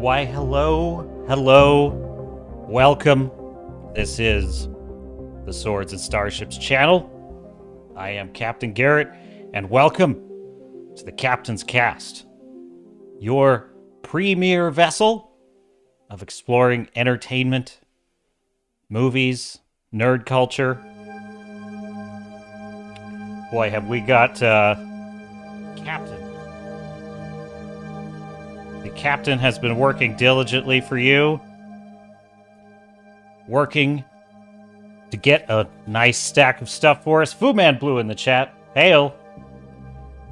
Why, hello, welcome. This is the Swords and Starships Channel. I am Captain Garrett, and welcome to the Captain's Cast, your premier vessel of exploring entertainment, movies, nerd culture. Boy, have we got Captain. The Captain has been working diligently for you, working to get a nice stack of stuff for us. Fu Man Blue in the chat. Hail.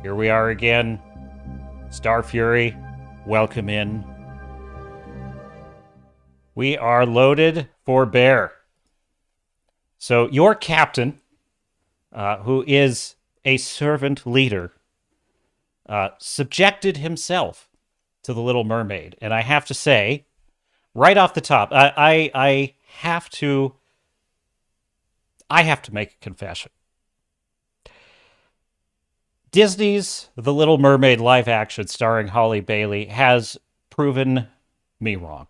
Here we are again. Star Fury, welcome in. We are loaded for bear. So your captain, who is a servant leader, subjected himself to the Little Mermaid. And I have to say, right off the top, I have to make a confession. Disney's The Little Mermaid live action starring Halle Bailey has proven me wrong.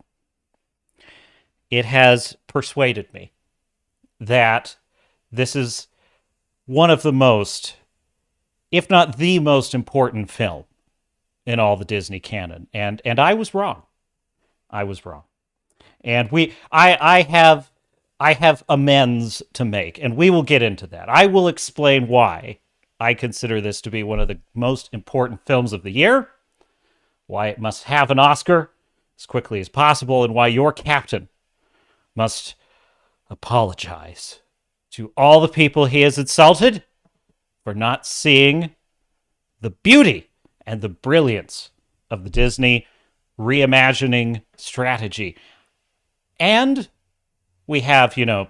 It has persuaded me that this is one of the most, if not the most important film in all the Disney canon. And I was wrong. I was wrong. And I have amends to make, and we will get into that. I will explain why I consider this to be one of the most important films of the year, why it must have an Oscar as quickly as possible, and why your captain must apologize to all the people he has insulted for not seeing the beauty and the brilliance of the Disney reimagining strategy. And we have, and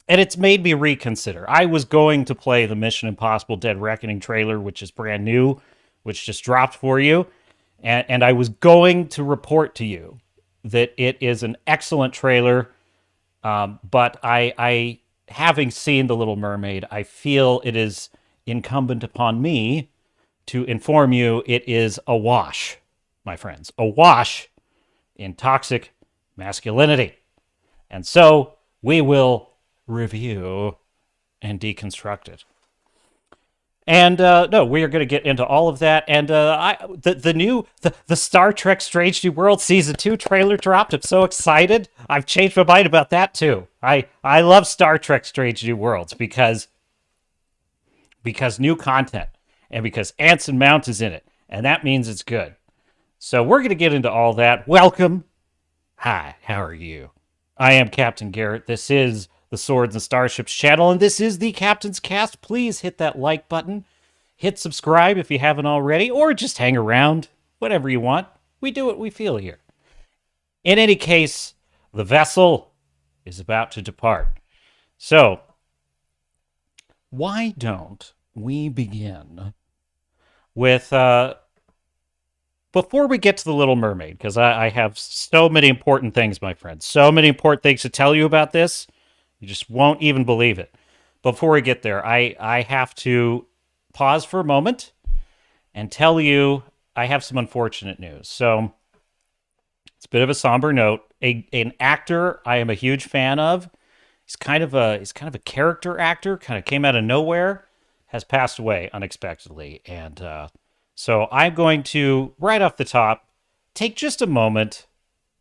it's made me reconsider. I was going to play the Mission Impossible Dead Reckoning trailer, which is brand new, which just dropped for you. And I was going to report to you that it is an excellent trailer. But I, having seen The Little Mermaid, I feel it is incumbent upon me to inform you it is awash, my friends. Awash in toxic masculinity. And so we will review and deconstruct it. And no, we are going to get into all of that. And the Star Trek Strange New World Season 2 trailer dropped. I'm so excited. I've changed my mind about that too. I love Star Trek Strange New Worlds because new content and because Anson Mount is in it. And that means it's good. So we're going to get into all that. Welcome. Hi, how are you? I am Captain Garrett. This is the Swords and Starships Channel, and this is the Captain's Cast. Please hit that like button. Hit subscribe if you haven't already, or just hang around. Whatever you want. We do what we feel here. In any case, the vessel is about to depart. So, why don't we begin with, before we get to The Little Mermaid, because I have so many important things, my friends. So many important things to tell you about this. You just won't even believe it. Before we get there, I have to pause for a moment and tell you I have some unfortunate news. So it's a bit of a somber note. An actor I am a huge fan of. He's kind of a character actor. Kind of came out of nowhere. Has passed away unexpectedly, and so I'm going to right off the top take just a moment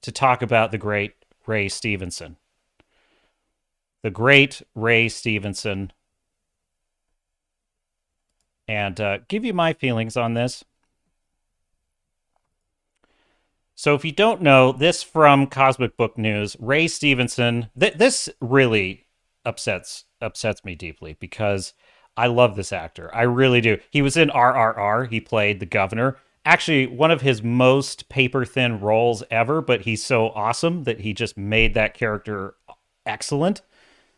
to talk about the great Ray Stevenson. The great Ray Stevenson, and give you my feelings on this. So if you don't know, this from Cosmic Book News, Ray Stevenson, this really upsets me deeply because I love this actor. I really do. He was in RRR. He played the governor. Actually, one of his most paper-thin roles ever, but he's so awesome that he just made that character excellent.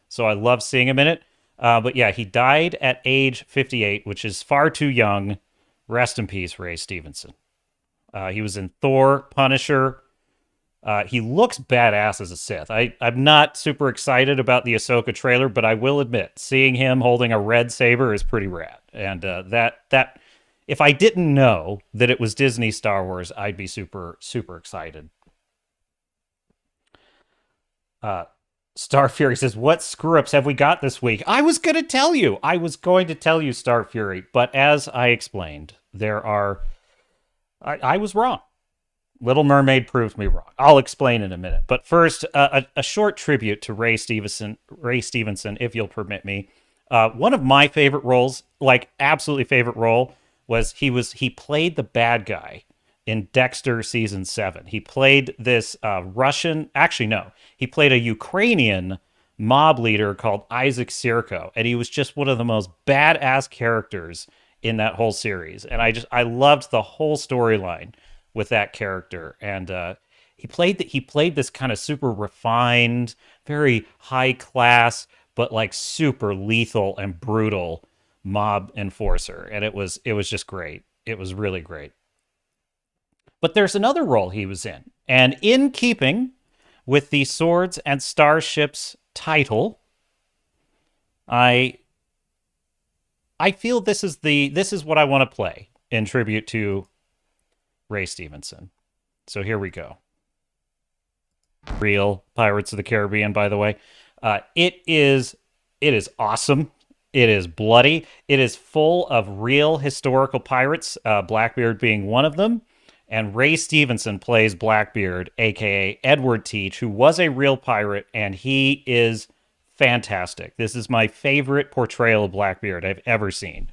So I love seeing him in it. But yeah, he died at age 58, which is far too young. Rest in peace, Ray Stevenson. He was in Thor, Punisher. He looks badass as a Sith. I'm not super excited about the Ahsoka trailer, but I will admit, seeing him holding a red saber is pretty rad. And that if I didn't know that it was Disney Star Wars, I'd be super, super excited. Uh, Star Fury says, "What screw ups have we got this week?" I was going to tell you. I was going to tell you, Star Fury, but as I explained, there are. I was wrong. Little Mermaid proved me wrong. I'll explain in a minute. But first, a short tribute to Ray Stevenson. Ray Stevenson, if you'll permit me. One of my favorite roles, like absolutely favorite role, was he played the bad guy in Dexter season 7. He played this Russian. Actually, no, he played a Ukrainian mob leader called Isaac Sirko, and he was just one of the most badass characters in that whole series. And I loved the whole storyline with that character. And he played this kind of super refined, very high class, but like super lethal and brutal mob enforcer. And it was just great. It was really great. But there's another role he was in. And in keeping with the Swords and Starships title, I feel this is what I want to play in tribute to Ray Stevenson. So here we go. Real Pirates of the Caribbean, by the way. It is awesome. It is bloody. It is full of real historical pirates, Blackbeard being one of them. And Ray Stevenson plays Blackbeard, a.k.a. Edward Teach, who was a real pirate, and he is fantastic. This is my favorite portrayal of Blackbeard I've ever seen.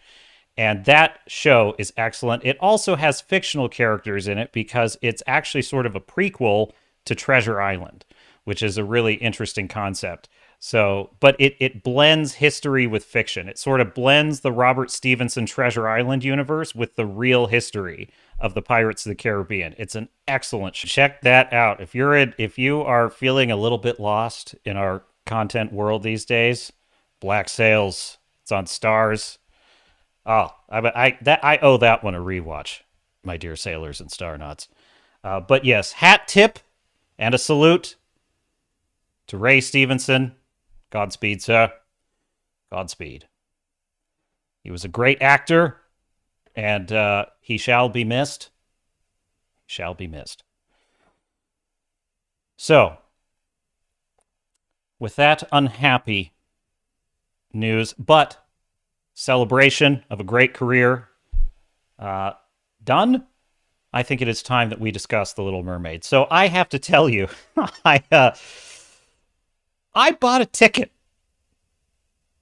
And that show is excellent. It also has fictional characters in it because it's actually sort of a prequel to Treasure Island, which is a really interesting concept. So, but it blends history with fiction. It sort of blends the Robert Stevenson Treasure Island universe with the real history of the Pirates of the Caribbean. It's an excellent show. Check that out. If you are feeling a little bit lost in our content world these days, Black Sails. It's on Stars. Oh, I owe that one a rewatch, my dear sailors and star knots. But yes, hat tip and a salute to Ray Stevenson. Godspeed, sir. Godspeed. He was a great actor, and he shall be missed. Shall be missed. So, with that unhappy news, but celebration of a great career done, I think it is time that we discuss The Little Mermaid. So I have to tell you, I bought a ticket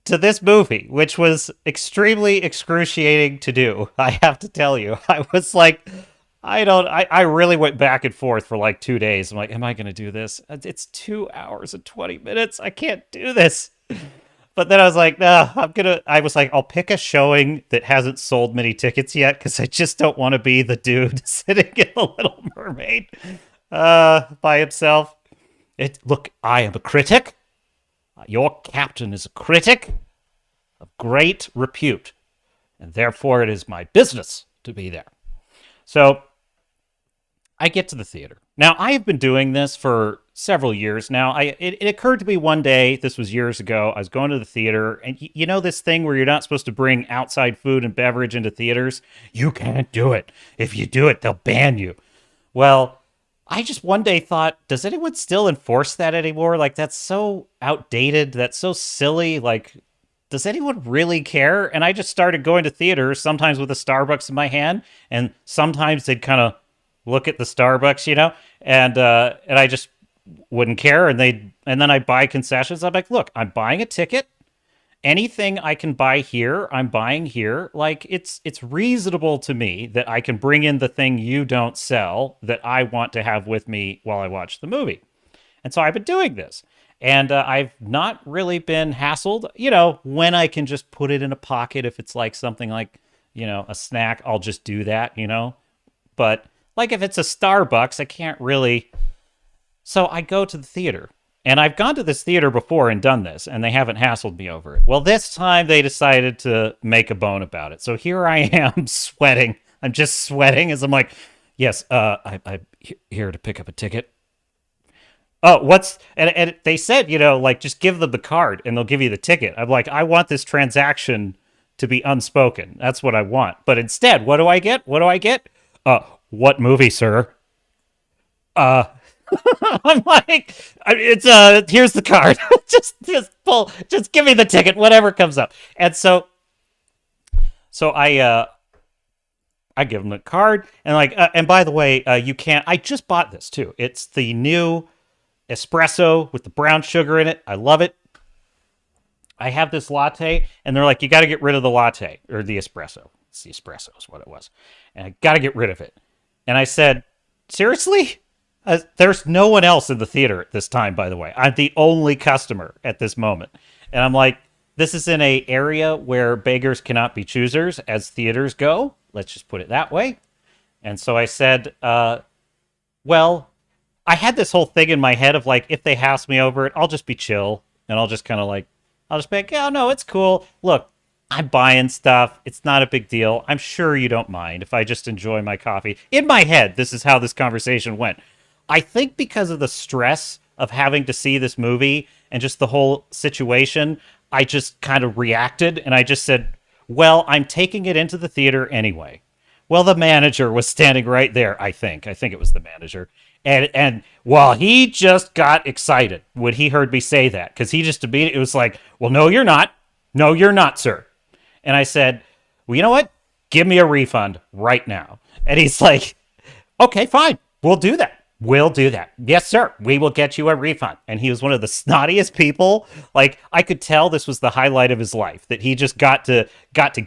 to this movie, which was extremely excruciating to do. I have to tell you, I was like, I really went back and forth for like 2 days. I'm like, am I going to do this? It's 2 hours and 20 minutes. I can't do this. But then I was like, no, I'll pick a showing that hasn't sold many tickets yet because I just don't want to be the dude sitting in The Little Mermaid by himself. Look, I am a critic. Your captain is a critic of great repute, and therefore it is my business to be there. So I get to the theater. Now, I have been doing this for several years now. It occurred to me one day, this was years ago, I was going to the theater, and you know this thing where you're not supposed to bring outside food and beverage into theaters? You can't do it. If you do it, they'll ban you. Well, I just one day thought, does anyone still enforce that anymore? Like, that's so outdated. That's so silly. Like, does anyone really care? And I just started going to theaters, sometimes with a Starbucks in my hand, and sometimes they'd kind of look at the Starbucks, and I just wouldn't care. And then I buy concessions. I'm like, look, I'm buying a ticket. Anything I can buy here, I'm buying here. Like, it's reasonable to me that I can bring in the thing you don't sell that I want to have with me while I watch the movie. And so I've been doing this. And I've not really been hassled. When I can just put it in a pocket, if it's like something like, a snack, I'll just do that, But like if it's a Starbucks, I can't really. So I go to the theater. And I've gone to this theater before and done this, and they haven't hassled me over it. Well, this time they decided to make a bone about it. So here I am sweating. I'm just sweating as I'm like, yes, I'm here to pick up a ticket. Oh, they said, just give them the card and they'll give you the ticket. I'm like, I want this transaction to be unspoken. That's what I want. But instead, what do I get? What do I get? What movie, sir? Uh, I'm like, it's here's the card. Just give me the ticket, whatever comes up. And so I give him the card, and like, and by the way, you can't. I just bought this too. It's the new espresso with the brown sugar in it. I love it. I have this latte, and they're like, you got to get rid of the latte or the espresso. It's the espresso is what it was, and I got to get rid of it. And I said, seriously? There's no one else in the theater at this time, by the way. I'm the only customer at this moment, and I'm like, this is in a area where beggars cannot be choosers, as theaters go. Let's just put it that way. And so I said, well, I had this whole thing in my head of like, if they house me over it, I'll just be chill, and I'll just kind of like, I'll just be like, oh, no, it's cool. Look, I'm buying stuff. It's not a big deal. I'm sure you don't mind if I just enjoy my coffee. In my head, this is how this conversation went. I think because of the stress of having to see this movie and just the whole situation, I just kind of reacted, and I just said, well, I'm taking it into the theater anyway. Well, the manager was standing right there, I think. I think it was the manager. And well, he just got excited when he heard me say that, because he just immediately was like, well, no, you're not. No, you're not, sir. And I said, well, you know what? Give me a refund right now. And he's like, okay, fine. We'll do that. We'll do that. Yes, sir. We will get you a refund. And he was one of the snottiest people. Like, I could tell this was the highlight of his life, that he just got to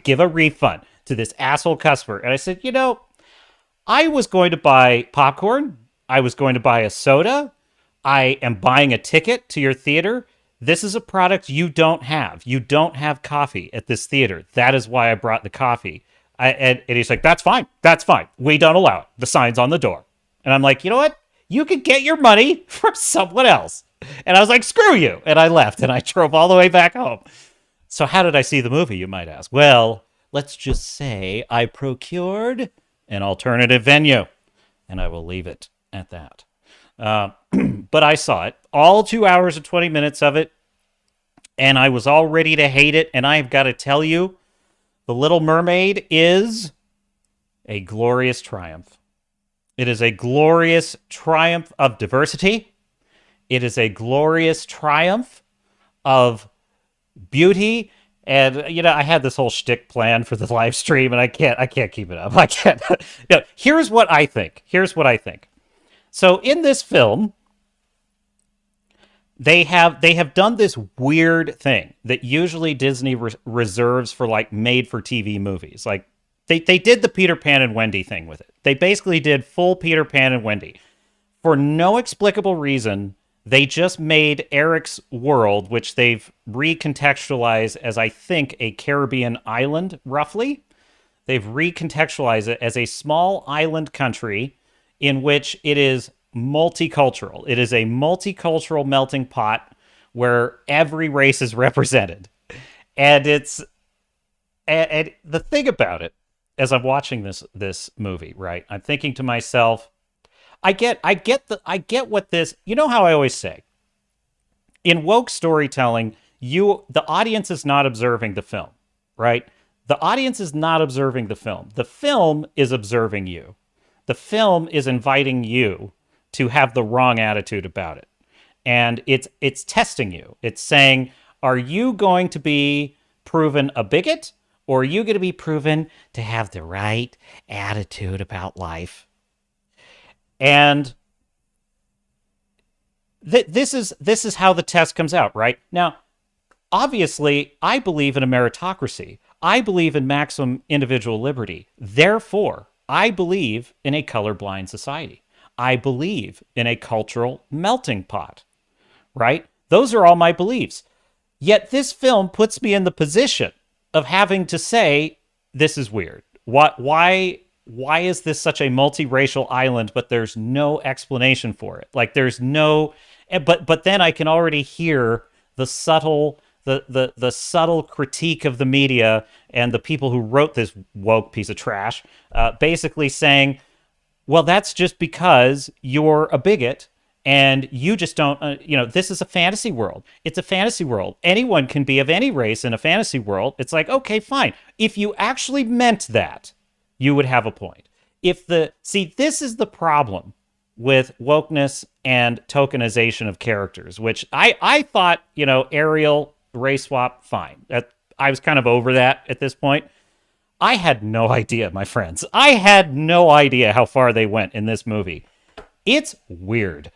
give a refund to this asshole customer. And I said, you know, I was going to buy popcorn. I was going to buy a soda. I am buying a ticket to your theater. This is a product you don't have. You don't have coffee at this theater. That is why I brought the coffee. And he's like, that's fine. That's fine. We don't allow it. The sign's on the door. And I'm like, you know what? You could get your money from someone else. And I was like, screw you. And I left, and I drove all the way back home. So how did I see the movie, you might ask? Well, let's just say I procured an alternative venue, and I will leave it at that. But I saw it, all 2 hours and 20 minutes of it, and I was all ready to hate it. And I've got to tell you, The Little Mermaid is a glorious triumph. It is a glorious triumph of diversity. It is a glorious triumph of beauty. And, you know, I had this whole shtick plan for the live stream, and I can't keep it up. I can't. No, here's what I think. So in this film, they have done this weird thing that usually Disney reserves for like made-for-TV movies. Like, They did the Peter Pan and Wendy thing with it. They basically did full Peter Pan and Wendy. For no explicable reason, they just made Eric's world, which they've recontextualized as, I think, a Caribbean island, roughly. They've recontextualized it as a small island country in which it is multicultural. It is a multicultural melting pot where every race is represented. And and the thing about it, as I'm watching this movie, right, I'm thinking to myself, I get what this, you know how I always say, in woke storytelling, the audience is not observing the film, right? The audience is not observing the film. The film is observing you. The film is inviting you to have the wrong attitude about it. And it's testing you. It's saying, are you going to be proven a bigot, or are you going to be proven to have the right attitude about life? And this is how the test comes out, right? Now, obviously, I believe in a meritocracy. I believe in maximum individual liberty. Therefore, I believe in a colorblind society. I believe in a cultural melting pot, right? Those are all my beliefs. Yet this film puts me in the position of having to say, this is weird. Why is this such a multiracial island, but there's no explanation for it? Like, there's no, but then I can already hear the subtle critique of the media and the people who wrote this woke piece of trash, basically saying, well, that's just because you're a bigot And you just don't, this is a fantasy world. It's a fantasy world. Anyone can be of any race in a fantasy world. It's like, okay, fine. If you actually meant that, you would have a point. This is the problem with wokeness and tokenization of characters, which I thought, Ariel, race swap, fine. I was kind of over that at this point. I had no idea, my friends. I had no idea how far they went in this movie. It's weird.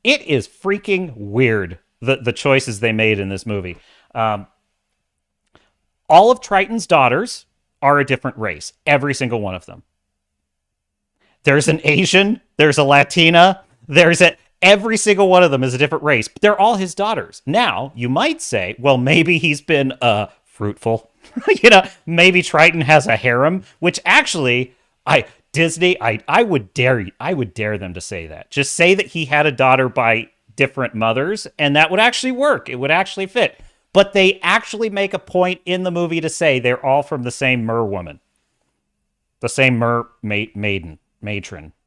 It is freaking weird, the choices they made in this movie. All of Triton's daughters are a different race. Every single one of them. There's an Asian. There's a Latina. Every single one of them is a different race. But they're all his daughters. Now, you might say, well, maybe he's been fruitful. Maybe Triton has a harem, which actually, Disney, I would dare them to say that. Just say that he had a daughter by different mothers, and that would actually work. It would actually fit. But they actually make a point in the movie to say they're all from the same mer woman. The same matron.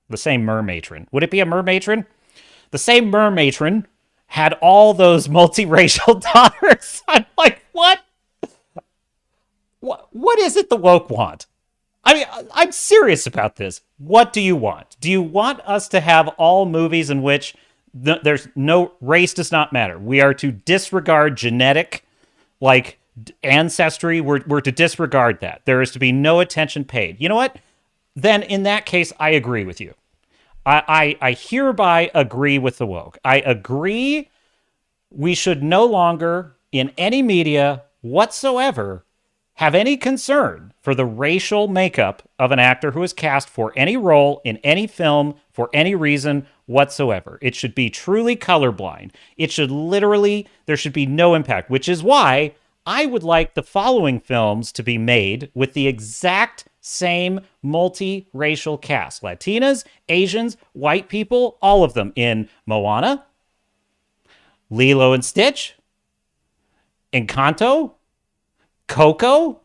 The same mer matron. Would it be a mer matron? The same mer matron had all those multiracial daughters. I'm like, what? What is it the woke want? I mean, I'm serious about this. What do you want? Do you want us to have all movies in which there's no race does not matter? We are to disregard genetic, ancestry. We're to disregard that. There is to be no attention paid. You know what? Then in that case, I agree with you. I hereby agree with the woke. I agree we should no longer, in any media whatsoever, have any concern for the racial makeup of an actor who is cast for any role in any film for any reason whatsoever. It should be truly colorblind. There should be no impact, which is why I would like the following films to be made with the exact same multiracial cast. Latinas, Asians, white people, all of them in Moana, Lilo and Stitch, Encanto, Coco,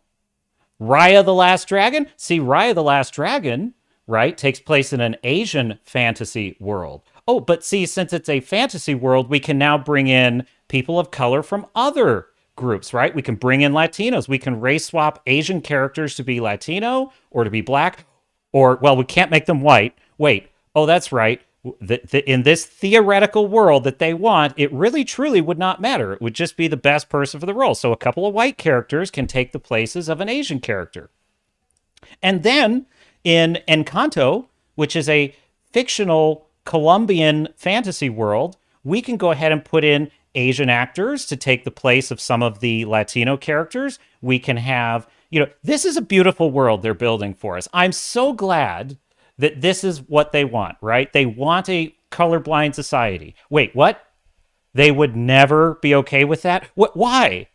Raya the Last Dragon. See, Raya the Last Dragon, right, takes place in an Asian fantasy world. Oh, but see, since it's a fantasy world, we can now bring in people of color from other groups, right? We can bring in Latinos. We can race swap Asian characters to be Latino or to be black. Or, well, we can't make them white. Wait, oh, that's right. In this theoretical world that they want, it really truly would not matter. It would just be the best person for the role. So a couple of white characters can take the places of an Asian character. And then in Encanto, which is a fictional Colombian fantasy world, we can go ahead and put in Asian actors to take the place of some of the Latino characters. We can have, this is a beautiful world they're building for us. I'm so glad that this is what they want, right? They want a colorblind society. Wait, what? They would never be okay with that? Why?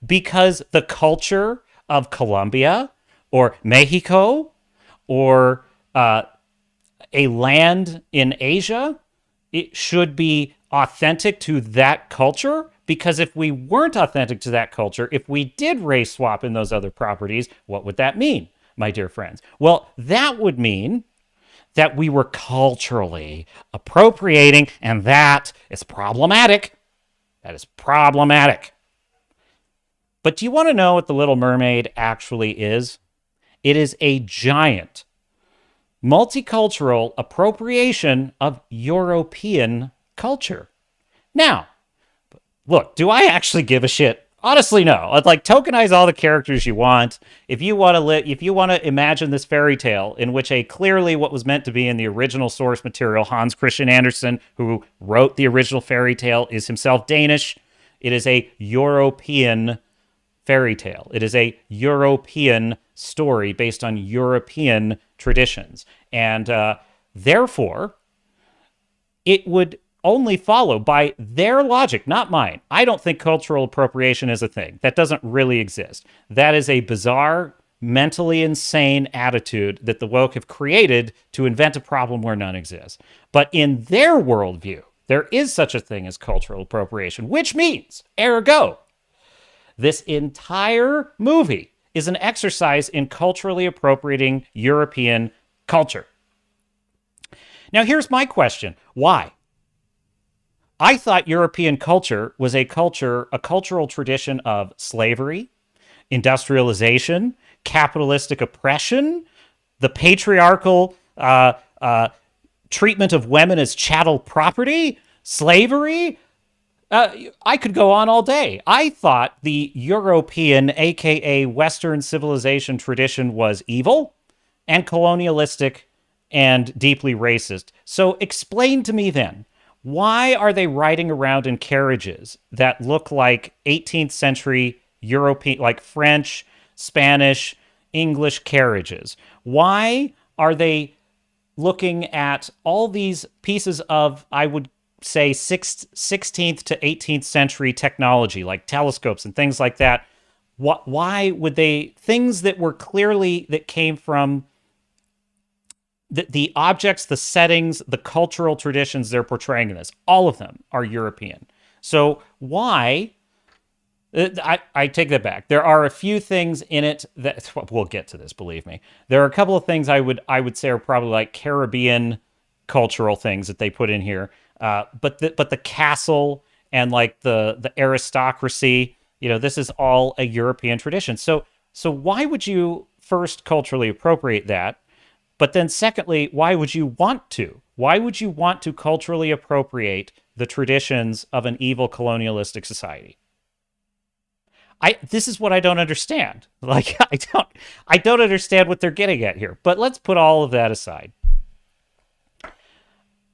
Because the culture of Colombia or Mexico or a land in Asia, it should be authentic to that culture. Because if we weren't authentic to that culture, if we did race swap in those other properties, what would that mean, my dear friends? Well, that would mean that we were culturally appropriating, and that is problematic. That is problematic. But do you want to know what The Little Mermaid actually is? It is a giant multicultural appropriation of European culture. Now, look, do I actually give a shit? Honestly, no. I'd tokenize all the characters you want. If you want to imagine this fairy tale in which clearly what was meant to be in the original source material, Hans Christian Andersen, who wrote the original fairy tale, is himself Danish. It is a European fairy tale. It is a European story based on European traditions. And therefore, it would only follow by their logic, not mine. I don't think cultural appropriation is a thing. That doesn't really exist. That is a bizarre, mentally insane attitude that the woke have created to invent a problem where none exists. But in their worldview, there is such a thing as cultural appropriation, which means, ergo, this entire movie is an exercise in culturally appropriating European culture. Now, here's my question. Why? I thought European culture was a cultural tradition of slavery, industrialization, capitalistic oppression, the patriarchal treatment of women as chattel property, slavery. I could go on all day. I thought the European, aka Western civilization tradition was evil and colonialistic and deeply racist. So explain to me then, why are they riding around in carriages that look like 18th century European, like French, Spanish, English carriages? Why are they looking at all these pieces of, I would say, 16th to 18th century technology, like telescopes and things like that? Why would they, things that were clearly, that came from the objects, the settings, the cultural traditions they're portraying in this, all of them are European. So why? I take that back. There are a few things in it that we'll get to this. Believe me, there are a couple of things I would say are probably like Caribbean cultural things that they put in here. But the castle and like the aristocracy, this is all a European tradition. So why would you first culturally appropriate that? But then secondly, why would you want to? Why would you want to culturally appropriate the traditions of an evil colonialistic society? This is what I don't understand. Like, I don't understand what they're getting at here. But let's put all of that aside.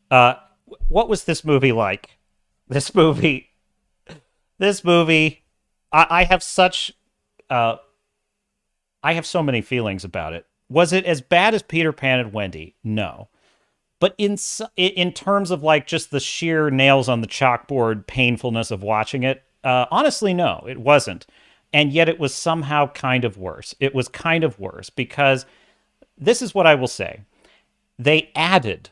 What was this movie like? This movie, I have such, I have so many feelings about it. Was it as bad as Peter Pan and Wendy? No. But in terms of like just the sheer nails on the chalkboard painfulness of watching it, honestly, no, it wasn't. And yet it was somehow kind of worse. It was kind of worse because this is what I will say. They added,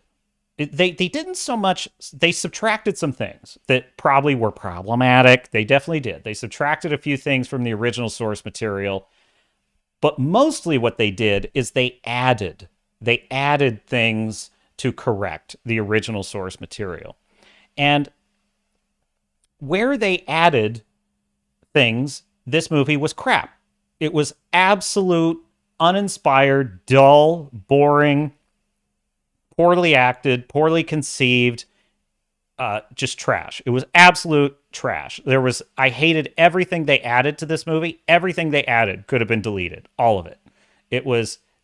they didn't so much, they subtracted some things that probably were problematic. They definitely did. They subtracted a few things from the original source material. But mostly what they did is they added things to correct the original source material. And where they added things, this movie was crap. It was absolute, uninspired, dull, boring, poorly acted, poorly conceived, just trash. It was absolute trash. I hated everything they added to this movie. Everything they added could have been deleted. All of it.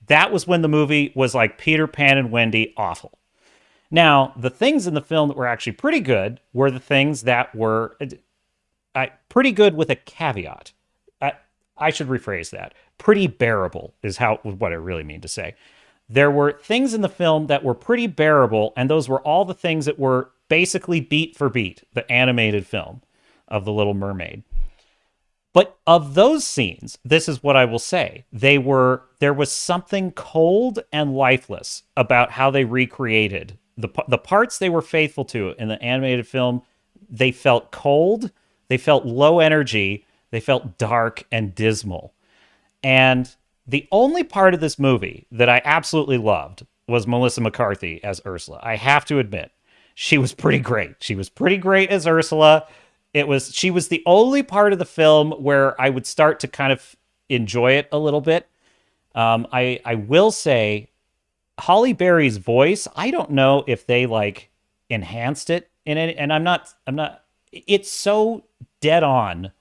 That was when the movie was like Peter Pan and Wendy awful. Now, the things in the film that were actually pretty good were the things that were pretty good with a caveat. I should rephrase that. Pretty bearable is what I really mean to say. There were things in the film that were pretty bearable, and those were all the things that were basically beat for beat, the animated film of The Little Mermaid. But of those scenes, this is what I will say. There was something cold and lifeless about how they recreated the parts they were faithful to in the animated film. They felt cold, they felt low energy, they felt dark and dismal. And the only part of this movie that I absolutely loved was Melissa McCarthy as Ursula. I have to admit, she was pretty great. She was pretty great as Ursula. She was the only part of the film where I would start to kind of enjoy it a little bit. I will say, Halle Berry's voice, I don't know if they like enhanced it in it, and I'm not. It's so dead on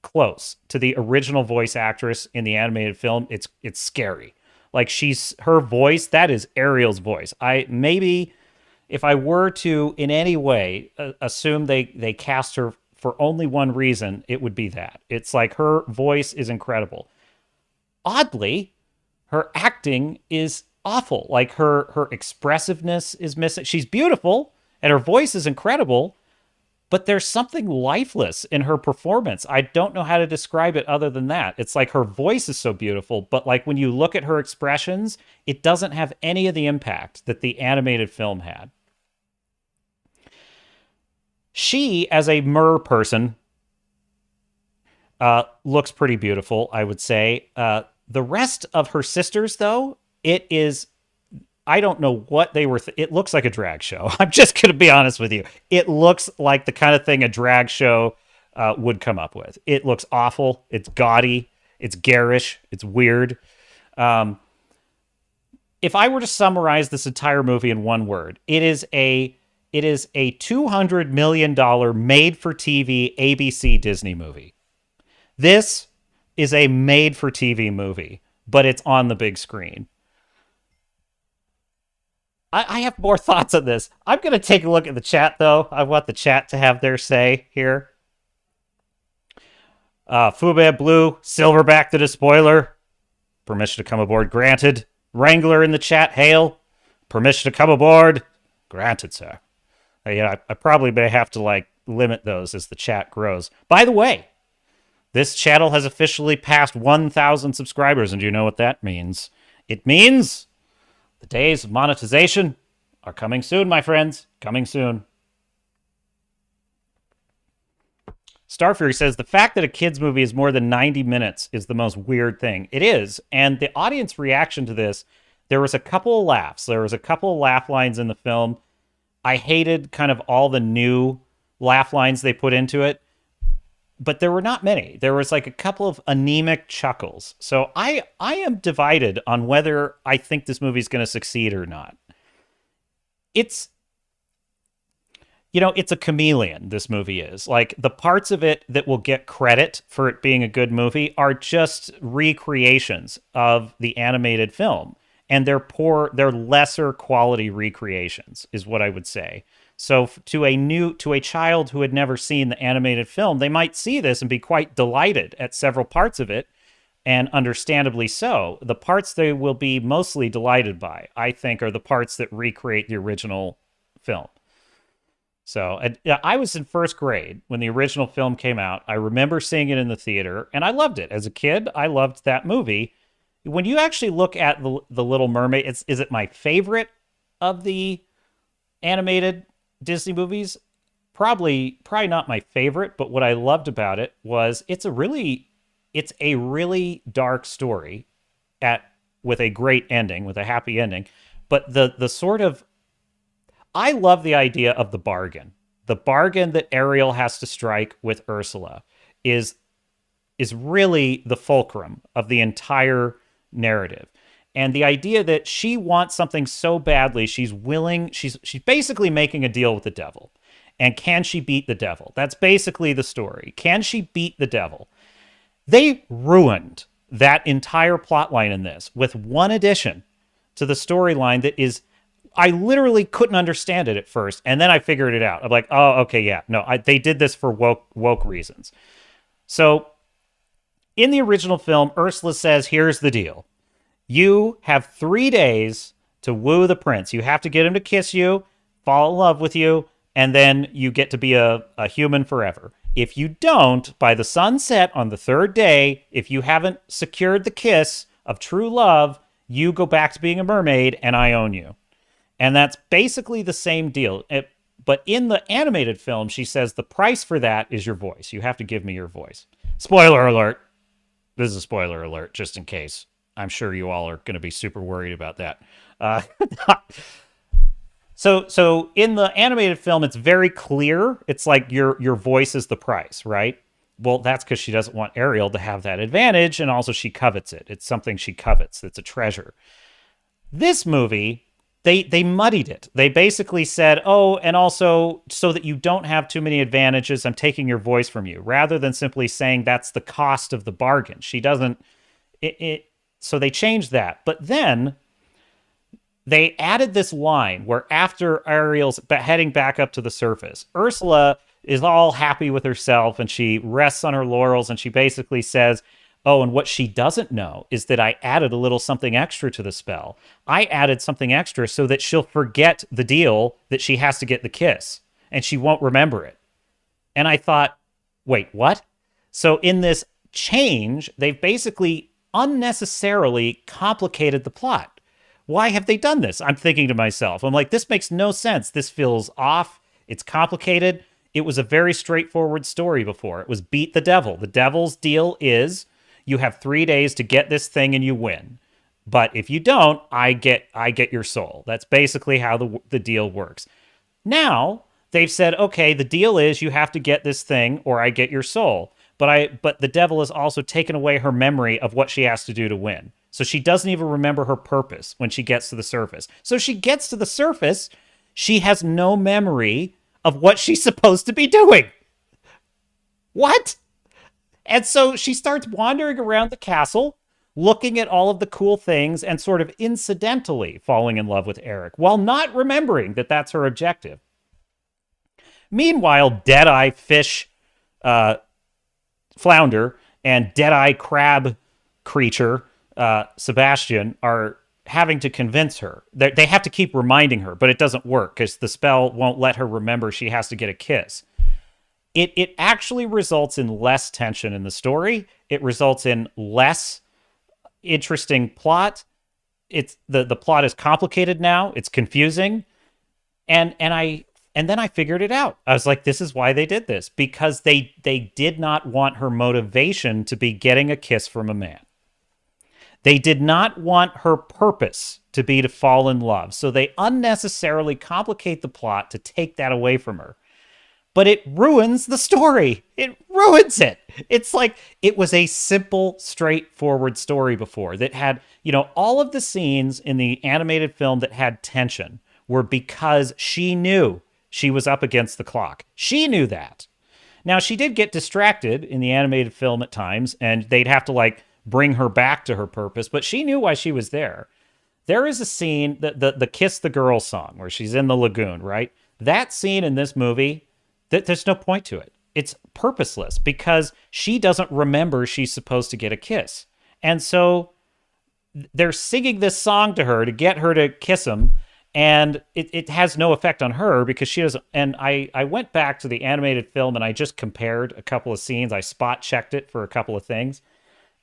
close to the original voice actress in the animated film. It's scary. Like her voice, that is Ariel's voice. Maybe if I were to in any way assume they cast her for only one reason, it would be that. It's like her voice is incredible. Oddly, her acting is awful. Like her expressiveness is missing. She's beautiful and her voice is incredible, but there's something lifeless in her performance. I don't know how to describe it other than that. It's like her voice is so beautiful, but like when you look at her expressions, it doesn't have any of the impact that the animated film had. She, as a mer person, looks pretty beautiful, I would say. The rest of her sisters, though, it is I don't know what they were. It looks like a drag show. I'm just going to be honest with you. It looks like the kind of thing a drag show would come up with. It looks awful. It's gaudy. It's garish. It's weird. Um, if I were to summarize this entire movie in one word, it is a $200 million made for TV ABC Disney movie. This is a made for TV movie, but it's on the big screen. I have more thoughts on this. I'm going to take a look at the chat, though. I want the chat to have their say here. Fuba Blue, Silverback the Despoiler. Permission to come aboard granted. Wrangler in the chat, hail. Permission to come aboard. Granted, sir. I probably may have to limit those as the chat grows. By the way, this channel has officially passed 1,000 subscribers, and do you know what that means? It means the days of monetization are coming soon, my friends. Coming soon. Starfury says, the fact that a kid's movie is more than 90 minutes is the most weird thing. It is. And the audience reaction to this, there was a couple of laughs. There was a couple of laugh lines in the film. I hated kind of all the new laugh lines they put into it, but there were not many. There was a couple of anemic chuckles. So I am divided on whether I think this movie is going to succeed or not. It's a chameleon, this movie is. The parts of it that will get credit for it being a good movie are just recreations of the animated film. And they're lesser quality recreations, is what I would say. So to a child who had never seen the animated film, they might see this and be quite delighted at several parts of it, and understandably so. The parts they will be mostly delighted by, I think, are the parts that recreate the original film. So I was in first grade when the original film came out. I remember seeing it in the theater, and I loved it. As a kid, I loved that movie. When you actually look at the Little Mermaid, is it my favorite of the animated Disney movies? Probably not my favorite, but what I loved about it was it's a really dark story with a great ending, with a happy ending. But the sort of, I love the idea of the bargain. The bargain that Ariel has to strike with Ursula is really the fulcrum of the entire narrative. And the idea that she wants something so badly, she's basically making a deal with the devil. And can she beat the devil? That's basically the story. Can she beat the devil? They ruined that entire plot line in this with one addition to the storyline that is, I literally couldn't understand it at first. And then I figured it out. I'm like, oh, okay, yeah. No, they did this for woke reasons. So in the original film, Ursula says, here's the deal. You have 3 days to woo the prince. You have to get him to kiss you, fall in love with you, and then you get to be a human forever. If you don't, by the sunset on the 3rd day, if you haven't secured the kiss of true love, you go back to being a mermaid and I own you. And that's basically the same deal. But in the animated film, she says the price for that is your voice. You have to give me your voice. Spoiler alert. This is a spoiler alert, just in case. I'm sure you all are going to be super worried about that. So in the animated film, it's very clear. It's like your voice is the price, right? Well, that's because she doesn't want Ariel to have that advantage, and also she covets it. It's something she covets. It's a treasure. This movie, they muddied it. They basically said, oh, and also so that you don't have too many advantages, I'm taking your voice from you, rather than simply saying that's the cost of the bargain. She doesn't... So they changed that. But then they added this line where after Ariel's heading back up to the surface, Ursula is all happy with herself and she rests on her laurels and she basically says, oh, and what she doesn't know is that I added a little something extra to the spell. I added something extra so that she'll forget the deal that she has to get the kiss and she won't remember it. And I thought, wait, what? So in this change, they've basically unnecessarily complicated the plot. Why have they done this? I'm thinking to myself. I'm like, this makes no sense. This feels off. It's complicated. It was a very straightforward story before. It was beat the devil. The devil's deal is you have 3 days to get this thing and you win. But if you don't, I get your soul. That's basically how the deal works. Now they've said, okay, the deal is you have to get this thing or I get your soul. But the devil has also taken away her memory of what she has to do to win. So she doesn't even remember her purpose when she gets to the surface. So she gets to the surface, she has no memory of what she's supposed to be doing. What? And so she starts wandering around the castle, looking at all of the cool things and sort of incidentally falling in love with Eric while not remembering that that's her objective. Meanwhile, Deadeye Fish Flounder and Deadeye Crab Creature Sebastian are having to convince her. They have to keep reminding her, but it doesn't work because the spell won't let her remember she has to get a kiss. It actually results in less tension in the story. It results in less interesting plot. It's the plot is complicated now. It's confusing. And then I figured it out. I was like, this is why they did this. Because they did not want her motivation to be getting a kiss from a man. They did not want her purpose to be to fall in love. So they unnecessarily complicate the plot to take that away from her. But it ruins the story. It ruins it. It's like it was a simple, straightforward story before that had, all of the scenes in the animated film that had tension were because she knew she was up against the clock. She knew that. Now, she did get distracted in the animated film at times, and they'd have to, bring her back to her purpose, but she knew why she was there. There is a scene, the Kiss the Girl song, where she's in the lagoon, right? That scene in this movie, there's no point to it. It's purposeless because she doesn't remember she's supposed to get a kiss. And so they're singing this song to her to get her to kiss him, and it has no effect on her because she doesn't. And I went back to the animated film and I just compared a couple of scenes. I spot checked it for a couple of things.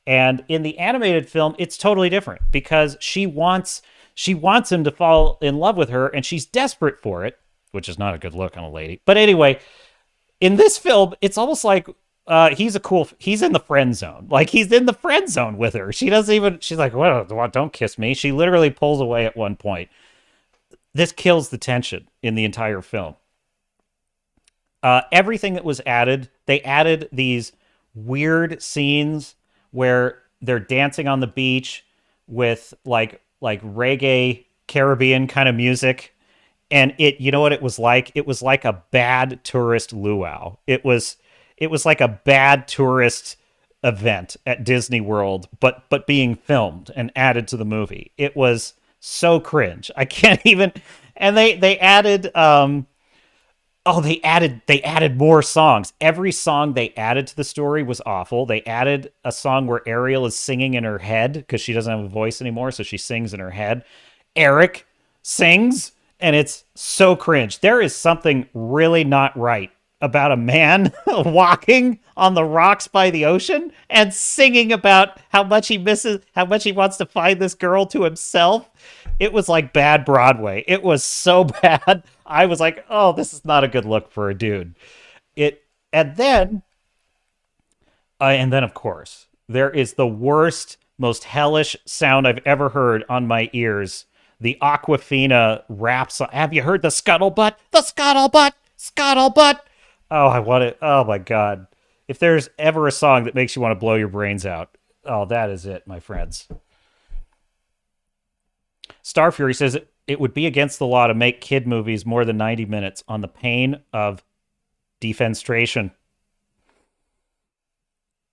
And in the animated film, it's totally different because she wants him to fall in love with her, and she's desperate for it, which is not a good look on a lady. But anyway, in this film, it's almost like he's in the friend zone. Like, he's in the friend zone with her. She's like, well, don't kiss me. She literally pulls away at one point. This kills the tension in the entire film. Everything that was added, they added these weird scenes where they're dancing on the beach with like reggae Caribbean kind of music. And you know what it was like? It was like a bad tourist luau. It was like a bad tourist event at Disney World, but being filmed and added to the movie. It was so cringe. I can't even. And they added they added more songs. Every song they added to the story was awful. They added a song where Ariel is singing in her head because she doesn't have a voice anymore, so she sings in her head. Eric sings, and it's so cringe. There is something really not right about a man walking on the rocks by the ocean and singing about how much he wants to find this girl to himself. It was like bad Broadway. It was so bad. I was like, oh, this is not a good look for a dude. And then of course, there is the worst, most hellish sound I've ever heard on my ears. The Aquafina rap song. Have you heard the scuttlebutt? The scuttlebutt! Scuttlebutt! Oh, I want it. Oh my God. If there's ever a song that makes you want to blow your brains out, oh, that is it, my friends. Starfury says it would be against the law to make kid movies more than 90 minutes on the pain of defenestration.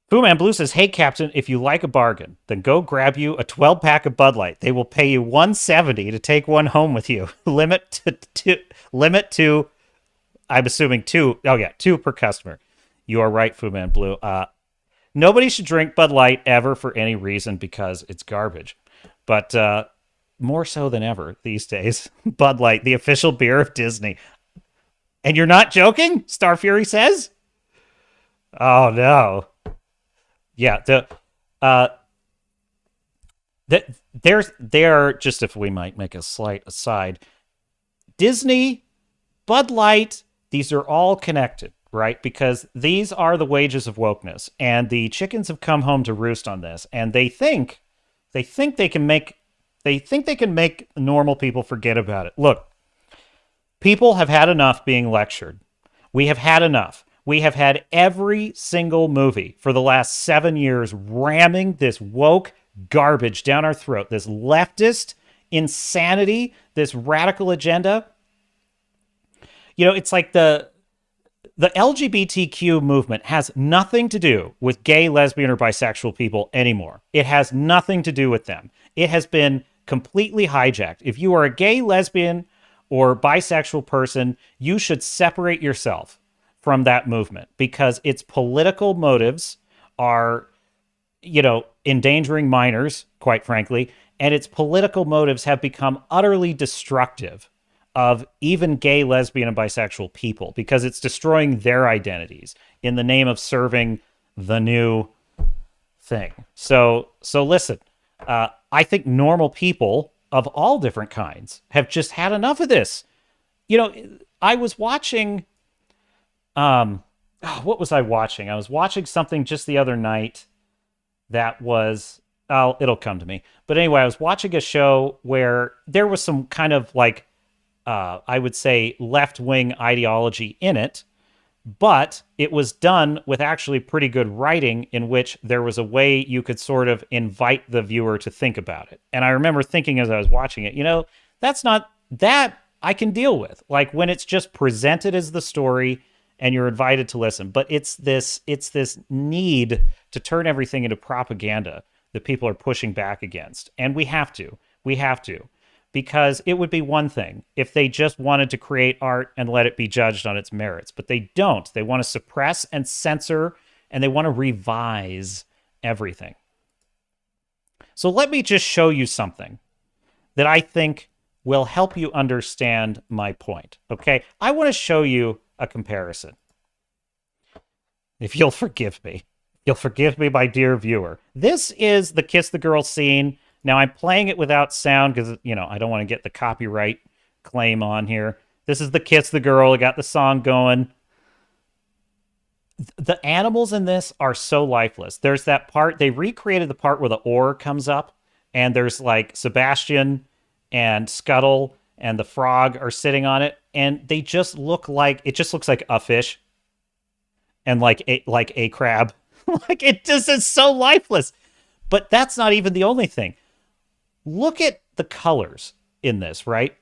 Fu Man Blue says, hey, Captain, if you like a bargain, then go grab you a 12-pack of Bud Light. They will pay you $170 to take one home with you. Limit to, I'm assuming two per customer. You are right, Fu Man Blue. Nobody should drink Bud Light ever for any reason because it's garbage. But more so than ever these days, Bud Light, the official beer of Disney. And you're not joking? Starfury says? Oh, no. Yeah, there, just if we might make a slight aside, Disney, Bud Light, these are all connected, right? Because these are the wages of wokeness, and the chickens have come home to roost on this, and they think they can make They think they can make normal people forget about it. Look, people have had enough being lectured. We have had enough. We have had every single movie for the last 7 years ramming this woke garbage down our throat, this leftist insanity, this radical agenda. You know, it's like the LGBTQ movement has nothing to do with gay, lesbian, or bisexual people anymore. It has nothing to do with them. It has been completely hijacked. If you are a gay, lesbian, or bisexual person, you should separate yourself from that movement because its political motives are, you know, endangering minors, quite frankly, and its political motives have become utterly destructive of even gay, lesbian, and bisexual people because it's destroying their identities in the name of serving the new thing. So listen, I think normal people of all different kinds have just had enough of this. You know, I was watching, what was I watching? I was watching something just the other night that was, it'll come to me. But anyway, I was watching a show where there was some kind of like, I would say left-wing ideology in it, but it was done with actually pretty good writing in which there was a way you could sort of invite the viewer to think about it. And I remember thinking as I was watching it, you know, that's not, that I can deal with. Like when it's just presented as the story and you're invited to listen. But it's this need to turn everything into propaganda that people are pushing back against. And we have to. Because it would be one thing if they just wanted to create art and let it be judged on its merits. But they don't. They want to suppress and censor, and they want to revise everything. So let me just show you something that I think will help you understand my point, okay? I want to show you a comparison. If you'll forgive me. You'll forgive me, my dear viewer. This is the Kiss the Girl scene. Now, I'm playing it without sound because, you know, I don't want to get the copyright claim on here. This is the Kiss the Girl. I got the song going. The animals in this are so lifeless. There's that part, they recreated the part where the oar comes up, and there's like Sebastian and Scuttle and the frog are sitting on it, and they just look like, it just looks like a fish and like a crab. Like it just is so lifeless. But that's not even the only thing. Look at the colors in this, right?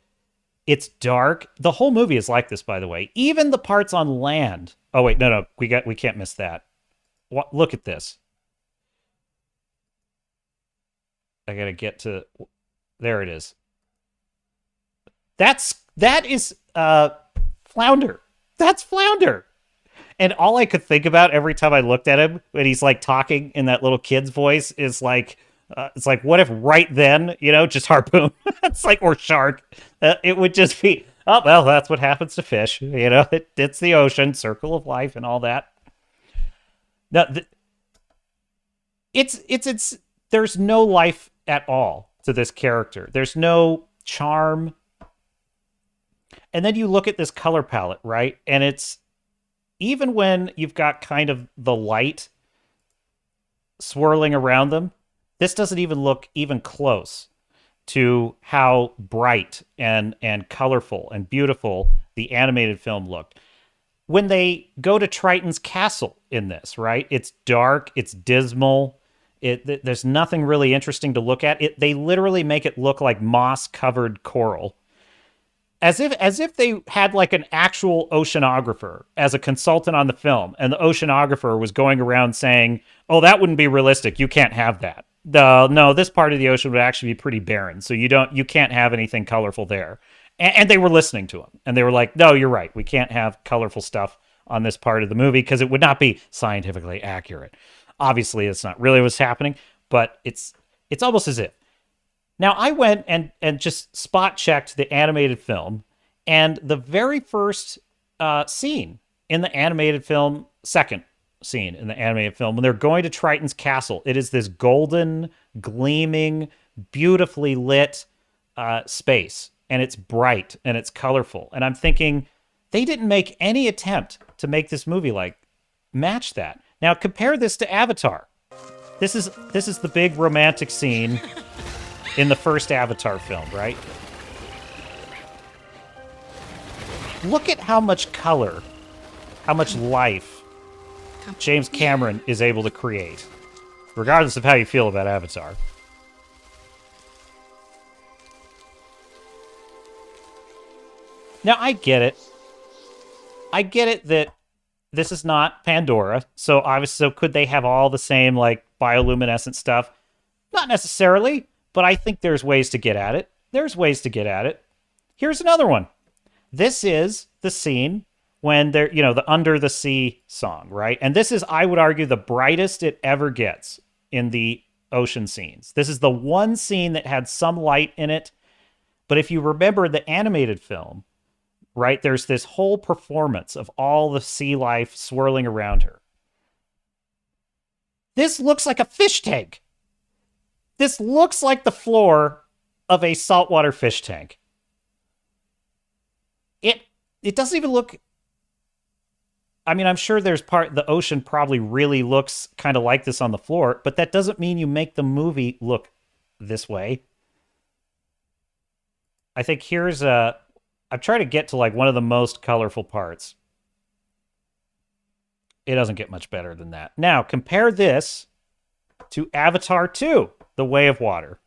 It's dark. The whole movie is like this, by the way. Even the parts on land. Oh wait, no, we can't miss that. Look at this. I gotta get to. There it is. That is Flounder. That's Flounder. And all I could think about every time I looked at him when he's like talking in that little kid's voice is like, it's like, what if right then, you know, just harpoon? It's like, or shark. It would just be, oh, well, that's what happens to fish. You know, it's the ocean, circle of life and all that. Now, it's there's no life at all to this character. There's no charm. And then you look at this color palette, right? And it's, even when you've got kind of the light swirling around them, this doesn't even look even close to how bright and colorful and beautiful the animated film looked. When they go to Triton's castle in this, right? It's dark, it's dismal. There's nothing really interesting to look at. They literally make it look like moss-covered coral. As if they had like an actual oceanographer as a consultant on the film, and the oceanographer was going around saying, "Oh, that wouldn't be realistic. You can't have that. No, this part of the ocean would actually be pretty barren, so you can't have anything colorful there." And they were listening to him, and they were like, "No, you're right. We can't have colorful stuff on this part of the movie because it would not be scientifically accurate." Obviously, it's not really what's happening, but it's almost as if. Now, I went and just spot checked the animated film, and the very first scene in the animated film, second scene in the animated film, when they're going to Triton's castle, it is this golden, gleaming, beautifully lit space, and it's bright and it's colorful. And I'm thinking, they didn't make any attempt to make this movie like match that. Now, compare this to Avatar. This is the big romantic scene. in the first Avatar film, right? Look at how much color, how much life James Cameron is able to create, regardless of how you feel about Avatar. Now, I get it. I get it that this is not Pandora, so obviously, so could they have all the same, like, bioluminescent stuff? Not necessarily, but I think there's ways to get at it. There's ways to get at it. Here's another one. This is the scene when they're, you know, the Under the Sea song, right? And this is, I would argue, the brightest it ever gets in the ocean scenes. This is the one scene that had some light in it. But if you remember the animated film, right, there's this whole performance of all the sea life swirling around her. This looks like a fish tank. This looks like the floor of a saltwater fish tank. It doesn't even look... I mean, I'm sure there's the ocean probably really looks kind of like this on the floor, but that doesn't mean you make the movie look this way. I think here's a... I'm trying to get to like one of the most colorful parts. It doesn't get much better than that. Now, compare this to Avatar 2, The Way of Water.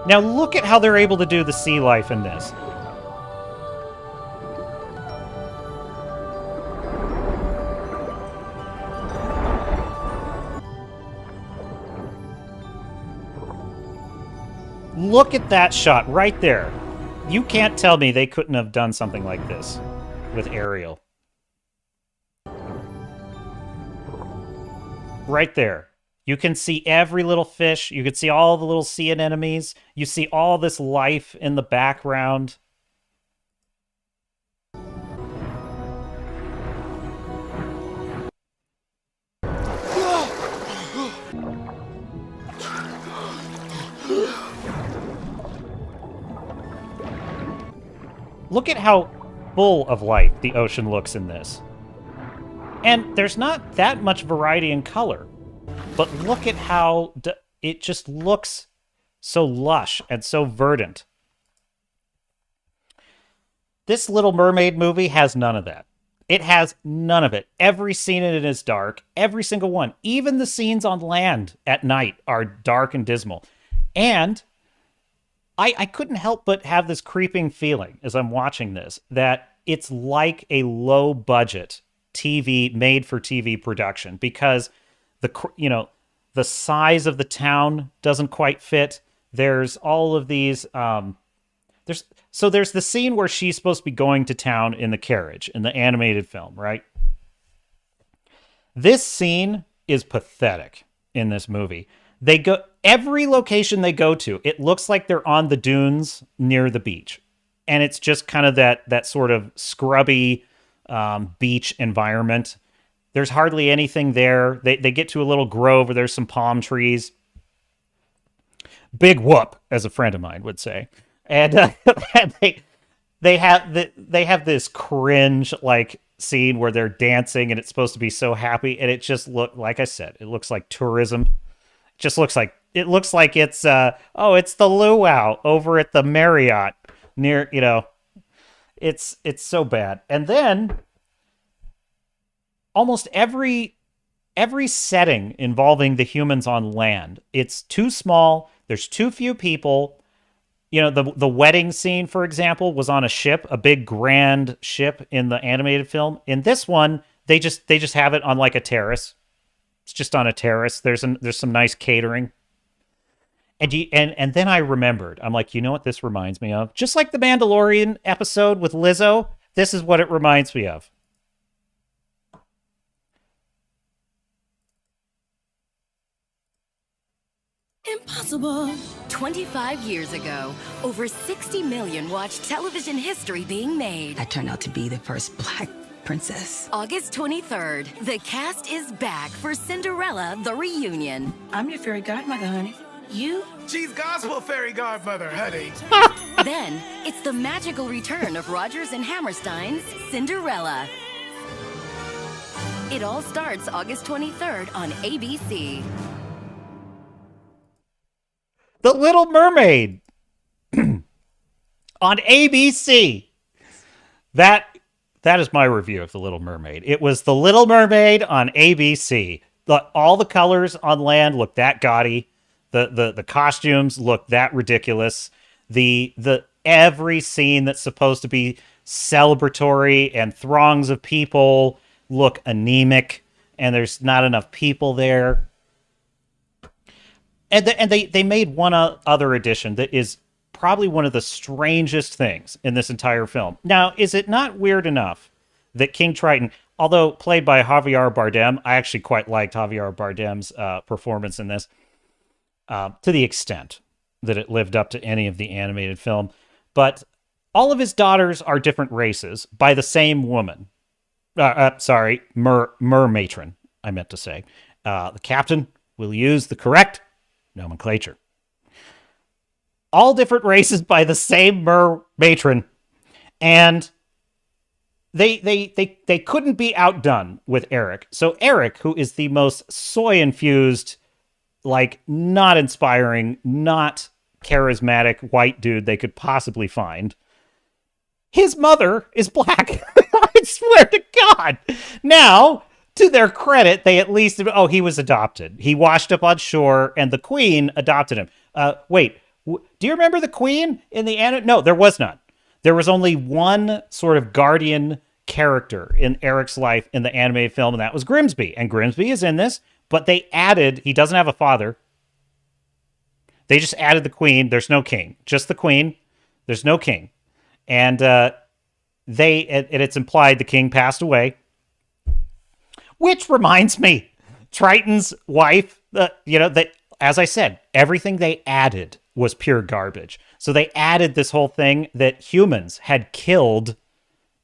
Now look at how they're able to do the sea life in this. Look at that shot right there. You can't tell me they couldn't have done something like this with Ariel. Right there. You can see every little fish. You can see all the little sea anemones. You see all this life in the background. Look at how full of life the ocean looks in this. And there's not that much variety in color. But look at how it just looks so lush and so verdant. This Little Mermaid movie has none of that. It has none of it. Every scene in it is dark. Every single one. Even the scenes on land at night are dark and dismal. And I couldn't help but have this creeping feeling as I'm watching this that it's like a low-budget TV, made-for-TV production because the size of the town doesn't quite fit. There's all of these. There's the scene where she's supposed to be going to town in the carriage in the animated film, right? This scene is pathetic in this movie. Every location they go to, it looks like they're on the dunes near the beach, and it's just kind of that sort of scrubby beach environment. There's hardly anything there. They get to a little grove where there's some palm trees. Big whoop, as a friend of mine would say. And they have this cringe like scene where they're dancing and it's supposed to be so happy, and it just like I said, it looks like tourism. It just looks like it's it's the luau over at the Marriott near, it's so bad. And then almost every setting involving the humans on land, it's too small. There's too few people. The wedding scene, for example, was on a ship, a big grand ship in the animated film. In this one, they just have it on like a terrace. It's just on a terrace. There's some nice catering. And then I remembered. I'm like, you know what this reminds me of? Just like the Mandalorian episode with Lizzo, this is what it reminds me of. Impossible. 25 years ago, over 60 million watched television history being made. I turned out to be the first Black princess. August 23rd, the cast is back for Cinderella, the reunion. I'm your fairy godmother, honey. You? She's gospel fairy godmother, honey. Then, it's the magical return of Rodgers and Hammerstein's Cinderella. It all starts August 23rd on ABC. The Little Mermaid on ABC. That is my review of The Little Mermaid. It was The Little Mermaid on ABC. All the colors on land look that gaudy. The costumes look that ridiculous. The every scene that's supposed to be celebratory and throngs of people look anemic, and there's not enough people there. And they made one other addition that is probably one of the strangest things in this entire film. Now, is it not weird enough that King Triton, although played by Javier Bardem, I actually quite liked Javier Bardem's performance in this, to the extent that it lived up to any of the animated film. But all of his daughters are different races by the same woman. Mermatron, I meant to say. The captain will use the correct nomenclature. All different races by the same mermatron. And they couldn't be outdone with Eric. So Eric, who is the most soy-infused, like, not inspiring, not charismatic white dude they could possibly find, his mother is black. I swear to God. Now, to their credit, they at least, he was adopted. He washed up on shore, and the queen adopted him. Wait, do you remember the queen in the anime? No, there was none. There was only one sort of guardian character in Eric's life in the animated film, and that was Grimsby. And Grimsby is in this, but they added, he doesn't have a father. They just added the queen. There's no king, just the queen. There's no king. And it's implied the king passed away. Which reminds me, Triton's wife, as I said, everything they added was pure garbage. So they added this whole thing that humans had killed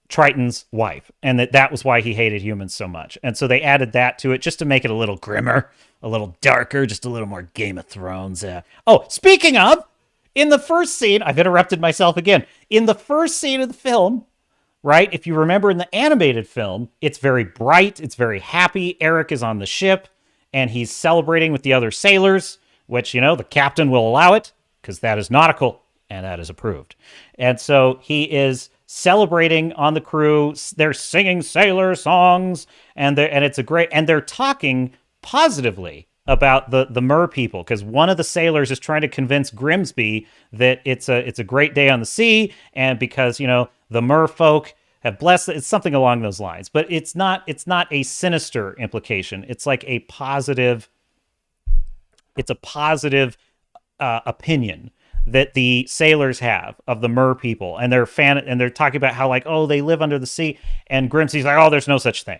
Triton's wife, and that was why he hated humans so much. And so they added that to it just to make it a little grimmer, a little darker, just a little more Game of Thrones. Speaking of, in the first scene, I've interrupted myself again. In the first scene of the film, right, if you remember in the animated film, it's very bright, it's very happy. Eric is on the ship, and he's celebrating with the other sailors, which, the captain will allow it, because that is nautical, and that is approved. And so he is celebrating on the crew. They're singing sailor songs, and they're talking positively about the mer people, because one of the sailors is trying to convince Grimsby that it's a great day on the sea, and because the mer folk have blessed it. It's something along those lines, but it's not a sinister implication. It's like a positive. It's a positive opinion that the sailors have of the mer people, and they're talking about how they live under the sea, and Grimsby's like, there's no such thing.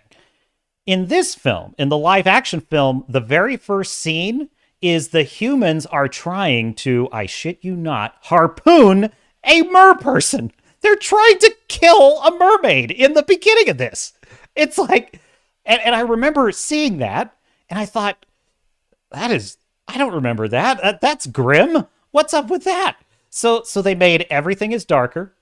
In this film, in the live action film, the very first scene is the humans are trying to, I shit you not, harpoon a mer person. They're trying to kill a mermaid in the beginning of this. It's like, and I remember seeing that, and I thought, I don't remember that. That's grim. What's up with that? So they made everything is darker.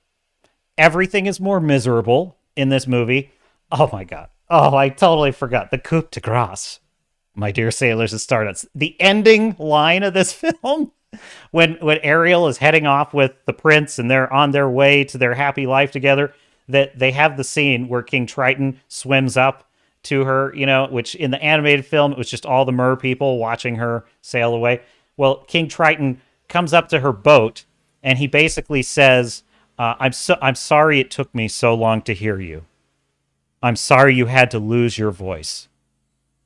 Everything is more miserable in this movie. Oh my God. Oh, I totally forgot. The coup de grace, my dear sailors and starnuts. The ending line of this film, when Ariel is heading off with the prince and they're on their way to their happy life together, that they have the scene where King Triton swims up to her, which in the animated film, it was just all the mer people watching her sail away. Well, King Triton comes up to her boat and he basically says, I'm sorry it took me so long to hear you. I'm sorry you had to lose your voice.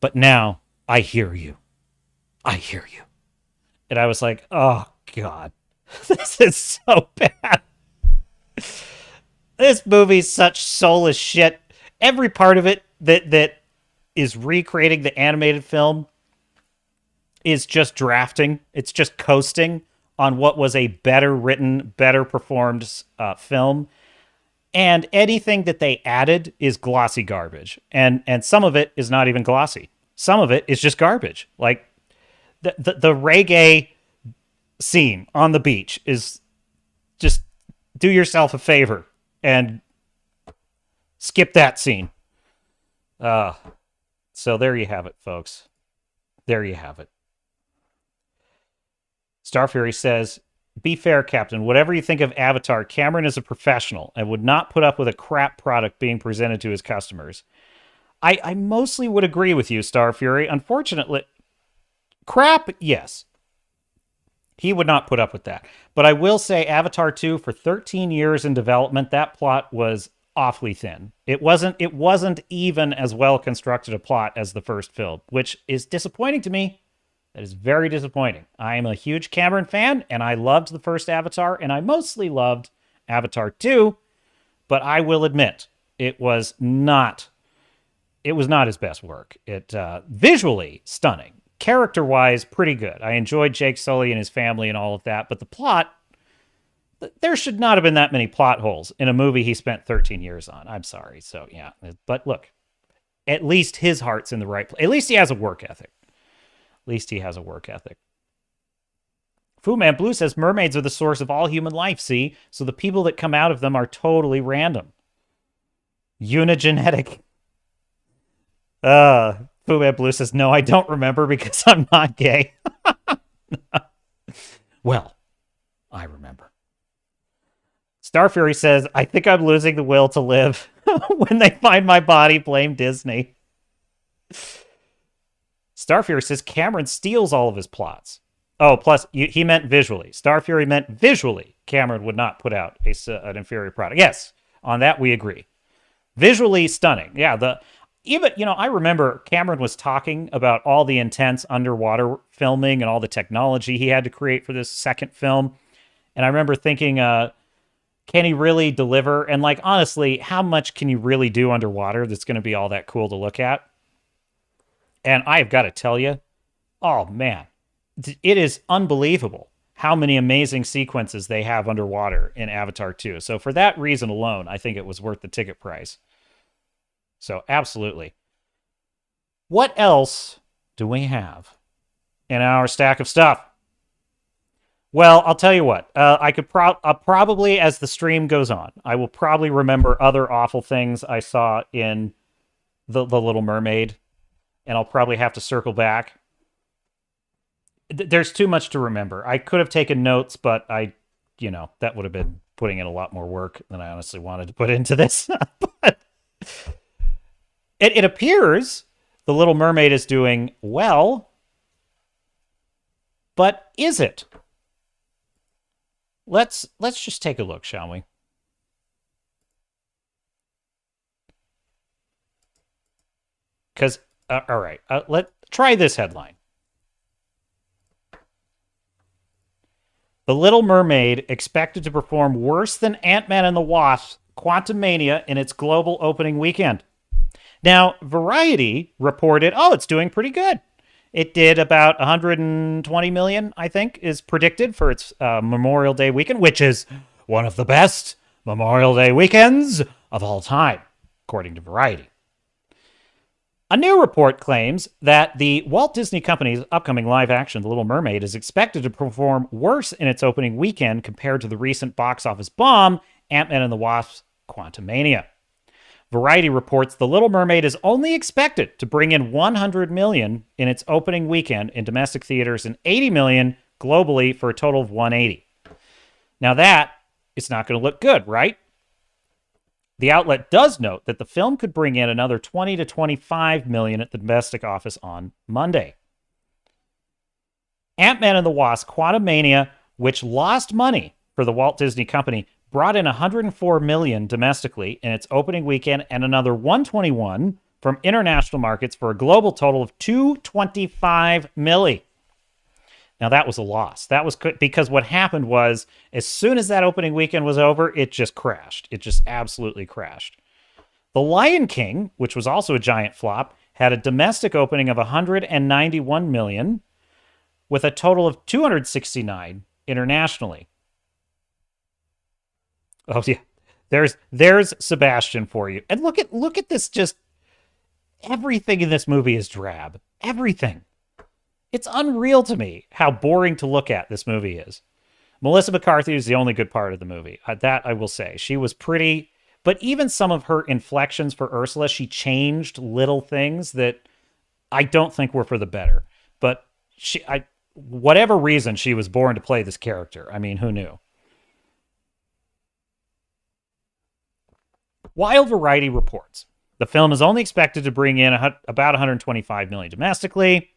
But now I hear you. I hear you. And I was like, oh, God. This is so bad. This movie's such soulless shit. Every part of it that is recreating the animated film is just drafting. It's just coasting on what was a better written, better performed film. And anything that they added is glossy garbage. And some of it is not even glossy. Some of it is just garbage. Like the reggae scene on the beach is just do yourself a favor and skip that scene. So there you have it, folks. There you have it. Starfury says, be fair, Captain. Whatever you think of Avatar, Cameron is a professional and would not put up with a crap product being presented to his customers. I mostly would agree with you, Starfury. Unfortunately, crap, yes. He would not put up with that. But I will say Avatar 2, for 13 years in development, that plot was awfully thin. It wasn't even as well constructed a plot as the first film, which is disappointing to me. That is very disappointing. I am a huge Cameron fan, and I loved the first Avatar, and I mostly loved Avatar 2, but I will admit, it was not his best work. It visually stunning. Character-wise, pretty good. I enjoyed Jake Sully and his family and all of that, but the plot, there should not have been that many plot holes in a movie he spent 13 years on. I'm sorry. So, yeah. But look, at least his heart's in the right place. At least he has a work ethic. Fu Man Blue says mermaids are the source of all human life, see? So the people that come out of them are totally random. Unigenetic. Fu Man Blue says, no, I don't remember because I'm not gay. Well, I remember. Starfury says, I think I'm losing the will to live. When they find my body, blame Disney. Starfury says Cameron steals all of his plots. Oh, plus, he meant visually. Starfury meant visually. Cameron would not put out an inferior product. Yes, on that we agree. Visually stunning. Yeah, I remember Cameron was talking about all the intense underwater filming and all the technology he had to create for this second film. And I remember thinking, can he really deliver? And like, honestly, how much can you really do underwater that's going to be all that cool to look at? And I've got to tell you, oh man, it is unbelievable how many amazing sequences they have underwater in Avatar 2. So for that reason alone, I think it was worth the ticket price. So absolutely. What else do we have in our stack of stuff? Well, I'll tell you what. I could probably, as the stream goes on, I will probably remember other awful things I saw in the Little Mermaid, and I'll probably have to circle back. There's too much to remember. I could have taken notes, but that would have been putting in a lot more work than I honestly wanted to put into this. But it appears the Little Mermaid is doing well, but is it? Let's just take a look, shall we? Because, all right, let's try this headline. The Little Mermaid expected to perform worse than Ant-Man and the Wasp: Quantumania in its global opening weekend. Now, Variety reported, it's doing pretty good. It did about 120 million, I think, is predicted for its Memorial Day weekend, which is one of the best Memorial Day weekends of all time, according to Variety. A new report claims that the Walt Disney Company's upcoming live-action The Little Mermaid is expected to perform worse in its opening weekend compared to the recent box office bomb, Ant-Man and the Wasp: Quantumania. Variety reports The Little Mermaid is only expected to bring in 100 million in its opening weekend in domestic theaters and 80 million globally for a total of 180. Now that is not going to look good, right? The outlet does note that the film could bring in another 20 to 25 million at the domestic office on Monday. Ant-Man and the Wasp: Quantumania, which lost money for the Walt Disney Company, brought in 104 million domestically in its opening weekend and another 121 from international markets for a global total of 225 million. Now that was a loss. That was because what happened was, as soon as that opening weekend was over, it just crashed. It just absolutely crashed. The Lion King, which was also a giant flop, had a domestic opening of 191 million with a total of 269 internationally. Oh yeah, there's Sebastian for you. And look at this. Just everything in this movie is drab. Everything. It's unreal to me how boring to look at this movie is. Melissa McCarthy is the only good part of the movie. That I will say. She was pretty, but even some of her inflections for Ursula, she changed little things that I don't think were for the better. But whatever reason, she was born to play this character. I mean, who knew? Wild Variety reports the film is only expected to bring in about 125 million domestically.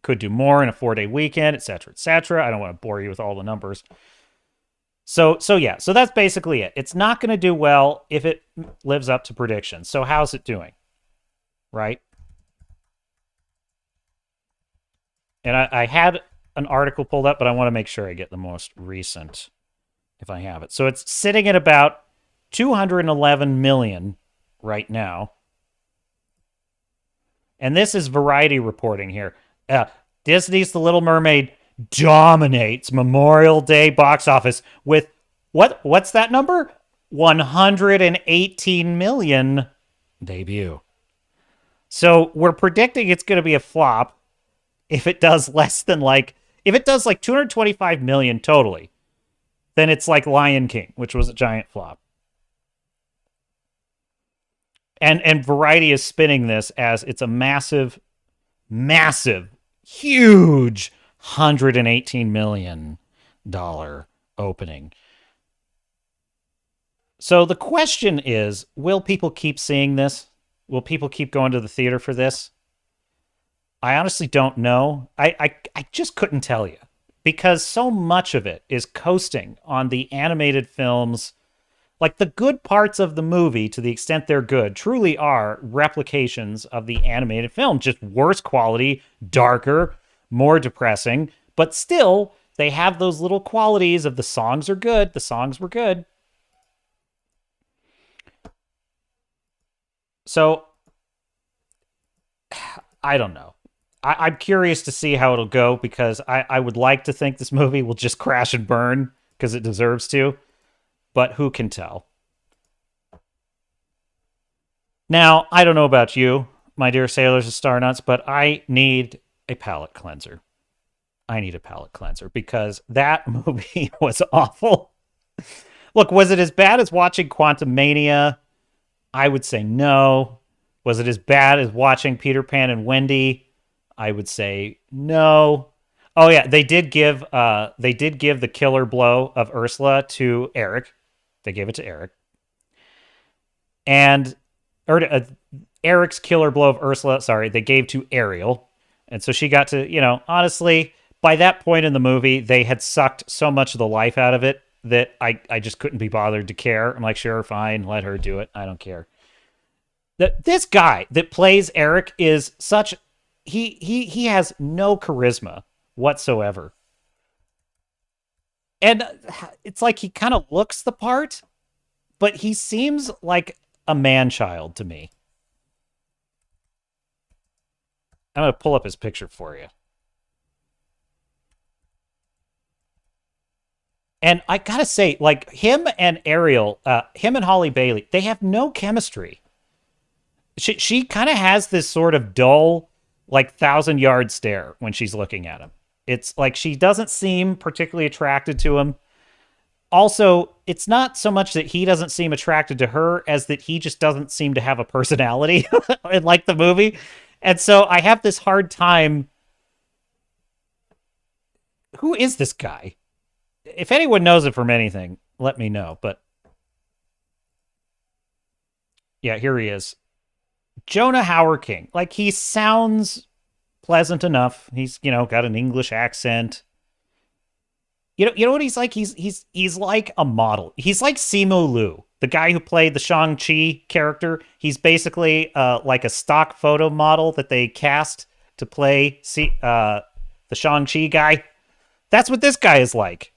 Could do more in a 4-day weekend, etc., etc. I don't want to bore you with all the numbers. So that's basically it. It's not going to do well if it lives up to predictions. So how's it doing? Right? And I had an article pulled up, but I want to make sure I get the most recent if I have it. So it's sitting at about 211 million right now. And this is Variety reporting here. Disney's The Little Mermaid dominates Memorial Day box office with what's that number? 118 million debut. So we're predicting it's going to be a flop if it does if it does like 225 million totally, then it's like Lion King, which was a giant flop. And Variety is spinning this as it's a massive, huge $118 million opening. So the question is, will people keep seeing this? Will people keep going to the theater for this? I honestly don't know. I just couldn't tell you, because so much of it is coasting on the animated films. Like, the good parts of the movie, to the extent they're good, truly are replications of the animated film. Just worse quality, darker, more depressing. But still, they have those little qualities of the songs are good. The songs were good. So, I don't know. I'm curious to see how it'll go, because I would like to think this movie will just crash and burn because it deserves to. But who can tell? Now, I don't know about you, my dear sailors and star nuts, but I need a palate cleanser. I need a palate cleanser because that movie was awful. Look, was it as bad as watching Quantumania? I would say no. Was it as bad as watching Peter Pan and Wendy? I would say no. Oh yeah, they did give the killer blow of Ursula to Eric. They gave it to Eric. And Eric's killer blow of Ursula, they gave to Ariel. And so she got to, honestly, by that point in the movie, they had sucked so much of the life out of it that I just couldn't be bothered to care. I'm like, sure, fine, let her do it. I don't care. This guy that plays Eric is such... He has no charisma whatsoever. And it's like he kind of looks the part, but he seems like a man-child to me. I'm going to pull up his picture for you. And I got to say, like, him and Ariel, him and Holly Bailey, they have no chemistry. She kind of has this sort of dull, like, 1,000-yard stare when she's looking at him. It's like she doesn't seem particularly attracted to him. Also, it's not so much that he doesn't seem attracted to her as that he just doesn't seem to have a personality in, like, the movie. And so I have this hard time. Who is this guy? If anyone knows it from anything, let me know. But yeah, here he is. Jonah Howard King. Like, he sounds pleasant enough. He's, got an English accent. You know what he's like? He's like a model. He's like Simu Liu, the guy who played the Shang-Chi character. He's basically like a stock photo model that they cast to play the Shang-Chi guy. That's what this guy is like.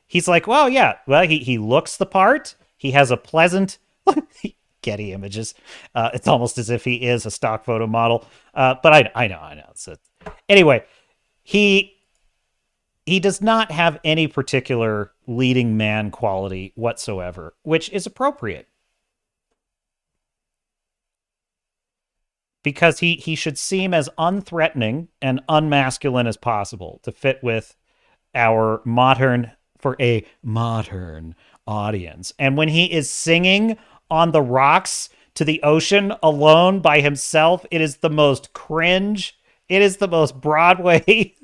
He's like, well, yeah. Well, he looks the part. He has a pleasant... Getty Images. It's almost as if he is a stock photo model. But I know. So, anyway, he does not have any particular leading man quality whatsoever, which is appropriate. Because he should seem as unthreatening and unmasculine as possible to fit with our modern for a modern audience. And when he is singing on the rocks to the ocean alone by himself, it is the most cringe. It is the most Broadway.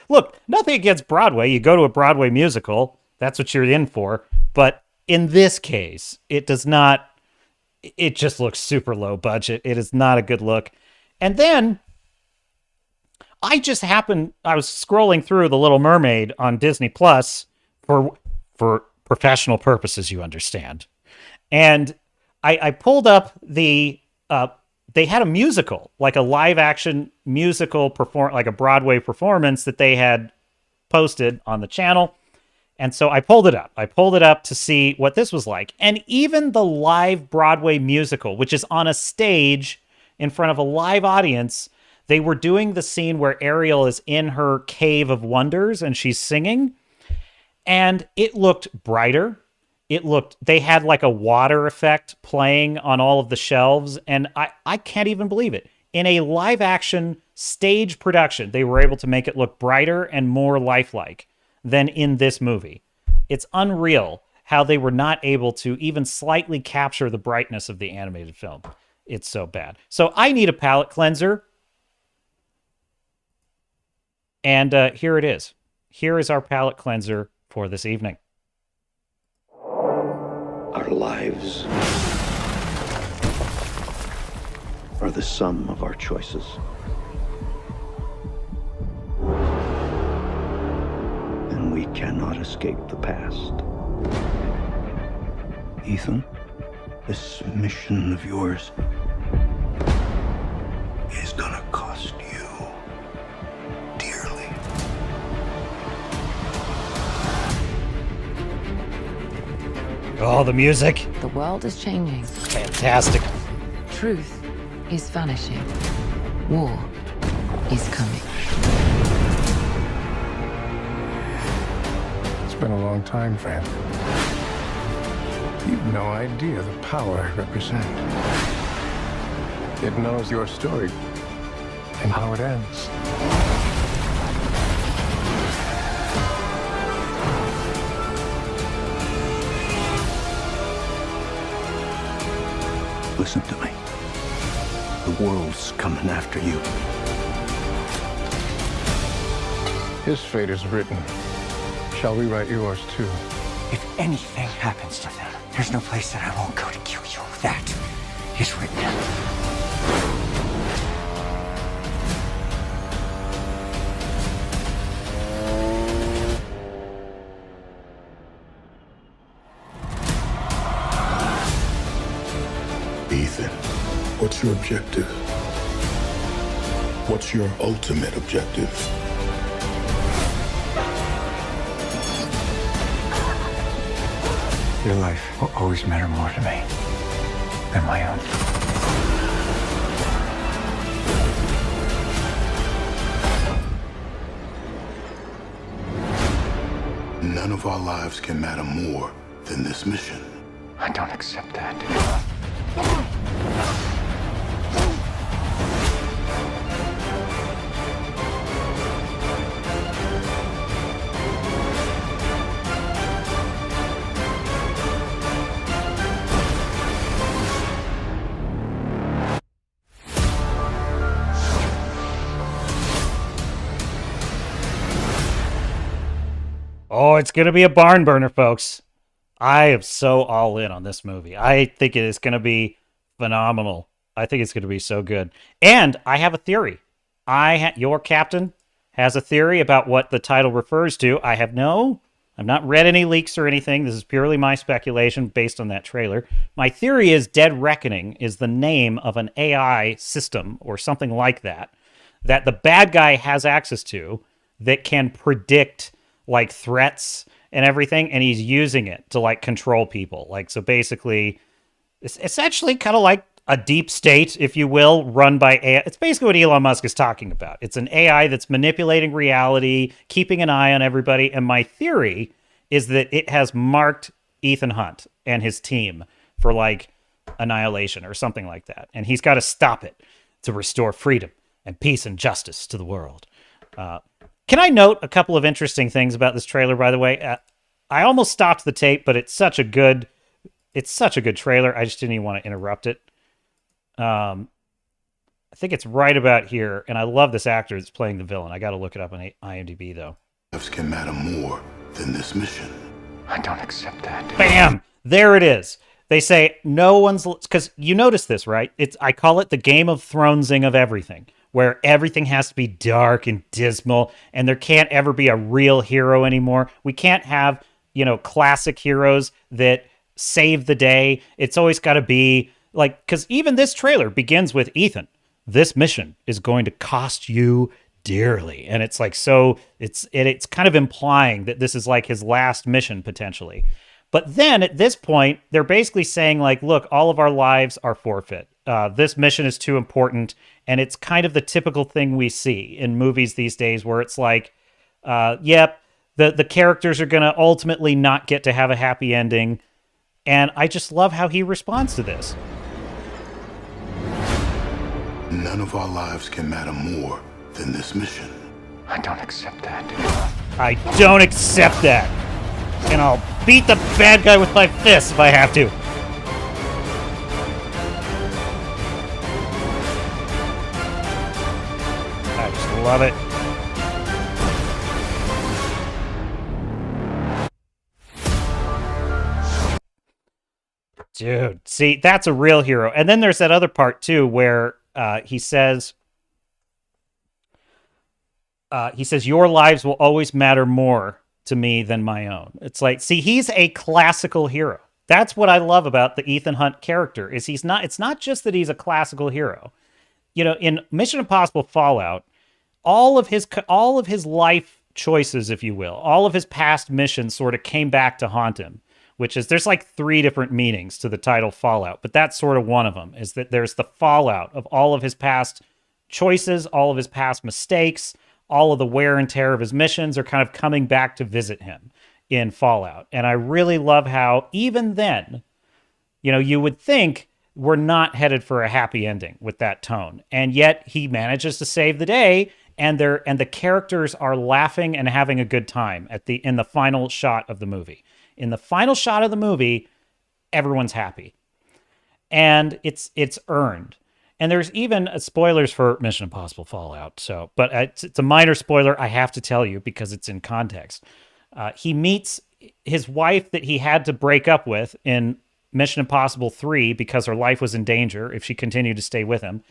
Look, nothing against Broadway. You go to a Broadway musical, that's what you're in for. But in this case, it does not, it just looks super low budget. It is not a good look. And then I was scrolling through The Little Mermaid on Disney Plus for professional purposes, you understand. And I pulled up they had a musical, like a live action musical like a Broadway performance that they had posted on the channel. And so I pulled it up. I pulled it up to see what this was like. And even the live Broadway musical, which is on a stage in front of a live audience, they were doing the scene where Ariel is in her cave of wonders and she's singing. And it looked brighter. They had like a water effect playing on all of the shelves. And I can't even believe it. In a live action stage production, they were able to make it look brighter and more lifelike than in this movie. It's unreal how they were not able to even slightly capture the brightness of the animated film. It's so bad. So I need a palate cleanser. And here it is. Here is our palate cleanser for this evening. Our lives are the sum of our choices. And we cannot escape the past. Ethan, this mission of yours is gonna cost you dearly. Oh, the music. The world is changing. Fantastic. Truth is vanishing. War is coming. It's been a long time, friend. You've no idea the power I represent. It knows your story and how it ends. Listen to me. The world's coming after you. His fate is written. Shall we write yours too? If anything happens to them, there's no place that I won't go to kill you. That is written. Ethan, what's your objective? What's your ultimate objective? Your life will always matter more to me than my own. None of our lives can matter more than this mission. I don't accept that. Oh, it's going to be a barn burner, folks. I am so all in on this movie. I think it is going to be phenomenal. I think it's going to be so good. And I have a theory. Your captain has a theory about what the title refers to. I've not read any leaks or anything. This is purely my speculation based on that trailer. My theory is Dead Reckoning is the name of an AI system or something like that the bad guy has access to that can predict like threats and everything, and he's using it to like control people. Like, so basically, it's actually kind of like a deep state, if you will, run by AI. It's basically what Elon Musk is talking about. It's an AI that's manipulating reality, keeping an eye on everybody. And my theory is that it has marked Ethan Hunt and his team for like annihilation or something like that. And he's got to stop it to restore freedom and peace and justice to the world. Can I note a couple of interesting things about this trailer, by the way? I almost stopped the tape, but it's such a good trailer. I just didn't even want to interrupt it. I think it's right about here, and I love this actor that's playing the villain. I got to look it up on IMDb though. Lives can matter more than this mission. I don't accept that. Bam! There it is. They say no one's, because you notice this, right? I call it the Game of Thronesing of everything, where everything has to be dark and dismal, and there can't ever be a real hero anymore. We can't have, classic heroes that save the day. It's always got to be like, because even this trailer begins with Ethan. This mission is going to cost you dearly, and it's like, so it's kind of implying that this is like his last mission potentially. But then at this point, they're basically saying like, look, all of our lives are forfeit. This mission is too important. And it's kind of the typical thing we see in movies these days where it's like, the characters are going to ultimately not get to have a happy ending. And I just love how he responds to this. None of our lives can matter more than this mission. I don't accept that. I don't accept that. And I'll beat the bad guy with my fists if I have to. I just love it. Dude, see, that's a real hero. And then there's that other part too where he says, your lives will always matter more to me than my own. It's like, see, he's a classical hero. That's what I love about the Ethan Hunt character, is it's not just that he's a classical hero. In Mission Impossible Fallout, all of his life choices, if you will, all of his past missions sort of came back to haunt him, which is, there's like 3 different meanings to the title Fallout, but that's sort of one of them, is that there's the fallout of all of his past choices, all of his past mistakes, all of the wear and tear of his missions are kind of coming back to visit him in Fallout. And I really love how even then, you would think we're not headed for a happy ending with that tone. And yet he manages to save the day, and the characters are laughing and having a good time in the final shot of the movie. In the final shot of the movie, everyone's happy. And it's earned. And there's even spoilers for Mission Impossible Fallout. But it's a minor spoiler I have to tell you because it's in context. He meets his wife that he had to break up with in Mission Impossible 3 because her life was in danger if she continued to stay with him.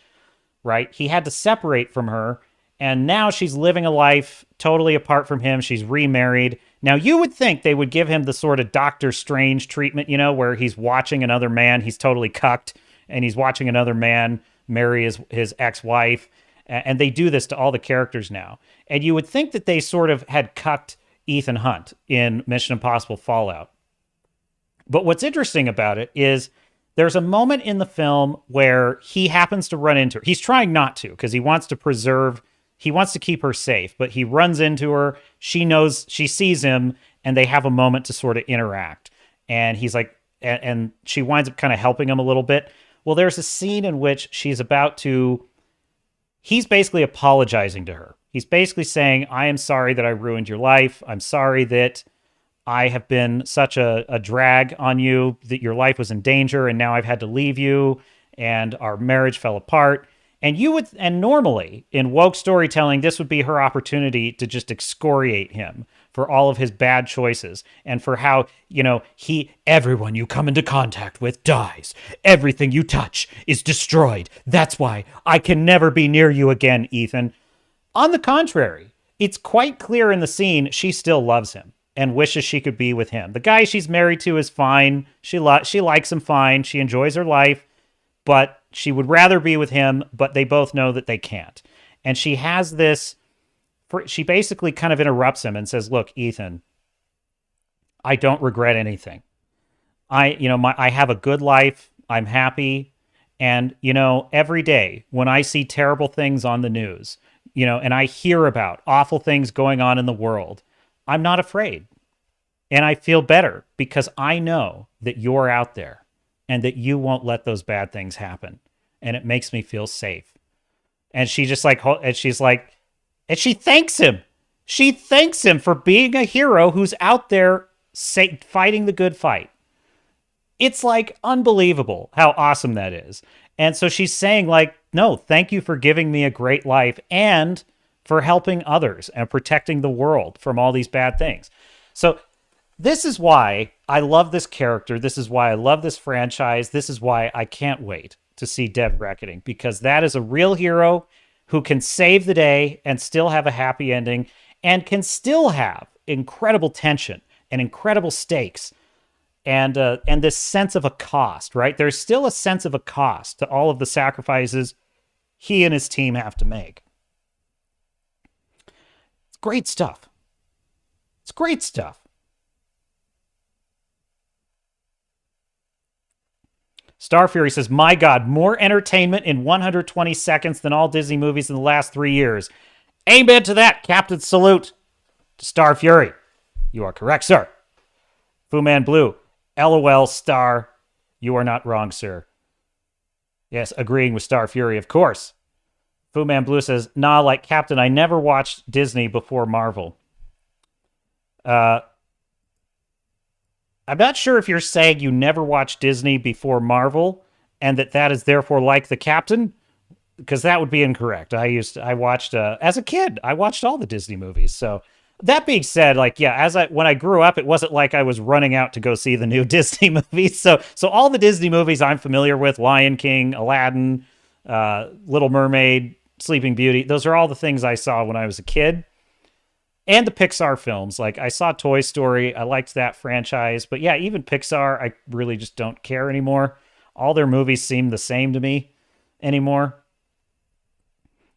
Right? He had to separate from her, and now she's living a life totally apart from him. She's remarried. Now, you would think they would give him the sort of Doctor Strange treatment, where he's watching another man. He's totally cucked, and he's watching another man marry his ex-wife, and they do this to all the characters now. And you would think that they sort of had cucked Ethan Hunt in Mission Impossible Fallout. But what's interesting about it is there's a moment in the film where he happens to run into her. He's trying not to, because he wants to keep her safe, but he runs into her. She sees him, and they have a moment to sort of interact. And he's like, and she winds up kind of helping him a little bit. Well, there's a scene in which he's basically apologizing to her. He's basically saying, I am sorry that I ruined your life. I'm sorry that I have been such a drag on you, that your life was in danger, and now I've had to leave you, and our marriage fell apart. And normally in woke storytelling, this would be her opportunity to just excoriate him for all of his bad choices and for how, everyone you come into contact with dies. Everything you touch is destroyed. That's why I can never be near you again, Ethan. On the contrary, it's quite clear in the scene she still loves him and wishes she could be with him. The guy she's married to is fine. She likes him fine. She enjoys her life. But she would rather be with him, but they both know that they can't. And she has this, she basically kind of interrupts him and says, look, Ethan, I don't regret anything. I have a good life. I'm happy. And, every day when I see terrible things on the news, and I hear about awful things going on in the world, I'm not afraid. And I feel better because I know that you're out there and that you won't let those bad things happen. And it makes me feel safe. And she just and she thanks him. She thanks him for being a hero who's out there fighting the good fight. It's like unbelievable how awesome that is. And so she's saying like, no, thank you for giving me a great life and for helping others and protecting the world from all these bad things. So this is why I love this character. This is why I love this franchise. This is why I can't wait to see Dead Reckoning, because that is a real hero who can save the day and still have a happy ending and can still have incredible tension and incredible stakes and this sense of a cost, right? There's still a sense of a cost to all of the sacrifices he and his team have to make. It's great stuff. It's great stuff. Star Fury says, my God, more entertainment in 120 seconds than all Disney movies in the last 3 years. Amen to that, Captain. Salute to Star Fury. You are correct, sir. Fu Man Blue, LOL, Star. You are not wrong, sir. Yes, agreeing with Star Fury, of course. Fu Man Blue says, nah, like Captain, I never watched Disney before Marvel. I'm not sure if you're saying you never watched Disney before Marvel and that is therefore like the Captain, because that would be incorrect. I watched as a kid, I watched all the Disney movies. So that being said, like, yeah, when I grew up, it wasn't like I was running out to go see the new Disney movies. So all the Disney movies I'm familiar with, Lion King, Aladdin, Little Mermaid, Sleeping Beauty, those are all the things I saw when I was a kid. And the Pixar films. Like, I saw Toy Story. I liked that franchise. But yeah, even Pixar, I really just don't care anymore. All their movies seem the same to me anymore.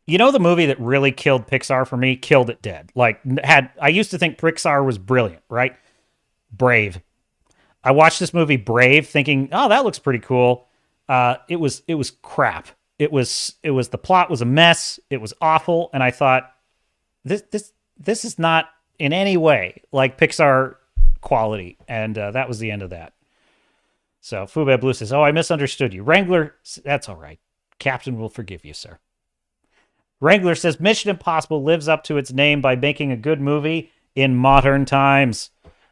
You know, the movie that really killed Pixar for me, killed it dead. Like, I used to think Pixar was brilliant, right? Brave. I watched this movie Brave thinking, oh, that looks pretty cool. It was crap. It was the plot was a mess. It was awful. And I thought, this is not in any way like Pixar quality. And that was the end of that. So Fubed Blue says, oh, I misunderstood you. Wrangler, that's all right. Captain will forgive you, sir. Wrangler says, Mission Impossible lives up to its name by making a good movie in modern times.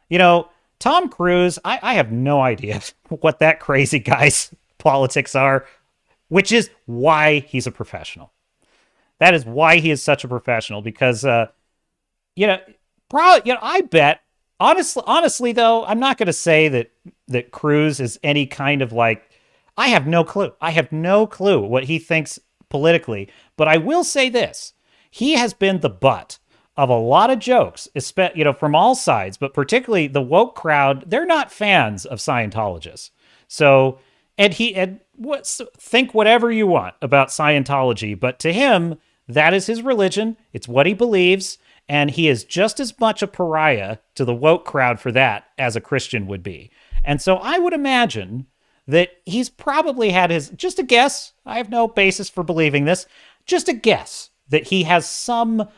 You know, Tom Cruise, I have no idea what that crazy guy's politics are, which is why he's a professional. That is why he is such a professional, because, I bet, honestly, though, I'm not going to say that Cruise is any kind of like, I have no clue. I have no clue what he thinks politically, but I will say this. He has been the butt of a lot of jokes, from all sides, but particularly the woke crowd. They're not fans of Scientologists. So, think whatever you want about Scientology, but to him, that is his religion. It's what he believes. And he is just as much a pariah to the woke crowd for that as a Christian would be. And so I would imagine that he's probably had just a guess. I have no basis for believing this. Just a guess that he has some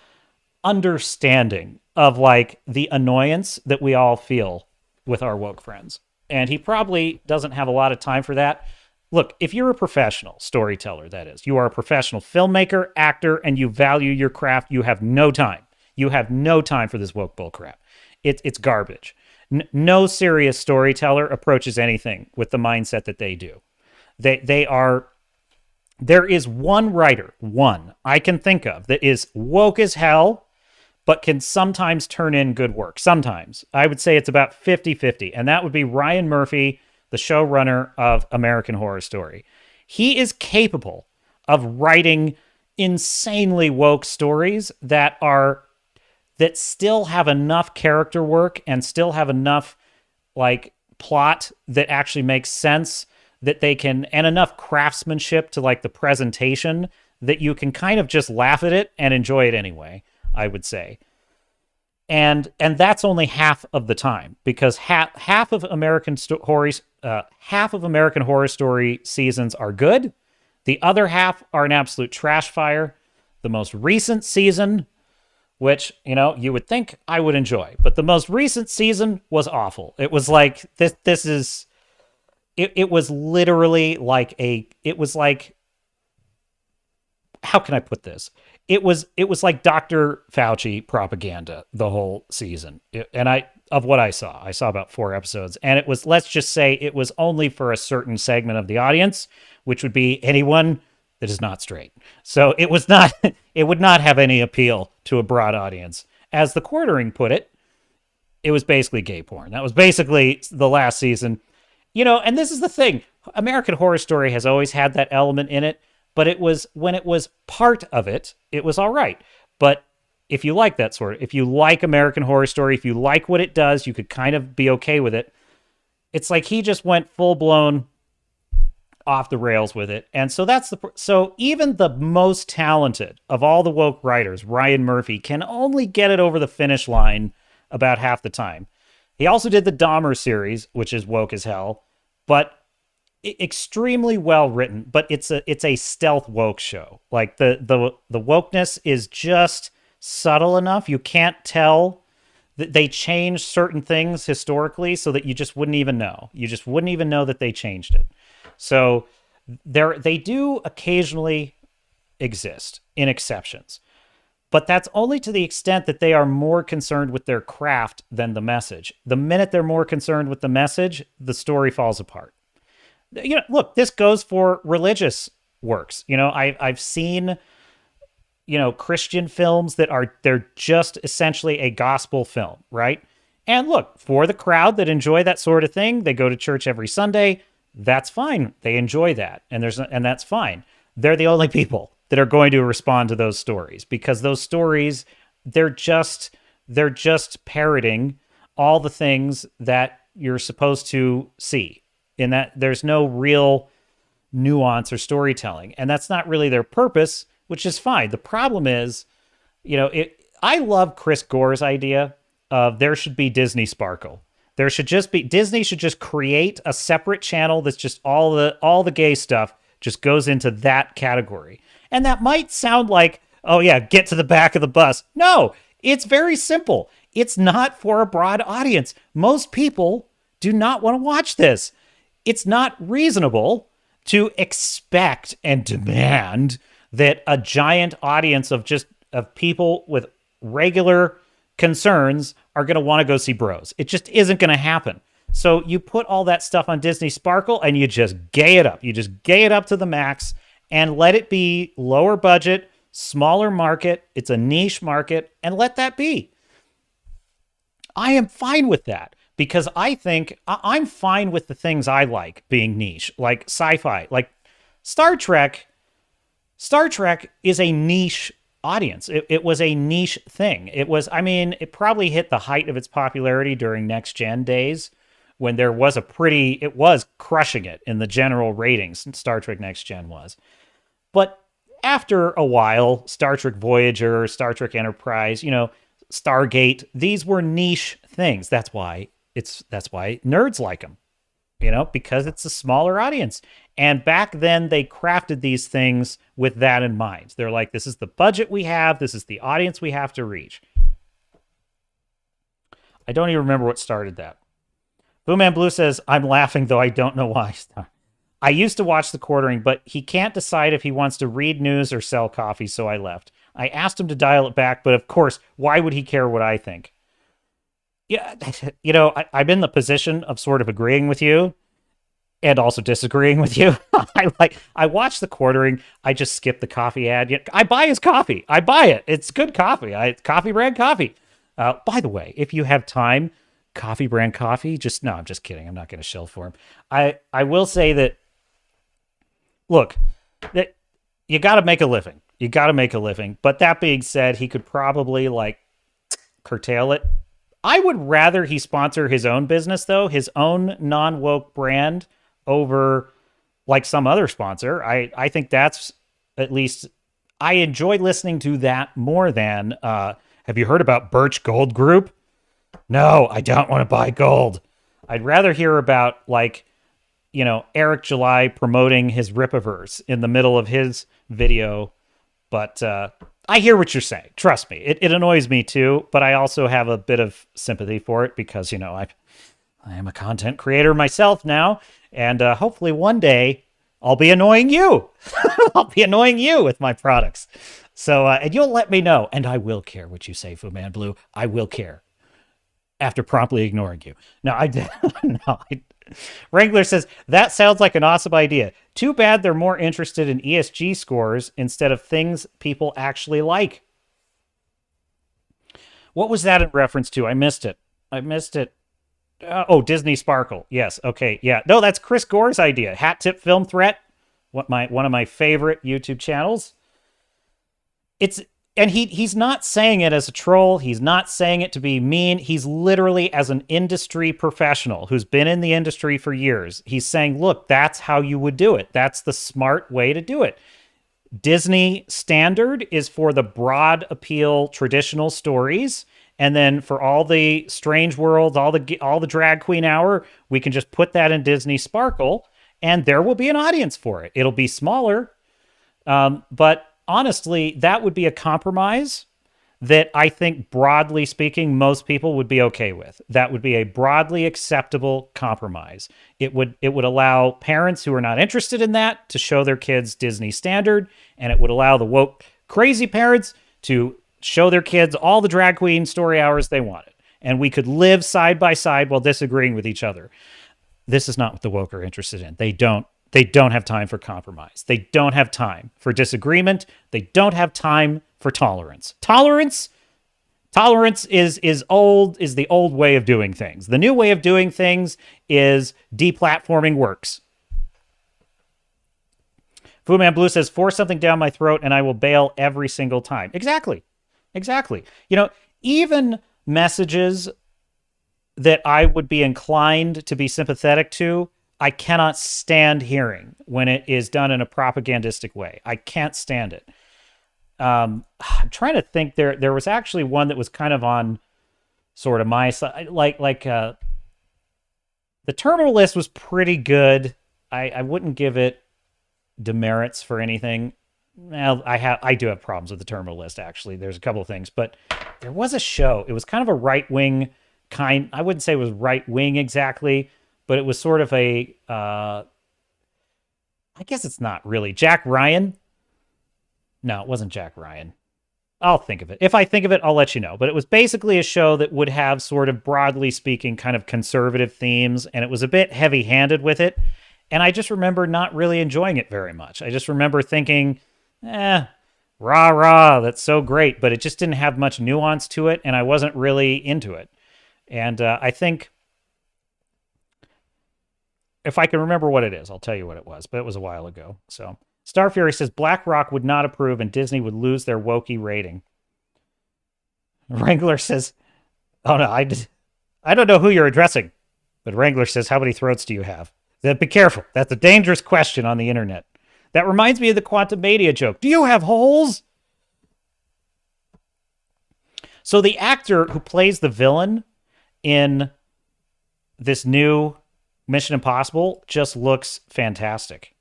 understanding of like the annoyance that we all feel with our woke friends. And he probably doesn't have a lot of time for that. Look, if you're a professional storyteller, that is, you are a professional filmmaker, actor, and you value your craft, you have no time. You have no time for this woke bull crap. It's garbage. No serious storyteller approaches anything with the mindset that they do. There is one writer, I can think of, that is woke as hell, but can sometimes turn in good work. Sometimes. I would say it's about 50-50. And that would be Ryan Murphy, the showrunner of American Horror Story. He is capable of writing insanely woke stories that still have enough character work and still have enough like plot that actually makes sense, that they can, and enough craftsmanship to like the presentation that you can kind of just laugh at it and enjoy it anyway, I would say. And that's only half of the time, because half of American Horror Story seasons are good. The other half are an absolute trash fire. The most recent season, which, you would think I would enjoy, but the most recent season was awful. It was like, it was literally like how can I put this? It was like Dr. Fauci propaganda the whole season. And of what I saw. I saw about 4 episodes, and it was, let's just say it was only for a certain segment of the audience, which would be anyone that is not straight. So it was not, it would not have any appeal to a broad audience. As the Quartering put it, it was basically gay porn. That was basically the last season. And this is the thing. American Horror Story has always had that element in it, but it was, when it was part of it, it was all right. But if you like that sort of, if you like American Horror Story, if you like what it does, you could kind of be okay with it. It's like he just went full blown off the rails with it. And so so even the most talented of all the woke writers, Ryan Murphy, can only get it over the finish line about half the time. He also did the Dahmer series, which is woke as hell, but extremely well written. But it's a stealth woke show. Like the wokeness is just subtle enough. You can't tell that they changed certain things historically so that you just wouldn't even know. You just wouldn't even know that they changed it. So they do occasionally exist in exceptions, but that's only to the extent that they are more concerned with their craft than the message. The minute they're more concerned with the message, the story falls apart. Look, this goes for religious works. I've seen, Christian films they're just essentially a gospel film, right? And look, for the crowd that enjoy that sort of thing, they go to church every Sunday. That's fine. They enjoy that. And that's fine. They're the only people that are going to respond to those stories, because those stories, they're just parroting all the things that you're supposed to see, in that there's no real nuance or storytelling. And that's not really their purpose, which is fine. The problem is, I love Chris Gore's idea of there should be Disney Sparkle. Disney should just create a separate channel that's just all the gay stuff just goes into that category. And that might sound like, oh yeah, get to the back of the bus. No, it's very simple. It's not for a broad audience. Most people do not want to watch this. It's not reasonable to expect and demand that a giant audience of people with regular concerns are going to want to go see Bros. It just isn't going to happen. So you put all that stuff on Disney Sparkle and you just gay it up. You just gay it up to the max and let it be lower budget, smaller market. It's a niche market, and let that be. I am fine with that, because I think I'm fine with the things I like being niche, like sci-fi, like Star Trek. Star Trek is a niche audience. It was a niche thing. It probably hit the height of its popularity during Next Gen days, when it was crushing it in the general ratings. Star Trek Next Gen was. But after a while, Star Trek Voyager, Star Trek Enterprise, Stargate, these were niche things. That's why nerds like them, because it's a smaller audience. And back then they crafted these things with that in mind. They're like, this is the budget we have. This is the audience we have to reach. I don't even remember what started that. Boo Man Blue says, I'm laughing, though I don't know why. I used to watch The Quartering, but he can't decide if he wants to read news or sell coffee, so I left. I asked him to dial it back, but of course, why would he care what I think? Yeah, I'm in the position of sort of agreeing with you and also disagreeing with you. I watch The Quartering. I just skip the coffee ad. I buy his coffee. I buy it. It's good coffee. Coffee brand coffee. By the way, if you have time, coffee brand coffee, no, I'm just kidding. I'm not going to shill for him. I will say that, look, that you got to make a living. You got to make a living. But that being said, he could probably curtail it. I would rather he sponsor his own business, though, his own non-woke brand, over some other sponsor. I think that's, at least, I enjoy listening to that more than, have you heard about Birch Gold Group? No, I don't want to buy gold. I'd rather hear about, Eric July promoting his Rippaverse in the middle of his video. But I hear what you're saying. Trust me. It annoys me too, but I also have a bit of sympathy for it because, I am a content creator myself now, and hopefully one day I'll be annoying you. I'll be annoying you with my products. So, and you'll let me know, and I will care what you say, Fu Man Blue. I will care. after promptly ignoring you. No, I did. No, Wrangler says, that sounds like an awesome idea. Too bad they're more interested in ESG scores instead of things people actually like. What was that in reference to? I missed it. Oh, Disney Sparkle. Yes. Okay. Yeah. No, that's Chris Gore's idea. Hat Tip Film Threat. One of my favorite YouTube channels. And he's not saying it as a troll. He's not saying it to be mean. He's literally, as an industry professional who's been in the industry for years, he's saying, look, that's how you would do it. That's the smart way to do it. Disney standard is for the broad appeal traditional stories. And then for all the strange worlds, all the drag queen hour, we can just put that in Disney Sparkle and there will be an audience for it. It'll be smaller. But honestly, that would be a compromise that I think, broadly speaking, most people would be okay with. That would be a broadly acceptable compromise. It would allow parents who are not interested in that to show their kids Disney standard, and it would allow the woke, crazy parents to show their kids all the drag queen story hours they wanted. And we could live side by side while disagreeing with each other. This is not what the woke are interested in. They don't have time for compromise. They don't have time for disagreement. They don't have time for tolerance. Tolerance is the old way of doing things. The new way of doing things is deplatforming works. Fu Man Blue says, force something down my throat and I will bail every single time. Exactly. You know, even messages that I would be inclined to be sympathetic to, I cannot stand hearing when it is done in a propagandistic way. I can't stand it. I'm trying to think. There was actually one that was kind of on sort of my side. The Terminal List was pretty good. I wouldn't give it demerits for anything. Well, I do have problems with the Terminal List, actually. There's a couple of things, but there was a show. It was kind of a right-wing kind. I wouldn't say it was right-wing exactly, but it was sort of a, I guess it's not really. Jack Ryan? No, it wasn't Jack Ryan. I'll think of it. If I think of it, I'll let you know. But it was basically a show that would have sort of, broadly speaking, kind of conservative themes, and it was a bit heavy-handed with it. And I just remember not really enjoying it very much. I just remember thinking, rah, that's so great. But it just didn't have much nuance to it, and I wasn't really into it. And I think, if I can remember what it is, I'll tell you what it was. But it was a while ago. So Star Fury says, BlackRock would not approve and Disney would lose their wokey rating. Wrangler says, oh no, I don't know who you're addressing. But Wrangler says, how many throats do you have? Be careful. That's a dangerous question on the internet. That reminds me of the Quantum Mania joke. Do you have holes? So the actor who plays the villain in this new Mission Impossible just looks fantastic.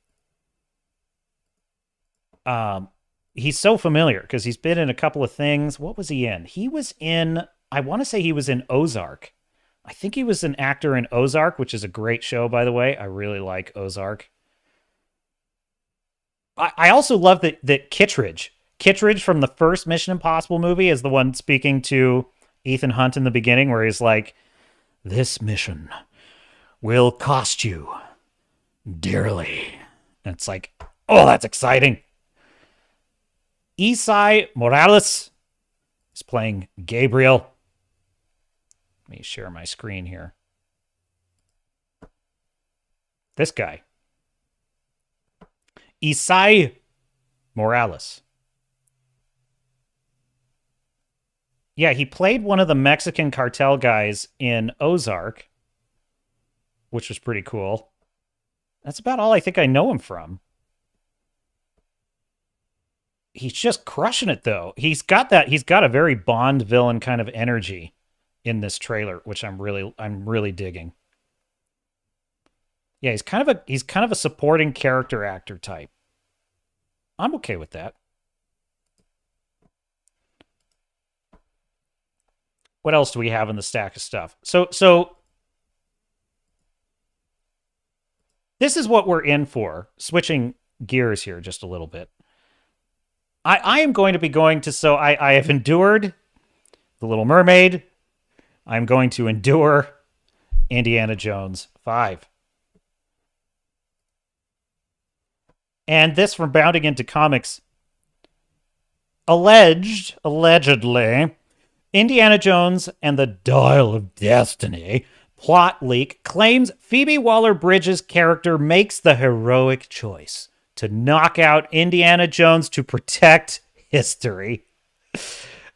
He's so familiar because he's been in a couple of things. What was he in? He was in, I want to say he was in Ozark. I think he was an actor in Ozark, which is a great show, by the way. I really like Ozark. I also love that Kittredge from the first Mission Impossible movie is the one speaking to Ethan Hunt in the beginning, where he's like, this mission will cost you dearly. And it's like, oh, that's exciting. Isai Morales is playing Gabriel. Let me share my screen here. This guy. Isai Morales. Yeah, he played one of the Mexican cartel guys in Ozark, which was pretty cool. That's about all I think I know him from. He's just crushing it, though. He's got a very Bond villain kind of energy in this trailer, which I'm really digging. Yeah, he's kind of a supporting character actor type. I'm okay with that. What else do we have in the stack of stuff? So this is what we're in for. Switching gears here just a little bit. I am going to be going to, I have endured The Little Mermaid, I'm going to endure Indiana Jones 5. And this from Bounding Into Comics. Allegedly, Indiana Jones and the Dial of Destiny plot leak claims Phoebe Waller-Bridge's character makes the heroic choice to knock out Indiana Jones to protect history.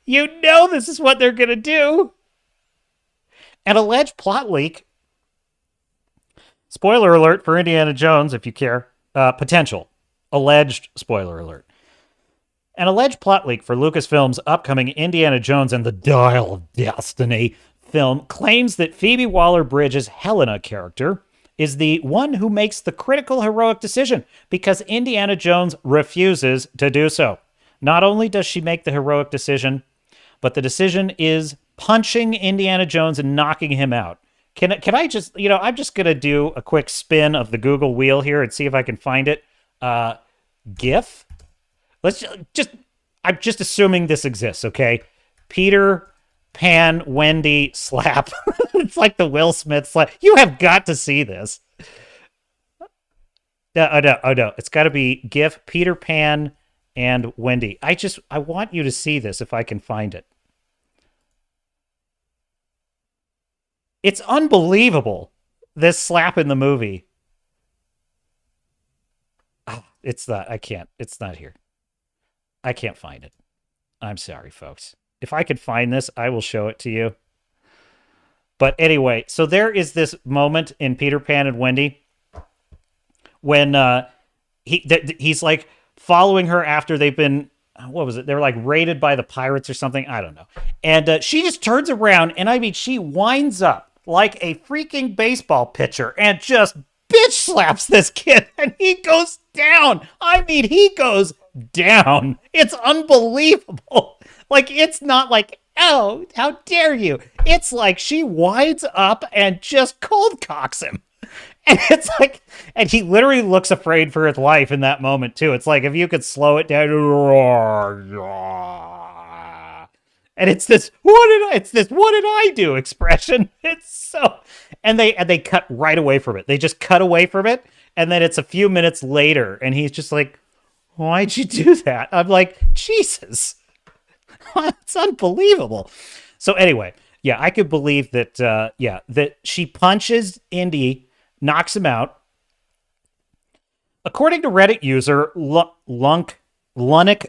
You know this is what they're going to do. An alleged plot leak. Spoiler alert for Indiana Jones, if you care. Potential. Alleged spoiler alert. An alleged plot leak for Lucasfilm's upcoming Indiana Jones and the Dial of Destiny film claims that Phoebe Waller-Bridge's Helena character is the one who makes the critical heroic decision because Indiana Jones refuses to do so. Not only does she make the heroic decision, but the decision is punching Indiana Jones and knocking him out. Can I just, I'm just going to do a quick spin of the Google wheel here and see if I can find it. GIF. I'm just assuming this exists, okay? Peter Pan Wendy slap. It's like the Will Smith slap. You have got to see this. No. It's got to be GIF Peter Pan and Wendy. I want you to see this if I can find it. It's unbelievable, this slap in the movie. It's not here. I can't find it. I'm sorry, folks. If I could find this, I will show it to you. But anyway, so there is this moment in Peter Pan and Wendy when he's like following her after they've been, what was it? They're like raided by the pirates or something. I don't know. And she just turns around and I mean, she winds up like a freaking baseball pitcher and just bitch slaps this kid and he goes down. I mean, he goes down. It's unbelievable. Like, it's not like, oh, how dare you? It's like she winds up and just cold cocks him. And it's like, and he literally looks afraid for his life in that moment too. It's like, if you could slow it down. And it's this, what did I do expression. It's so, and they cut right away from it. They just cut away from it. And then it's a few minutes later and he's just like, why'd you do that? I'm like, Jesus, it's unbelievable. So anyway, yeah, I could believe that, that she punches Indy, knocks him out. According to Reddit user Lunnock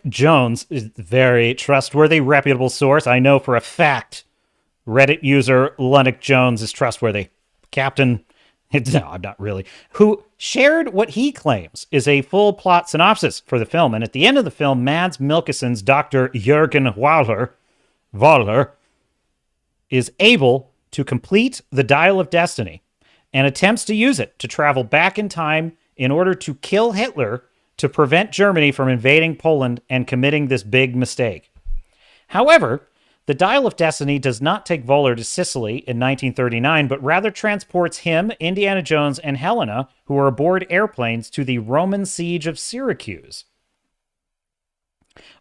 Jones, is a very trustworthy, reputable source. I know for a fact Reddit user Lunnock Jones is trustworthy. Captain, no, I'm not really, who shared what he claims is a full plot synopsis for the film. And at the end of the film, Mads Mikkelsen's Dr. Jürgen Waller is able to complete the Dial of Destiny and attempts to use it to travel back in time in order to kill Hitler to prevent Germany from invading Poland and committing this big mistake. However, the Dial of Destiny does not take Voller to Sicily in 1939, but rather transports him, Indiana Jones, and Helena, who are aboard airplanes, to the Roman siege of Syracuse.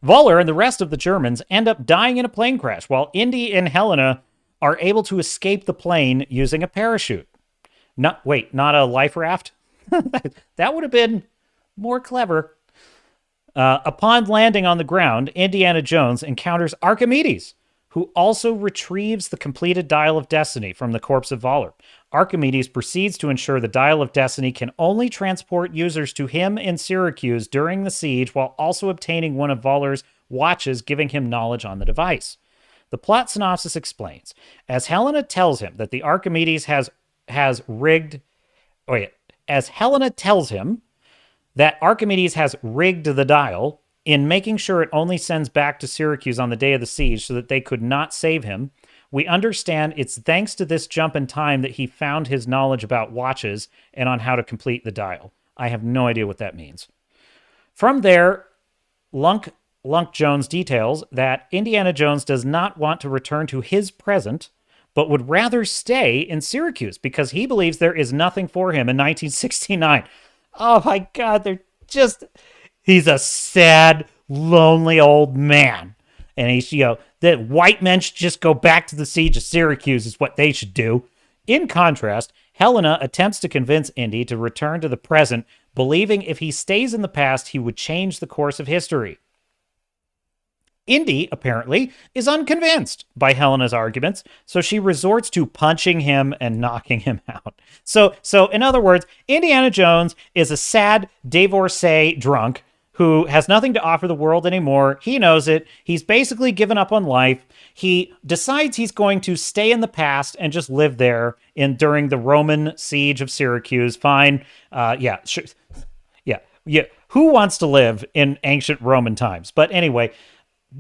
Voller and the rest of the Germans end up dying in a plane crash, while Indy and Helena are able to escape the plane using a parachute. Not a life raft? That would have been more clever. Upon landing on the ground, Indiana Jones encounters Archimedes, who also retrieves the completed Dial of Destiny from the corpse of Voller. Archimedes proceeds to ensure the Dial of Destiny can only transport users to him in Syracuse during the siege, while also obtaining one of Voller's watches, giving him knowledge on the device. The plot synopsis explains, as Helena tells him that the Archimedes has rigged the dial, in making sure it only sends back to Syracuse on the day of the siege so that they could not save him, we understand it's thanks to this jump in time that he found his knowledge about watches and on how to complete the dial. I have no idea what that means. From there, Lunk Jones details that Indiana Jones does not want to return to his present, but would rather stay in Syracuse because he believes there is nothing for him in 1969. Oh my God, he's a sad, lonely old man. And he's, that white men should just go back to the siege of Syracuse is what they should do. In contrast, Helena attempts to convince Indy to return to the present, believing if he stays in the past, he would change the course of history. Indy, apparently, is unconvinced by Helena's arguments, so she resorts to punching him and knocking him out. So in other words, Indiana Jones is a sad divorcee drunk who has nothing to offer the world anymore. He knows it. He's basically given up on life. He decides he's going to stay in the past and just live there during the Roman siege of Syracuse. Fine. Sure. Yeah. Who wants to live in ancient Roman times? But anyway,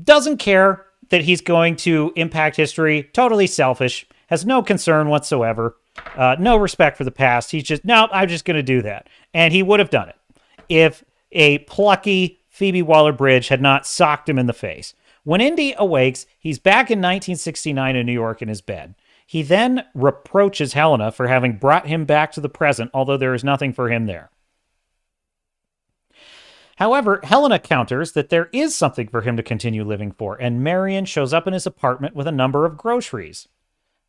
doesn't care that he's going to impact history. Totally selfish. Has no concern whatsoever. No respect for the past. He's just, no, I'm just going to do that. And he would have done it if a plucky Phoebe Waller-Bridge had not socked him in the face. When Indy awakes, he's back in 1969 in New York in his bed. He then reproaches Helena for having brought him back to the present, although there is nothing for him there. However, Helena counters that there is something for him to continue living for, and Marion shows up in his apartment with a number of groceries.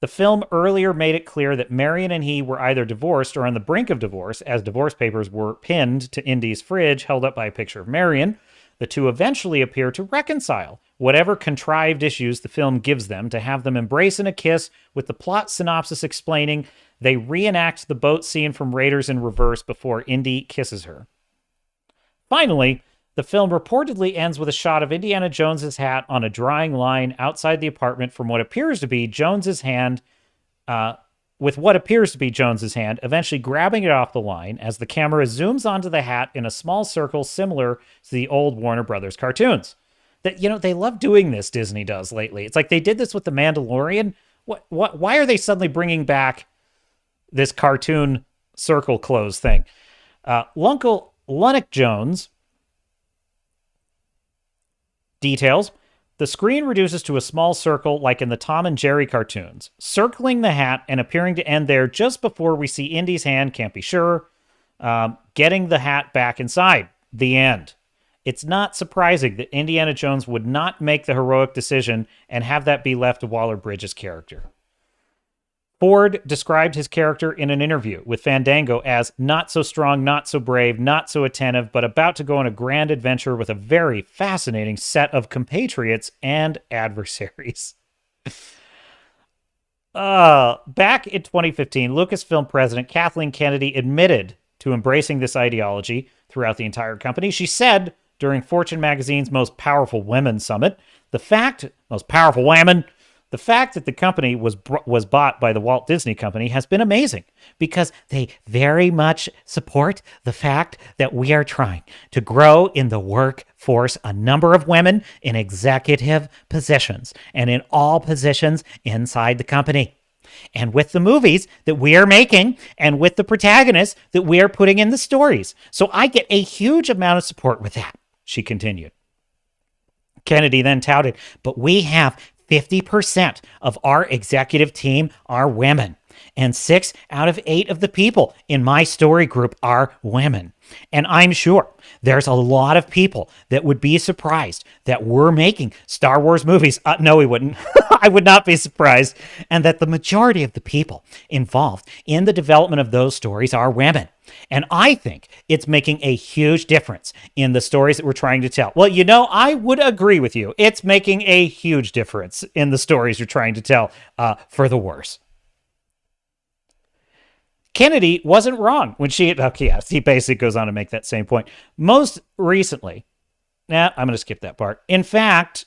The film earlier made it clear that Marion and he were either divorced or on the brink of divorce, as divorce papers were pinned to Indy's fridge, held up by a picture of Marion. The two eventually appear to reconcile, whatever contrived issues the film gives them, to have them embrace in a kiss, with the plot synopsis explaining they reenact the boat scene from Raiders in reverse before Indy kisses her. Finally, the film reportedly ends with a shot of Indiana Jones's hat on a drying line outside the apartment from what appears to be Jones's hand, eventually grabbing it off the line as the camera zooms onto the hat in a small circle similar to the old Warner Brothers cartoons. That, they love doing this, Disney does lately. It's like they did this with The Mandalorian. Why are they suddenly bringing back this cartoon circle close thing? Uncle Lunnock Jones details, the screen reduces to a small circle like in the Tom and Jerry cartoons, circling the hat and appearing to end there just before we see Indy's hand, can't be sure, getting the hat back inside. The end. It's not surprising that Indiana Jones would not make the heroic decision and have that be left to Waller-Bridge's character. Ford described his character in an interview with Fandango as not so strong, not so brave, not so attentive, but about to go on a grand adventure with a very fascinating set of compatriots and adversaries. Back in 2015, Lucasfilm president Kathleen Kennedy admitted to embracing this ideology throughout the entire company. She said during Fortune magazine's Most Powerful Women Summit, the fact that the company was bought by the Walt Disney Company has been amazing because they very much support the fact that we are trying to grow in the workforce a number of women in executive positions and in all positions inside the company. And with the movies that we are making and with the protagonists that we are putting in the stories. So I get a huge amount of support with that, she continued. Kennedy then touted, but we have 50% of our executive team are women, and 6 out of 8 of the people in my story group are women. And I'm sure there's a lot of people that would be surprised that we're making Star Wars movies. No, we wouldn't. I would not be surprised. And that the majority of the people involved in the development of those stories are women. And I think it's making a huge difference in the stories that we're trying to tell. Well, I would agree with you. It's making a huge difference in the stories you're trying to tell, for the worse. Kennedy wasn't wrong when he basically goes on to make that same point. Most recently, I'm going to skip that part. In fact,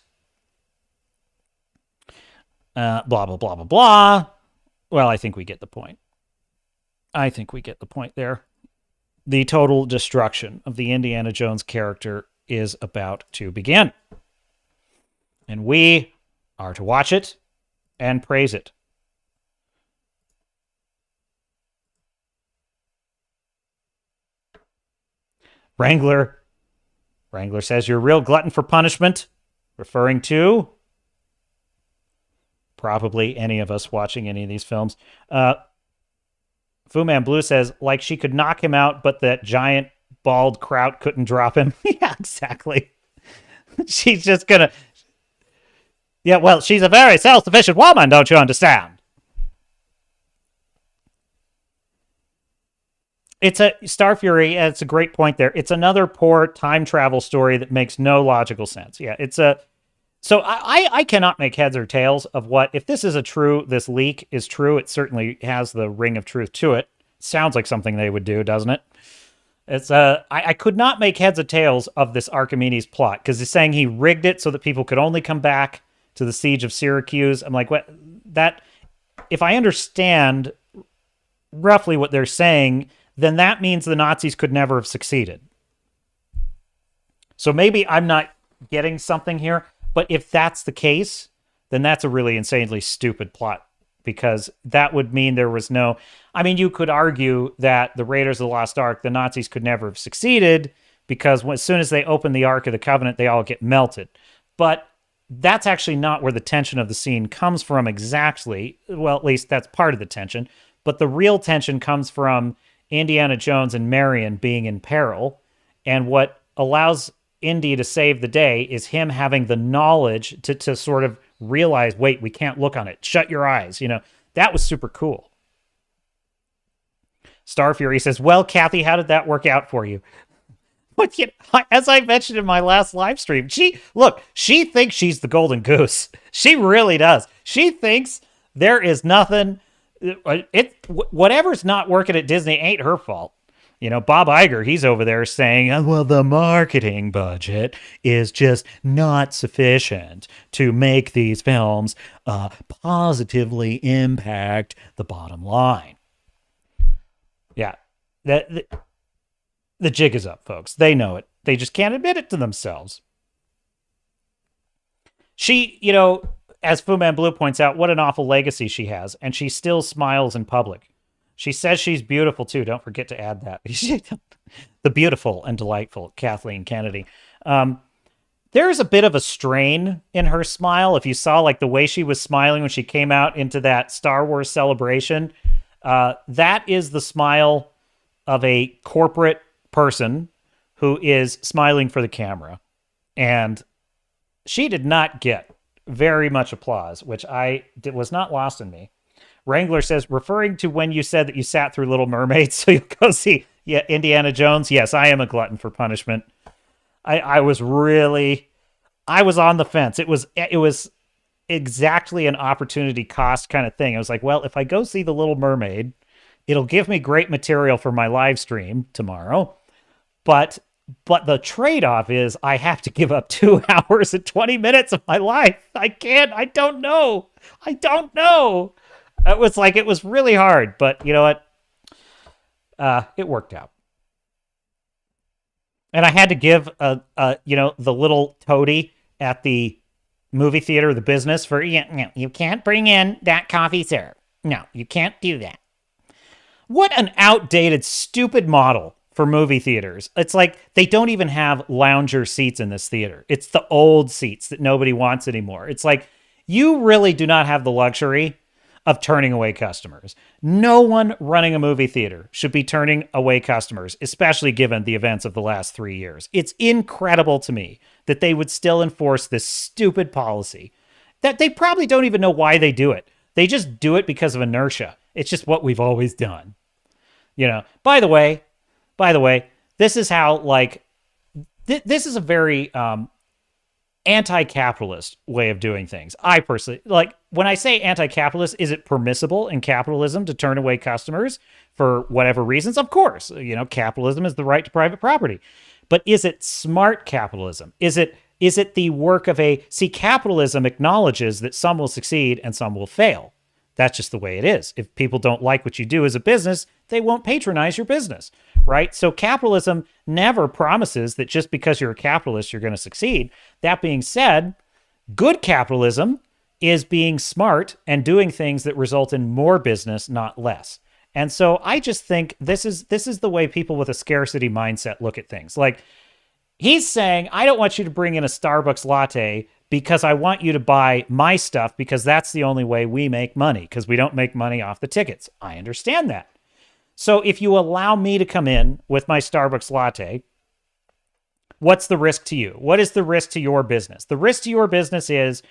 blah, blah, blah, blah, blah. Well, I think we get the point. There. The total destruction of the Indiana Jones character is about to begin. And we are to watch it and praise it. Wrangler says, you're a real glutton for punishment, referring to probably any of us watching any of these films. Fu Man Blue says, like she could knock him out, but that giant bald kraut couldn't drop him. Yeah, exactly. She's just gonna... Yeah, well, she's a very self-sufficient woman, don't you understand? It's a Star Fury. It's a great point there. It's another poor time travel story that makes no logical sense. Yeah, it's a. So I cannot make heads or tails of what, if this is this leak is true. It certainly has the ring of truth to it. Sounds like something they would do, doesn't it? It's I could not make heads or tails of this Archimedes plot, because he's saying he rigged it so that people could only come back to the siege of Syracuse. I'm like, what? That, if I understand roughly what they're saying, then that means the Nazis could never have succeeded. So maybe I'm not getting something here, but if that's the case, then that's a really insanely stupid plot, because that would mean there was no... I mean, you could argue that the Raiders of the Lost Ark, the Nazis could never have succeeded, because as soon as they open the Ark of the Covenant, they all get melted. But that's actually not where the tension of the scene comes from exactly. Well, at least that's part of the tension. But the real tension comes from Indiana Jones and Marion being in peril, and what allows Indy to save the day is him having the knowledge to sort of realize, wait, we can't look on it. Shut your eyes. You know, that was super cool. Star Fury says, well, Kathy, how did that work out for you? But as I mentioned in my last live stream, she thinks she's the golden goose. She really does. She thinks there is nothing... whatever's not working at Disney ain't her fault. You know, Bob Iger, he's over there saying, well, the marketing budget is just not sufficient to make these films positively impact the bottom line. Yeah, the jig is up, folks. They know it. They just can't admit it to themselves. She, you know, as Fu Man Blue points out, what an awful legacy she has, and she still smiles in public. She says she's beautiful, too. Don't forget to add that. The beautiful and delightful Kathleen Kennedy. There's a bit of a strain in her smile. If you saw like the way she was smiling when she came out into that Star Wars celebration, that is the smile of a corporate person who is smiling for the camera. And she did not get very much applause, which was not lost on me. Wrangler says, referring to when you said that you sat through Little Mermaid, so you'll go see Indiana Jones. Yes, I am a glutton for punishment. I was on the fence. It was exactly an opportunity cost kind of thing. I was like, well, if I go see The Little Mermaid, it'll give me great material for my live stream tomorrow. But the trade-off is I have to give up 2 hours and 20 minutes of my life. I can't. I don't know. It was really hard, but you know what? It worked out. And I had to give the little toady at the movie theater, the business, for, you can't bring in that coffee syrup. No, you can't do that. What an outdated, stupid model for movie theaters. It's like they don't even have lounger seats in this theater. It's the old seats that nobody wants anymore. It's like, you really do not have the luxury of turning away customers. No one running a movie theater should be turning away customers, especially given the events of the last 3 years. It's incredible to me that they would still enforce this stupid policy that they probably don't even know why they do it. They just do it because of inertia. It's just what we've always done. You know, by the way, this is how, like, this is a very anti-capitalist way of doing things. I personally, like, when I say anti-capitalist, is it permissible in capitalism to turn away customers for whatever reasons? Of course, you know, capitalism is the right to private property. But is it smart capitalism? Is it the work of capitalism acknowledges that some will succeed and some will fail. That's just the way it is. If people don't like what you do as a business, they won't patronize your business, right? So capitalism never promises that just because you're a capitalist, you're going to succeed. That being said, good capitalism is being smart and doing things that result in more business, not less. And so I just think this is the way people with a scarcity mindset look at things. Like, he's saying, I don't want you to bring in a Starbucks latte because I want you to buy my stuff because that's the only way we make money, because we don't make money off the tickets. I understand that. So if you allow me to come in with my Starbucks latte, what's the risk to you? What is the risk to your business? The risk to your business is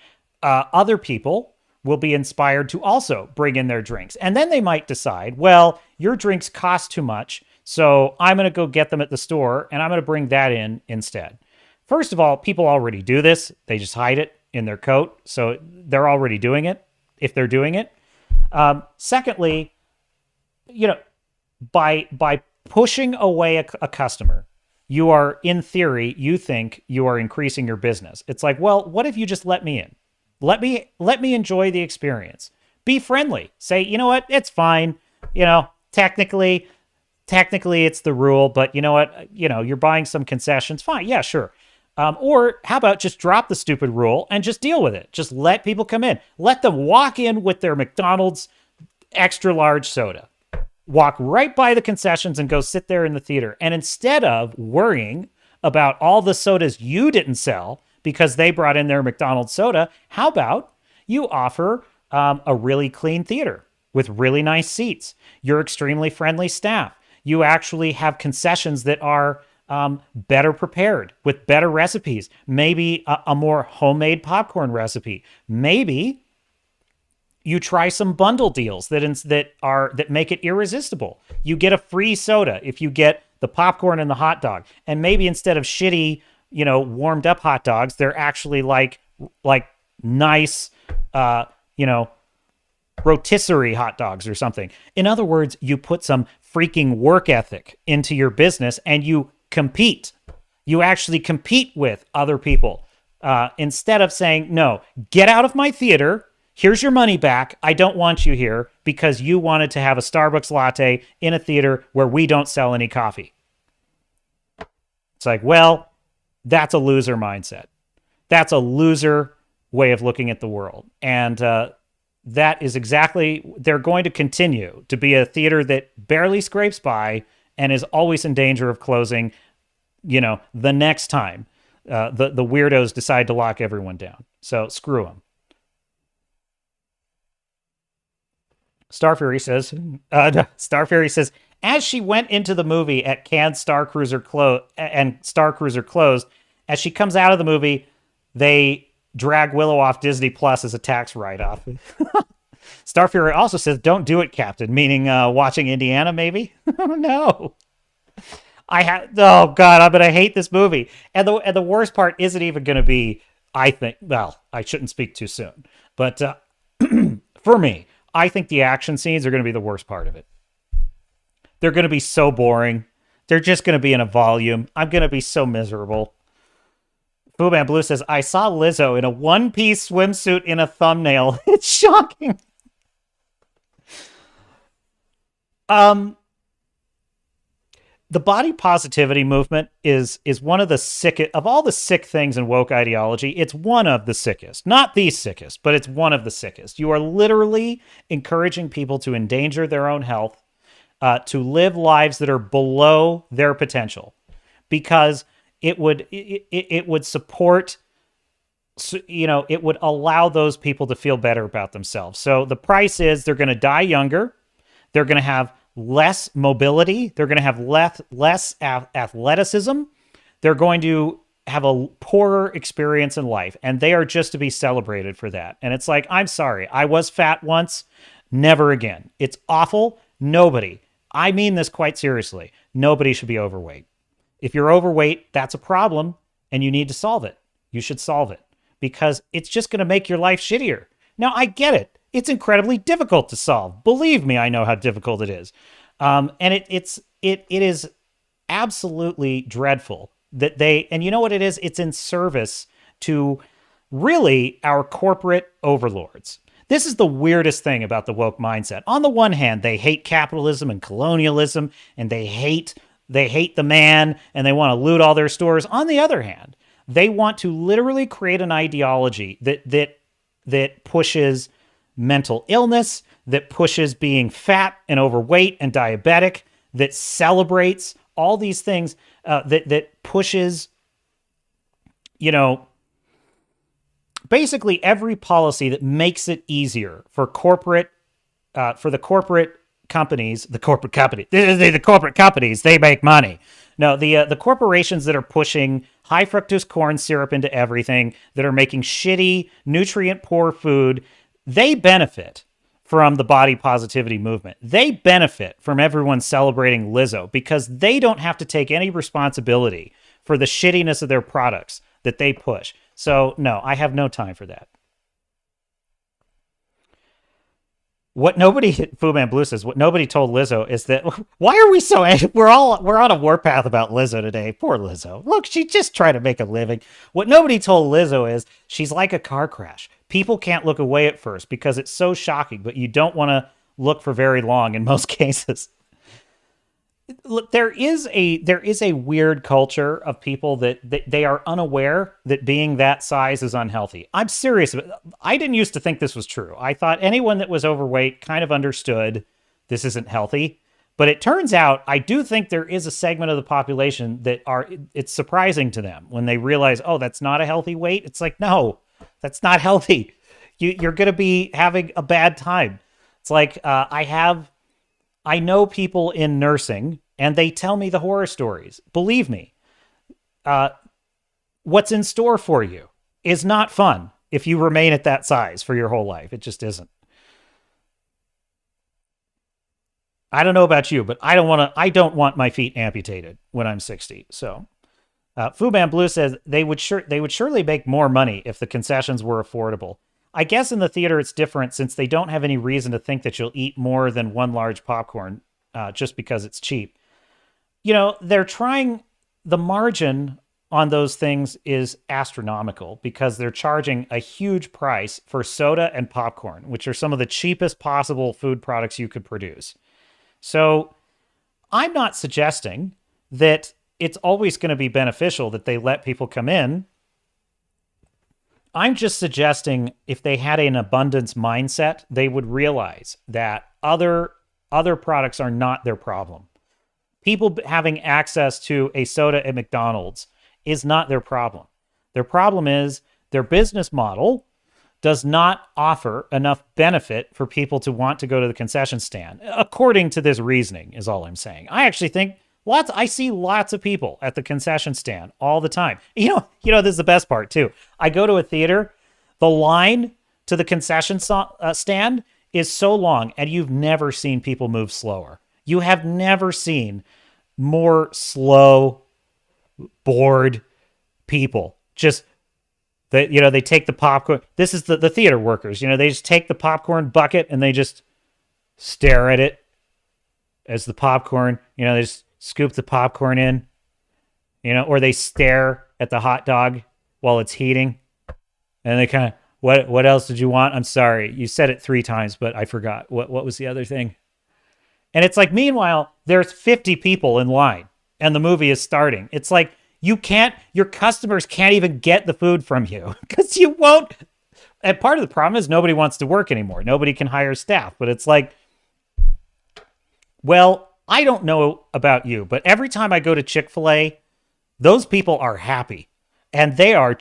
other people will be inspired to also bring in their drinks. And then they might decide, well, your drinks cost too much, so I'm going to go get them at the store and I'm going to bring that in instead. First of all, people already do this. They just hide it in their coat. So they're already doing it if they're doing it. Secondly, by pushing away a customer, you are, in theory, you think you are increasing your business. It's like, well, what if you just let me in? Let me enjoy the experience. Be friendly. Say, you know what? It's fine. Technically it's the rule, but you know what? You're buying some concessions. Fine. Yeah, sure. Or how about just drop the stupid rule and just deal with it? Just let people come in. Let them walk in with their McDonald's extra large soda. Walk right by the concessions and go sit there in the theater. And instead of worrying about all the sodas you didn't sell because they brought in their McDonald's soda, how about you offer a really clean theater with really nice seats? You're extremely friendly staff. You actually have concessions that are better prepared with better recipes. Maybe a more homemade popcorn recipe. Maybe you try some bundle deals that make it irresistible. You get a free soda if you get the popcorn and the hot dog. And maybe instead of shitty, warmed up hot dogs, they're actually like nice, rotisserie hot dogs or something. In other words, you put some freaking work ethic into your business and you compete. You actually compete with other people instead of saying, no, get out of my theater. Here's your money back. I don't want you here because you wanted to have a Starbucks latte in a theater where we don't sell any coffee. It's like, well, that's a loser mindset. That's a loser way of looking at the world. And that is exactly, they're going to continue to be a theater that barely scrapes by and is always in danger of closing, the next time the weirdos decide to lock everyone down. So screw them. Starfury says, as she went into the movie at Cannes Star Cruiser closed, as she comes out of the movie, they drag Willow off Disney Plus as a tax write-off. Starfury also says, don't do it, Captain, meaning watching Indiana, maybe? No. Oh, God, I'm going to hate this movie. And the worst part isn't even going to be, I think, well, I shouldn't speak too soon. But for me, I think the action scenes are going to be the worst part of it. They're going to be so boring. They're just going to be in a volume. I'm going to be so miserable. Booman Blue says, I saw Lizzo in a one-piece swimsuit in a thumbnail. It's shocking. The body positivity movement is one of the sickest of all the sick things in woke ideology. It's one of the sickest, not the sickest, but it's one of the sickest. You are literally encouraging people to endanger their own health, to live lives that are below their potential, because it would support, it would allow those people to feel better about themselves. So the price is they're going to die younger. They're going to have less mobility. They're going to have less athleticism. They're going to have a poorer experience in life, and they are just to be celebrated for that. And it's like, I'm sorry, I was fat once, never again. It's awful. Nobody, I mean this quite seriously, nobody should be overweight. If you're overweight, that's a problem, and you need to solve it. You should solve it, because it's just going to make your life shittier. Now, I get it. It's incredibly difficult to solve. Believe me, I know how difficult it is. And it is absolutely dreadful that and you know what it is? It's in service to really our corporate overlords. This is the weirdest thing about the woke mindset. On the one hand, they hate capitalism and colonialism, and they hate the man, and they want to loot all their stores. On the other hand, they want to literally create an ideology that pushes mental illness, that pushes being fat and overweight and diabetic, that celebrates all these things, that pushes, basically every policy that makes it easier for the corporate companies, the corporate companies, they make money. No, the corporations that are pushing high fructose corn syrup into everything, that are making shitty, nutrient poor food, they benefit from the body positivity movement. They benefit from everyone celebrating Lizzo because they don't have to take any responsibility for the shittiness of their products that they push. So no, I have no time for that. What nobody, Fu Man Blue says, what nobody told Lizzo is that, why are we so, we're on a warpath about Lizzo today. Poor Lizzo. Look, she just tried to make a living. What nobody told Lizzo is she's like a car crash. People can't look away at first because it's so shocking, but you don't want to look for very long in most cases. Look, there is a weird culture of people that they are unaware that being that size is unhealthy. I'm serious. I didn't used to think this was true. I thought anyone that was overweight kind of understood this isn't healthy. But it turns out I do think there is a segment of the population that it's surprising to them when they realize, oh, that's not a healthy weight. It's like, no, that's not healthy. You're going to be having a bad time. It's like I know people in nursing, and they tell me the horror stories. Believe me, what's in store for you is not fun if you remain at that size for your whole life. It just isn't. I don't know about you, but I don't want my feet amputated when I'm 60. So, Fu Man Blue says they would surely make more money if the concessions were affordable. I guess in the theater it's different since they don't have any reason to think that you'll eat more than one large popcorn just because it's cheap. You know, they're trying, the margin on those things is astronomical because they're charging a huge price for soda and popcorn, which are some of the cheapest possible food products you could produce. So I'm not suggesting that it's always going to be beneficial that they let people come in. I'm just suggesting if they had an abundance mindset, they would realize that other products are not their problem. People having access to a soda at McDonald's is not their problem. Their problem is their business model does not offer enough benefit for people to want to go to the concession stand. According to this reasoning is all I'm saying. I actually think I see lots of people at the concession stand all the time. You know, this is the best part too. I go to a theater, the line to the concession stand is so long, and you've never seen people move slower. You have never seen more slow, bored people. Just they take the popcorn. This is the theater workers. They just take the popcorn bucket and they just stare at it as the popcorn. They just scoop the popcorn in. Or they stare at the hot dog while it's heating, and they kind of, what else did you want? I'm sorry, you said it 3 times, but I forgot. What was the other thing? And it's like, meanwhile, there's 50 people in line and the movie is starting. It's like, your customers can't even get the food from you because you won't. And part of the problem is nobody wants to work anymore. Nobody can hire staff. But it's like, well, I don't know about you, but every time I go to Chick-fil-A, those people are happy and they are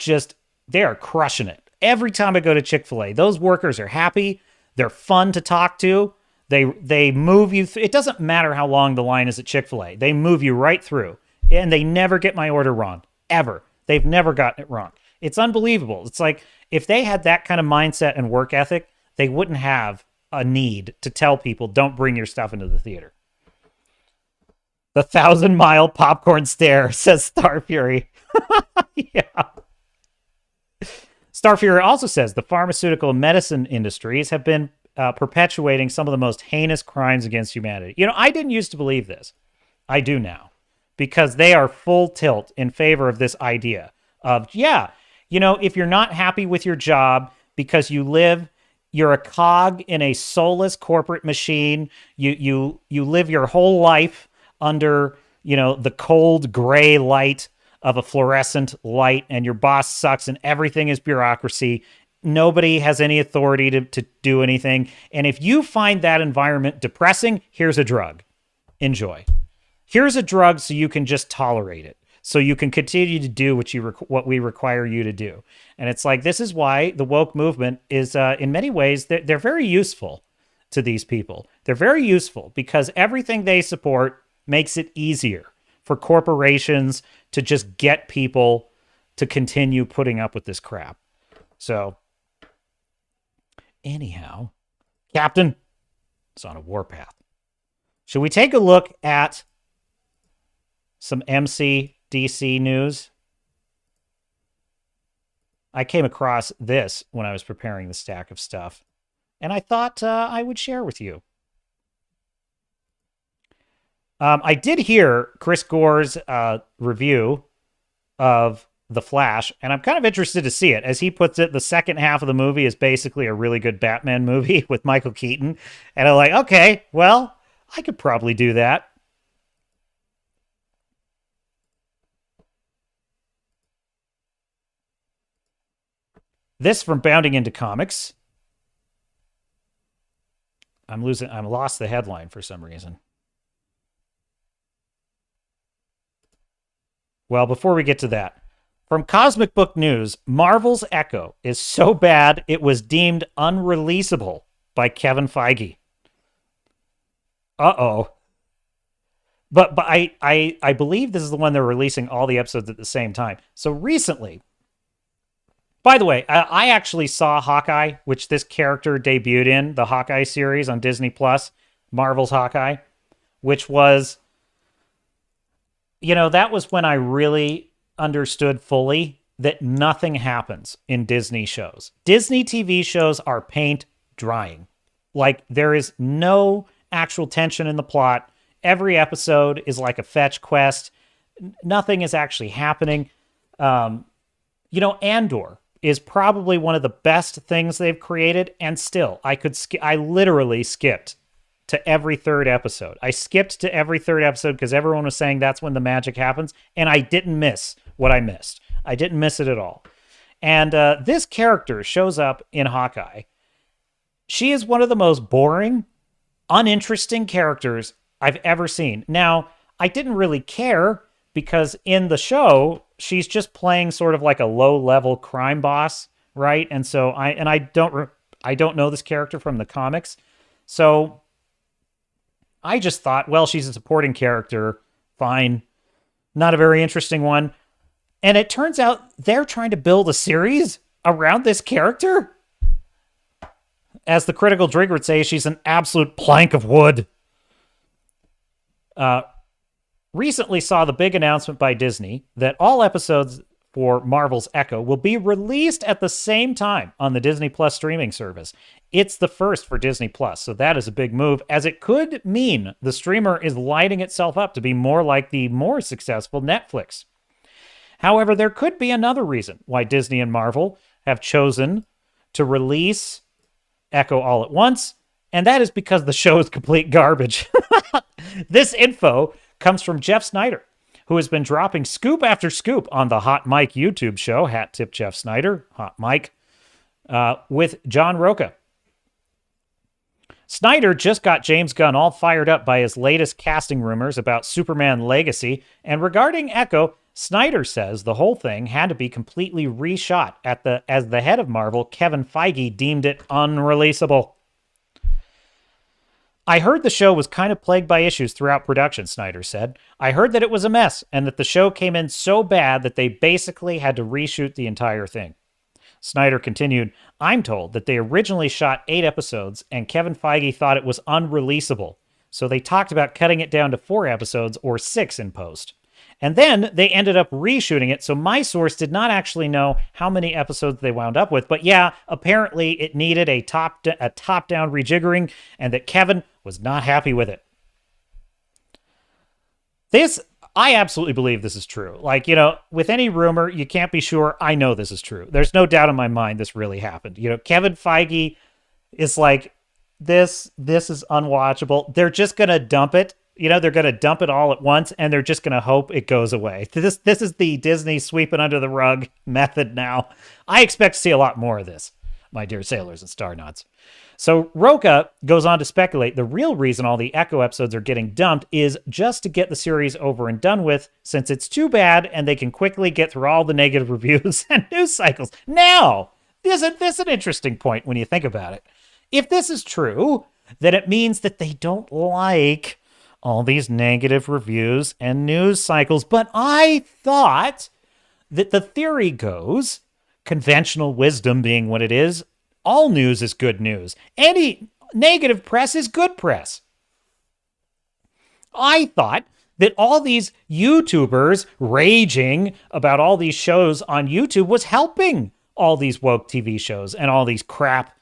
crushing it. Every time I go to Chick-fil-A, those workers are happy. They're fun to talk to. They move you. It doesn't matter how long the line is at Chick-fil-A. They move you right through. And they never get my order wrong. Ever. They've never gotten it wrong. It's unbelievable. It's like, if they had that kind of mindset and work ethic, they wouldn't have a need to tell people, don't bring your stuff into the theater. The 1,000-mile popcorn stare, says Star Fury. Yeah. Star Fury also says the pharmaceutical and medicine industries have been perpetuating some of the most heinous crimes against humanity. I didn't used to believe this. I do now. Because they are full tilt in favor of this idea of, if you're not happy with your job because you're a cog in a soulless corporate machine, you live your whole life under, the cold gray light of a fluorescent light, and your boss sucks and everything is bureaucracy. Nobody has any authority to do anything. And if you find that environment depressing, here's a drug. Enjoy. Here's a drug so you can just tolerate it, so you can continue to do what we require you to do. And it's like, this is why the woke movement is, in many ways, they're very useful. to these people. They're very useful because everything they support makes it easier for corporations to just get people to continue putting up with this crap. So, anyhow, Captain is on a warpath. Should we take a look at some DC news? I came across this when I was preparing the stack of stuff, and I thought I would share with you. I did hear Chris Gore's review of The Flash, and I'm kind of interested to see it. As he puts it, the second half of the movie is basically a really good Batman movie with Michael Keaton. And I'm like, okay, well, I could probably do that. This from Bounding Into Comics. I lost the headline for some reason. Well, before we get to that, from Cosmic Book News, Marvel's Echo is so bad it was deemed unreleasable by Kevin Feige. Uh-oh. But I believe this is the one they're releasing all the episodes at the same time. So recently, by the way, I actually saw Hawkeye, which this character debuted in, the Hawkeye series on Disney+, Marvel's Hawkeye, which was, that was when I really understood fully that nothing happens in Disney shows. Disney TV shows are paint drying. Like, there is no actual tension in the plot. Every episode is like a fetch quest. Nothing is actually happening. Andor is probably one of the best things they've created, and still, I literally skipped to every third episode. I skipped to every third episode because everyone was saying that's when the magic happens, and I didn't miss what I missed. I didn't miss it at all. And this character shows up in Hawkeye. She is one of the most boring, uninteresting characters I've ever seen. Now, I didn't really care because in the show, she's just playing sort of like a low-level crime boss, right? And so I don't know this character from the comics. So I just thought, well, she's a supporting character. Fine. Not a very interesting one. And it turns out they're trying to build a series around this character. As the critical drink would say, she's an absolute plank of wood. Recently saw the big announcement by Disney that all episodes for Marvel's Echo will be released at the same time on the Disney Plus streaming service. It's the first for Disney Plus, so that is a big move, as it could mean the streamer is lighting itself up to be more like the more successful Netflix. However, there could be another reason why Disney and Marvel have chosen to release Echo all at once, and that is because the show is complete garbage. This info comes from Jeff Snyder, who has been dropping scoop after scoop on the Hot Mike YouTube show, Hat Tip Jeff Snyder, Hot Mike, with John Roca. Snyder just got James Gunn all fired up by his latest casting rumors about Superman Legacy, and regarding Echo, Snyder says the whole thing had to be completely reshot as the head of Marvel, Kevin Feige, deemed it unreleasable. I heard the show was kind of plagued by issues throughout production, Snyder said. I heard that it was a mess and that the show came in so bad that they basically had to reshoot the entire thing. Snyder continued, I'm told that they originally shot 8 episodes and Kevin Feige thought it was unreleasable, so they talked about cutting it down to 4 episodes or 6 in post. And then they ended up reshooting it, so my source did not actually know how many episodes they wound up with. But yeah, apparently it needed a top-down rejiggering, and that Kevin was not happy with it. I absolutely believe this is true. Like, with any rumor, you can't be sure. I know this is true. There's no doubt in my mind this really happened. Kevin Feige is like, this is unwatchable. They're just going to dump it. They're going to dump it all at once, and they're just going to hope it goes away. This is the Disney sweep it under the rug method now. I expect to see a lot more of this, my dear sailors and star nuts. So Roca goes on to speculate the real reason all the Echo episodes are getting dumped is just to get the series over and done with, since it's too bad and they can quickly get through all the negative reviews and news cycles. Now, this is an interesting point when you think about it. If this is true, then it means that they don't like all these negative reviews and news cycles. But I thought that the theory goes, conventional wisdom being what it is, all news is good news. Any negative press is good press. I thought that all these YouTubers raging about all these shows on YouTube was helping all these woke TV shows and all these crap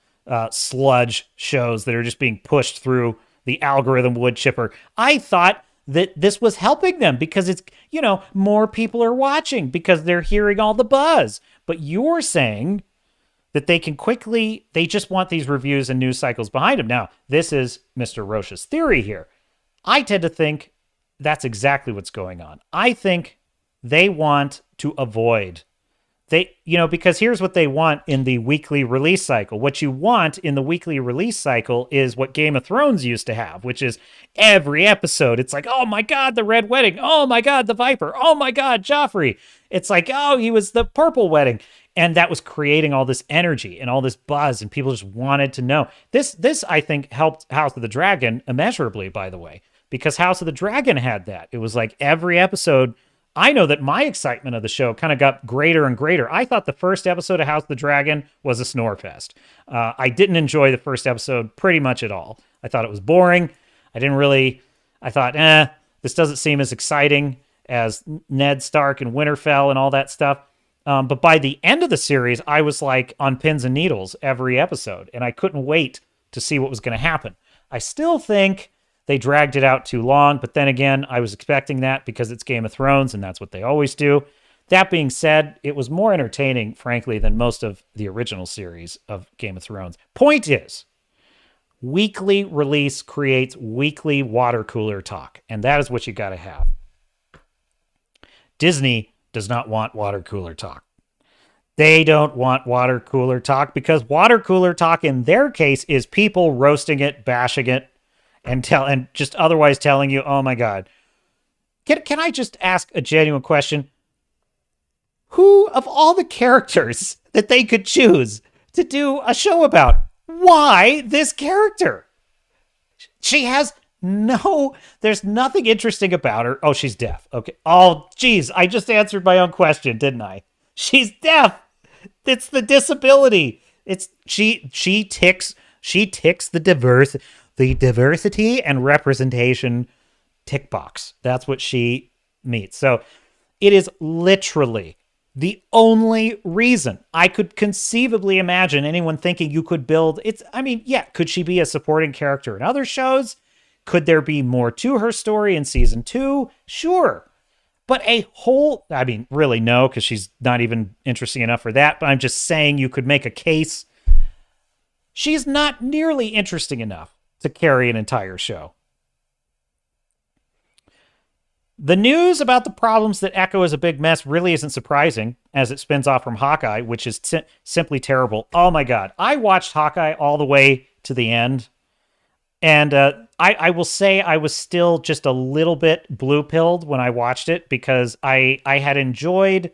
sludge shows that are just being pushed through the algorithm wood chipper. I thought that this was helping them because it's, more people are watching because they're hearing all the buzz. But you're saying that they just want these reviews and news cycles behind them. Now, this is Mr. Roche's theory here. I tend to think that's exactly what's going on. I think they want to avoid because here's what they want in the weekly release cycle. What you want in the weekly release cycle is what Game of Thrones used to have, which is every episode. It's like, oh my God, the Red Wedding. Oh my God, the Viper. Oh my God, Joffrey. It's like, oh, he was the Purple Wedding. And that was creating all this energy and all this buzz, and people just wanted to know. This I think, helped House of the Dragon immeasurably, by the way, because House of the Dragon had that. It was like every episode. I know that my excitement of the show kind of got greater and greater. I thought the first episode of House of the Dragon was a snore fest. I didn't enjoy the first episode pretty much at all. I thought it was boring. I thought, this doesn't seem as exciting as Ned Stark and Winterfell and all that stuff. But by the end of the series, I was like on pins and needles every episode, and I couldn't wait to see what was going to happen. I still think they dragged it out too long, but then again, I was expecting that because it's Game of Thrones, and that's what they always do. That being said, it was more entertaining, frankly, than most of the original series of Game of Thrones. Point is, weekly release creates weekly water cooler talk, and that is what you got to have. Disney does not want water cooler talk. They don't want water cooler talk because water cooler talk in their case is people roasting it, bashing it, and just otherwise telling you, oh my God. Can I just ask a genuine question? Who of all the characters that they could choose to do a show about, why this character? She has there's nothing interesting about her. Oh, she's deaf. Okay. Oh, geez. I just answered my own question, didn't I? She's deaf. It's the disability. She ticks the diversity and representation tick box. That's what she meets. So it is literally the only reason I could conceivably imagine anyone thinking you could build could she be a supporting character in other shows? Could there be more to her story in season 2? Sure. But really no, because she's not even interesting enough for that. But I'm just saying you could make a case. She's not nearly interesting enough to carry an entire show. The news about the problems that Echo is a big mess really isn't surprising, as it spins off from Hawkeye, which is simply terrible. Oh my God. I watched Hawkeye all the way to the end. And I will say I was still just a little bit blue-pilled when I watched it because I had enjoyed...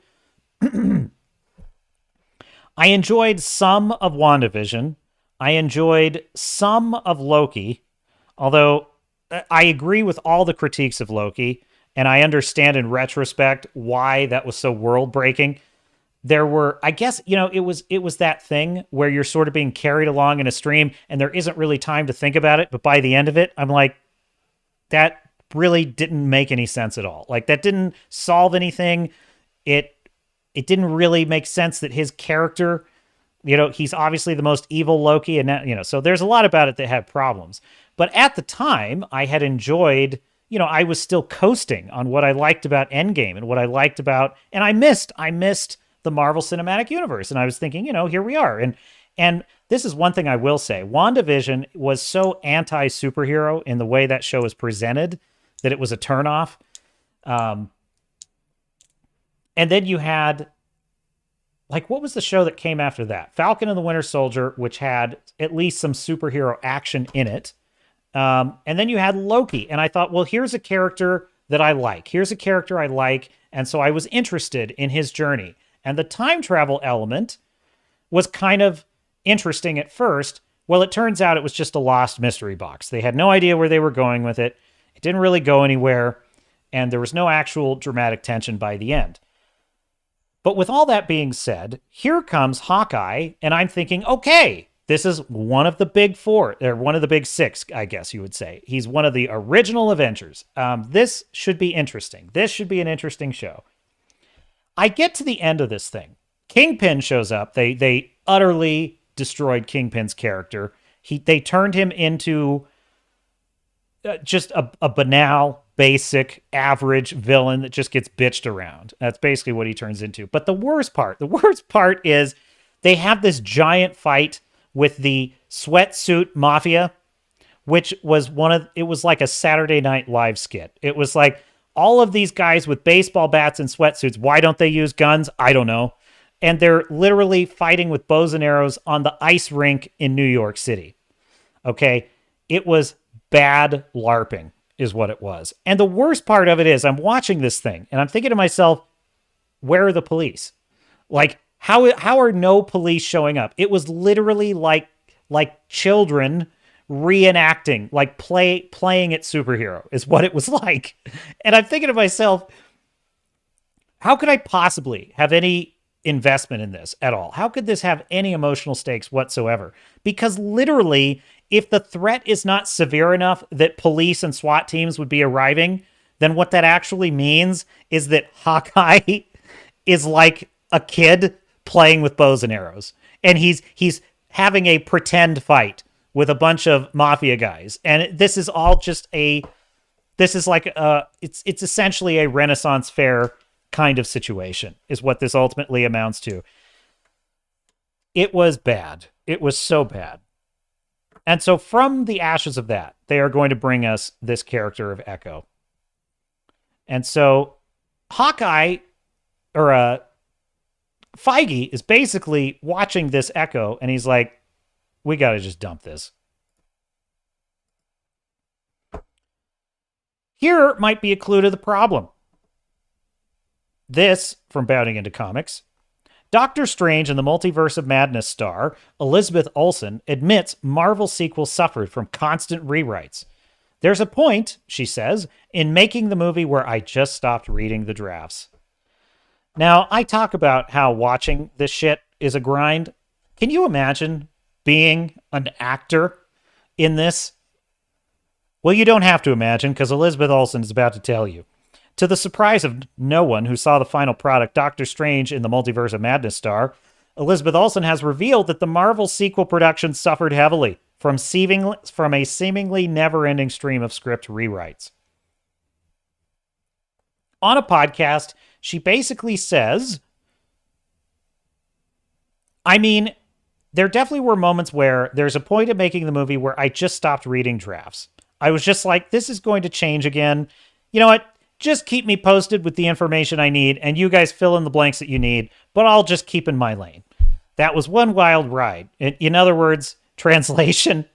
I enjoyed some of WandaVision. I enjoyed some of Loki, although I agree with all the critiques of Loki, and I understand in retrospect why that was so world-breaking. There were, I guess, it was that thing where you're sort of being carried along in a stream and there isn't really time to think about it. But by the end of it, I'm like, that really didn't make any sense at all. Like, that didn't solve anything. It didn't really make sense that his character, he's obviously the most evil Loki. And, so there's a lot about it that had problems. But at the time, I had enjoyed, I was still coasting on what I liked about Endgame and what I liked about, and I missed the Marvel Cinematic Universe. And I was thinking, here we are. And this is one thing I will say. WandaVision was so anti-superhero in the way that show was presented that it was a turnoff. And then you had, what was the show that came after that? Falcon and the Winter Soldier, which had at least some superhero action in it. And then you had Loki. And I thought, well, here's a character that I like. And so I was interested in his journey. And the time travel element was kind of interesting at first, Well, it turns out it was just a lost mystery box. They had no idea where they were going with it. It didn't really go anywhere, and there was no actual dramatic tension by the end. But with all that being said, here comes Hawkeye, and I'm thinking, okay, this is one of the big four, or one of the big six, I guess you would say. He's one of the original Avengers. This should be interesting. This should be an interesting show. I get to the end of this thing. Kingpin shows up. They utterly destroyed Kingpin's character. They turned him into just a banal, basic, average villain that just gets bitched around. That's basically what he turns into. But the worst part is they have this giant fight with the sweatsuit mafia, which was it was like a Saturday Night Live skit. It was like all of these guys with baseball bats and sweatsuits. Why don't they use guns? I don't know. And they're literally fighting with bows and arrows on the ice rink in New York City. Okay. It was bad LARPing is what it was. And the worst part of it is I'm watching this thing and I'm thinking to myself, where are the police? Like, how are no police showing up? It was literally like children reenacting, like playing it superhero is what it was like. And I'm thinking to myself, how could I possibly have any investment in this at all? How could this have any emotional stakes whatsoever? Because literally, if the threat is not severe enough that police and SWAT teams would be arriving, then what that actually means is that Hawkeye is like a kid playing with bows and arrows. And he's having a pretend fight with a bunch of mafia guys. And this is all just it's essentially a Renaissance fair kind of situation is what this ultimately amounts to. It was bad. It was so bad. And so from the ashes of that, they are going to bring us this character of Echo. And so Hawkeye, or Feige, is basically watching this Echo, and he's like, we got to just dump this. Here might be a clue to the problem. This, from Bounding Into Comics, Doctor Strange and the Multiverse of Madness star Elizabeth Olsen admits Marvel sequels suffered from constant rewrites. There's a point, she says, in making the movie where I just stopped reading the drafts. Now, I talk about how watching this shit is a grind. Can you imagine being an actor in this? Well, you don't have to imagine, because Elizabeth Olsen is about to tell you. To the surprise of no one who saw the final product, Doctor Strange in the Multiverse of Madness star, Elizabeth Olsen has revealed that the Marvel sequel production suffered heavily from a seemingly never-ending stream of script rewrites. On a podcast, she basically says, I mean, there definitely were moments where there's a point of making the movie where I just stopped reading drafts. I was just like, this is going to change again. You know what? Just keep me posted with the information I need, and you guys fill in the blanks that you need, but I'll just keep in my lane. That was one wild ride. In other words, translation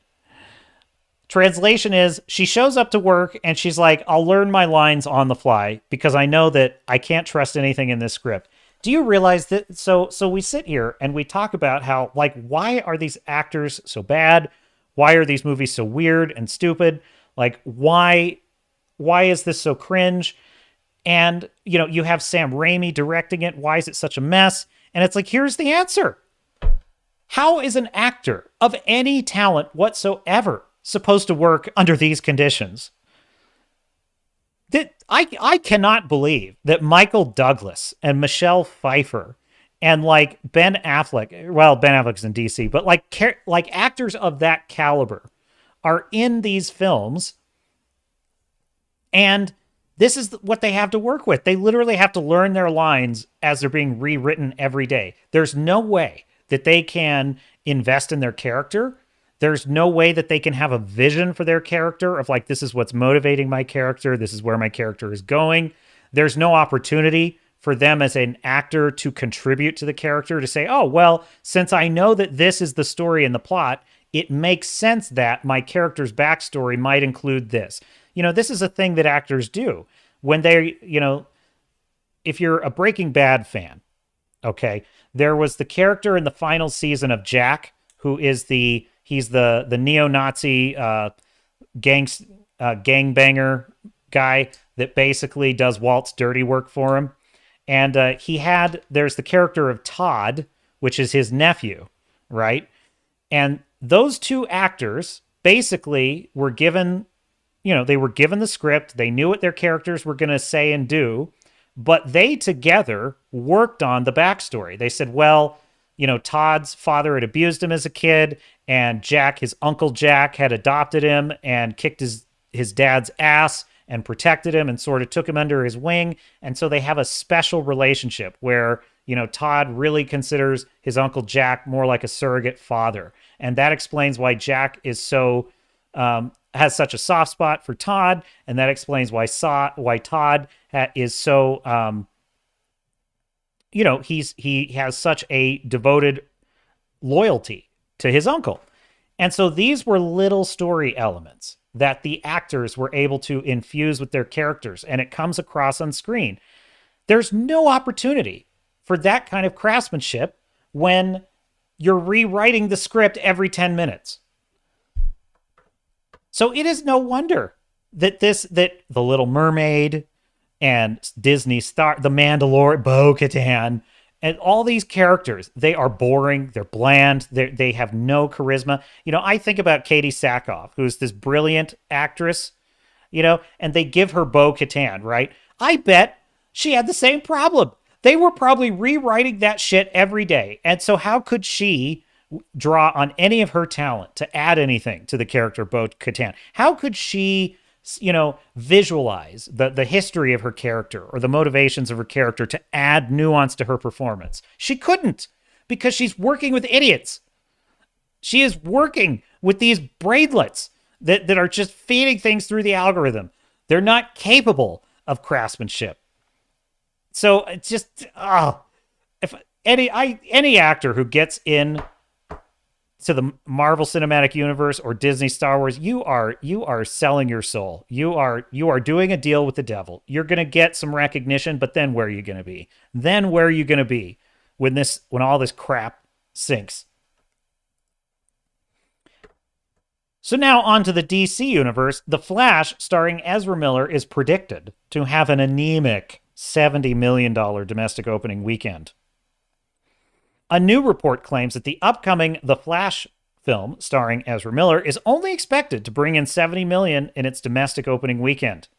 is she shows up to work and she's like, I'll learn my lines on the fly because I know that I can't trust anything in this script. Do you realize that? So we sit here and we talk about how, like, why are these actors so bad? Why are these movies so weird and stupid? Like, why is this so cringe? And, you know, you have Sam Raimi directing it. Why is it such a mess? And it's like, here's the answer. How is an actor of any talent whatsoever supposed to work under these conditions? I cannot believe that Michael Douglas and Michelle Pfeiffer and like Ben Affleck, well, Ben Affleck's in DC, but like actors of that caliber are in these films, and this is what they have to work with. They literally have to learn their lines as they're being rewritten every day. There's no way that they can invest in their character. There's no way that they can have a vision for their character of like, this is what's motivating my character. This is where my character is going. There's no opportunity for them as an actor to contribute to the character, to say, oh, well, since I know that this is the story and the plot, it makes sense that my character's backstory might include this. You know, this is a thing that actors do when they, you know, if you're a Breaking Bad fan, okay, there was the character in the final season of Jack, who is He's the neo-Nazi gangbanger guy that basically does Walt's dirty work for him. And there's the character of Todd, which is his nephew, right? And those two actors basically were given, they were given the script. They knew what their characters were going to say and do, but they together worked on the backstory. They said, well, Todd's father had abused him as a kid, and his uncle Jack, had adopted him and kicked his dad's ass and protected him and sort of took him under his wing. And so they have a special relationship where, Todd really considers his uncle Jack more like a surrogate father. And that explains why Jack is has such a soft spot for Todd. And that explains why Todd is so, he has such a devoted loyalty to his uncle. And so these were little story elements that the actors were able to infuse with their characters, and it comes across on screen. There's no opportunity for that kind of craftsmanship when you're rewriting the script every 10 minutes. So it is no wonder that The Little Mermaid and Disney The Mandalorian, Bo-Katan, and all these characters, they are boring, they're bland, they have no charisma. I think about Katie Sackhoff, who's this brilliant actress, and they give her Bo-Katan, right? I bet she had the same problem. They were probably rewriting that shit every day. And so how could she draw on any of her talent to add anything to the character Bo-Katan? How could she visualize the history of her character or the motivations of her character to add nuance to her performance? She couldn't, because she's working with idiots. She is working with these braidlets that are just feeding things through the algorithm. They're not capable of craftsmanship. So it's just, if any actor who gets in to the Marvel Cinematic Universe or Disney Star Wars, you are selling your soul. You are doing a deal with the devil. You're going to get some recognition, but then where are you going to be? Then where are you going to be when all this crap sinks? So now on to the DC universe. The Flash, starring Ezra Miller, is predicted to have an anemic $70 million domestic opening weekend. A new report claims that the upcoming The Flash film starring Ezra Miller is only expected to bring in $70 million in its domestic opening weekend.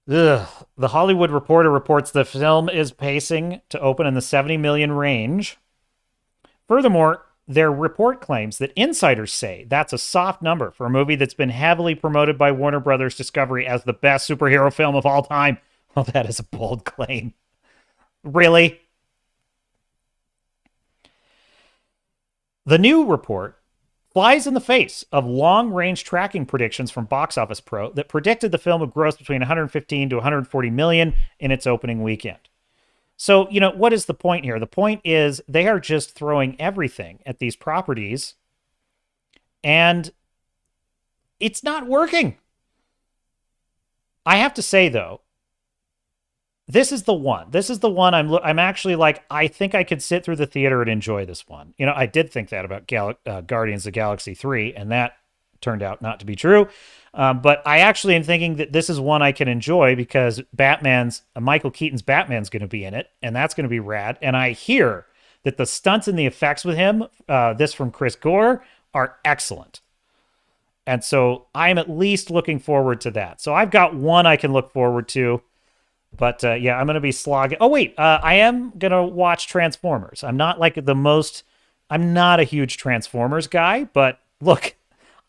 The Hollywood Reporter reports the film is pacing to open in the $70 million range. Furthermore, their report claims that insiders say that's a soft number for a movie that's been heavily promoted by Warner Brothers Discovery as the best superhero film of all time. Well, that is a bold claim. Really? The new report flies in the face of long-range tracking predictions from Box Office Pro that predicted the film would gross between 115 to 140 million in its opening weekend. So, what is the point here? The point is they are just throwing everything at these properties, and it's not working. I have to say, though, this is the one. This is the one I'm actually like, I think I could sit through the theater and enjoy this one. I did think that about Guardians of the Galaxy 3, and that turned out not to be true. But I actually am thinking that this is one I can enjoy because Michael Keaton's Batman's going to be in it, and that's going to be rad. And I hear that the stunts and the effects with him, this from Chris Gore, are excellent. And so I'm at least looking forward to that. So I've got one I can look forward to. But yeah, I'm going to be slogging. Oh, wait, I am going to watch Transformers. I'm not a huge Transformers guy, but look,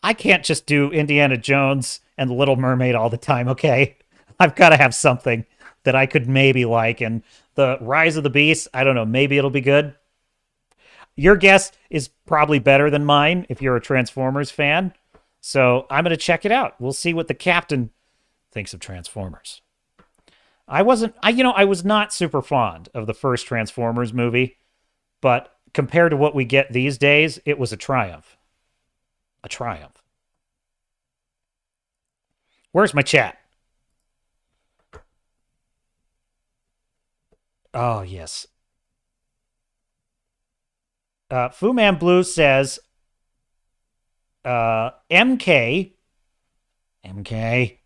I can't just do Indiana Jones and The Little Mermaid all the time, okay? I've got to have something that I could maybe like. And the Rise of the Beast, I don't know, maybe it'll be good. Your guess is probably better than mine if you're a Transformers fan. So I'm going to check it out. We'll see what the captain thinks of Transformers. I was not super fond of the first Transformers movie, but compared to what we get these days, it was a triumph. A triumph. Where's my chat? Oh, yes. Fu Man Blue says, MK. MK.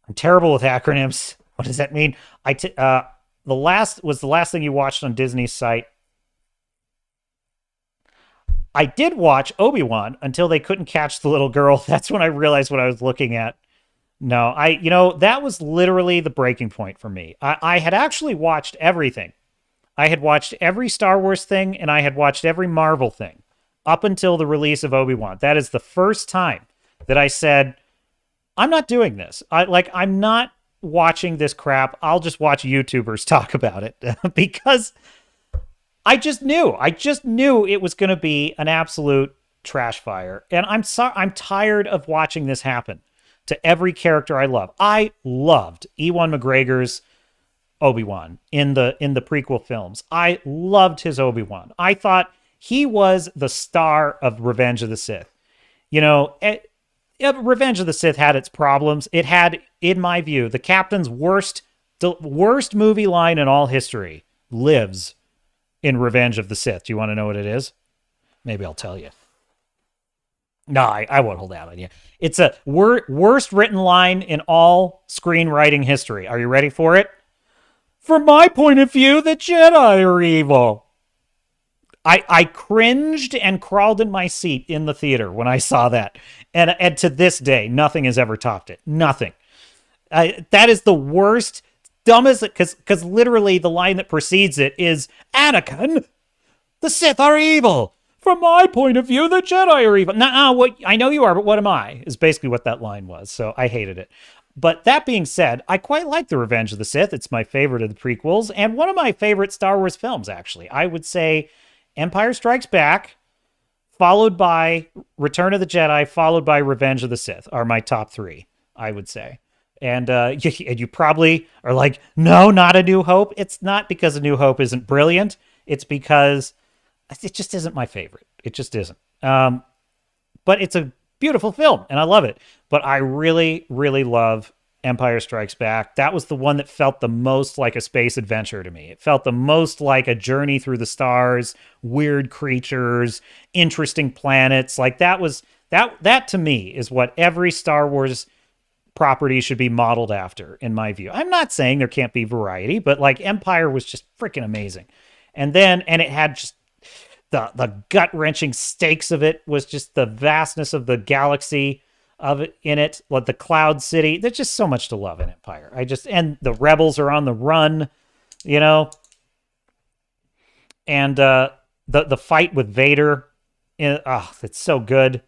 I'm terrible with acronyms. What does that mean? The last thing you watched on Disney's site. I did watch Obi-Wan until they couldn't catch the little girl. That's when I realized what I was looking at. No, that was literally the breaking point for me. I had actually watched everything. I had watched every Star Wars thing, and I had watched every Marvel thing up until the release of Obi-Wan. That is the first time that I said, I'm not doing this. I'm not watching this crap. I'll just watch YouTubers talk about it because I just knew it was going to be an absolute trash fire. And I'm tired of watching this happen to every character I love. I loved Ewan McGregor's Obi-Wan in the prequel films. I loved his Obi-Wan. I thought he was the star of Revenge of the Sith. Revenge of the Sith had its problems. It had, in my view, the captain's worst movie line in all history lives in Revenge of the Sith. Do you want to know what it is? Maybe I'll tell you. No, I won't hold out on you. It's a worst written line in all screenwriting history. Are you ready for it? From my point of view, the Jedi are evil. I cringed and crawled in my seat in the theater when I saw that. And to this day, nothing has ever topped it. Nothing. That is the worst, dumbest, because literally the line that precedes it is, Anakin, the Sith are evil. From my point of view, the Jedi are evil. What I know you are, but what am I? Is basically what that line was. So I hated it. But that being said, I quite like The Revenge of the Sith. It's my favorite of the prequels and one of my favorite Star Wars films, actually. I would say Empire Strikes Back, followed by Return of the Jedi, followed by Revenge of the Sith are my top three, I would say. And you probably are like, no, not A New Hope. It's not because A New Hope isn't brilliant. It's because it just isn't my favorite. It just isn't. But it's a beautiful film, and I love it. But I really, really love Empire Strikes Back. That was the one that felt the most like a space adventure to me. It felt the most like a journey through the stars, weird creatures, interesting planets. Like that to me is what every Star Wars property should be modeled after, in my view. I'm not saying there can't be variety, but like Empire was just freaking amazing. And it had just the gut-wrenching stakes of it was just the vastness of the galaxy of it in it, like the Cloud City. There's just so much to love in Empire. And the rebels are on the run, and the fight with Vader, it's so good.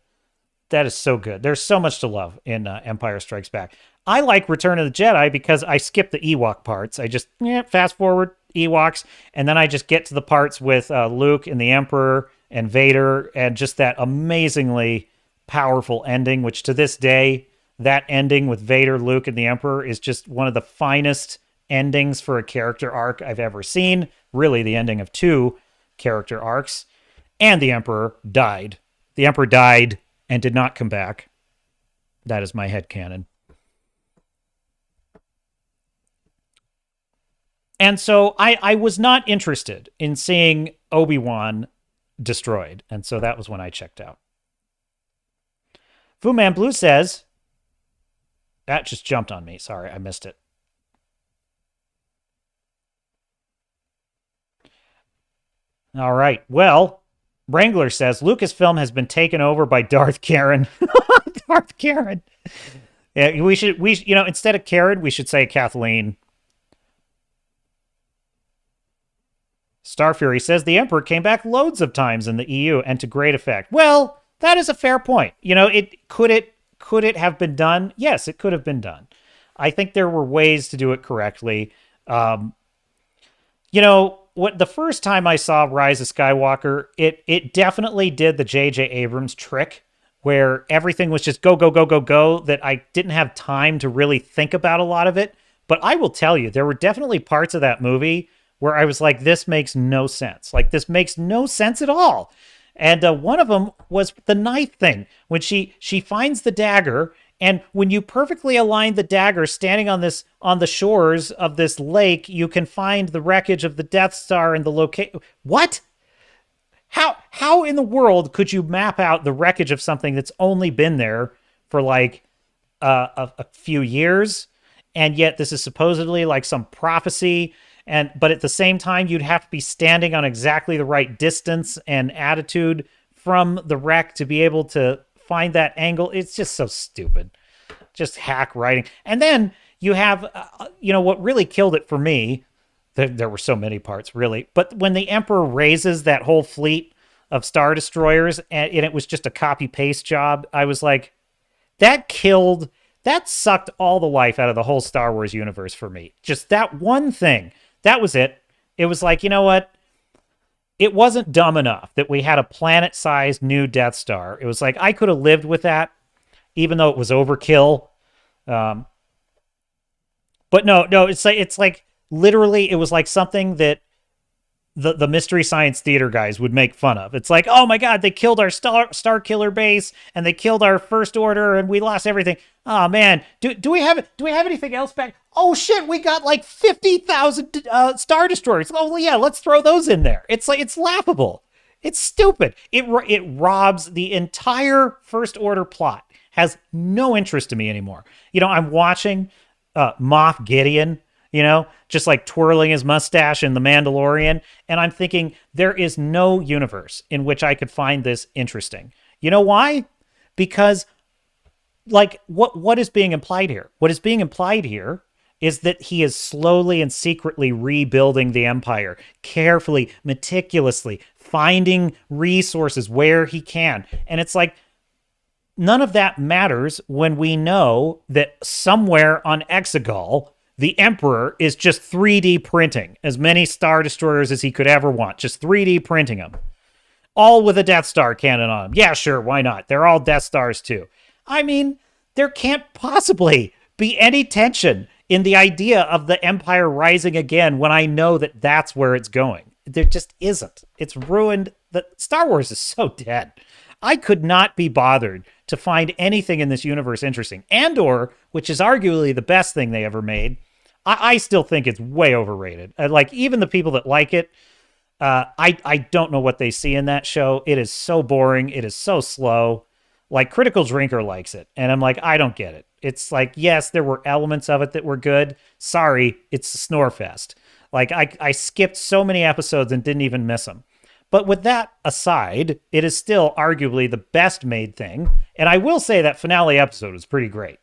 That is so good. There's so much to love in Empire Strikes Back. I like Return of the Jedi because I skip the Ewok parts. I just fast forward Ewoks, and then I just get to the parts with Luke and the Emperor and Vader, and just that amazingly powerful ending, which to this day, that ending with Vader, Luke, and the Emperor is just one of the finest endings for a character arc I've ever seen. Really, the ending of two character arcs. And the Emperor died. The Emperor died and did not come back. That is my headcanon. And so I was not interested in seeing Obi-Wan destroyed. And so that was when I checked out. Fu Man Blue says, that just jumped on me. Sorry, I missed it. All right. Well, Wrangler says, Lucasfilm has been taken over by Darth Karen. Darth Karen. Yeah, we instead of Karen, we should say Kathleen. Starfury says the Emperor came back loads of times in the EU and to great effect. Well, that is a fair point. Could it have been done? Yes, it could have been done. I think there were ways to do it correctly. The first time I saw Rise of Skywalker, it definitely did the J.J. Abrams trick where everything was just go, go, go, go, go, that I didn't have time to really think about a lot of it. But I will tell you, there were definitely parts of that movie where I was like, this makes no sense. Like, this makes no sense at all. And one of them was the knife thing. When she finds the dagger, and when you perfectly align the dagger standing on the shores of this lake, you can find the wreckage of the Death Star and the location. What? How in the world could you map out the wreckage of something that's only been there for like a few years, and yet this is supposedly like some prophecy, but at the same time you'd have to be standing on exactly the right distance and attitude from the wreck to be able to find that angle. It's just so stupid. Just hack writing. And then you have, what really killed it for me, there were so many parts, really, but when the Emperor raises that whole fleet of Star Destroyers and it was just a copy-paste job, I was like, that sucked all the life out of the whole Star Wars universe for me. Just that one thing. That was it. It was like, you know what? It wasn't dumb enough that we had a planet-sized new Death Star. It was like, I could have lived with that, even though it was overkill. But no, it's like literally, it was like something that the Mystery Science Theater guys would make fun of. It's like, oh my God, they killed our Star Killer base and they killed our First Order and we lost everything. Oh man, do we have anything else back? Oh shit, we got like 50,000 Star Destroyers. Oh well, yeah, let's throw those in there. It's like, it's laughable. It's stupid. It robs the entire First Order plot. Has no interest to me anymore. I'm watching Moff Gideon, just like twirling his mustache in The Mandalorian. And I'm thinking, there is no universe in which I could find this interesting. You know why? Because, like, what is being implied here? What is being implied here is that he is slowly and secretly rebuilding the Empire, carefully, meticulously, finding resources where he can. And it's like, none of that matters when we know that somewhere on Exegol, the Emperor is just 3D printing as many Star Destroyers as he could ever want. Just 3D printing them. All with a Death Star cannon on them. Yeah, sure, why not? They're all Death Stars too. I mean, there can't possibly be any tension in the idea of the Empire rising again when I know that that's where it's going. There just isn't. It's ruined. Star Wars is so dead. I could not be bothered to find anything in this universe interesting. Andor, which is arguably the best thing they ever made, I still think it's way overrated. Like, even the people that like it, I don't know what they see in that show. It is so boring. It is so slow. Like, Critical Drinker likes it. And I'm like, I don't get it. It's like, yes, there were elements of it that were good. Sorry, it's a snore fest. Like, I skipped so many episodes and didn't even miss them. But with that aside, it is still arguably the best made thing. And I will say that finale episode was pretty great.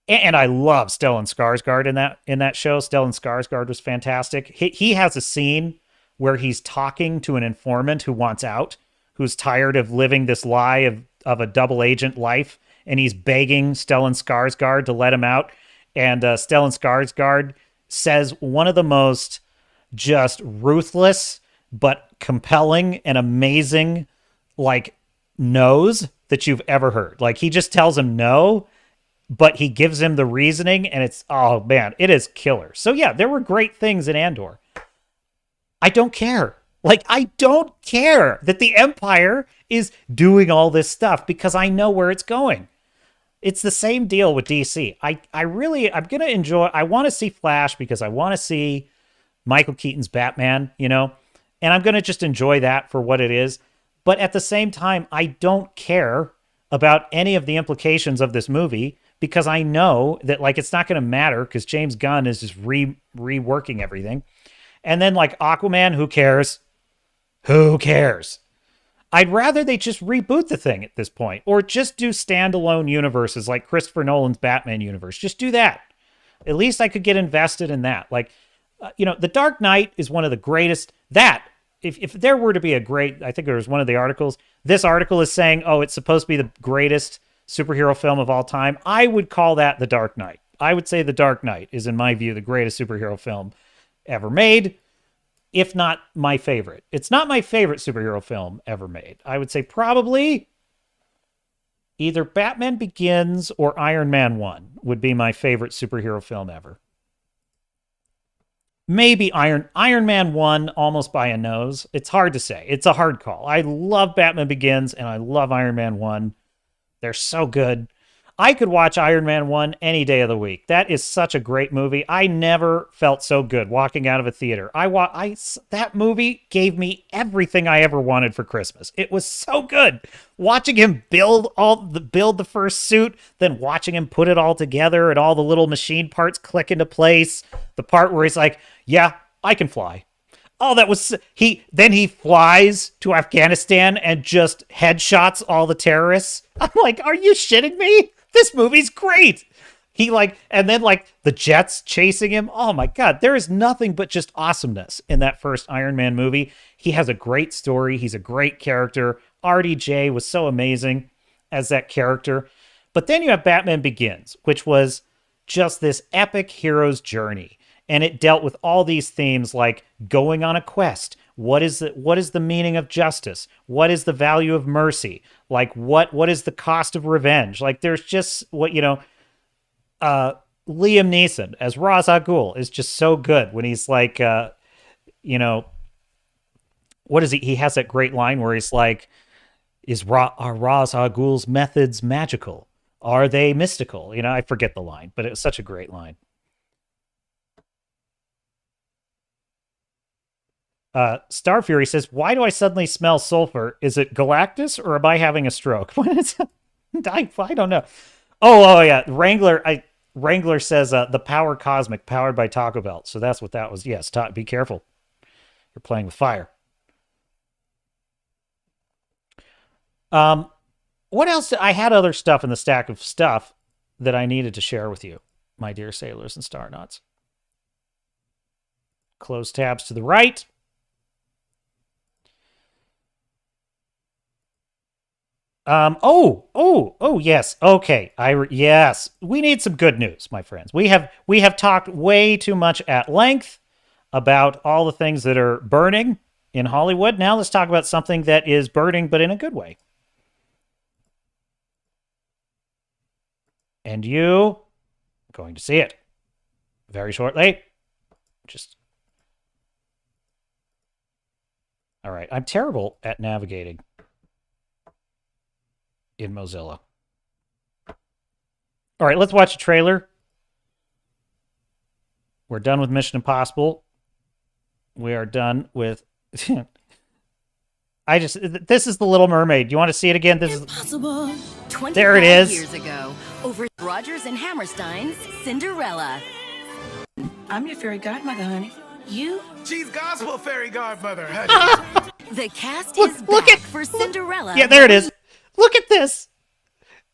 And I love Stellan Skarsgård in that show. Stellan Skarsgård was fantastic. He has a scene where he's talking to an informant who wants out, who's tired of living this lie of a double agent life, and he's begging Stellan Skarsgård to let him out. And Stellan Skarsgård says one of the most just ruthless but compelling and amazing like no's that you've ever heard. Like, he just tells him no, but he gives him the reasoning, and it's, oh man, it is killer. So yeah, there were great things in Andor. I don't care. Like, I don't care that the Empire is doing all this stuff because I know where it's going. It's the same deal with DC. I'm going to enjoy, I want to see Flash because I want to see Michael Keaton's Batman, and I'm going to just enjoy that for what it is. But at the same time, I don't care about any of the implications of this movie because I know that, like, it's not going to matter because James Gunn is just reworking everything. And then, like, Aquaman, who cares? Who cares? I'd rather they just reboot the thing at this point, or just do standalone universes like Christopher Nolan's Batman universe. Just do that. At least I could get invested in that. Like, The Dark Knight is one of the greatest. If there were to be a great, I think there was one of the articles, this article is saying, oh, it's supposed to be the greatest superhero film of all time. I would call that The Dark Knight. I would say The Dark Knight is, in my view, the greatest superhero film ever made, if not my favorite. It's not my favorite superhero film ever made. I would say probably either Batman Begins or Iron Man 1 would be my favorite superhero film ever. Maybe Iron Man 1 almost by a nose. It's hard to say. It's a hard call. I love Batman Begins and I love Iron Man 1. They're so good. I could watch Iron Man 1 any day of the week. That is such a great movie. I never felt so good walking out of a theater. That movie gave me everything I ever wanted for Christmas. It was so good. Watching him build the first suit, then watching him put it all together and all the little machine parts click into place. The part where he's like, yeah, I can fly. Oh, that was then he flies to Afghanistan and just headshots all the terrorists. I'm like, are you shitting me? This movie's great. And then the jets chasing him. Oh my God, there is nothing but just awesomeness in that first Iron Man movie. He has a great story. He's a great character. RDJ was so amazing as that character. But then you have Batman Begins, which was just this epic hero's journey. And it dealt with all these themes like going on a quest. What is the meaning of justice? What is the value of mercy? Like what is the cost of revenge? Like there's just Liam Neeson as Ra's al Ghul is just so good when he's like, what is he? He has that great line where he's like, are Ra's al Ghul's methods magical? Are they mystical? I forget the line, but it was such a great line. Star Fury says, why do I suddenly smell sulfur? Is it Galactus or am I having a stroke? I don't know. Oh yeah. Wrangler says, the Power Cosmic powered by Taco Bell. So that's what that was. Yes. Be careful. You're playing with fire. What else? I had other stuff in the stack of stuff that I needed to share with you, my dear sailors and star nuts. Close tabs to the right. Yes. Okay. Yes. We need some good news, my friends. We have talked way too much at length about all the things that are burning in Hollywood. Now let's talk about something that is burning, but in a good way. And you going to see it very shortly. All right. I'm terrible at navigating in Mozilla. All right, let's watch a trailer. We're done with Mission Impossible. We are done with... This is The Little Mermaid. You want to see it again? This is Impossible. There it is. 25 years ago, over Rodgers and Hammerstein's Cinderella. I'm your fairy godmother, honey. You? She's gospel fairy godmother, honey. The cast is back for Cinderella. Yeah, there it is. Look at this.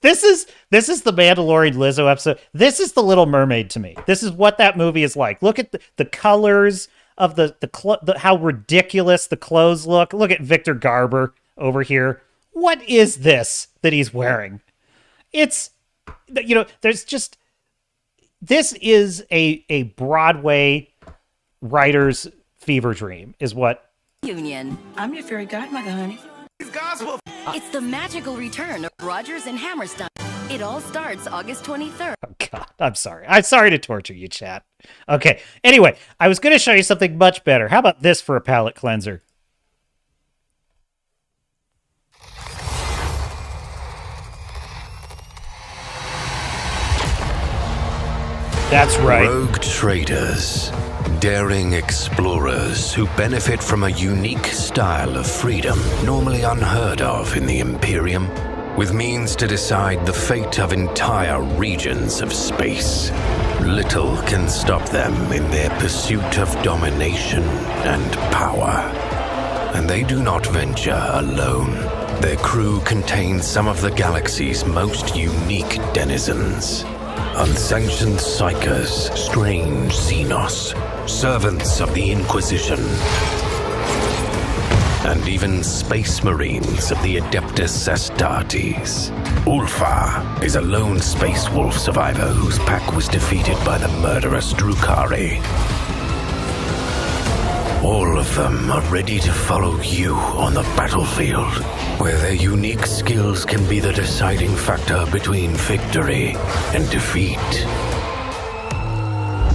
This is the Mandalorian Lizzo episode. This is The Little Mermaid to me. This is what that movie is like. Look at the colors of how ridiculous the clothes look. Look at Victor Garber over here. What is this that he's wearing? It's, there's just, this is a Broadway writer's fever dream is what. Union. I'm your fairy godmother, honey. Gospel. It's the magical return of Rodgers and Hammerstein. It all starts August 23rd. Oh, God, I'm sorry. I'm sorry to torture you, chat. Okay, anyway, I was going to show you something much better. How about this for a palate cleanser? That's right. Rogue traders. Daring explorers who benefit from a unique style of freedom normally unheard of in the Imperium, with means to decide the fate of entire regions of space. Little can stop them in their pursuit of domination and power. And they do not venture alone. Their crew contains some of the galaxy's most unique denizens. Unsanctioned psychers, strange Xenos, servants of the Inquisition, and even space marines of the Adeptus Astartes. Ulfa is a lone space wolf survivor whose pack was defeated by the murderous Drukari. All of them are ready to follow you on the battlefield, where their unique skills can be the deciding factor between victory and defeat.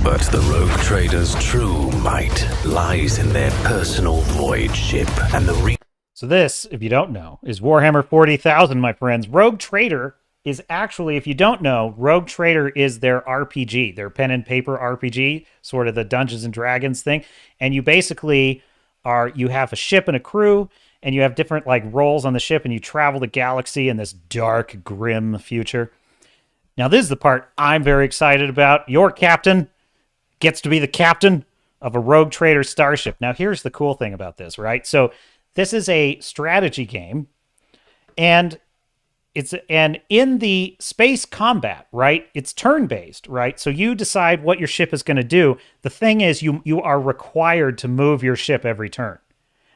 But the rogue trader's true might lies in their personal void ship and the So this, if you don't know, is Warhammer 40,000, my friends. Rogue Trader is actually, if you don't know, Rogue Trader is their RPG, their pen and paper RPG, sort of the Dungeons and Dragons thing. And you basically you have a ship and a crew, and you have different like roles on the ship, and you travel the galaxy in this dark, grim future. Now, this is the part I'm very excited about. Your captain gets to be the captain of a Rogue Trader starship. Now, here's the cool thing about this, right? So this is a strategy game, and in the space combat, right? It's turn-based, right? So you decide what your ship is going to do. The thing is, you are required to move your ship every turn.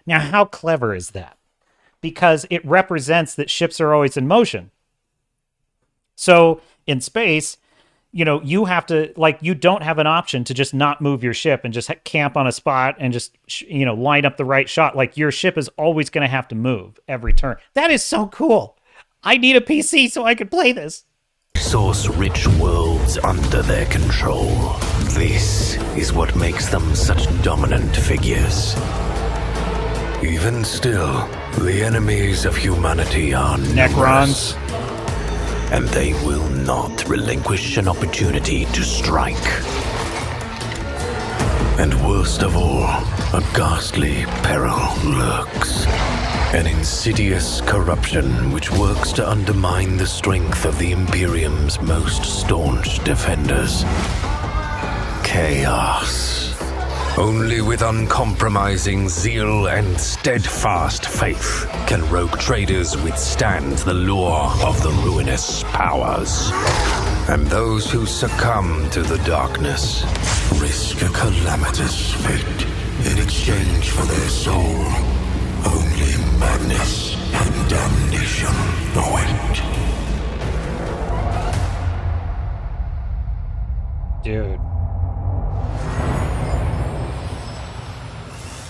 Now, how clever is that? Because it represents that ships are always in motion. So in space, you have to, like, you don't have an option to just not move your ship and just camp on a spot and just, line up the right shot. Like, your ship is always going to have to move every turn. That is so cool. I need a PC so I can play this. Source rich worlds under their control. This is what makes them such dominant figures. Even still, the enemies of humanity are numerous, and they will not relinquish an opportunity to strike. And worst of all, a ghastly peril lurks. An insidious corruption which works to undermine the strength of the Imperium's most staunch defenders. Chaos. Only with uncompromising zeal and steadfast faith can rogue traders withstand the lure of the ruinous powers. And those who succumb to the darkness risk a calamitous fate in exchange for their soul. Only madness and damnation await. Dude.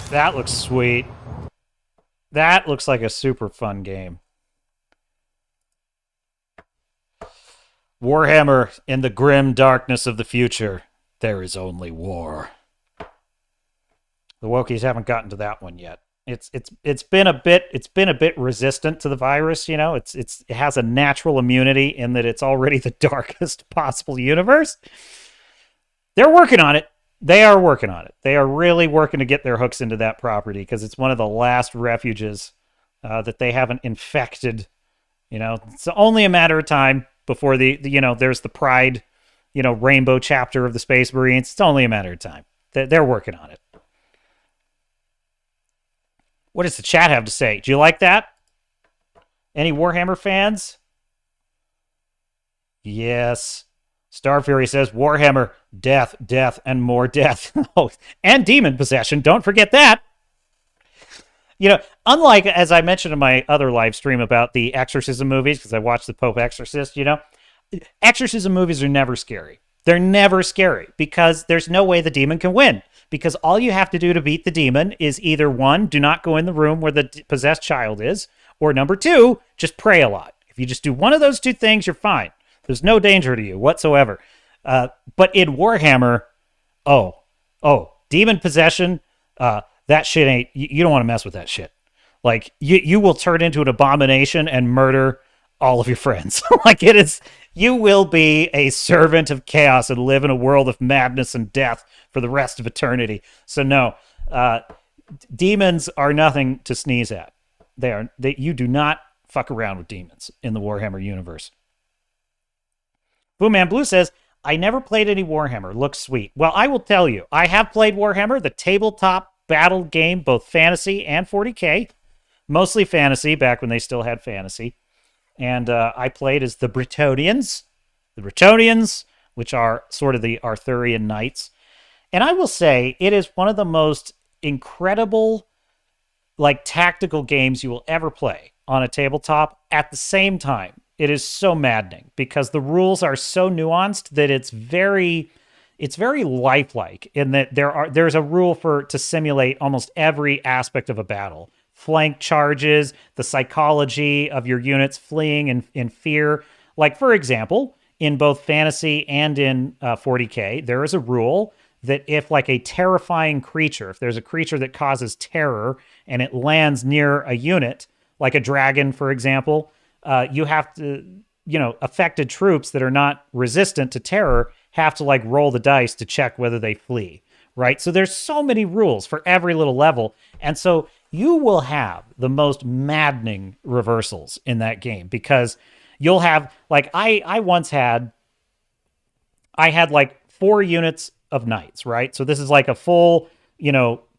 That looks sweet. That looks like a super fun game. Warhammer, in the grim darkness of the future, there is only war. The Wokies haven't gotten to that one yet. It's been a bit resistant to the virus, it has a natural immunity in that it's already the darkest possible universe. They're working on it. They are working on it. They are really working to get their hooks into that property because it's one of the last refuges that they haven't infected. It's only a matter of time before there's the Pride, rainbow chapter of the Space Marines. It's only a matter of time. They're working on it. What does the chat have to say? Do you like that? Any Warhammer fans? Yes. Star Fury says, Warhammer, death, death, and more death. Oh, and demon possession. Don't forget that. Unlike, as I mentioned in my other live stream about the exorcism movies, because I watched the Pope Exorcist, exorcism movies are never scary. They're never scary because there's no way the demon can win. Because all you have to do to beat the demon is either, one, do not go in the room where the possessed child is, or number two, just pray a lot. If you just do one of those two things, you're fine. There's no danger to you whatsoever. But in Warhammer, demon possession, that shit ain't, you don't want to mess with that shit. Like, you will turn into an abomination and murder all of your friends. Like, it is, you will be a servant of chaos and live in a world of madness and death for the rest of eternity. So no, demons are nothing to sneeze at. You do not fuck around with demons in the Warhammer universe. Boomman Blue says, I never played any Warhammer. Looks sweet. Well, I will tell you, I have played Warhammer, the tabletop battle game, both fantasy and 40K. Mostly fantasy, back when they still had fantasy. And I played as the Bretonnians. The Bretonnians, which are sort of the Arthurian knights. And I will say, it is one of the most incredible, tactical games you will ever play on a tabletop. At the same time, it is so maddening because the rules are so nuanced that it's very lifelike in that there's a rule to simulate almost every aspect of a battle. Flank charges, the psychology of your units fleeing in fear. Like, for example, in both fantasy and in 40K, there is a rule that if a terrifying creature, if there's a creature that causes terror and it lands near a unit, like a dragon, for example, you have to affected troops that are not resistant to terror have to like roll the dice to check whether they flee, right? So there's so many rules for every little level. And so you will have the most maddening reversals in that game because you'll have like I had like 4 units of knights, right? So this is like a full,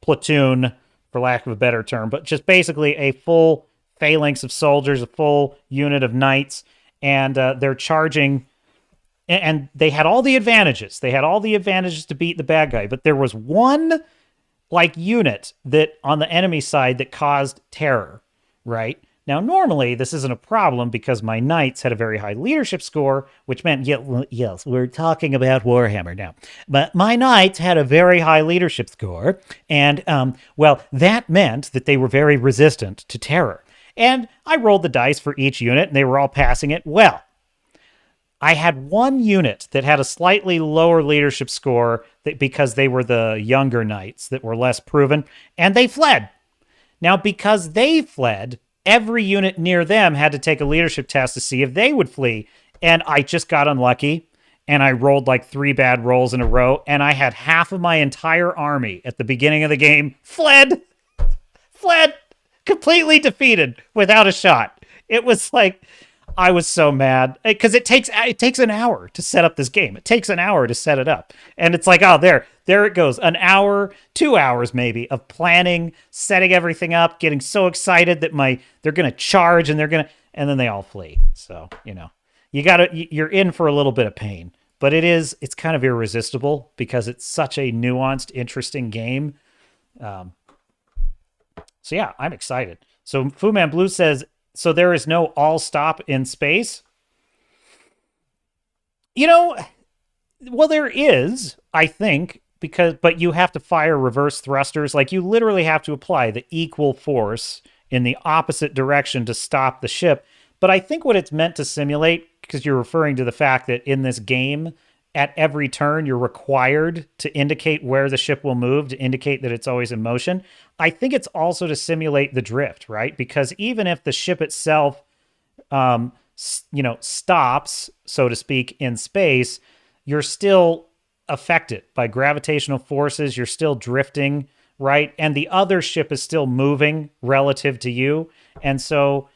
platoon, for lack of a better term, but just basically a full phalanx of soldiers, a full unit of knights, and they're charging, and they had all the advantages. They had all the advantages to beat the bad guy, but there was one like unit that on the enemy side that caused terror, right? Now, normally this isn't a problem because my knights had a very high leadership score, which meant, yes, we're talking about Warhammer now. But my knights had a very high leadership score, and, that meant that they were very resistant to terror. And I rolled the dice for each unit, and they were all passing it well. I had one unit that had a slightly lower leadership score because they were the younger knights that were less proven, and they fled. Now, because they fled, every unit near them had to take a leadership test to see if they would flee. And I just got unlucky, and I rolled like 3 bad rolls in a row, and I had half of my entire army at the beginning of the game fled, completely defeated without a shot. It was like, I was so mad because it takes an hour to set up this game. It takes an hour to set it up. And it's like, oh, there it goes. An hour, 2 hours maybe of planning, setting everything up, getting so excited that they're going to charge and and then they all flee. So, you're in for a little bit of pain, but it's kind of irresistible because it's such a nuanced, interesting game. So yeah, I'm excited. So Fu Man Blue says, so there is no all stop in space? Well, there is, I think, but you have to fire reverse thrusters. Like, you literally have to apply the equal force in the opposite direction to stop the ship. But I think what it's meant to simulate, because you're referring to the fact that in this game, at every turn, you're required to indicate where the ship will move, to indicate that it's always in motion. I think it's also to simulate the drift, right? Because even if the ship itself, stops, so to speak, in space, you're still affected by gravitational forces. You're still drifting, right? And the other ship is still moving relative to you. And so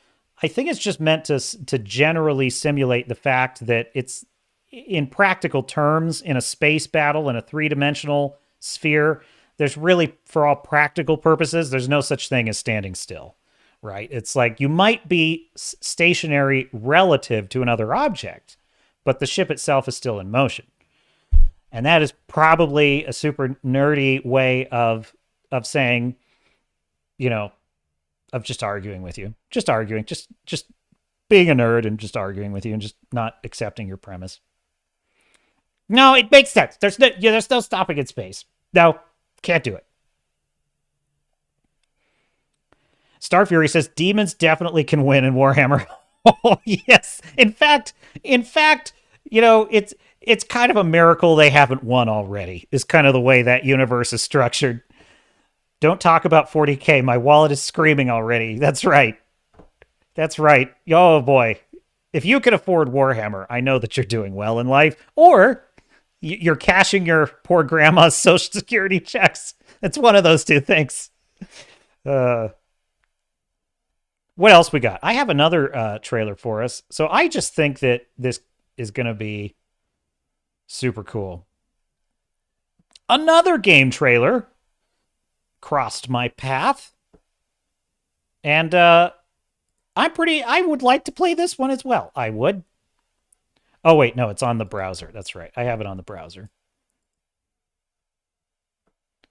I think it's just meant to generally simulate the fact that it's, in practical terms, in a space battle, in a 3-dimensional sphere, there's really, for all practical purposes, there's no such thing as standing still, right? It's like you might be stationary relative to another object, but the ship itself is still in motion. And that is probably a super nerdy way of saying, of just arguing with you. Just arguing, just being a nerd and just arguing with you and just not accepting your premise. No, it makes sense. There's no stopping in space. No, can't do it. Star Fury says demons definitely can win in Warhammer. Oh, yes. In fact, it's kind of a miracle they haven't won already, is kind of the way that universe is structured. Don't talk about 40K. My wallet is screaming already. That's right. Oh, boy. If you can afford Warhammer, I know that you're doing well in life. Or you're cashing your poor grandma's Social Security checks. It's one of those two things. What else we got? I have another trailer for us. So I just think that this is going to be super cool. Another game trailer crossed my path. And I would like to play this one as well. I would. Oh, wait, no, it's on the browser. That's right. I have it on the browser.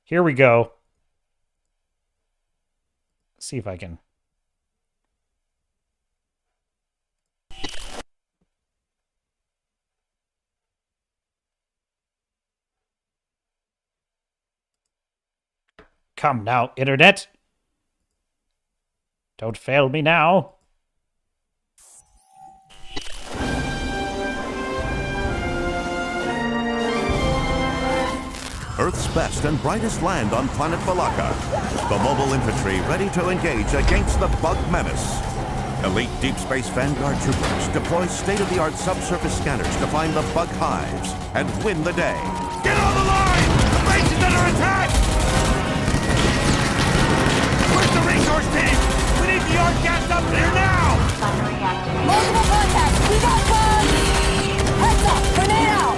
Here we go. Let's see if I can. Come now, Internet. Don't fail me now. Earth's best and brightest land on planet Balaka. The mobile infantry ready to engage against the bug menace. Elite Deep Space Vanguard troopers deploy state-of-the-art subsurface scanners to find the bug hives and win the day. Get on the line! The base is under attack! Where's the resource team? We need the arc gas up there now! Multiple contacts! We got bugs! Heads up! Grenade out!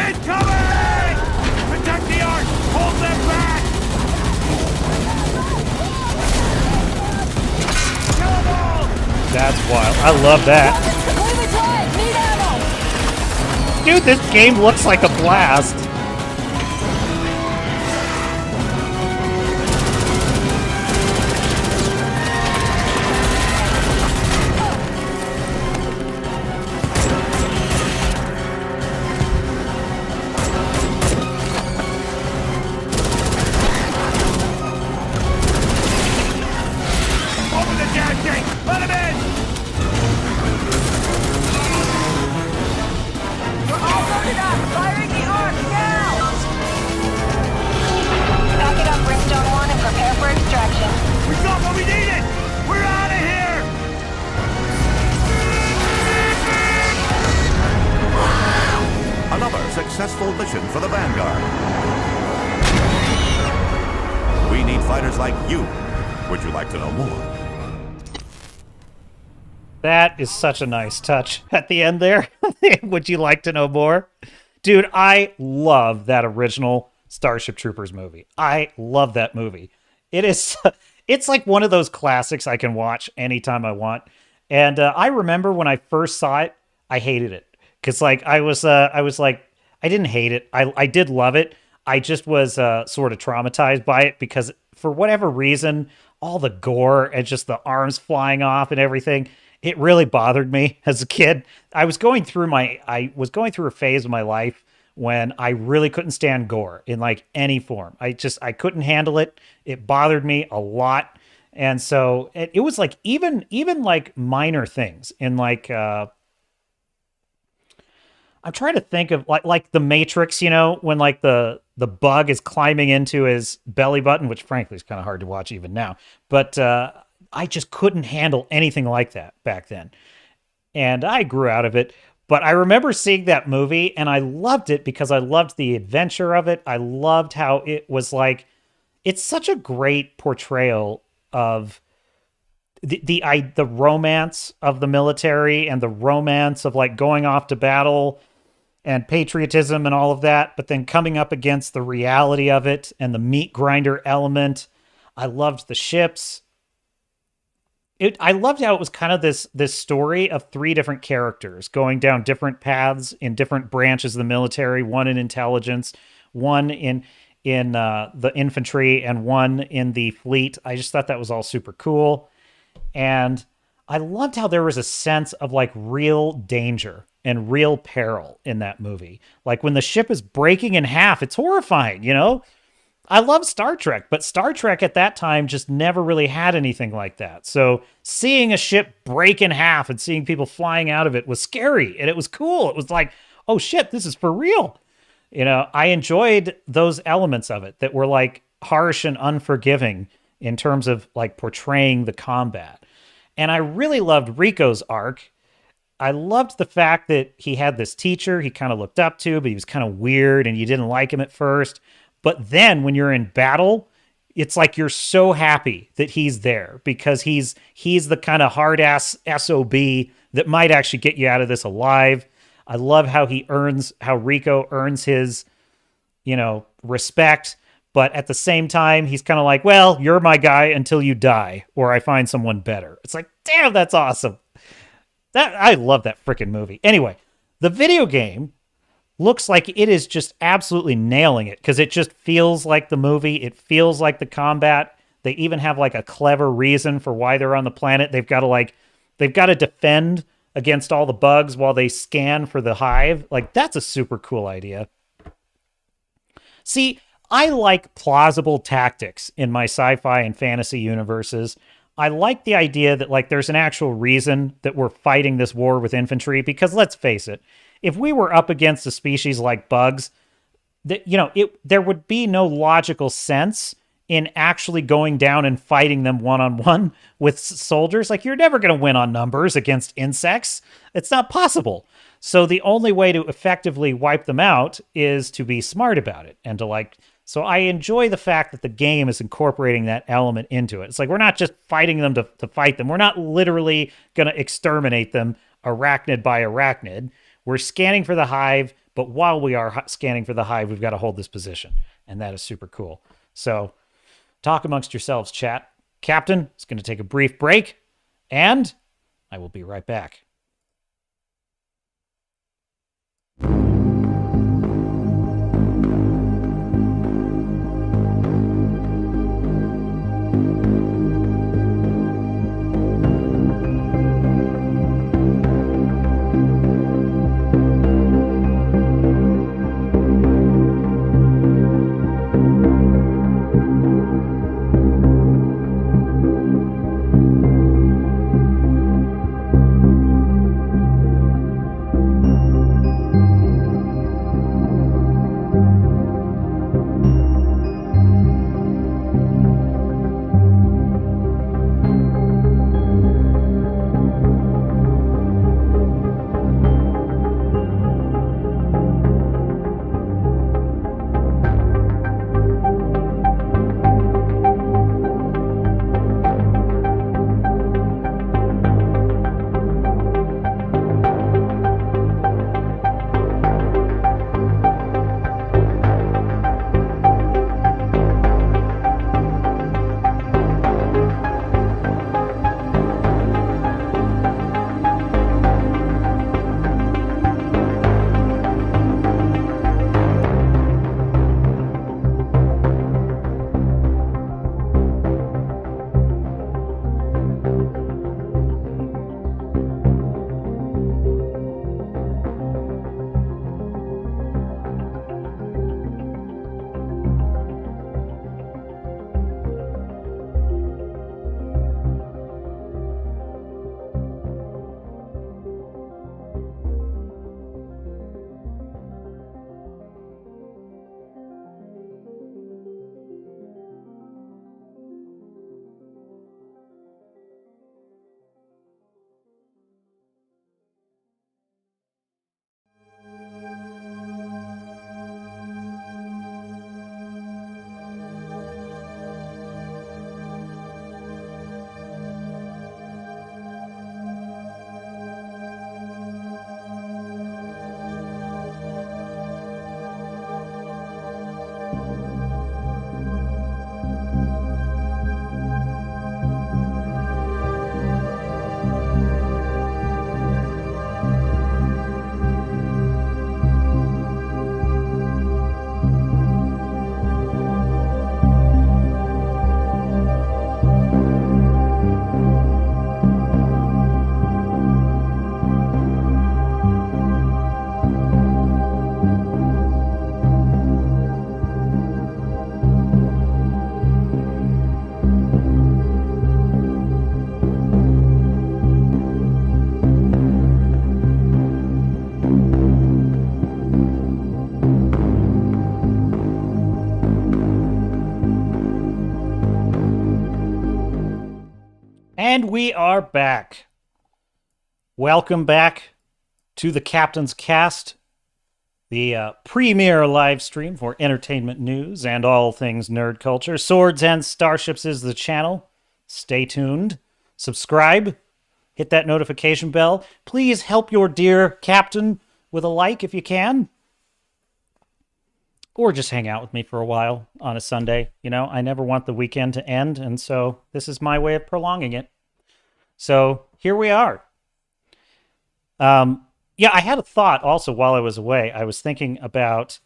Incoming! Protect the arc! Hold them back! Kill them all! That's wild. I love that. Completely dry! Need ammo! Dude, this game looks like a blast. Open the gas gate! Let him in! We're all loaded up! Firing the arc now! Back it up, Brimstone 1, and prepare for extraction. We got what we needed! We're out of here! Another successful mission for the Vanguard. We need fighters like you. Would you like to know more? That is such a nice touch at the end there. Would you like to know more? Dude, I love that original Starship Troopers movie. I love that movie. It's like one of those classics I can watch anytime I want. And I remember when I first saw it, I hated it. Because like I was like, I didn't hate it. I did love it. I just was sort of traumatized by it because for whatever reason, all the gore and just the arms flying off and everything, it really bothered me as a kid. I was going through a phase of my life when I really couldn't stand gore in like any form. I couldn't handle it. It bothered me a lot. And so it was like even like minor things in like I'm trying to think of like the Matrix, you know, when like the bug is climbing into his belly button, which frankly is kind of hard to watch even now. But I just couldn't handle anything like that back then. And I grew out of it. But I remember seeing that movie and I loved it because I loved the adventure of it. I loved how it was like, it's such a great portrayal of the romance of the military and the romance of like going off to battle and patriotism and all of that, but then coming up against the reality of it and the meat grinder element. I loved the ships. I loved how it was kind of this story of three different characters going down different paths in different branches of the military, one in intelligence, one in the infantry, and one in the fleet. I just thought that was all super cool. And I loved how there was a sense of like real danger and real peril in that movie. Like when the ship is breaking in half, it's horrifying, you know? I love Star Trek, but Star Trek at that time just never really had anything like that. So seeing a ship break in half and seeing people flying out of it was scary and it was cool. It was like, oh shit, this is for real. You know, I enjoyed those elements of it that were like harsh and unforgiving in terms of like portraying the combat. And I really loved Rico's arc. I loved the fact that he had this teacher he kind of looked up to, but he was kind of weird and you didn't like him at first. But then when you're in battle, it's like you're so happy that he's there because he's the kind of hard ass SOB that might actually get you out of this alive. I love how Rico earns his, you know, respect. But at the same time, he's kind of like, well, you're my guy until you die or I find someone better. It's like, damn, that's awesome. I love that freaking movie. Anyway, the video game looks like it is just absolutely nailing it because it just feels like the movie. It feels like the combat. They even have like a clever reason for why they're on the planet. They've got to defend against all the bugs while they scan for the hive. Like that's a super cool idea. See, I like plausible tactics in my sci-fi and fantasy universes. I like the idea that like there's an actual reason that we're fighting this war with infantry because let's face it, if we were up against a species like bugs, that you know, there would be no logical sense in actually going down and fighting them one-on-one with soldiers. Like, you're never going to win on numbers against insects. It's not possible. So the only way to effectively wipe them out is to be smart about it and to like... So I enjoy the fact that the game is incorporating that element into it. It's like, we're not just fighting them to fight them. We're not literally going to exterminate them arachnid by arachnid. We're scanning for the hive, but while we are scanning for the hive, we've got to hold this position. And that is super cool. So talk amongst yourselves, chat. Captain is going to take a brief break, and I will be right back. And we are back. Welcome back to the Captain's Cast, the premier live stream for entertainment news and all things nerd culture. Swords and Starships is the channel. Stay tuned. Subscribe. Hit that notification bell. Please help your dear captain with a like if you can. Or just hang out with me for a while on a Sunday. You know, I never want the weekend to end, and so this is my way of prolonging it. So here we are. Yeah, I had a thought also while I was away. I was thinking about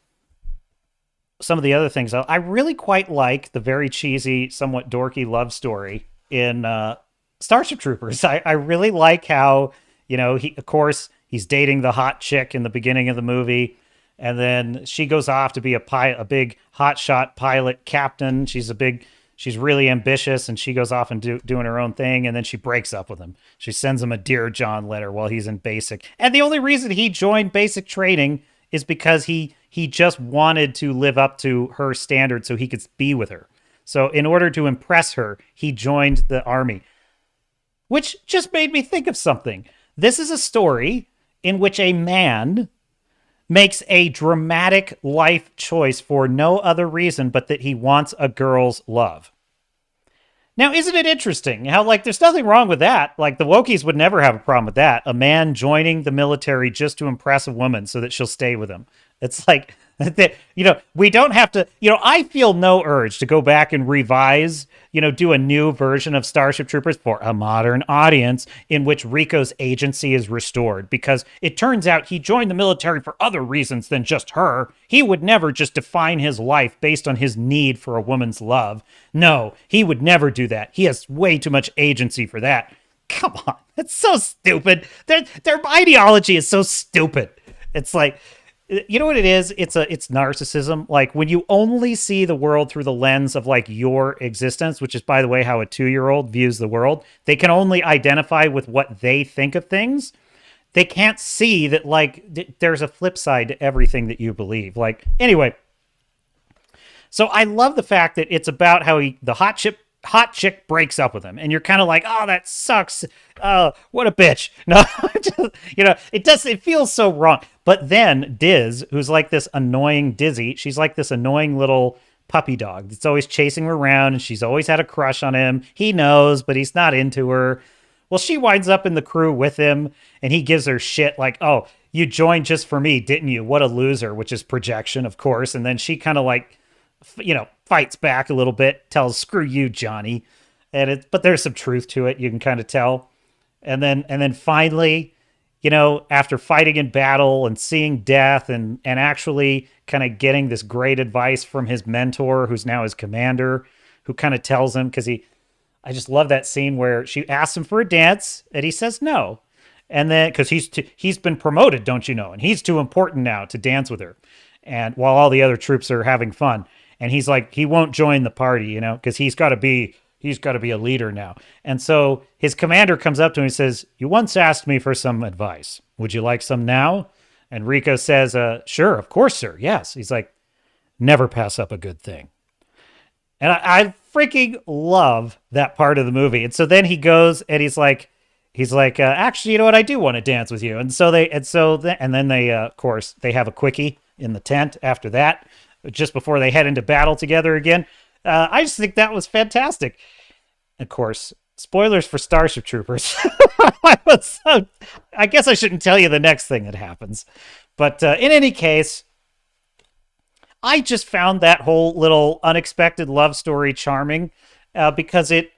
some of the other things. I really quite like the very cheesy, somewhat dorky love story in Starship Troopers. I really like how, you know, he's dating the hot chick in the beginning of the movie, and then she goes off to be a big hotshot pilot captain. She's really ambitious, and she goes off and doing her own thing, and then she breaks up with him. She sends him a Dear John letter while he's in basic. And the only reason he joined basic training is because he just wanted to live up to her standards so he could be with her. So in order to impress her, he joined the army. Which just made me think of something. This is a story in which a man makes a dramatic life choice for no other reason but that he wants a girl's love. Now, isn't it interesting how, like, there's nothing wrong with that? Like, the Wokies would never have a problem with that. A man joining the military just to impress a woman so that she'll stay with him. It's like, we don't have to, I feel no urge to go back and revise, do a new version of Starship Troopers for a modern audience in which Rico's agency is restored, because it turns out he joined the military for other reasons than just her. He would never just define his life based on his need for a woman's love. No, he would never do that. He has way too much agency for that. Come on, that's so stupid. Their ideology is so stupid. It's like, you know what it is? It's narcissism. Like, when you only see the world through the lens of, like, your existence, which is, by the way, how a 2-year-old views the world, they can only identify with what they think of things. They can't see that, like, there's a flip side to everything that you believe. Like, anyway. So I love the fact that it's about how the hot chick breaks up with him, and you're kind of like, oh, that sucks. Oh, what a bitch. No, it feels so wrong. But then Diz, who's like this annoying Dizzy, she's like this annoying little puppy dog that's always chasing her around, and she's always had a crush on him. He knows, but he's not into her. Well, she winds up in the crew with him, and he gives her shit like, oh, you joined just for me, didn't you? What a loser, which is projection, of course. And then she kind of like, fights back a little bit, tells, screw you, Johnny. But there's some truth to it, you can kind of tell. And then finally, after fighting in battle and seeing death and actually kind of getting this great advice from his mentor, who's now his commander, who kind of tells him, I just love that scene where she asks him for a dance and he says no. And then, because he's been promoted, don't you know? And he's too important now to dance with her. And while all the other troops are having fun. And he's like, he won't join the party, because he's got to be a leader now. And so his commander comes up to him and says, you once asked me for some advice. Would you like some now? And Rico says, sure, of course, sir. Yes. He's like, never pass up a good thing. And I freaking love that part of the movie. And so then he goes and he's like, actually, you know what? I do want to dance with you. And then they, of course, they have a quickie in the tent after that, just before they head into battle together again. I just think that was fantastic. Of course, spoilers for Starship Troopers. I guess I shouldn't tell you the next thing that happens. But in any case, I just found that whole little unexpected love story charming because it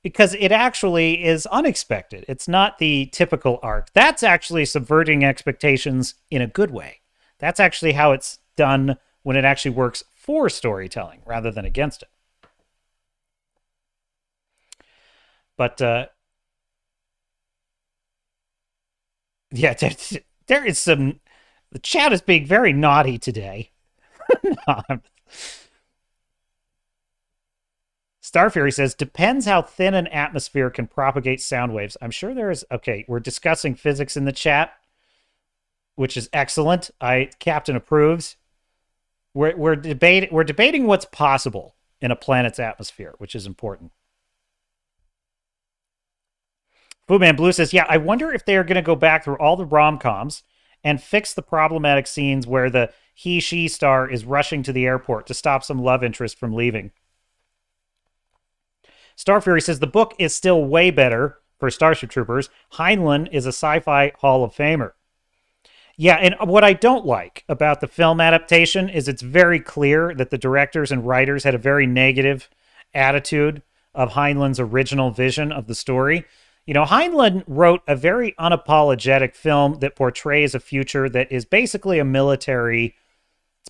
actually is unexpected. It's not the typical arc. That's actually subverting expectations in a good way. That's actually how it's done when it actually works for storytelling rather than against it. But yeah, there is some. The chat is being very naughty today. Starfury says, depends how thin an atmosphere can propagate sound waves. I'm sure there is. Okay, we're discussing physics in the chat, which is excellent. Captain approves. We're debating what's possible in a planet's atmosphere, which is important. Foodman Blue says, yeah, I wonder if they are going to go back through all the rom-coms and fix the problematic scenes where the he-she star is rushing to the airport to stop some love interest from leaving. Starfury says, the book is still way better for Starship Troopers. Heinlein is a sci-fi Hall of Famer. Yeah, and what I don't like about the film adaptation is it's very clear that the directors and writers had a very negative attitude of Heinlein's original vision of the story. Heinlein wrote a very unapologetic film that portrays a future that is basically a military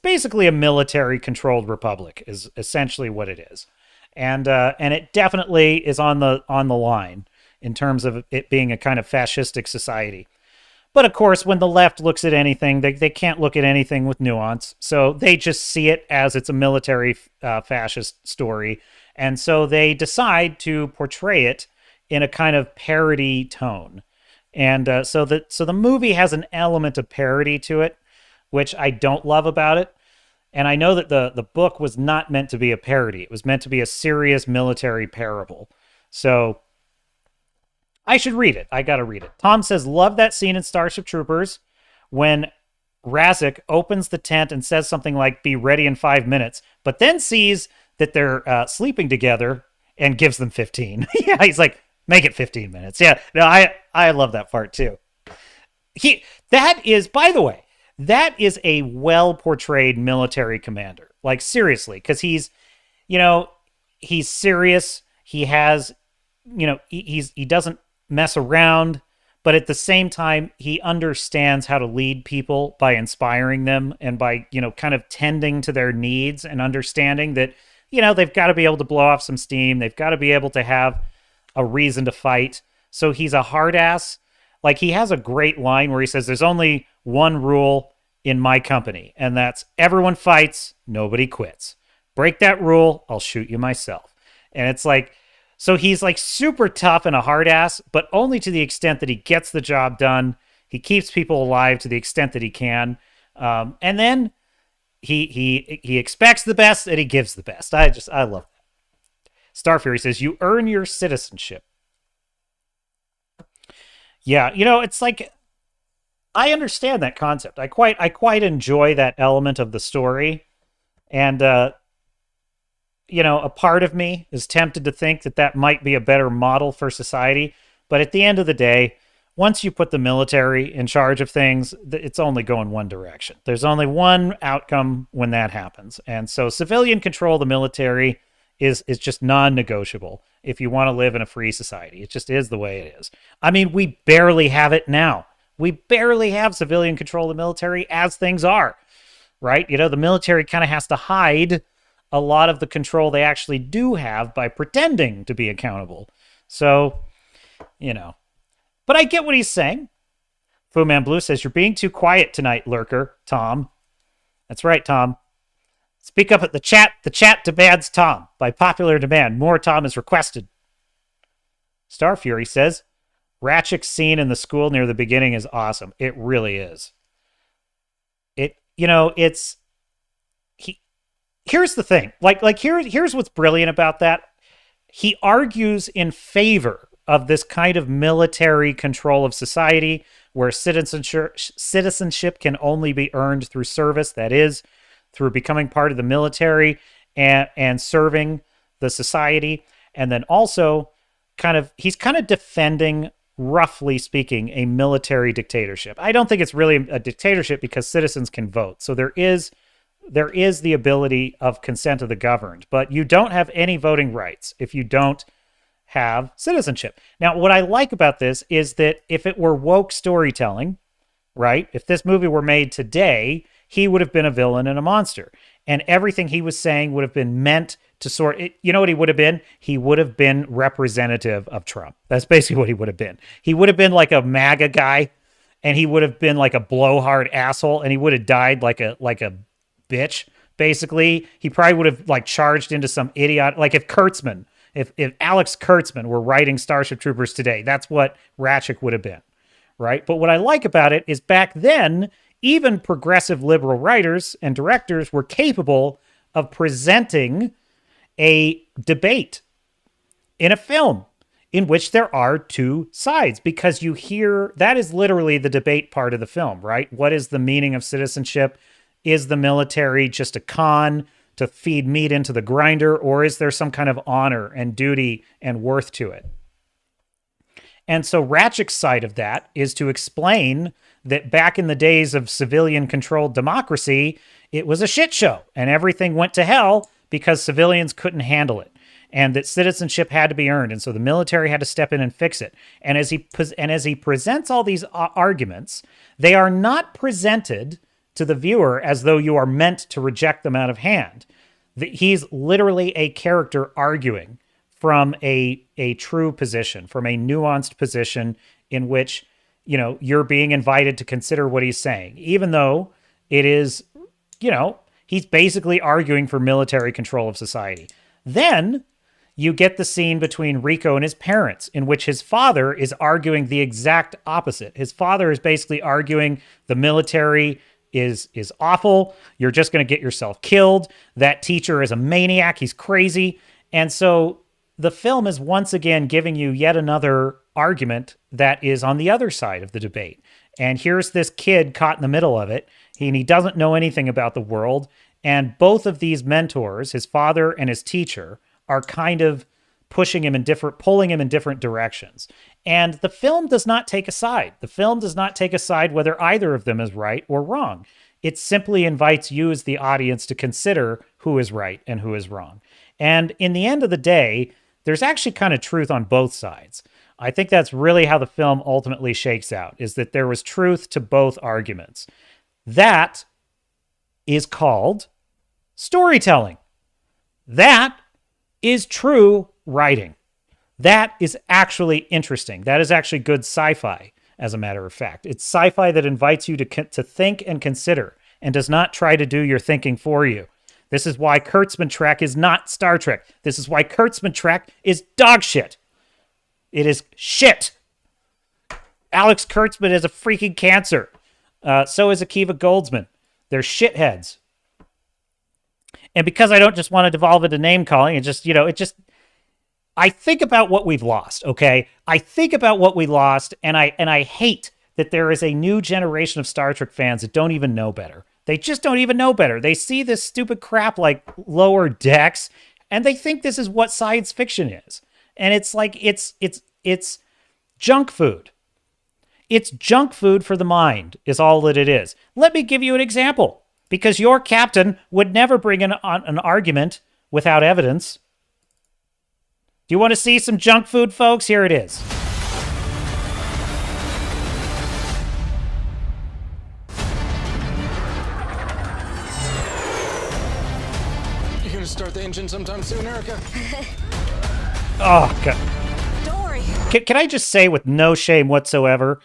controlled republic is essentially what it is. And it definitely is on the line in terms of it being a kind of fascistic society. But of course, when the left looks at anything, they can't look at anything with nuance. So they just see it as it's a military fascist story. And so they decide to portray it in a kind of parody tone. And so the movie has an element of parody to it, which I don't love about it. And I know that the book was not meant to be a parody. It was meant to be a serious military parable. So I should read it. I got to read it. Tom says, love that scene in Starship Troopers when Razik opens the tent and says something like, be ready in 5 minutes, but then sees that they're sleeping together and gives them 15. Yeah, he's like, make it 15 minutes. Yeah, no, I love that part too. That is, by the way, that is a well-portrayed military commander. Like, seriously, because he's serious. He has, he doesn't mess around, but at the same time, he understands how to lead people by inspiring them and by, kind of tending to their needs and understanding that, they've got to be able to blow off some steam. They've got to be able to have a reason to fight. So he's a hard ass. Like, he has a great line where he says, there's only one rule in my company, and that's everyone fights, nobody quits. Break that rule, I'll shoot you myself. And it's like, so he's like super tough and a hard ass, but only to the extent that he gets the job done. He keeps people alive to the extent that he can. And then he expects the best and he gives the best. I love that. Starfury says, you earn your citizenship. Yeah, it's like, I understand that concept. I quite enjoy that element of the story. And, a part of me is tempted to think that might be a better model for society. But at the end of the day, once you put the military in charge of things, it's only going one direction. There's only one outcome when that happens. And so civilian control of the military is just non-negotiable if you want to live in a free society. It just is the way it is. I mean, we barely have it now. We barely have civilian control of the military as things are, right? The military kind of has to hide a lot of the control they actually do have by pretending to be accountable. So, But I get what he's saying. Fu Man Blue says, you're being too quiet tonight, Lurker, Tom. That's right, Tom. Speak up at the chat. The chat demands Tom. By popular demand, more Tom is requested. Starfury says, Ratchik's scene in the school near the beginning is awesome. It really is. Here's the thing. Here's what's brilliant about that. He argues in favor of this kind of military control of society where citizenship can only be earned through service, that is, through becoming part of the military and serving the society. And then also he's kind of defending, roughly speaking, a military dictatorship. I don't think it's really a dictatorship because citizens can vote. So there is the ability of consent of the governed, but you don't have any voting rights if you don't have citizenship. Now, what I like about this is that if it were woke storytelling, right? If this movie were made today, he would have been a villain and a monster. And everything he was saying would have been meant to sort it. You know what he would have been? He would have been representative of Trump. That's basically what he would have been. He would have been like a MAGA guy, and he would have been like a blowhard asshole, and he would have died like a bitch. Basically, he probably would have charged into some idiot. Like if Alex Kurtzman were writing Starship Troopers today, that's what Ratchik would have been, right? But what I like about it is back then, even progressive liberal writers and directors were capable of presenting a debate in a film in which there are two sides, because you hear that is literally the debate part of the film, right? What is the meaning of citizenship? Is the military just a con to feed meat into the grinder, or is there some kind of honor and duty and worth to it? And so Ratchik's side of that is to explain that back in the days of civilian-controlled democracy, it was a shit show, and everything went to hell because civilians couldn't handle it, and that citizenship had to be earned, and so the military had to step in and fix it. And as he presents all these arguments, they are not presented to the viewer as though you are meant to reject them out of hand. He's literally a character arguing from a true position, from a nuanced position in which, you're being invited to consider what he's saying, even though it is, he's basically arguing for military control of society. Then you get the scene between Rico and his parents, in which his father is arguing the exact opposite. His father is basically arguing the military is awful. You're just going to get yourself killed. That teacher is a maniac. He's crazy. And so the film is once again giving you yet another argument that is on the other side of the debate. And here's this kid caught in the middle of it, and he doesn't know anything about the world. And both of these mentors, his father and his teacher, are kind of pulling him in different directions. And the film does not take a side. The film does not take a side whether either of them is right or wrong. It simply invites you as the audience to consider who is right and who is wrong. And in the end of the day, there's actually kind of truth on both sides. I think that's really how the film ultimately shakes out, is that there was truth to both arguments. That is called storytelling. That is true writing. That is actually interesting. That is actually good sci-fi, as a matter of fact. It's sci-fi that invites you to think and consider and does not try to do your thinking for you. This is why Kurtzman Trek is not Star Trek. This is why Kurtzman Trek is dog shit. It is shit. Alex Kurtzman is a freaking cancer. So is Akiva Goldsman. They're shitheads. And because I don't just want to devolve into name calling, I think about what we've lost, okay? I think about what we lost, and I hate that there is a new generation of Star Trek fans that don't even know better. They just don't even know better. They see this stupid crap like Lower Decks, and they think this is what science fiction is. And it's like, it's junk food. It's junk food for the mind is all that it is. Let me give you an example, because your captain would never bring an argument without evidence. Do you want to see some junk food, folks? Here it is. You gonna start the engine sometime soon, Erica? Oh, God. Don't worry. Can I just say with no shame whatsoever,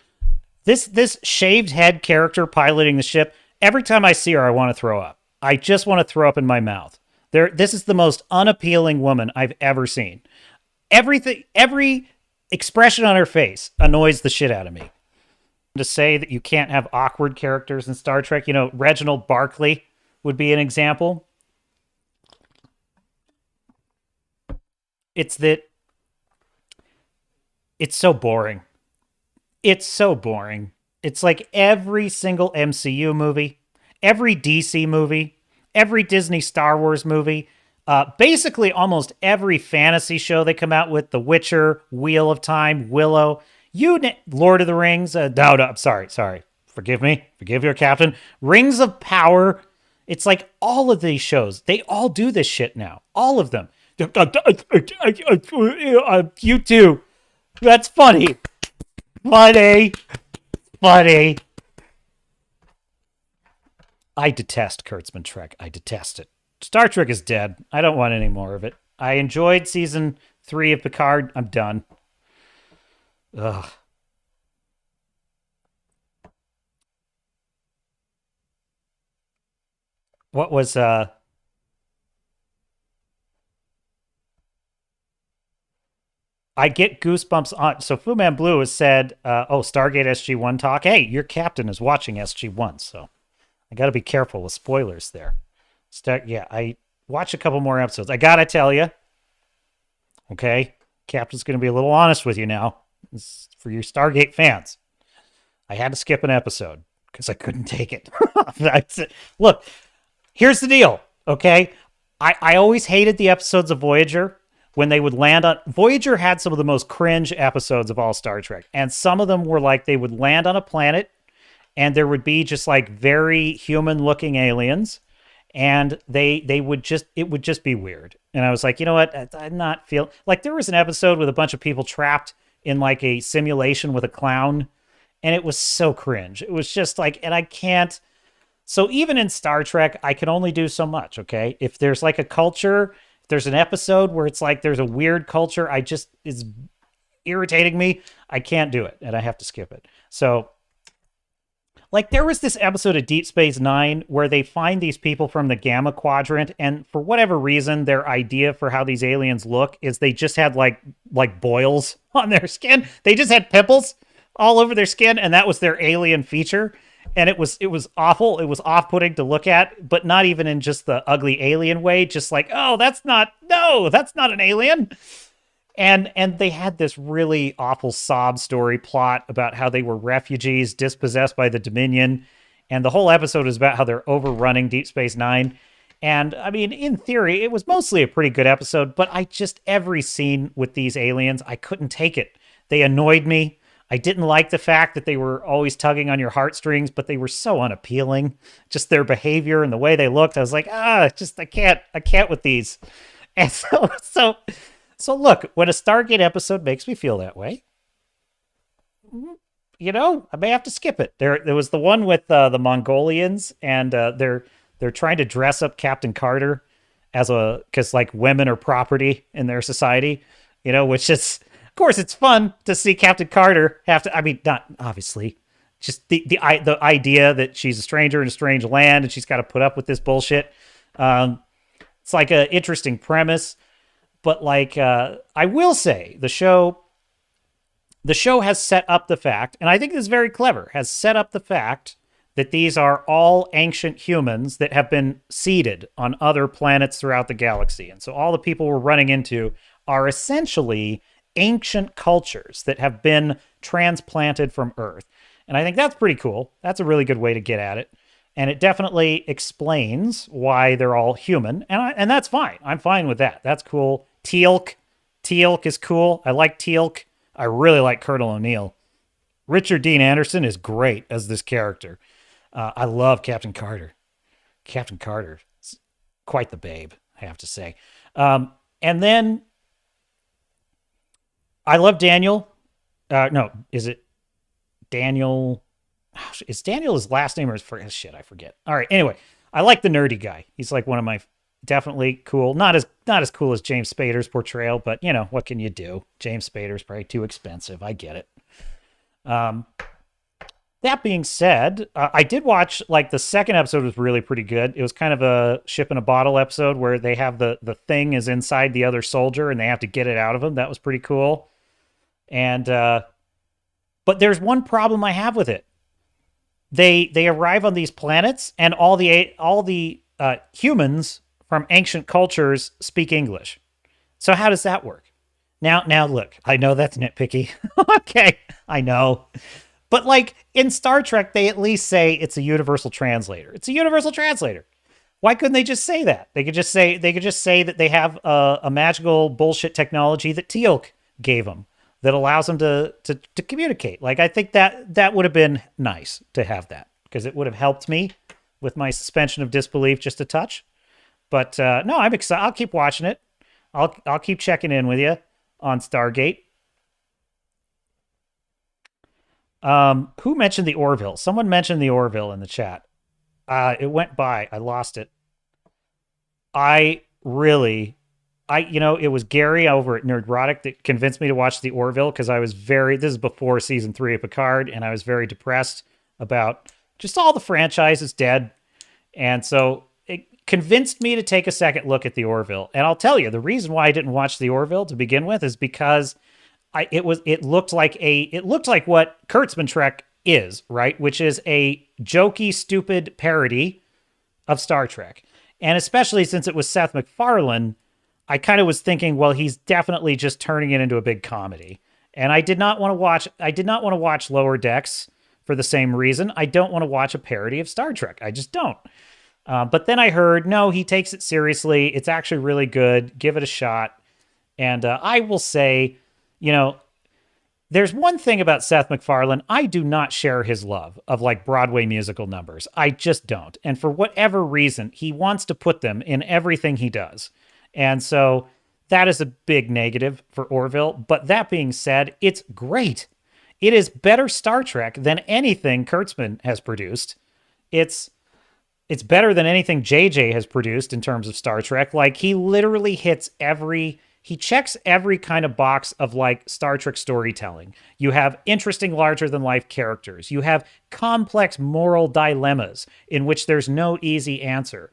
this shaved head character piloting the ship, every time I see her, I want to throw up. I just want to throw up in my mouth. This is the most unappealing woman I've ever seen. Every expression on her face annoys the shit out of me. To say that you can't have awkward characters in Star Trek, Reginald Barclay would be an example. It's that it's so boring. It's so boring. It's like every single MCU movie, every DC movie, every Disney Star Wars movie, basically almost every fantasy show they come out with, The Witcher, Wheel of Time, Willow, Lord of the Rings, I'm sorry. Forgive me. Forgive your captain. Rings of Power. It's like all of these shows, they all do this shit now. All of them. You too. That's funny. Funny. I detest Kurtzman Trek. I detest it. Star Trek is dead. I don't want any more of it. I enjoyed season 3 of Picard. I'm done. Ugh. What was, I get goosebumps on. So Fu Man Blue has said, Stargate SG-1 talk. Hey, your captain is watching SG-1, so I got to be careful with spoilers there. I watch a couple more episodes. I got to tell you, okay, Captain's going to be a little honest with you now. This is for you Stargate fans. I had to skip an episode because I couldn't take it. Look, here's the deal, okay? I always hated the episodes of Voyager when they would land on... Voyager had some of the most cringe episodes of all Star Trek. And some of them were like they would land on a planet and there would be just like very human-looking aliens. And it would just be weird. And I was like, you know what? I'm not feeling... Like there was an episode with a bunch of people trapped in like a simulation with a clown. And it was so cringe. It was just like... And I can't... So even in Star Trek, I can only do so much, okay? If there's like a culture... If there's an episode where it's like there's a weird culture, it's irritating me. I can't do it, and I have to skip it. So, like there was this episode of Deep Space Nine where they find these people from the Gamma Quadrant, and for whatever reason, their idea for how these aliens look is they just had like boils on their skin. They just had pimples all over their skin, and that was their alien feature. And it was awful. It was off-putting to look at, but not even in just the ugly alien way, just like, oh, that's not an alien. And they had this really awful sob story plot about how they were refugees dispossessed by the Dominion. And the whole episode is about how they're overrunning Deep Space Nine. And I mean, in theory, it was mostly a pretty good episode, but every scene with these aliens, I couldn't take it. They annoyed me. I didn't like the fact that they were always tugging on your heartstrings, but they were so unappealing. Just their behavior and the way they looked, I was like, I can't with these. And so look, when a Stargate episode makes me feel that way, I may have to skip it. There was the one with the Mongolians, and they're trying to dress up Captain Carter because like women are property in their society, which is, of course, it's fun to see Captain Carter have to. I mean, not obviously, just the idea that she's a stranger in a strange land and she's got to put up with this bullshit. It's like an interesting premise, but like I will say, the show has set up the fact, and I think this is very clever, has set up the fact that these are all ancient humans that have been seeded on other planets throughout the galaxy. And so all the people we're running into are essentially ancient cultures that have been transplanted from Earth. And I think that's pretty cool. That's a really good way to get at it. And it definitely explains why they're all human. And that's fine. I'm fine with that. That's cool. Teal'c is cool. I like Teal'c. I really like Colonel O'Neill. Richard Dean Anderson is great as this character. I love Captain Carter. Captain Carter is quite the babe, I have to say. And then I love Daniel. No, is it Daniel? Is Daniel his last name or his first? Shit, I forget. All right. Anyway, I like the nerdy guy. He's like one of my definitely cool. Not as cool as James Spader's portrayal, but what can you do? James Spader's probably too expensive. I get it. That being said, I did watch, like, the second episode was really pretty good. It was kind of a ship in a bottle episode where they have the thing is inside the other soldier and they have to get it out of him. That was pretty cool. And, but there's one problem I have with it. They arrive on these planets and all the humans from ancient cultures speak English. So how does that work? Now look, I know that's nitpicky. Okay, I know. But like in Star Trek, they at least say it's a universal translator. It's a universal translator. Why couldn't they just say that? They could just say that they have a magical bullshit technology that Teal'c gave them that allows them to communicate. Like, I think that would have been nice to have that, because it would have helped me with my suspension of disbelief just a touch. But no, I'm excited. I'll keep watching it. I'll keep checking in with you on Stargate. Who mentioned the Orville? Someone mentioned the Orville in the chat. It went by. I lost it. It was Gary over at Nerdrotic that convinced me to watch the Orville, because this is before season 3 of Picard, and I was very depressed about just all the franchises dead. And so it convinced me to take a second look at the Orville. And I'll tell you, the reason why I didn't watch the Orville to begin with is because it looked like what Kurtzman Trek is, right? Which is a jokey, stupid parody of Star Trek. And especially since it was Seth MacFarlane, I kind of was thinking, well, he's definitely just turning it into a big comedy. And I did not want to watch Lower Decks for the same reason. I don't want to watch a parody of Star Trek. I just don't. But then I heard, no, he takes it seriously. It's actually really good. Give it a shot. And I will say, there's one thing about Seth MacFarlane. I do not share his love of like Broadway musical numbers. I just don't. And for whatever reason, he wants to put them in everything he does. And so that is a big negative for Orville. But that being said, it's great. It is better Star Trek than anything Kurtzman has produced. It's better than anything JJ has produced in terms of Star Trek. Like, he literally he checks every kind of box of like Star Trek storytelling. You have interesting, larger than life characters. You have complex moral dilemmas in which there's no easy answer.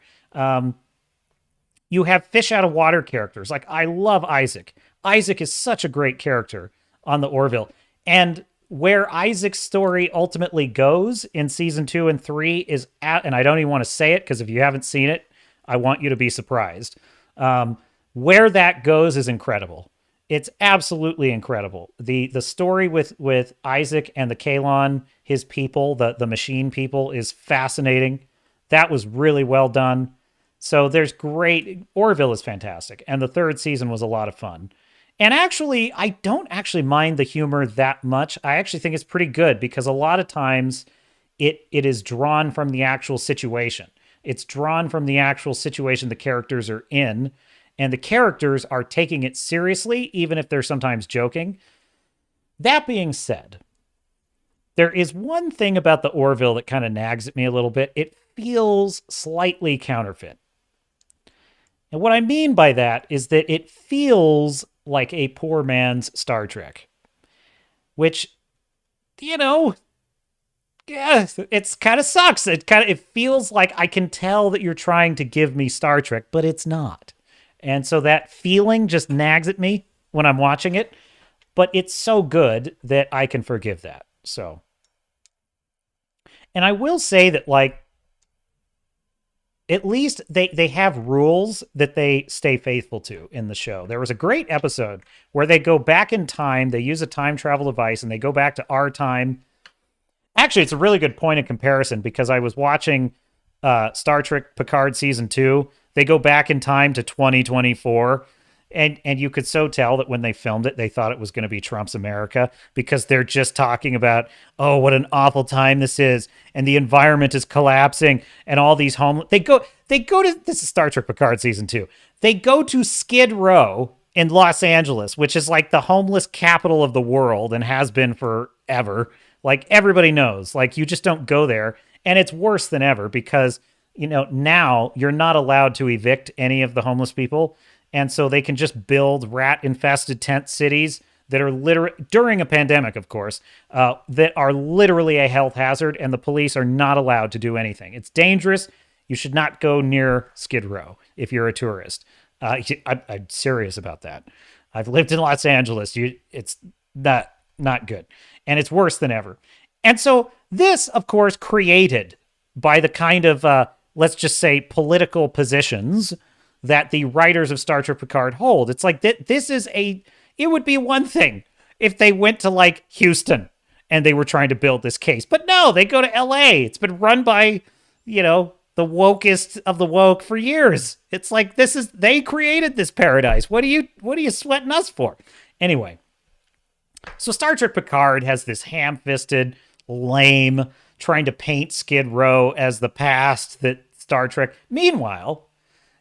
You have fish out of water characters. Like, I love Isaac. Isaac is such a great character on the Orville. And where Isaac's story ultimately goes in season 2 and 3 is at, and I don't even want to say it because if you haven't seen it, I want you to be surprised. Where that goes is incredible. It's absolutely incredible. The story with Isaac and the Kalon, his people, the machine people, is fascinating. That was really well done. So there's great... Orville is fantastic. And the 3rd season was a lot of fun. And actually, I don't actually mind the humor that much. I actually think it's pretty good because a lot of times it is drawn from the actual situation. It's drawn from the actual situation the characters are in. And the characters are taking it seriously, even if they're sometimes joking. That being said, there is one thing about the Orville that kind of nags at me a little bit. It feels slightly counterfeit. And what I mean by that is that it feels like a poor man's Star Trek. Which, yeah, it's kind of sucks. It feels like I can tell that you're trying to give me Star Trek, but it's not. And so that feeling just nags at me when I'm watching it. But it's so good that I can forgive that. So. And I will say that, like, at least they have rules that they stay faithful to in the show. There was a great episode where they go back in time, they use a time travel device, and they go back to our time. Actually, it's a really good point of comparison because I was watching Star Trek Picard Season 2. They go back in time to 2024. And you could so tell that when they filmed it, they thought it was going to be Trump's America because they're just talking about, oh, what an awful time this is. And the environment is collapsing and all these homeless. They go to, this is Star Trek Picard Season 2. They go to Skid Row in Los Angeles, which is like the homeless capital of the world and has been forever. Like everybody knows, like you just don't go there. And it's worse than ever because, now you're not allowed to evict any of the homeless people. And so they can just build rat-infested tent cities that are literally, during a pandemic, of course, that are literally a health hazard, and the police are not allowed to do anything. It's dangerous. You should not go near Skid Row if you're a tourist. I'm serious about that. I've lived in Los Angeles. It's not good. And it's worse than ever. And so this, of course, created by the kind of, let's just say, political positions that the writers of Star Trek Picard hold. It's like it would be one thing if they went to like Houston and they were trying to build this case. But no, they go to LA. It's been run by, the wokest of the woke for years. It's like they created this paradise. What are you sweating us for? Anyway. So Star Trek Picard has this ham-fisted, lame, trying to paint Skid Row as the past that Star Trek. Meanwhile,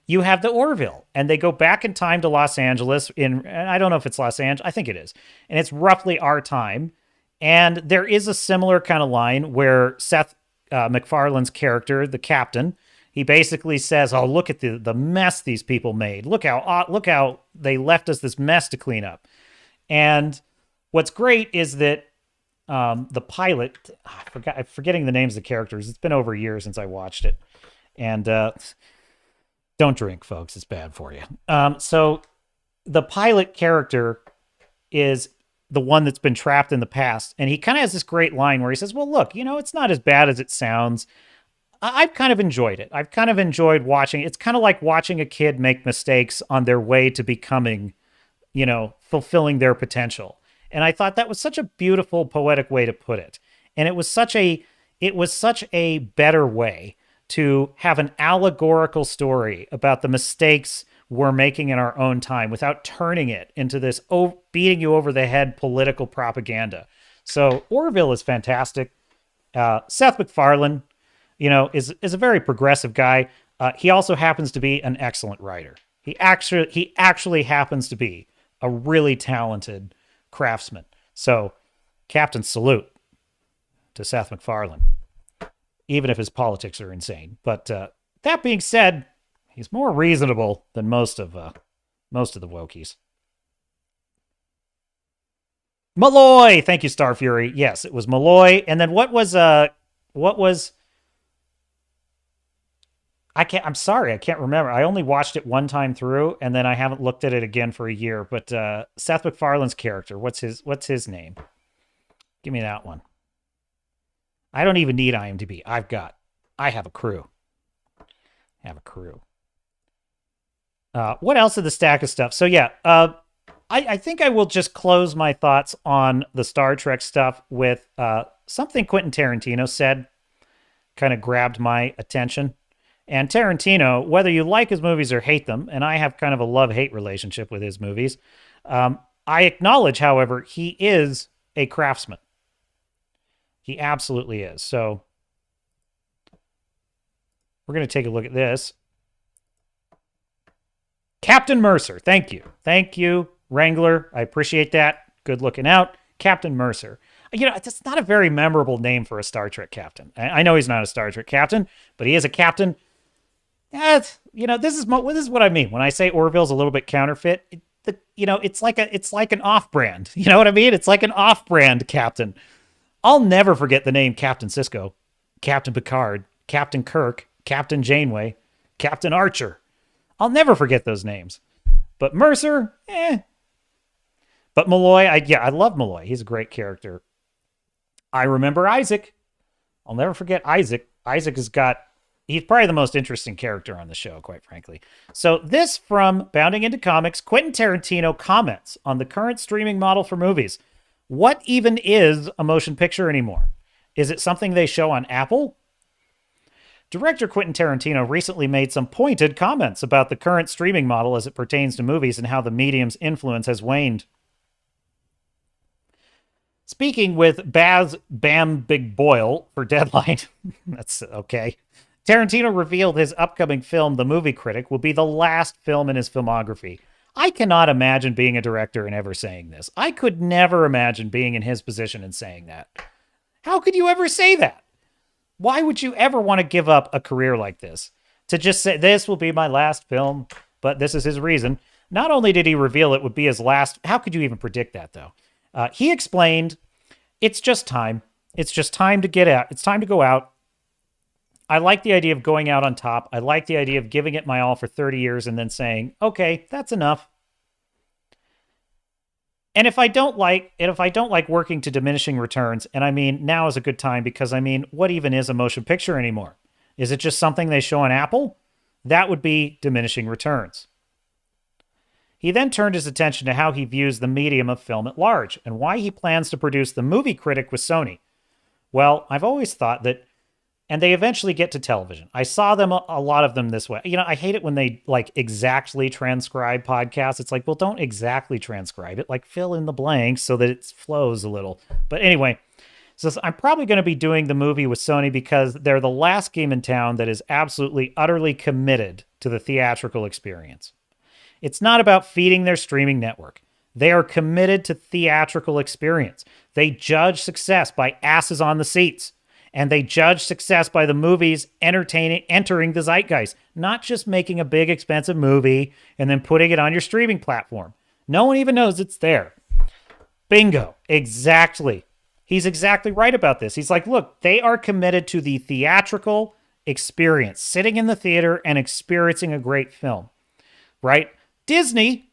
you have the Orville, and they go back in time to Los Angeles and I don't know if it's Los Angeles. I think it is. And it's roughly our time. And there is a similar kind of line where Seth MacFarlane's character, the captain, he basically says, oh, look at the mess these people made. Look how they left us this mess to clean up. And what's great is that the pilot, I'm forgetting the names of the characters. It's been over a year since I watched it. And, don't drink, folks. It's bad for you. So the pilot character is the one that's been trapped in the past. And he kind of has this great line where he says, well, look, it's not as bad as it sounds. I've kind of enjoyed it. I've kind of enjoyed watching. It's kind of like watching a kid make mistakes on their way to becoming, fulfilling their potential. And I thought that was such a beautiful, poetic way to put it. And it was such a better way to have an allegorical story about the mistakes we're making in our own time without turning it into this beating you over the head political propaganda. So Orville is fantastic. Seth MacFarlane, is a very progressive guy. He also happens to be an excellent writer. He actually happens to be a really talented craftsman. So Captain Salute to Seth MacFarlane. Even if his politics are insane. But that being said, he's more reasonable than most of the wokies. Malloy! Thank you, Star Fury. Yes, it was Malloy. And then I'm sorry, I can't remember. I only watched it one time through, and then I haven't looked at it again for a year. But Seth MacFarlane's character, what's his name? Give me that one. I don't even need IMDb. I have a crew. What else in the stack of stuff? So yeah, I think I will just close my thoughts on the Star Trek stuff with something Quentin Tarantino said, kind of grabbed my attention. And Tarantino, whether you like his movies or hate them, and I have kind of a love-hate relationship with his movies, I acknowledge, however, he is a craftsman. He absolutely is. So we're going to take a look at this. Captain Mercer. Thank you. Thank you, Wrangler. I appreciate that. Good looking out. Captain Mercer. You know, it's not a very memorable name for a Star Trek captain. I know he's not a Star Trek captain, but he is a captain. You know, this is what I mean when I say Orville's a little bit counterfeit. It's like an off-brand. You know what I mean? It's like an off-brand captain. I'll never forget the name Captain Sisko, Captain Picard, Captain Kirk, Captain Janeway, Captain Archer. I'll never forget those names. But Mercer, But Malloy, I love Malloy. He's a great character. I remember Isaac. I'll never forget Isaac. He's probably the most interesting character on the show, quite frankly. So this from Bounding into Comics, Quentin Tarantino comments on the current streaming model for movies. What even is a motion picture anymore? Is it something they show on Apple? Director Quentin Tarantino recently made some pointed comments about the current streaming model as it pertains to movies and how the medium's influence has waned. Speaking with Baz Bam Big Boyle for Deadline, that's okay, Tarantino revealed his upcoming film, The Movie Critic, will be the last film in his filmography. I cannot imagine being a director and ever saying this. I could never imagine being in his position and saying that. How could you ever say that? Why would you ever want to give up a career like this? To just say, this will be my last film, but this is his reason. Not only did he reveal it would be his last, how could you even predict that, though? He explained, it's just time. It's just time to get out. It's time to go out. I like the idea of going out on top. I like the idea of giving it my all for 30 years and then saying, okay, that's enough. And if I don't like working to diminishing returns, and I mean, now is a good time because, I mean, what even is a motion picture anymore? Is it just something they show on Apple? That would be diminishing returns. He then turned his attention to how he views the medium of film at large and why he plans to produce The Movie Critic with Sony. Well, I've always thought that, and they eventually get to television. I saw them, a lot of them this way. You know, I hate it when they like exactly transcribe podcasts. It's like, well, don't exactly transcribe it. Like fill in the blanks so that it flows a little. But anyway, so I'm probably going to be doing the movie with Sony because they're the last game in town that is absolutely, utterly committed to the theatrical experience. It's not about feeding their streaming network. They are committed to theatrical experience. They judge success by asses on the seats. And they judge success by the movies entering the zeitgeist, not just making a big, expensive movie and then putting it on your streaming platform. No one even knows it's there. Bingo. Exactly. He's exactly right about this. He's like, look, they are committed to the theatrical experience, sitting in the theater and experiencing a great film, right? Disney,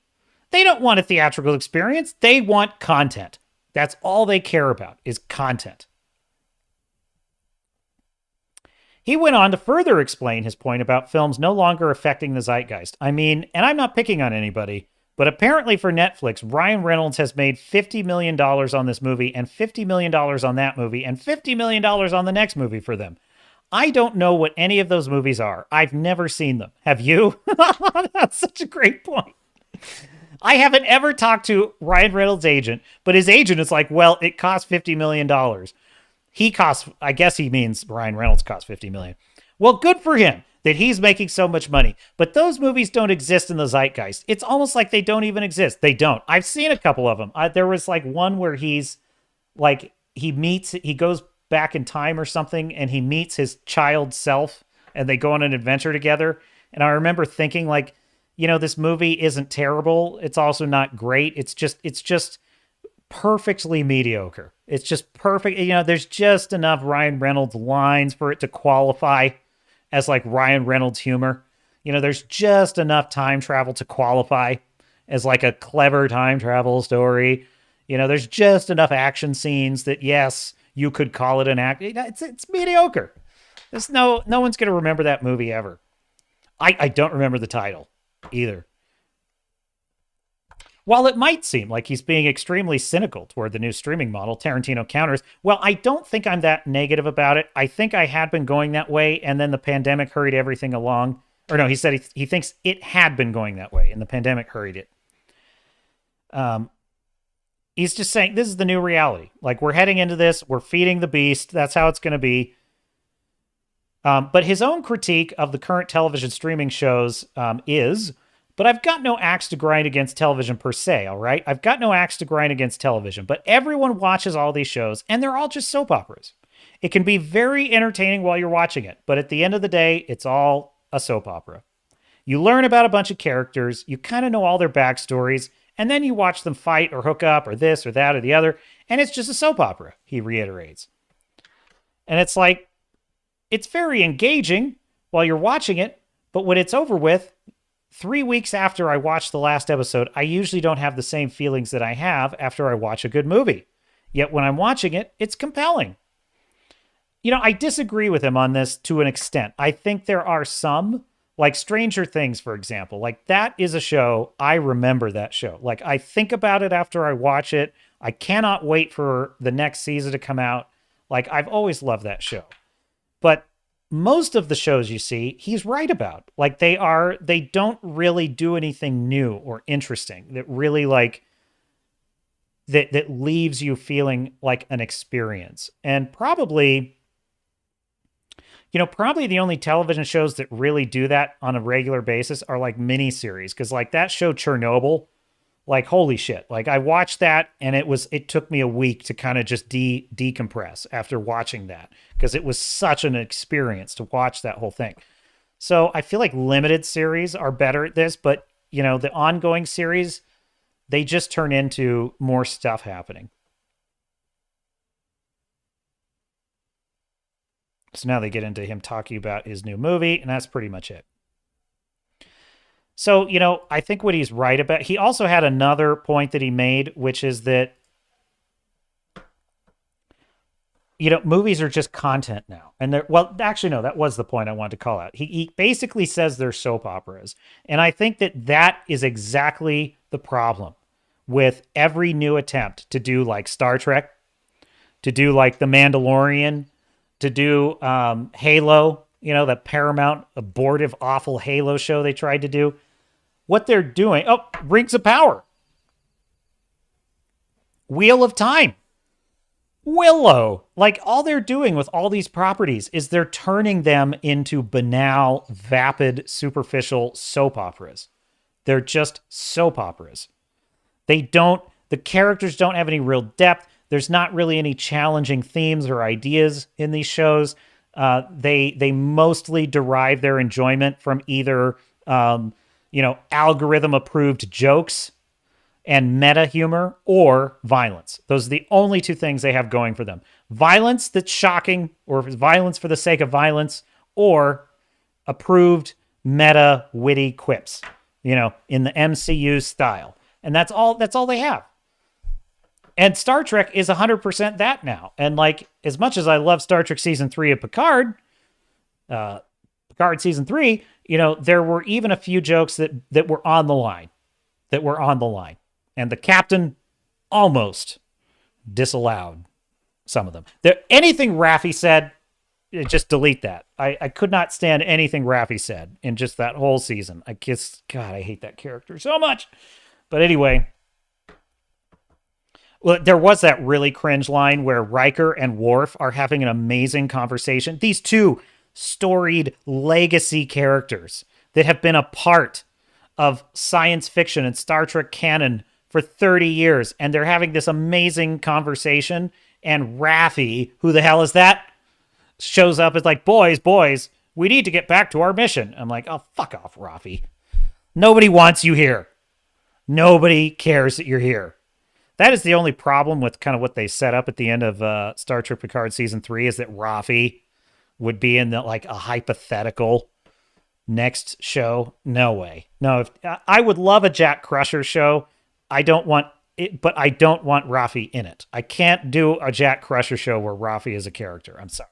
they don't want a theatrical experience. They want content. That's all they care about is content. He went on to further explain his point about films no longer affecting the zeitgeist. I mean, and I'm not picking on anybody, but apparently for Netflix, Ryan Reynolds has made $50 million on this movie and $50 million on that movie and $50 million on the next movie for them. I don't know what any of those movies are. I've never seen them. Have you? That's such a great point. I haven't ever talked to Ryan Reynolds' agent, but his agent is like, well, it cost $50 million. He costs, I guess he means Ryan Reynolds cost $50 million. Well, good for him that he's making so much money. But those movies don't exist in the zeitgeist. It's almost like they don't even exist. They don't. I've seen a couple of them. There was like one where he's like, he goes back in time or something and he meets his child self and they go on an adventure together. And I remember thinking like, you know, this movie isn't terrible. It's also not great. It's just perfectly mediocre. It's just perfect. You know, there's just enough Ryan Reynolds lines for it to qualify as like Ryan Reynolds humor. You know, there's just enough time travel to qualify as like a clever time travel story. There's just enough action scenes that, yes, you could call it an act. It's mediocre. There's no one's going to remember that movie ever. I don't remember the title either. While it might seem like he's being extremely cynical toward the new streaming model, Tarantino counters, well, I don't think I'm that negative about it. I think I had been going that way, and then the pandemic hurried everything along. Or no, he said he thinks it had been going that way, and the pandemic hurried it. He's just saying this is the new reality. Like, we're heading into this. We're feeding the beast. That's how it's going to be. But his own critique of the current television streaming shows is... But I've got no axe to grind against television per se, all right? I've got no axe to grind against television, but everyone watches all these shows, and they're all just soap operas. It can be very entertaining while you're watching it, but at the end of the day, it's all a soap opera. You learn about a bunch of characters, you kind of know all their backstories, and then you watch them fight or hook up or this or that or the other, and it's just a soap opera, he reiterates. And it's like, it's very engaging while you're watching it, but when it's over with, 3 weeks after I watch the last episode, I usually don't have the same feelings that I have after I watch a good movie. Yet when I'm watching it, it's compelling. I disagree with him on this to an extent. I think there are some, like Stranger Things, for example. Like, that is a show, I remember that show. Like, I think about it after I watch it. I cannot wait for the next season to come out. Like, I've always loved that show. But most of the shows you see, he's right about. Like, they don't really do anything new or interesting that really, like, that leaves you feeling like an experience. And probably the only television shows that really do that on a regular basis are like miniseries. Because like that show Chernobyl, like, holy shit. Like, I watched that and it took me a week to kind of just decompress after watching that, because it was such an experience to watch that whole thing. So I feel like limited series are better at this, but the ongoing series, they just turn into more stuff happening. So now they get into him talking about his new movie, and that's pretty much it. So, I think what he's right about, he also had another point that he made, which is that, movies are just content now. And no, that was the point I wanted to call out. He basically says they're soap operas. And I think that is exactly the problem with every new attempt to do like Star Trek, to do like The Mandalorian, to do Halo, that Paramount abortive, awful Halo show they tried to do. What they're doing, Rings of Power, Wheel of Time, Willow. Like, all they're doing with all these properties is they're turning them into banal, vapid, superficial soap operas. They're just soap operas. The characters don't have any real depth. There's not really any challenging themes or ideas in these shows. They mostly derive their enjoyment from either, algorithm approved jokes and meta humor, or violence. Those are the only two things they have going for them. Violence that's shocking, or violence for the sake of violence, or approved meta witty quips, in the MCU style. And that's all they have. And Star Trek is 100% that now. And like, as much as I love Star Trek season 3 of Picard season 3, there were even a few jokes that were on the line. And the captain almost disallowed some of them. Anything Raffi said, just delete that. I could not stand anything Raffi said in just that whole season. God, I hate that character so much. But anyway, well, there was that really cringe line where Riker and Worf are having an amazing conversation. These two storied legacy characters that have been a part of science fiction and Star Trek canon for 30 years, and they're having this amazing conversation, and Raffi, who the hell is that, shows up as like, boys, we need to get back to our mission. I'm like, oh, fuck off, Raffi. Nobody wants you here. Nobody cares that you're here. That is the only problem with kind of what they set up at the end of Star Trek Picard season 3, is that Raffi would be in a hypothetical next show. No way. No, I would love a Jack Crusher show. I don't want but I don't want Rafi in it. I can't do a Jack Crusher show where Rafi is a character. I'm sorry.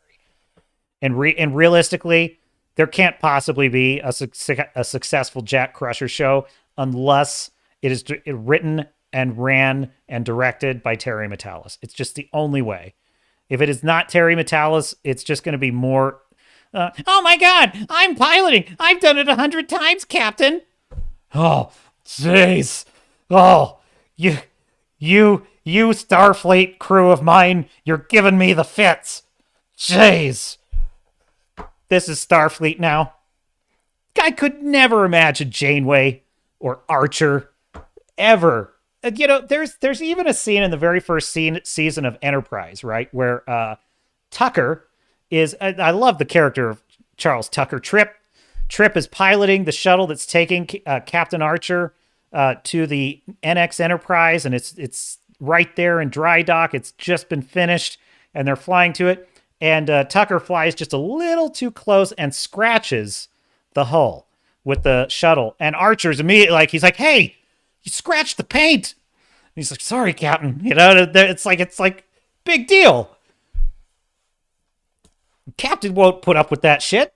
And realistically, there can't possibly be a successful Jack Crusher show unless it is written and ran and directed by Terry Matalas. It's just the only way. If it is not Terry Matalas, it's just going to be more, oh my God, I'm piloting. I've done it 100 times, Captain. Oh, jeez. Oh, you Starfleet crew of mine, you're giving me the fits. Jeez. This is Starfleet now. I could never imagine Janeway or Archer ever. You know, there's even a scene in the very first season of Enterprise, right, where Tucker is. I love the character of Charles Tucker. Trip is piloting the shuttle that's taking Captain Archer to the NX Enterprise, and it's right there in dry dock. It's just been finished, and they're flying to it. And Tucker flies just a little too close and scratches the hull with the shuttle. And Archer's immediately he's like, "Hey, you scratched the paint." And he's like, "Sorry, Captain." You know, it's like big deal. Captain won't put up with that shit.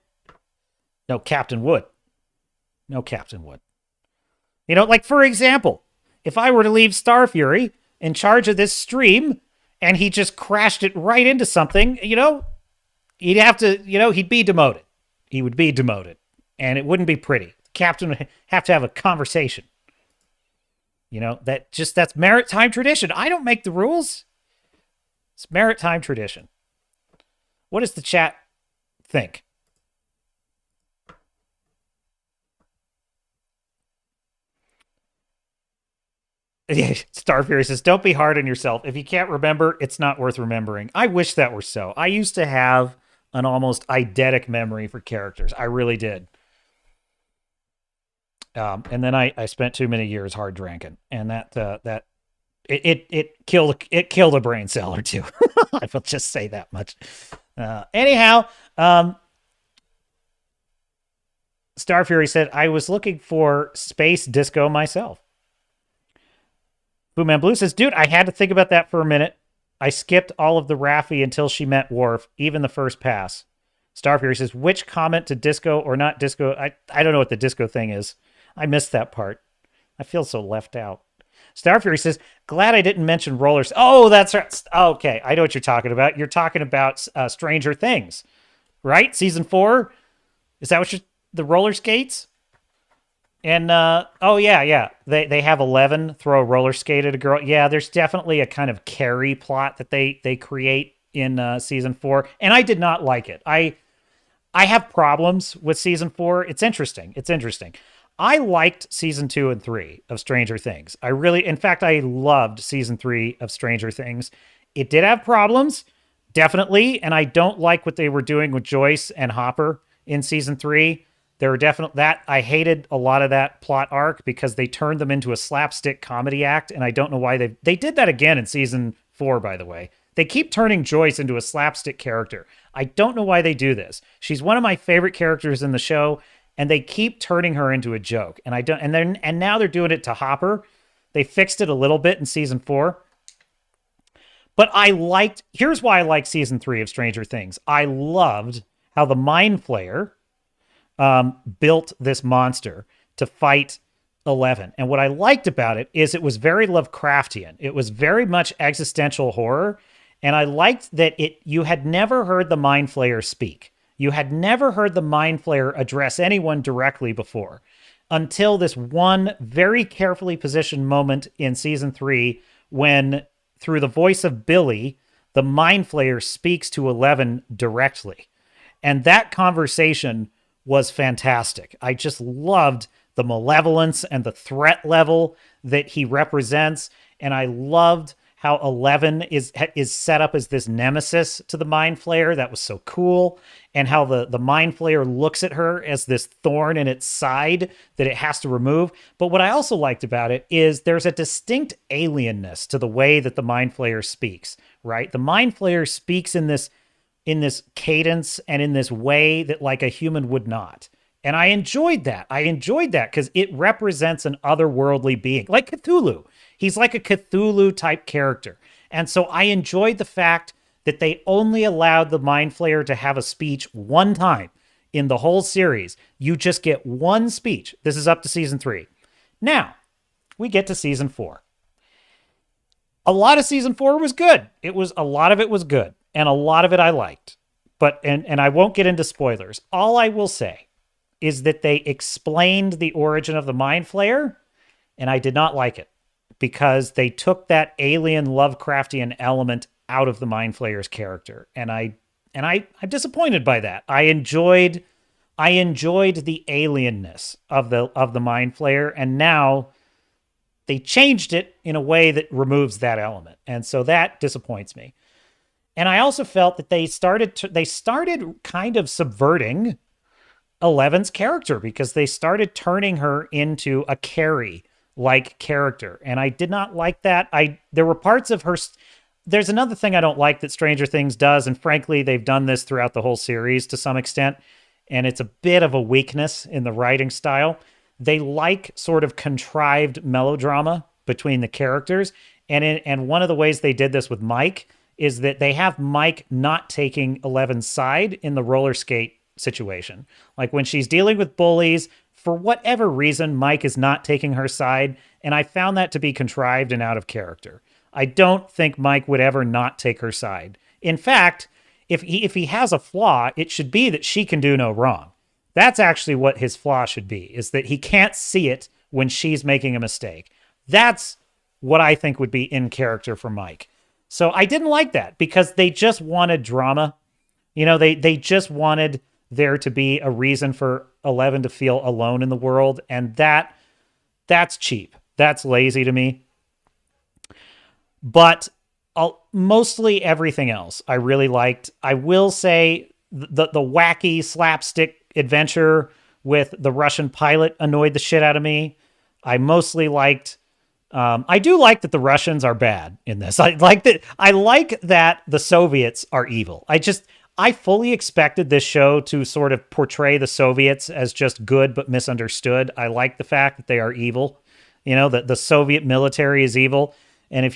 No, Captain would. No, Captain would. You know, like, for example, if I were to leave Starfury in charge of this stream and he just crashed it right into something, you know, he'd have to, you know, he'd be demoted. He would be demoted. And it wouldn't be pretty. Captain would have to have a conversation. You know, that's maritime tradition. I don't make the rules. It's maritime tradition. What does the chat think? Starfury says, "Don't be hard on yourself. If you can't remember, it's not worth remembering." I wish that were so. I used to have an almost eidetic memory for characters. I really did. And then I spent too many years hard drinking, and that killed a brain cell or two. I will just say that much. Anyhow, Starfury said, "I was looking for space disco myself." Boomman Blue says, "Dude, I had to think about that for a minute. I skipped all of the Raffi until she met Worf, even the first pass." Starfury says, "Which comment to disco or not disco?" I don't know what the disco thing is. I missed that part. I feel so left out. Starfury says, "Glad I didn't mention rollers." Oh, that's right. Okay, I know what you're talking about. You're talking about Stranger Things, right? Season 4? Is that what the roller skates? And, oh, yeah. They have 11 throw a roller skate at a girl. Yeah, there's definitely a kind of Carrie plot that they create in season 4. And I did not like it. I have problems with season 4. It's interesting. I liked season 2 and 3 of Stranger Things. In fact, I loved season 3 of Stranger Things. It did have problems, definitely. And I don't like what they were doing with Joyce and Hopper in season 3. There were definitely I hated a lot of that plot arc because they turned them into a slapstick comedy act. And I don't know why they did that again in season 4, by the way. They keep turning Joyce into a slapstick character. I don't know why they do this. She's one of my favorite characters in the show, and they keep turning her into a joke. And now they're doing it to Hopper. They fixed it a little bit in season 4. But here's why I like season 3 of Stranger Things. I loved how the Mind Flayer built this monster to fight 11. And what I liked about it is it was very Lovecraftian. It was very much existential horror. And I liked that you had never heard the Mind Flayer speak. You had never heard the Mind Flayer address anyone directly before until this one very carefully positioned moment in season 3 when, through the voice of Billy, the Mind Flayer speaks to 11 directly. And that conversation was fantastic. I just loved the malevolence and the threat level that he represents. And I loved how 11 is set up as this nemesis to the Mind Flayer. That was so cool. And how the Mind Flayer looks at her as this thorn in its side that it has to remove. But what I also liked about it is there's a distinct alienness to the way that the Mind Flayer speaks, right? The Mind Flayer speaks in this cadence and in this way that like a human would not. And I enjoyed that. I enjoyed that because it represents an otherworldly being, like Cthulhu. He's like a Cthulhu type character. And so I enjoyed the fact that they only allowed the Mind Flayer to have a speech one time in the whole series. You just get one speech. This is up to season 3. Now, we get to season 4. A lot of season 4 was good. A lot of it was good. And a lot of it I liked. But, and I won't get into spoilers. All I will say is that they explained the origin of the Mind Flayer, and I did not like it because they took that alien Lovecraftian element out of the Mind Flayer's character, and I'm disappointed by that. I enjoyed the alienness of the Mind Flayer, and now they changed it in a way that removes that element, and so that disappoints me. And I also felt that they started kind of subverting Eleven's character because they started turning her into a Carrie-like character, and I did not like that. There were parts of her. There's another thing I don't like that Stranger Things does, and frankly, they've done this throughout the whole series to some extent, and it's a bit of a weakness in the writing style. They like sort of contrived melodrama between the characters, and one of the ways they did this with Mike is that they have Mike not taking Eleven's side in the roller skate situation. Like when she's dealing with bullies, for whatever reason, Mike is not taking her side, and I found that to be contrived and out of character. I don't think Mike would ever not take her side. In fact, if he has a flaw, it should be that she can do no wrong. That's actually what his flaw should be, is that he can't see it when she's making a mistake. That's what I think would be in character for Mike. So I didn't like that because they just wanted drama. You know, they just wanted there to be a reason for Eleven to feel alone in the world, and that's cheap. That's lazy to me. But mostly everything else I really liked. I will say the wacky slapstick adventure with the Russian pilot annoyed the shit out of me. I mostly liked. I do like that the Russians are bad in this. I like that the Soviets are evil. I fully expected this show to sort of portray the Soviets as just good but misunderstood. I like the fact that they are evil. You know, that the Soviet military is evil. And if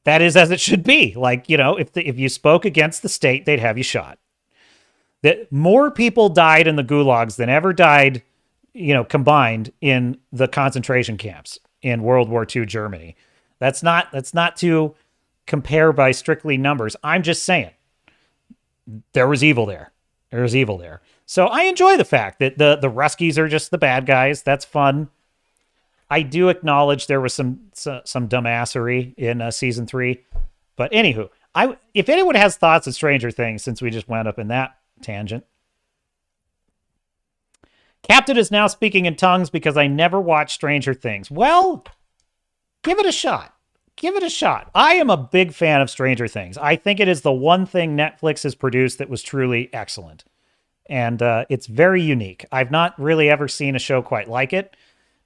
that is as it should be. Like, if you spoke against the state, they'd have you shot. That more people died in the gulags than ever died, combined in the concentration camps in World War II Germany. That's not to compare by strictly numbers. I'm just saying. There was evil there. So I enjoy the fact that the Ruskies are just the bad guys. That's fun. I do acknowledge there was some dumbassery in season 3. But anywho, if anyone has thoughts of Stranger Things, since we just wound up in that tangent. Captain is now speaking in tongues because I never watched Stranger Things. Well, give it a shot. I am a big fan of Stranger Things. I think it is the one thing Netflix has produced that was truly excellent. And it's very unique. I've not really ever seen a show quite like it.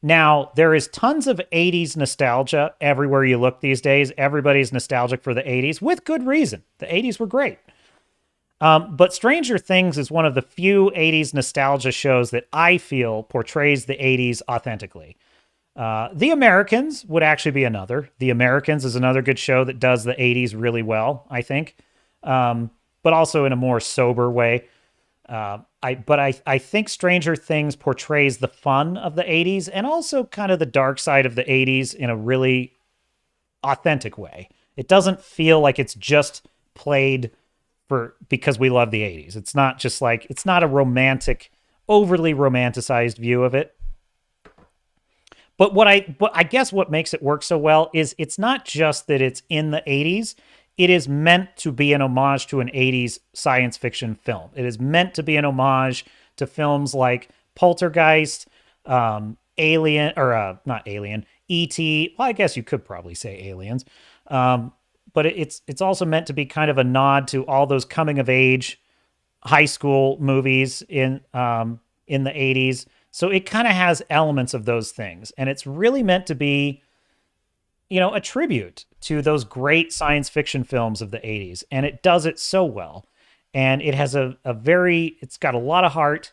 Now, there is tons of 80s nostalgia everywhere you look these days. Everybody's nostalgic for the 80s, with good reason. The 80s were great. But Stranger Things is one of the few 80s nostalgia shows that I feel portrays the 80s authentically. The Americans would actually be another. The Americans is another good show that does the 80s really well, I think. But also in a more sober way. I think Stranger Things portrays the fun of the 80s and also kind of the dark side of the 80s in a really authentic way. It doesn't feel like it's just played because we love the 80s. It's not just like, it's not a overly romanticized view of it. But I guess what makes it work so well is it's not just that it's in the 80s. It is meant to be an homage to an 80s science fiction film. It is meant to be an homage to films like Poltergeist, Alien, or not Alien, E.T. Well, I guess you could probably say Aliens. But it's also meant to be kind of a nod to all those coming of age high school movies in the 80s. So it kind of has elements of those things. And it's really meant to be, a tribute to those great science fiction films of the 80s. And it does it so well. And it has it's got a lot of heart.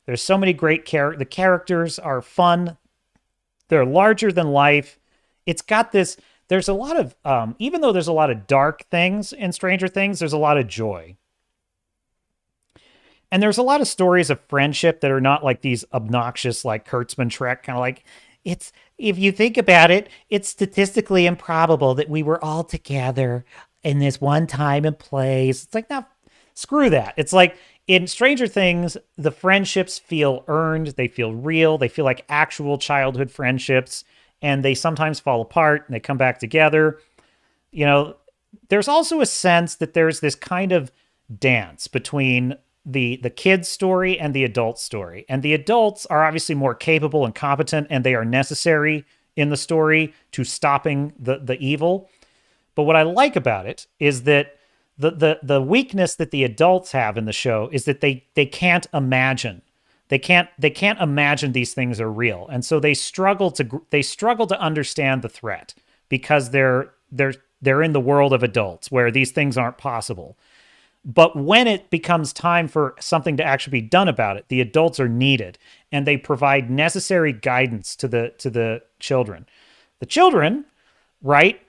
There's so many great the characters are fun. They're larger than life. It's got this, there's a lot of, even though there's a lot of dark things in Stranger Things, there's a lot of joy. And there's a lot of stories of friendship that are not like these obnoxious, like Kurtzman Trek, kind of like, it's, if you think about it, it's statistically improbable that we were all together in this one time and place. It's like, no, screw that. It's like in Stranger Things, the friendships feel earned. They feel real. They feel like actual childhood friendships, and they sometimes fall apart and they come back together. You know, there's also a sense that there's this kind of dance between the kid's story and the adult story. And the adults are obviously more capable and competent, and they are necessary in the story to stopping the evil. But what I like about it is that the weakness that the adults have in the show is that they can't imagine. They can't imagine these things are real. And so they struggle to understand the threat because they're in the world of adults where these things aren't possible. But when it becomes time for something to actually be done about it, the adults are needed, and they provide necessary guidance to the children. The children, right?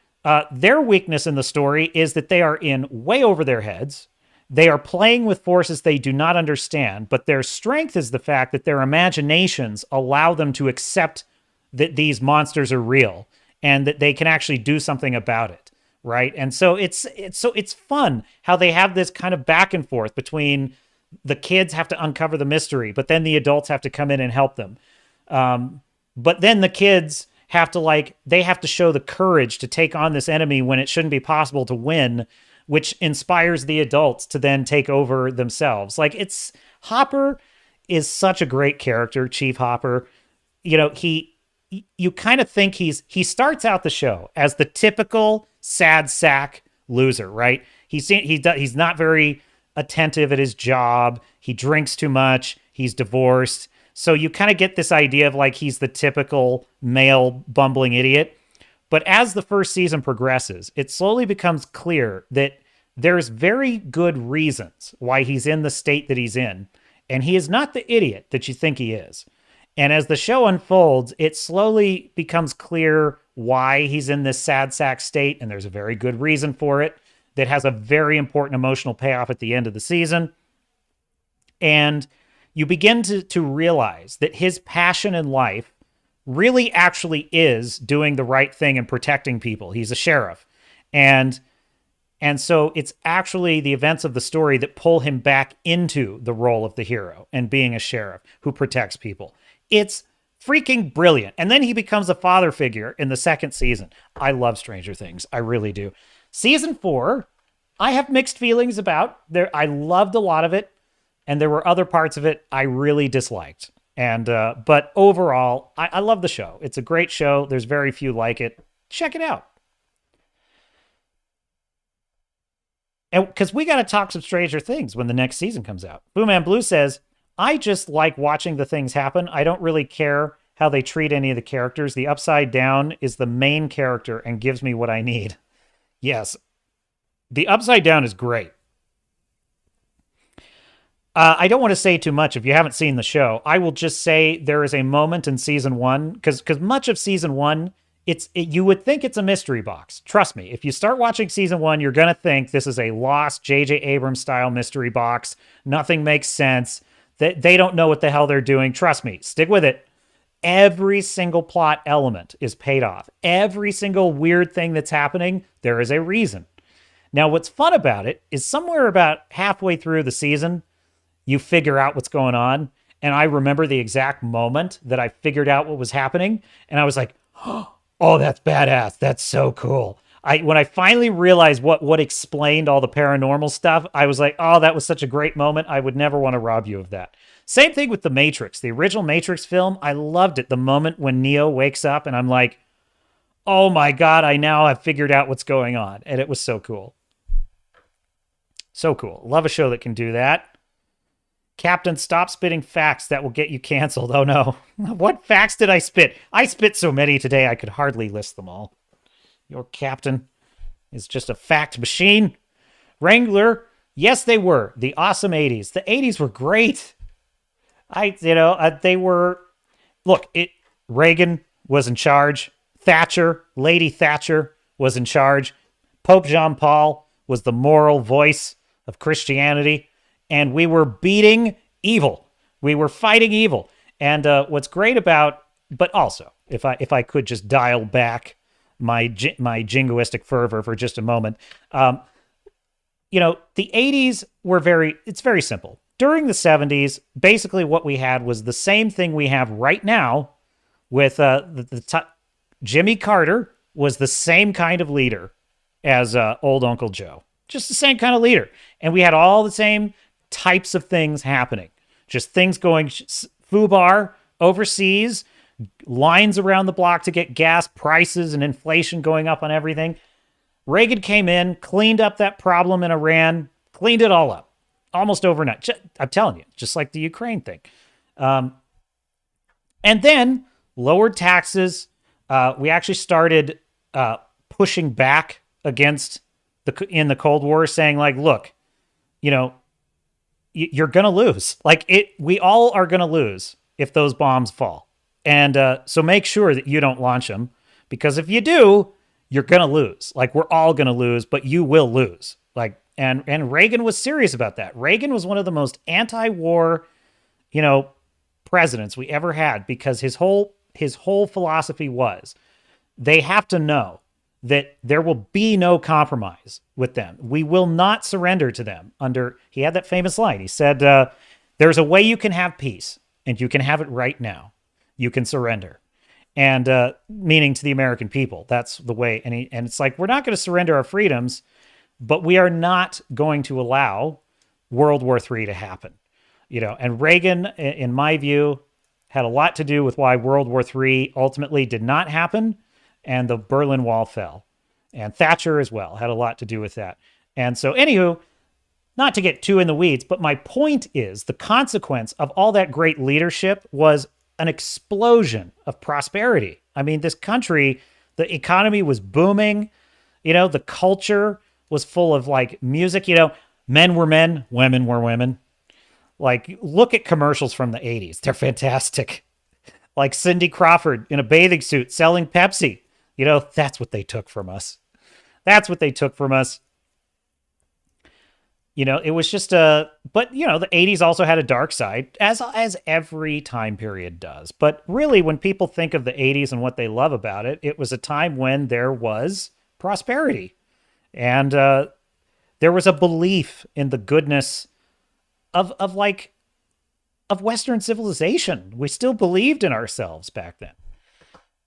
Their weakness in the story is that they are in way over their heads. They are playing with forces they do not understand, but their strength is the fact that their imaginations allow them to accept that these monsters are real and that they can actually do something about it. Right. And so it's fun how they have this kind of back and forth between the kids have to uncover the mystery, but then the adults have to come in and help them. But then the kids have to they have to show the courage to take on this enemy when it shouldn't be possible to win, which inspires the adults to then take over themselves. Hopper is such a great character, Chief Hopper. You know, you kind of think he starts out the show as the typical sad sack loser, right? He's not very attentive at his job. He drinks too much. He's divorced. So you kind of get this idea of like he's the typical male bumbling idiot. But as the first season progresses, it slowly becomes clear that there's very good reasons why he's in the state that he's in. And he is not the idiot that you think he is. And as the show unfolds, it slowly becomes clear why he's in this sad sack state, and there's a very good reason for it that has a very important emotional payoff at the end of the season. And you begin to realize that his passion in life really actually is doing the right thing and protecting people. He's a sheriff. And so it's actually the events of the story that pull him back into the role of the hero and being a sheriff who protects people. It's freaking brilliant. And then he becomes a father figure in the second season. I love Stranger Things. I really do. Season 4, I have mixed feelings about. I loved a lot of it, and there were other parts of it I really disliked. And but overall, I love the show. It's a great show. There's very few like it. Check it out. And because we got to talk some Stranger Things when the next season comes out. Boo Man Blue says, I just like watching the things happen. I don't really care how they treat any of the characters. The Upside Down is the main character and gives me what I need. Yes, the Upside Down is great. I don't want to say too much if you haven't seen the show. I will just say there is a moment in season 1, because much of season 1, you would think it's a mystery box. Trust me, if you start watching season 1, you're going to think this is a lost J.J. Abrams style mystery box. Nothing makes sense. They don't know what the hell they're doing. Trust me, stick with it. Every single plot element is paid off. Every single weird thing that's happening, there is a reason. Now, what's fun about it is somewhere about halfway through the season, you figure out what's going on. And I remember the exact moment that I figured out what was happening. And I was like, oh, that's badass. That's so cool. When I finally realized what explained all the paranormal stuff, I was like, oh, that was such a great moment. I would never want to rob you of that. Same thing with The Matrix. The original Matrix film, I loved it. The moment when Neo wakes up and I'm like, oh my God, I now have figured out what's going on. And it was so cool. So cool. Love a show that can do that. Captain, stop spitting facts that will get you canceled. Oh no. What facts did I spit? I spit so many today I could hardly list them all. Your captain is just a fact machine. Wrangler, yes, they were. The awesome 80s. The 80s were great. They were, look, Reagan was in charge. Thatcher, Lady Thatcher was in charge. Pope Jean Paul was the moral voice of Christianity. And we were beating evil. We were fighting evil. And what's great about, but also, if I could just dial back my jingoistic fervor for just a moment, the 80s were it's very simple. During the 70s, basically what we had was the same thing we have right now with Jimmy Carter was the same kind of leader as old Uncle Joe. Just the same kind of leader. And we had all the same types of things happening. Just things going FUBAR overseas, lines around the block to get gas prices and inflation going up on everything. Reagan came in, cleaned up that problem in Iran, cleaned it all up almost overnight. I'm telling you, just like the Ukraine thing. And then lowered taxes. We actually started pushing back against in the Cold War, saying like, look, you're going to lose. We all are going to lose if those bombs fall. And so make sure that you don't launch them, because if you do, you're going to lose. We're all going to lose, but you will lose. And Reagan was serious about that. Reagan was one of the most anti-war, presidents we ever had, because his whole philosophy was they have to know that there will be no compromise with them. We will not surrender to them. He had that famous line. He said, there's a way you can have peace, and you can have it right now. You can surrender. And meaning to the American people, that's the way. And it's like, we're not going to surrender our freedoms, but we are not going to allow World War III to happen. And Reagan, in my view, had a lot to do with why World War III ultimately did not happen, and the Berlin Wall fell. And Thatcher as well had a lot to do with that. And so, anywho, not to get too in the weeds, but my point is the consequence of all that great leadership was an explosion of prosperity. I mean, this country, the economy was booming. The culture was full of music. Men were men, women were women. Look at commercials from the 80s. They're fantastic. Cindy Crawford in a bathing suit selling Pepsi. That's what they took from us. That's what they took from us. It was just but the 80s also had a dark side, as every time period does. But really, when people think of the 80s and what they love about it, it was a time when there was prosperity. And there was a belief in the goodness of Western civilization. We still believed in ourselves back then.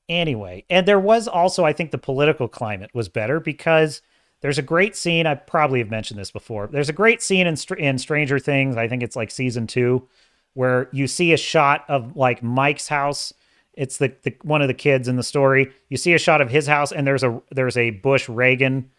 Anyway, and there was also, I think the political climate was better, because there's a great scene, I probably have mentioned this before, there's a great scene in Stranger Things, I think it's season 2, where you see a shot of Mike's house. It's the one of the kids in the story. You see a shot of his house, and there's a Bush Reagan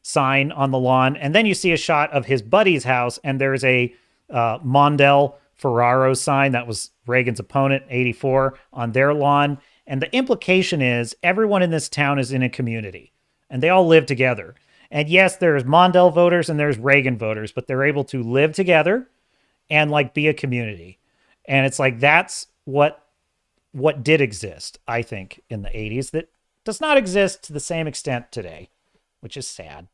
sign on the lawn, and then you see a shot of his buddy's house, and there's a Mondale Ferraro sign that was Reagan's opponent, 84, on their lawn. And the implication is everyone in this town is in a community, and they all live together. And yes, there's Mondale voters and there's Reagan voters, but they're able to live together and be a community. And it's that's what did exist, I think, in the 80s, that does not exist to the same extent today, which is sad.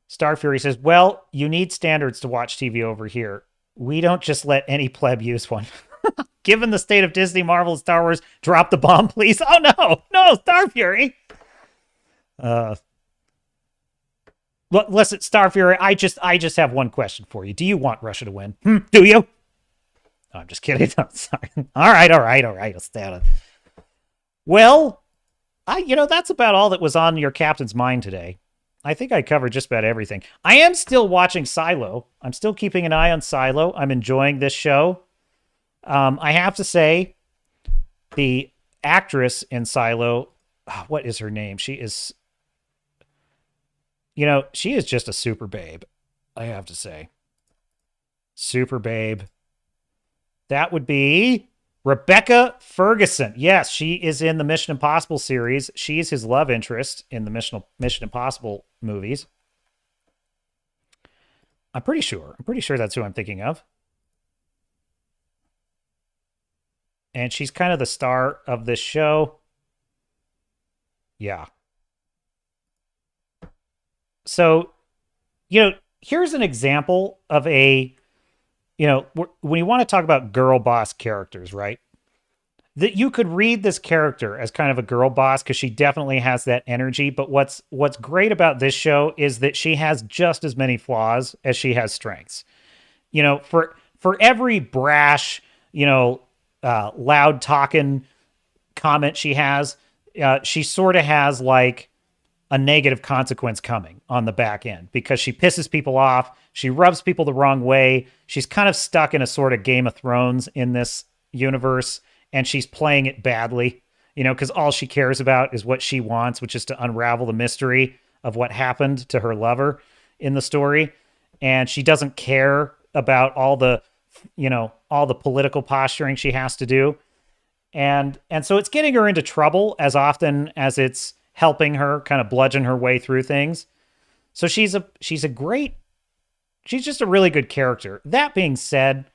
Star Fury says, well, you need standards to watch TV over here. We don't just let any pleb use one. Given the state of Disney, Marvel, and Star Wars, drop the bomb, please. Oh, no, Star Fury. Listen, Star Fury, I just have one question for you. Do you want Russia to win? Do you? No, I'm just kidding. I'm sorry. All right. I'll stay out of it. Well, that's about all that was on your captain's mind today. I think I covered just about everything. I am still watching Silo. I'm still keeping an eye on Silo. I'm enjoying this show. I have to say, the actress in Silo, what is her name? She is just a super babe. I have to say. Super babe. That would be Rebecca Ferguson. Yes, she is in the Mission Impossible series. She's his love interest in the Mission Impossible movies. I'm pretty sure. I'm pretty sure that's who I'm thinking of. And she's kind of the star of this show. Yeah. So, here's an example of a, when you want to talk about girl boss characters, right? That you could read this character as kind of a girl boss because she definitely has that energy. But what's great about this show is that she has just as many flaws as she has strengths. For every brash, loud talking comment she has, she sort of has like a negative consequence coming on the back end because she pisses people off. She rubs people the wrong way. She's kind of stuck in a sort of Game of Thrones in this universe, and she's playing it badly, because all she cares about is what she wants, which is to unravel the mystery of what happened to her lover in the story. And she doesn't care about all the political posturing she has to do. And so it's getting her into trouble as often as it's helping her kind of bludgeon her way through things. So she's just a really good character. That being said,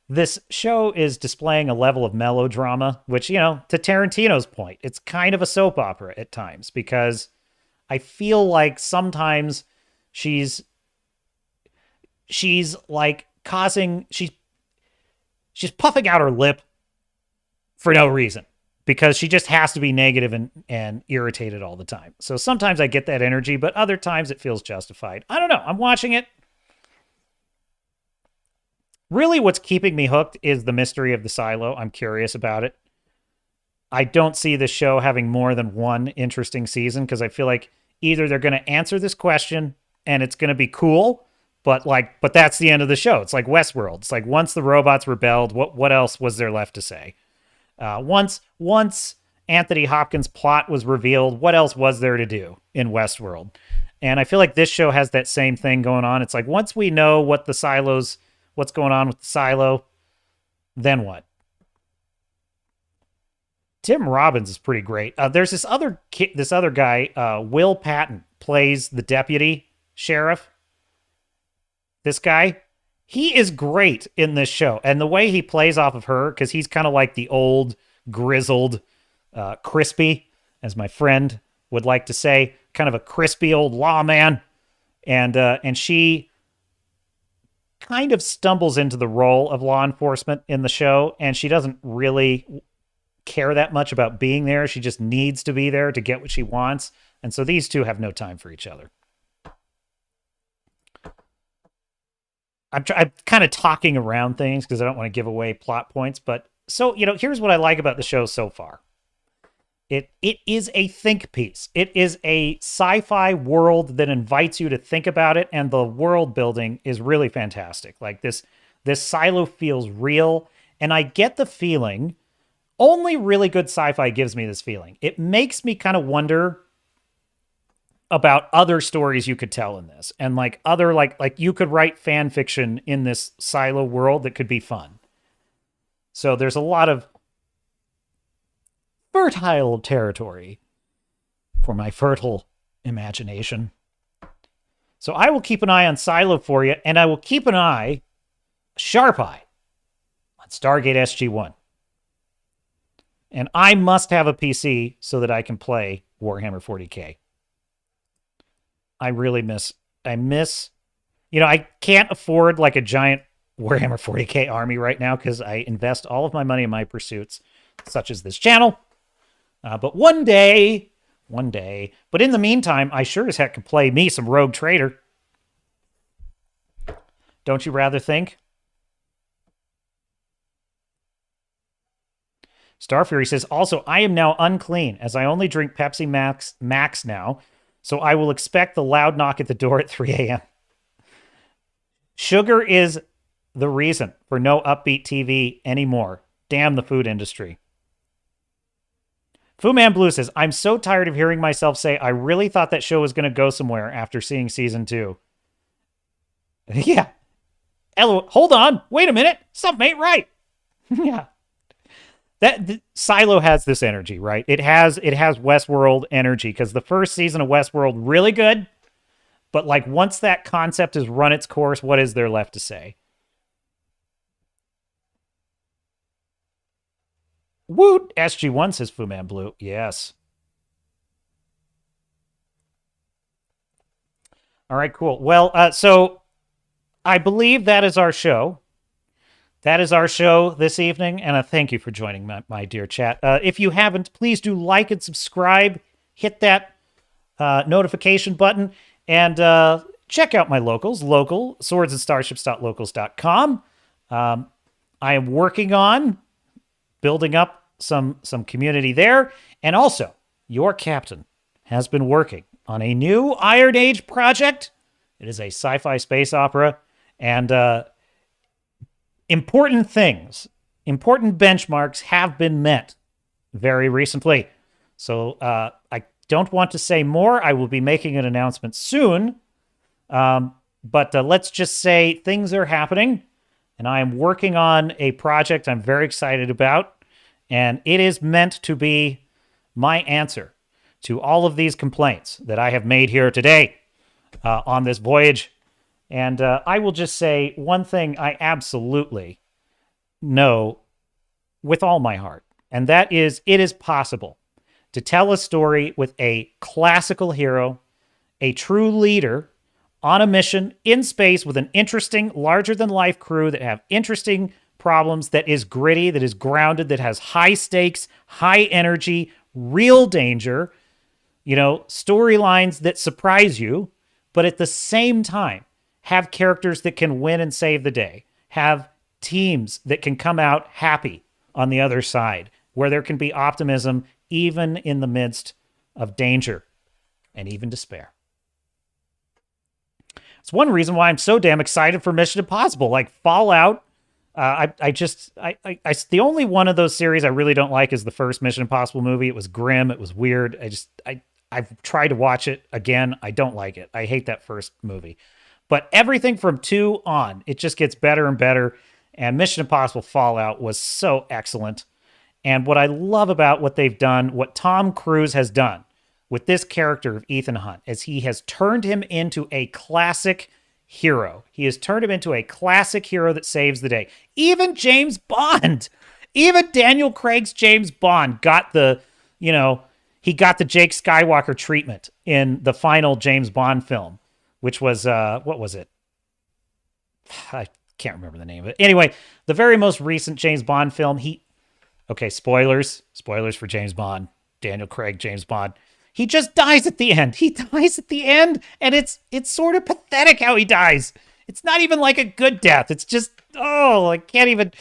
this show is displaying a level of melodrama, which, to Tarantino's point, it's kind of a soap opera at times because I feel like sometimes she's like she's puffing out her lip for no reason because she just has to be negative and irritated all the time. So sometimes I get that energy, but other times it feels justified. I don't know. I'm watching it. Really, what's keeping me hooked is the mystery of the silo. I'm curious about it. I don't see the show having more than one interesting season because I feel like either they're going to answer this question and it's going to be cool, but that's the end of the show. It's like Westworld. It's like once the robots rebelled, what else was there left to say? Once Anthony Hopkins' plot was revealed, what else was there to do in Westworld? And I feel like this show has that same thing going on. It's like once we know what's going on with the silo, then what? Tim Robbins is pretty great. There's this other guy, Will Patton, plays the deputy sheriff. This guy, he is great in this show. And the way he plays off of her, because he's kind of like the old, grizzled, crispy, as my friend would like to say, kind of a crispy old lawman. And she kind of stumbles into the role of law enforcement in the show, and she doesn't really care that much about being there. She just needs to be there to get what she wants. And so these two have no time for each other. I'm kind of talking around things because I don't want to give away plot points. But so, here's what I like about the show so far. It is a think piece. It is a sci-fi world that invites you to think about it, and the world building is really fantastic. Like this silo feels real, and I get the feeling, only really good sci-fi gives me this feeling. It makes me kind of wonder about other stories you could tell in this, and like you could write fan fiction in this silo world that could be fun. So there's a lot of fertile territory for my fertile imagination. So I will keep an eye on Silo for you, and I will keep an eye, a sharp eye, on Stargate SG-1. And I must have a PC so that I can play Warhammer 40K. I can't afford like a giant Warhammer 40K army right now because I invest all of my money in my pursuits, such as this channel. But one day, but in the meantime, I sure as heck can play me some Rogue Trader. Don't you rather think? Starfury says, also, I am now unclean as I only drink Pepsi Max now, so I will expect the loud knock at the door at 3 a.m. Sugar is the reason for no upbeat TV anymore. Damn the food industry. Fu Man Blue says, I'm so tired of hearing myself say I really thought that show was going to go somewhere after seeing season 2. Yeah. Hold on. Wait a minute. Something ain't right. Yeah. Silo has this energy, right? It has Westworld energy because the first season of Westworld really good, But like once that concept has run its course, what is there left to say? Woot! SG1 says Fu Man Blue. Yes. All right, cool. Well, so I believe that is our show. That is our show this evening, and thank you for joining my dear chat. If you haven't, please do like and subscribe. Hit that notification button, and check out my locals. Local, swordsandstarships.locals.com. I am working on building up some community there, and also, your captain has been working on a new Iron Age project. It is a sci-fi space opera, and important things, important benchmarks have been met very recently. So I don't want to say more. I will be making an announcement soon. But let's just say things are happening, and I am working on a project I'm very excited about, and it is meant to be my answer to all of these complaints that I have made here today on this voyage. And I will just say one thing I absolutely know with all my heart, and that is it is possible to tell a story with a classical hero, a true leader on a mission in space with an interesting, larger-than-life crew that have interesting problems, that is gritty, that is grounded, that has high stakes, high energy, real danger, storylines that surprise you, but at the same time, have characters that can win and save the day, have teams that can come out happy on the other side, where there can be optimism even in the midst of danger and even despair. It's one reason why I'm so damn excited for Mission Impossible. Like Fallout, the only one of those series I really don't like is the first Mission Impossible movie. It was grim. It was weird. I've tried to watch it again. I don't like it. I hate that first movie. But everything from 2 on, it just gets better and better. And Mission Impossible Fallout was so excellent. And what I love about what they've done, what Tom Cruise has done with this character of Ethan Hunt, is he has turned him into a classic hero. He has turned him into a classic hero that saves the day. Even James Bond, even Daniel Craig's James Bond got the, he got the Jake Skywalker treatment in the final James Bond film, which was, what was it? I can't remember the name of it. Anyway, the very most recent James Bond film, spoilers for James Bond, Daniel Craig, James Bond. He just dies at the end. He dies at the end, and it's sort of pathetic how he dies. It's not even like a good death. It's just, I can't even.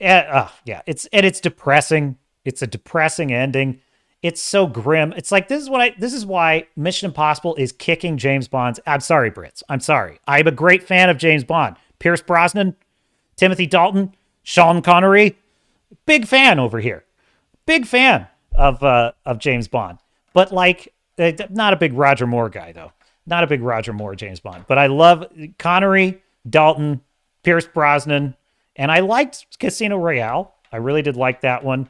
It's depressing. It's a depressing ending. It's so grim. It's like this is why Mission Impossible is kicking James Bond's. I'm sorry, Brits. I'm sorry. I'm a great fan of James Bond. Pierce Brosnan, Timothy Dalton, Sean Connery. Big fan over here. Big fan of James Bond. But not a big Roger Moore guy though. Not a big Roger Moore James Bond. But I love Connery, Dalton, Pierce Brosnan, and I liked Casino Royale. I really did like that one.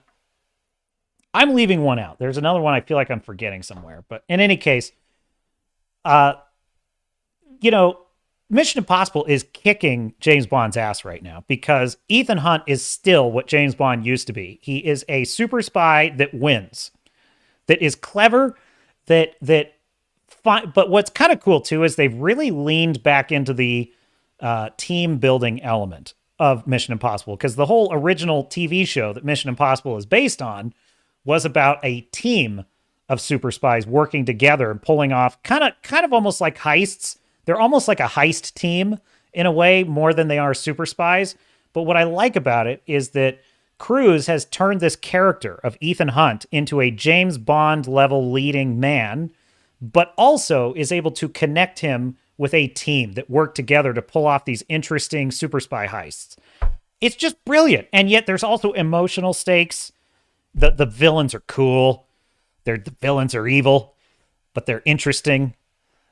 I'm leaving one out. There's another one I feel like I'm forgetting somewhere. But in any case, Mission Impossible is kicking James Bond's ass right now because Ethan Hunt is still what James Bond used to be. He is a super spy that wins, that is clever, but what's kind of cool too is they've really leaned back into the team building element of Mission Impossible, because the whole original TV show that Mission Impossible is based on was about a team of super spies working together and pulling off kind of almost like heists. They're almost like a heist team in a way, more than they are super spies. But what I like about it is that Cruise has turned this character of Ethan Hunt into a James Bond level leading man, but also is able to connect him with a team that work together to pull off these interesting super spy heists. It's just brilliant. And yet there's also emotional stakes. The villains are cool. The villains are evil, but they're interesting.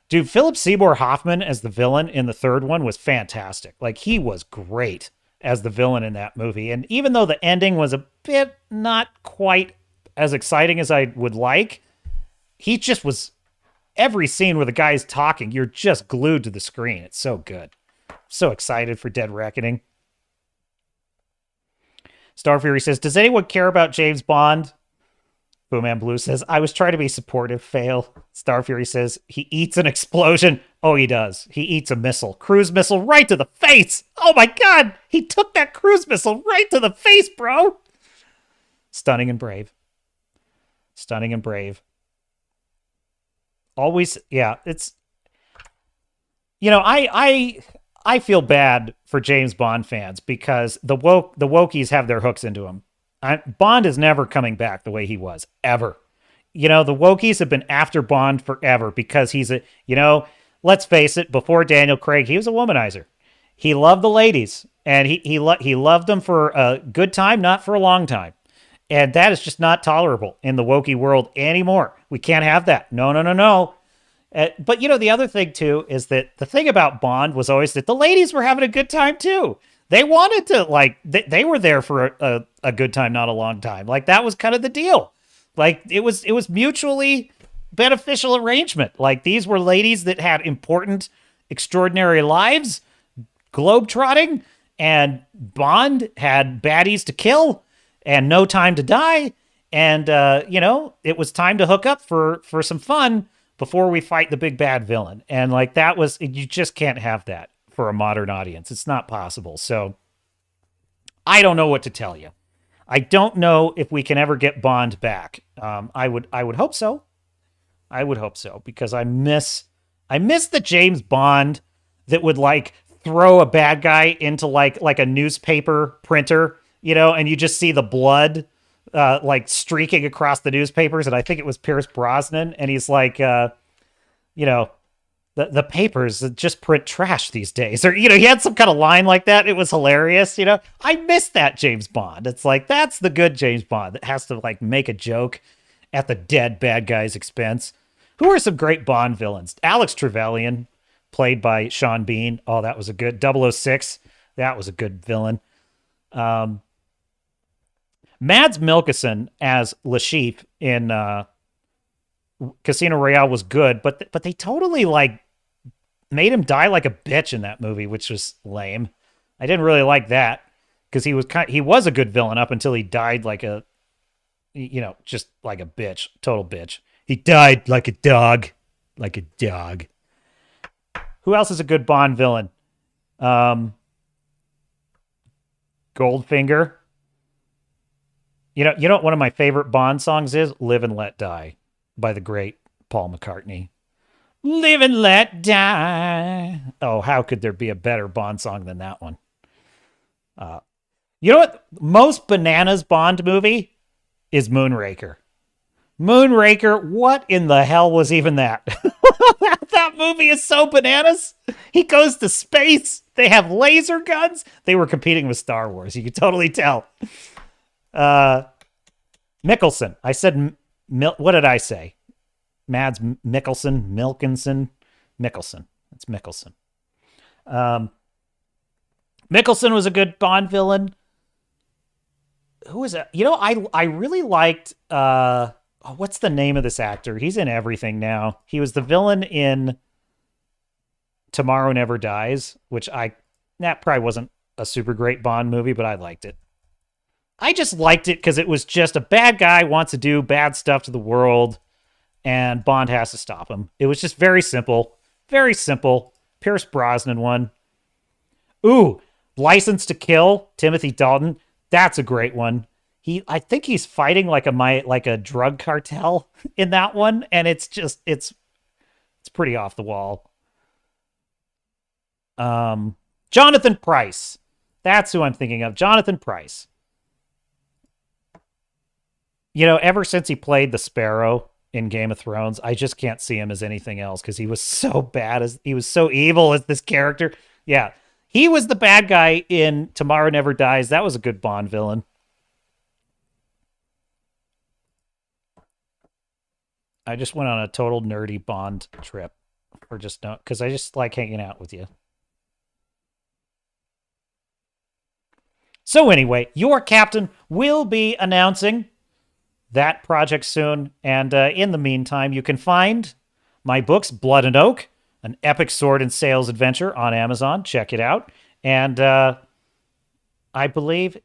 Dude, Philip Seymour Hoffman as the villain in the third one was fantastic. Like, he was great as the villain in that movie. And even though the ending was a bit not quite as exciting as I would like, he just was every scene where the guy's talking, you're just glued to the screen. It's so good. So excited for Dead Reckoning. Star Fury says, does anyone care about James Bond? Boomman Blue says, I was trying to be supportive, fail. Star Fury says, he eats an explosion. Oh, he does. He eats a missile. Cruise missile right to the face. Oh my God. He took that cruise missile right to the face, bro. Stunning and brave. Stunning and brave. Always, yeah, it's, you know, I feel bad for James Bond fans because the wokies have their hooks into him. Bond is never coming back the way he was, ever. You know, the wokies have been after Bond forever because he's a, you know, let's face it, before Daniel Craig, he was a womanizer. He loved the ladies, and he loved them for a good time, not for a long time. And that is just not tolerable in the wokey world anymore. We can't have that. No. But, you know, the other thing, too, is that the thing about Bond was always that the ladies were having a good time, too. They wanted to, like, they were there for a good time, not a long time. Like, that was kind of the deal. Like, it was mutually beneficial arrangement. Like, these were ladies that had important, extraordinary lives, globetrotting, and Bond had baddies to kill and no time to die. And, you know, it was time to hook up for some fun before we fight the big bad villain. And, like, that was, you just can't have that for a modern audience. It's not possible. So I don't know what to tell you. I don't know if we can ever get Bond back. I would hope so. I would hope so, because I miss the James Bond that would, like, throw a bad guy into like a newspaper printer, you know, and you just see the blood like streaking across the newspapers. And I think it was Pierce Brosnan, and he's like, you know, the papers just print trash these days, or, you know, he had some kind of line like that. It was hilarious. You know, I miss that James Bond. It's like, that's the good James Bond that has to, like, make a joke at the dead bad guy's expense. Who are some great Bond villains? Alex Trevelyan, played by Sean Bean. Oh, that was a good 006. That was a good villain. Mads Mikkelsen as Le Chiffre in Casino Royale was good, but they totally, like, made him die like a bitch in that movie, which was lame. I didn't really like that, because he was a good villain up until he died like a, you know, just like a bitch, total bitch. He died like a dog, like a dog. Who else is a good Bond villain? Goldfinger. You know what one of my favorite Bond songs is? Live and Let Die by the great Paul McCartney. Live and Let Die. Oh, how could there be a better Bond song than that one? You know what? Most bananas Bond movie is Moonraker. Moonraker, what in the hell was even that? That movie is so bananas. He goes to space. They have laser guns. They were competing with Star Wars. You can totally tell. Mikkelsen. I said, what did I say? Mads Mikkelsen, Mikkelsen. It's Mikkelsen. Mikkelsen was a good Bond villain. Who is that? You know, I really liked, what's the name of this actor? He's in everything now. He was the villain in Tomorrow Never Dies, which that probably wasn't a super great Bond movie, but I liked it. I just liked it because it was just a bad guy wants to do bad stuff to the world, and Bond has to stop him. It was just very simple. Very simple. Pierce Brosnan one. Ooh, License to Kill, Timothy Dalton. That's a great one. I think he's fighting like a drug cartel in that one, and it's pretty off the wall. Jonathan Pryce. That's who I'm thinking of. Jonathan Pryce. You know, ever since he played the Sparrow in Game of Thrones, I just can't see him as anything else, because he was so bad, he was so evil as this character. Yeah, he was the bad guy in Tomorrow Never Dies. That was a good Bond villain. I just went on a total nerdy Bond trip, because I just like hanging out with you. So anyway, your captain will be announcing that project soon, and in the meantime, you can find my books, Blood and Oak, an epic sword and sales adventure on Amazon. Check it out. And I believe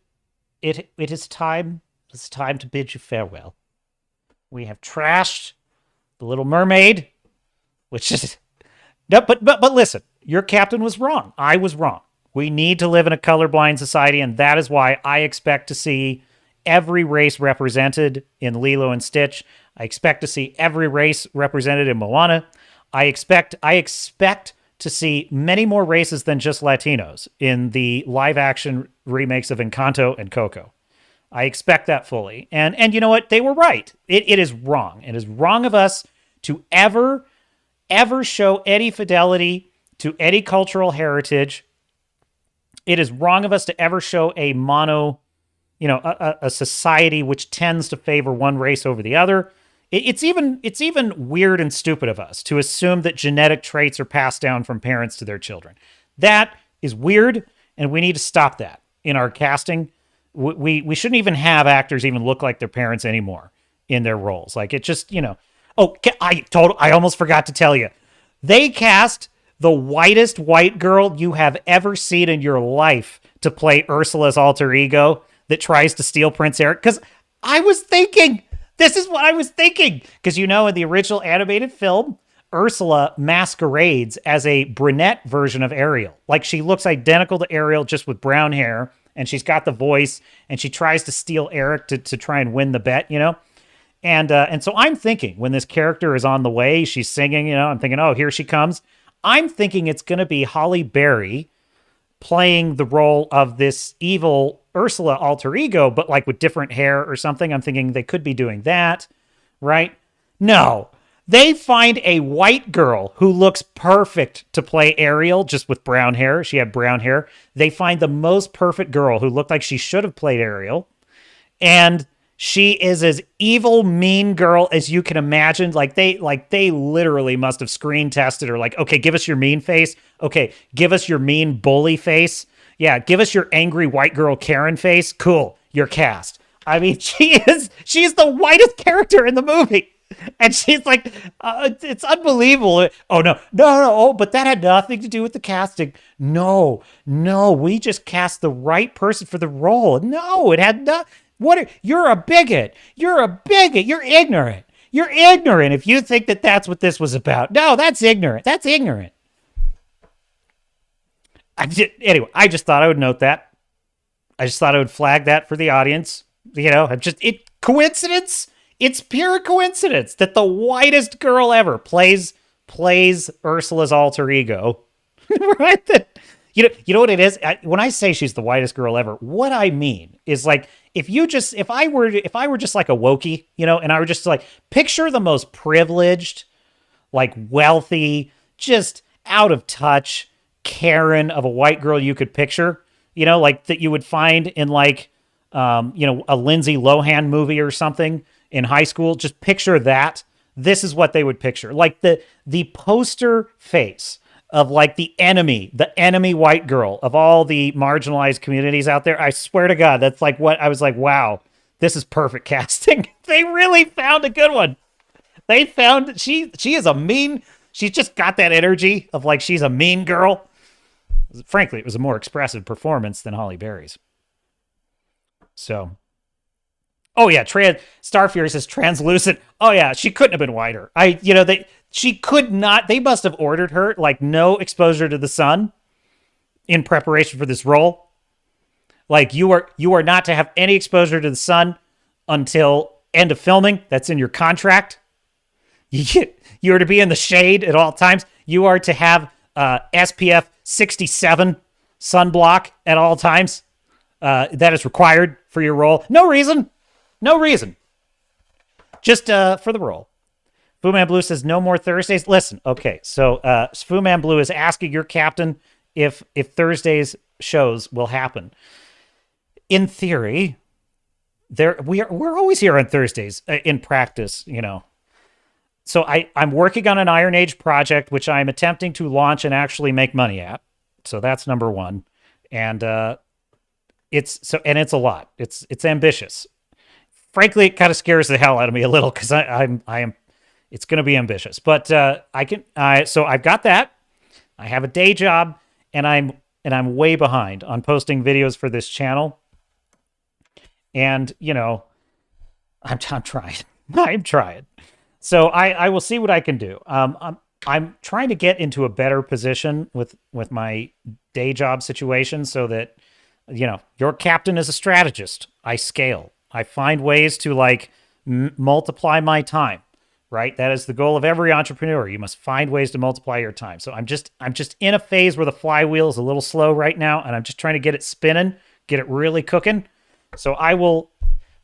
it is time. It's time to bid you farewell. We have trashed The Little Mermaid, which is no, but listen, your captain was wrong. I was wrong. We need to live in a colorblind society, and that is why I expect to see every race represented in Lilo and Stitch. I expect to see every race represented in Moana. I expect to see many more races than just Latinos in the live-action remakes of Encanto and Coco. I expect that fully. And you know what? They were right. It is wrong. It is wrong of us to ever show any fidelity to any cultural heritage. It is wrong of us to ever show a a society which tends to favor one race over the other. It's even weird and stupid of us to assume that genetic traits are passed down from parents to their children. That is weird, and we need to stop that in our casting. We shouldn't even have actors even look like their parents anymore in their roles. Like, it just, Oh, I almost forgot to tell you. They cast the whitest white girl you have ever seen in your life to play Ursula's alter ego that tries to steal Prince Eric. Because I was thinking, this is what I was thinking. Because, in the original animated film, Ursula masquerades as a brunette version of Ariel. Like, she looks identical to Ariel, just with brown hair, and she's got the voice, and she tries to steal Eric to try and win the bet, And so I'm thinking, when this character is on the way, she's singing, I'm thinking, oh, here she comes. I'm thinking it's going to be Halle Berry playing the role of this evil Ursula alter ego, but like with different hair or something. I'm thinking they could be doing that, right? No. They find a white girl who looks perfect to play Ariel, just with brown hair. She had brown hair. They find the most perfect girl who looked like she should have played Ariel. And she is as evil, mean girl as you can imagine. Like they literally must have screen tested her. Like, okay, give us your mean face. Okay, give us your mean bully face. Yeah, give us your angry white girl Karen face. Cool, you're cast. I mean, she's the whitest character in the movie. And she's like, it's unbelievable. Oh, no. Oh, but that had nothing to do with the casting. No, we just cast the right person for the role. No, it had not. You're a bigot. You're a bigot. You're ignorant. You're ignorant if you think that that's what this was about. No, that's ignorant. That's ignorant. Anyway, I just thought I would note that. I just thought I would flag that for the audience. Coincidence? It's pure coincidence that the whitest girl ever plays Ursula's alter ego. Right? You know what it is? When I say she's the whitest girl ever, what I mean is, like, if I were just like a Wookiee, and I were just like, picture the most privileged, like wealthy, just out of touch Karen of a white girl you could picture, like that you would find in like, a Lindsay Lohan movie or something in high school. Just picture that. This is what they would picture. Like the poster face of like the enemy white girl of all the marginalized communities out there. I swear to God, that's like what I was like, wow, this is perfect casting. They really found a good one. They found she is a mean, she's just got that energy of like, she's a mean girl. Frankly, it was a more expressive performance than Halle Berry's. So, oh yeah, Starfury says translucent. Oh yeah, she couldn't have been whiter. She could not. They must have ordered her like no exposure to the sun in preparation for this role. Like you are not to have any exposure to the sun until end of filming. That's in your contract. You are to be in the shade at all times. You are to have SPF 67 sunblock at all times. That is required for your role. No reason. Just for the role. Fu Man Blue says no more Thursdays. Listen, okay, so Fu Man Blue is asking your captain if Thursdays shows will happen. In theory, we're always here on Thursdays in practice, So I'm working on an Iron Age project, which I'm attempting to launch and actually make money at. So that's number one, and it's a lot. It's ambitious. Frankly, it kind of scares the hell out of me a little because I am. It's going to be ambitious, but so I've got that. I have a day job, and I'm way behind on posting videos for this channel. And, you know, I'm trying. I'm trying. So I will see what I can do. I'm trying to get into a better position with my day job situation so that, you know, your captain is a strategist. I scale. I find ways to like multiply my time, right? That is the goal of every entrepreneur. You must find ways to multiply your time. So I'm just in a phase where the flywheel is a little slow right now, and I'm just trying to get it spinning, get it really cooking. So I will,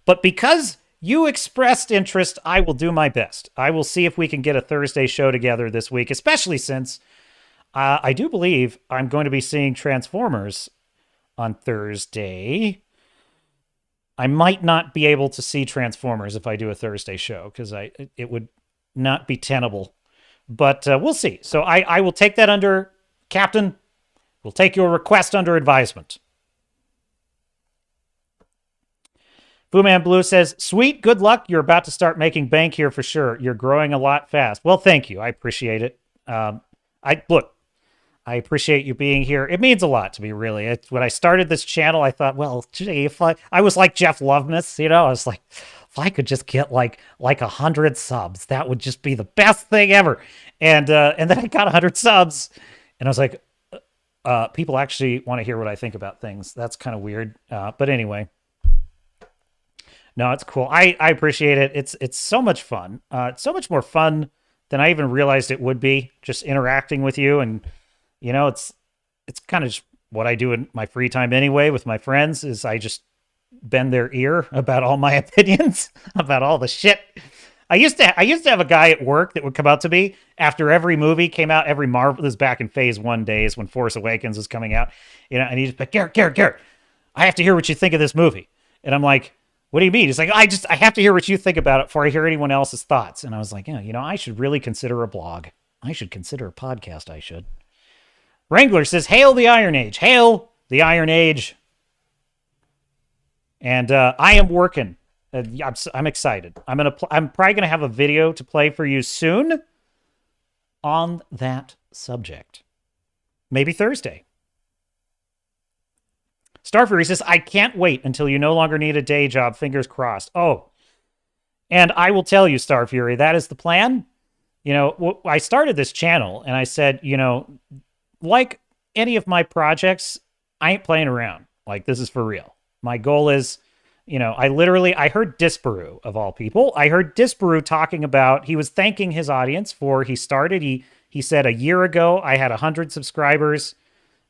but because you expressed interest, I will do my best. I will see if we can get a Thursday show together this week, especially since I do believe I'm going to be seeing Transformers on Thursday. I might not be able to see Transformers if I do a Thursday show because it would not be tenable. But we'll see. So I will take that under, Captain, we'll take your request under advisement. Fu Man Blue says, sweet, good luck. You're about to start making bank here for sure. You're growing a lot fast. Well, thank you. I appreciate it. I appreciate you being here. It means a lot to me, really. When I started this channel, I thought, well, gee, if I was like Jeff Loveness, you know, I was like, if I could just get like 100 subs, that would just be the best thing ever. And then I got 100 subs, and I was like, people actually want to hear what I think about things. That's kind of weird. But anyway. No, it's cool. I appreciate it. It's so much fun. It's so much more fun than I even realized it would be, just interacting with you. And, you know, it's kind of just what I do in my free time anyway with my friends is I just bend their ear about all my opinions, about all the shit. I used to have a guy at work that would come out to me after every movie came out, every Marvel, this is back in phase 1 days when Force Awakens was coming out, you know, and he'd just be like, Garrett, I have to hear what you think of this movie. And I'm like, what do you mean? He's like, I have to hear what you think about it before I hear anyone else's thoughts. And I was like, yeah, you know, I should really consider a blog. I should consider a podcast. I should. Wrangler says, hail the Iron Age. Hail the Iron Age. And I am working. I'm excited. I'm probably going to have a video to play for you soon on that subject. Maybe Thursday. Starfury says, I can't wait until you no longer need a day job. Fingers crossed. Oh, and I will tell you, Starfury, that is the plan. You know, I started this channel and I said, you know, like any of my projects, I ain't playing around. Like, this is for real. My goal is, you know, I heard Disparu, of all people. I heard Disparu talking about, he was thanking his audience for, he said a year ago, I had 100 subscribers,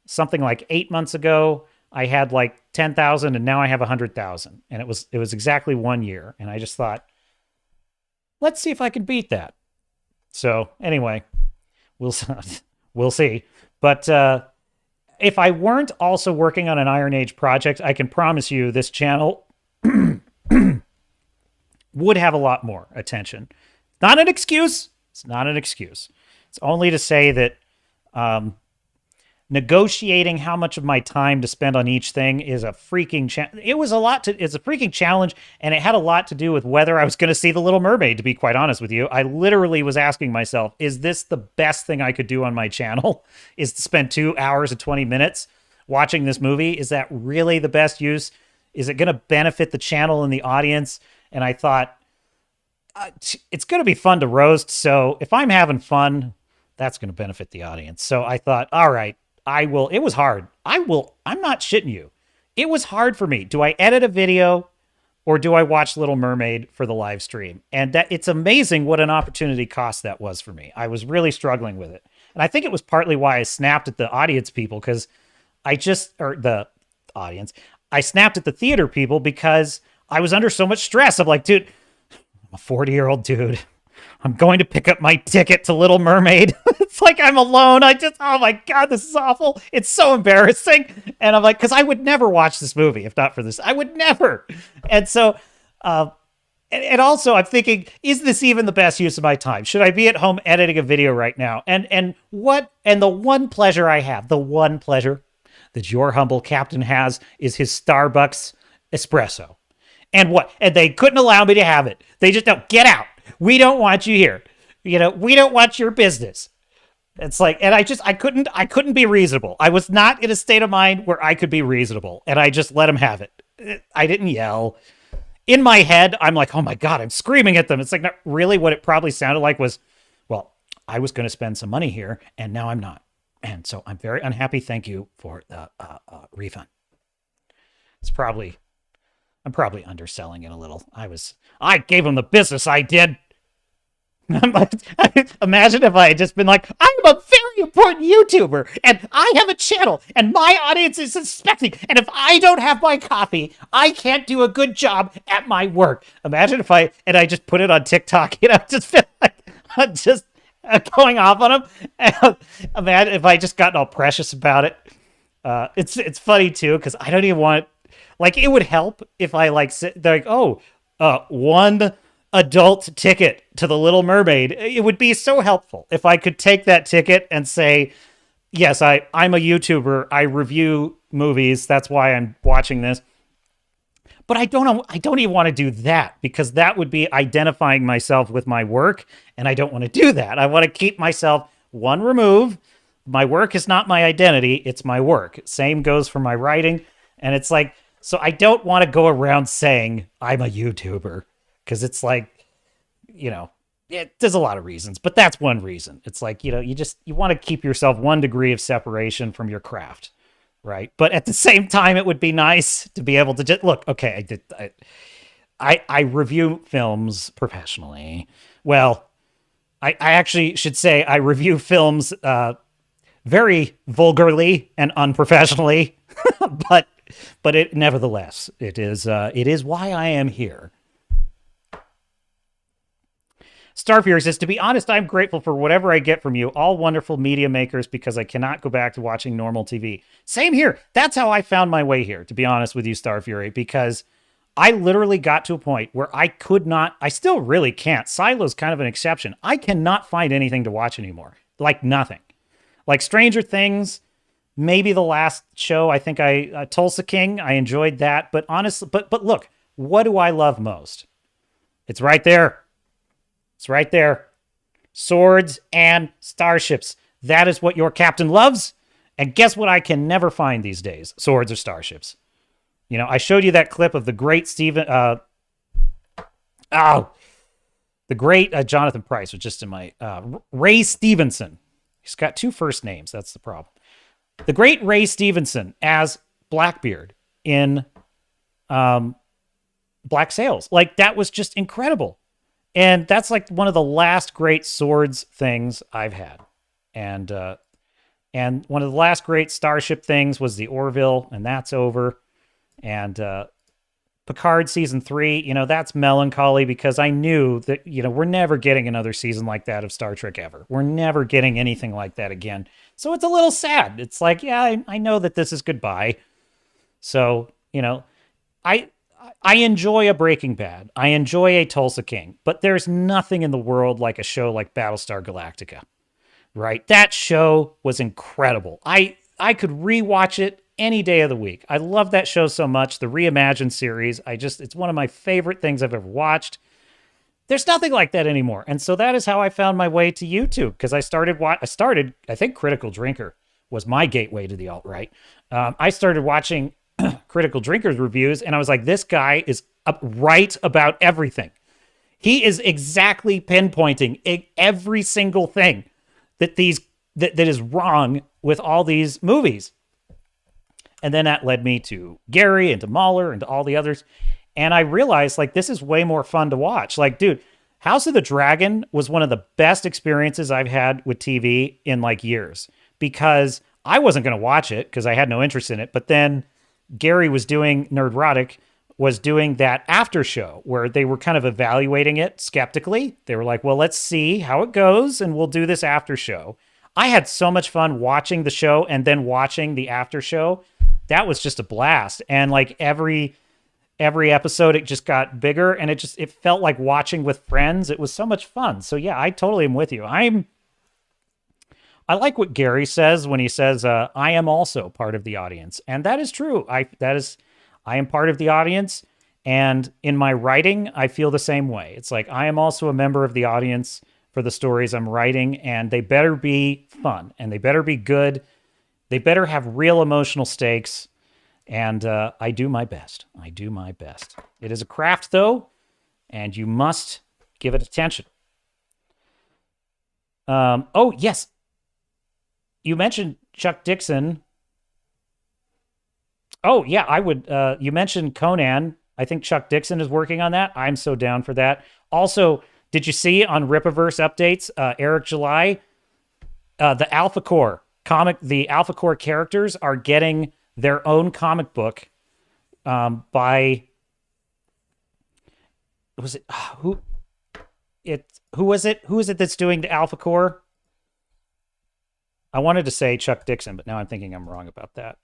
something like 8 months ago. I had like 10,000 and now I have 100,000. And it was exactly 1 year. And I just thought, let's see if I can beat that. So anyway, we'll see. But if I weren't also working on an Iron Age project, I can promise you this channel would have a lot more attention. Not an excuse. It's not an excuse. It's only to say that negotiating how much of my time to spend on each thing is a freaking it's a freaking challenge, and it had a lot to do with whether I was going to see The Little Mermaid, to be quite honest with you. I literally was asking myself, is this the best thing I could do on my channel? Is to spend 2 hours and 20 minutes watching this movie? Is that really the best use? Is it going to benefit the channel and the audience? And I thought, it's going to be fun to roast, so if I'm having fun, that's going to benefit the audience. So I thought, all right, I will. It was hard. I'm not shitting you. It was hard for me. Do I edit a video or do I watch Little Mermaid for the live stream? And it's amazing what an opportunity cost that was for me. I was really struggling with it. And I think it was partly why I snapped at the audience people, because I snapped at the theater people because I was under so much stress. I'm like, dude, I'm a 40-year-old dude. I'm going to pick up my ticket to Little Mermaid. It's like I'm alone. Oh my God, this is awful. It's so embarrassing. And I'm like, because I would never watch this movie if not for this. I would never. And so, and also I'm thinking, is this even the best use of my time? Should I be at home editing a video right now? And the one pleasure I have, the one pleasure that your humble captain has is his Starbucks espresso. And they couldn't allow me to have it. They just don't, get out. We don't want you here. we don't want your business. It's like, and I couldn't be reasonable. I was not in a state of mind where I could be reasonable, and I just let him have it. I didn't yell. In my head, I'm like, oh my God, I'm screaming at them. It's like, not really. What it probably sounded like was, well, I was going to spend some money here, and now I'm not. And so I'm very unhappy. Thank you for the refund. I'm probably underselling it a little. I gave him the business, I did. Imagine if I had just been like, I'm a very important YouTuber, and I have a channel, and my audience is expecting, and if I don't have my coffee, I can't do a good job at my work. Imagine if I just put it on TikTok, just feel like I'm just going off on him. Imagine if I just gotten all precious about it. It's funny too, because I don't even want, like, it would help if I one adult ticket to the Little Mermaid. It would be so helpful if I could take that ticket and say, yes, I'm a YouTuber. I review movies. That's why I'm watching this. But I don't even want to do that, because that would be identifying myself with my work, and I don't want to do that. I want to keep myself one remove. My work is not my identity. It's my work. Same goes for my writing. And it's like, so I don't want to go around saying I'm a YouTuber, because it's like, there's a lot of reasons, but that's one reason. It's like, you want to keep yourself 1 degree of separation from your craft, right? But at the same time, it would be nice to be able to just look, okay, I review films professionally. Well, I actually should say I review films very vulgarly and unprofessionally, but it nevertheless, it is why I am here. Starfury says, to be honest, I'm grateful for whatever I get from you, all wonderful media makers, because I cannot go back to watching normal TV. Same here. That's how I found my way here, to be honest with you, Starfury, because I literally got to a point where I still really can't. Silo's kind of an exception. I cannot find anything to watch anymore. Like nothing. Like Stranger Things, maybe the last show, I think Tulsa King, I enjoyed that. But honestly, but look, what do I love most? It's right there. It's right there. Swords and Starships. That is what your captain loves. And guess what I can never find these days? Swords or Starships. I showed you that clip of the great the great Jonathan Pryce was just in my... Ray Stevenson. He's got 2 first names. That's the problem. The great Ray Stevenson as Blackbeard in Black Sails. Like, that was just incredible. And that's like one of the last great Swords things I've had. And one of the last great Starship things was the Orville, and that's over. And Picard season 3, that's melancholy, because I knew that, we're never getting another season like that of Star Trek ever. We're never getting anything like that again. So it's a little sad. It's like, yeah, I know that this is goodbye. So, I enjoy a Breaking Bad. I enjoy a Tulsa King, but there's nothing in the world like a show like Battlestar Galactica, right? That show was incredible. I could rewatch it any day of the week. I love that show so much. The Reimagined series, it's one of my favorite things I've ever watched. There's nothing like that anymore. And so that is how I found my way to YouTube, because I think Critical Drinker was my gateway to the alt-right. I started watching Critical Drinkers reviews, and I was like, this guy is right about everything. He is exactly pinpointing every single thing that is wrong with all these movies. And then that led me to Gary and to Mahler and to all the others. And I realized, like, this is way more fun to watch. Like, dude, House of the Dragon was one of the best experiences I've had with TV in like years, because I wasn't going to watch it because I had no interest in it. But then Gary was doing Nerdrotic, was doing that after show where they were kind of evaluating it skeptically. They were like, well, let's see how it goes, and we'll do this after show. I had so much fun watching the show and then watching the after show. That was just a blast. And like every episode, it just got bigger, and it felt like watching with friends. It was so much fun. So yeah, I totally am with you. I like what Gary says when he says, I am also part of the audience. And that is true. I am part of the audience. And in my writing, I feel the same way. It's like, I am also a member of the audience for the stories I'm writing, and they better be fun, and they better be good. They better have real emotional stakes, and I do my best. I do my best. It is a craft, though, and you must give it attention. Oh, yes. You mentioned Chuck Dixon. Oh, yeah, I would. You mentioned Conan. I think Chuck Dixon is working on that. I'm so down for that. Also, did you see on Rippaverse updates, Eric July, the Alpha Core the Alpha Core characters are getting their own comic book by, was it, who was it? Who is it that's doing the Alpha Core? I wanted to say Chuck Dixon, but now I'm thinking I'm wrong about that.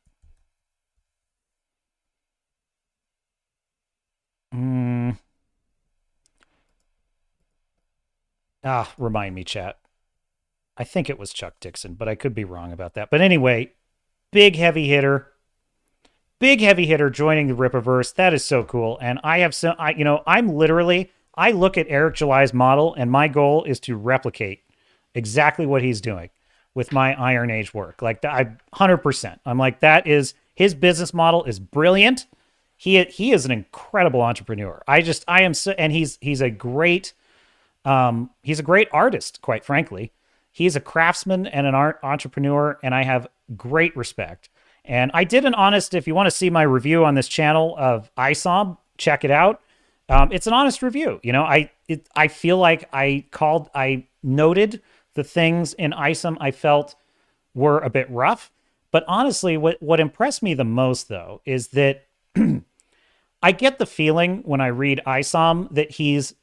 Remind me, chat. I think it was Chuck Dixon, but I could be wrong about that. But anyway, big heavy hitter joining the Rippaverse. That is so cool. And I have I look at Eric July's model, and my goal is to replicate exactly what he's doing with my Iron Age work. Like that, 100%. I'm like, that is, his business model is brilliant. He is an incredible entrepreneur. I am so, and he's a great artist, quite frankly. He's a craftsman and an art entrepreneur, and I have great respect. And I did an honest, if you want to see my review on this channel of ISOM, check it out. It's an honest review. You know, I feel like I noted the things in ISOM I felt were a bit rough. But honestly, what impressed me the most, though, is that I get the feeling when I read ISOM that he's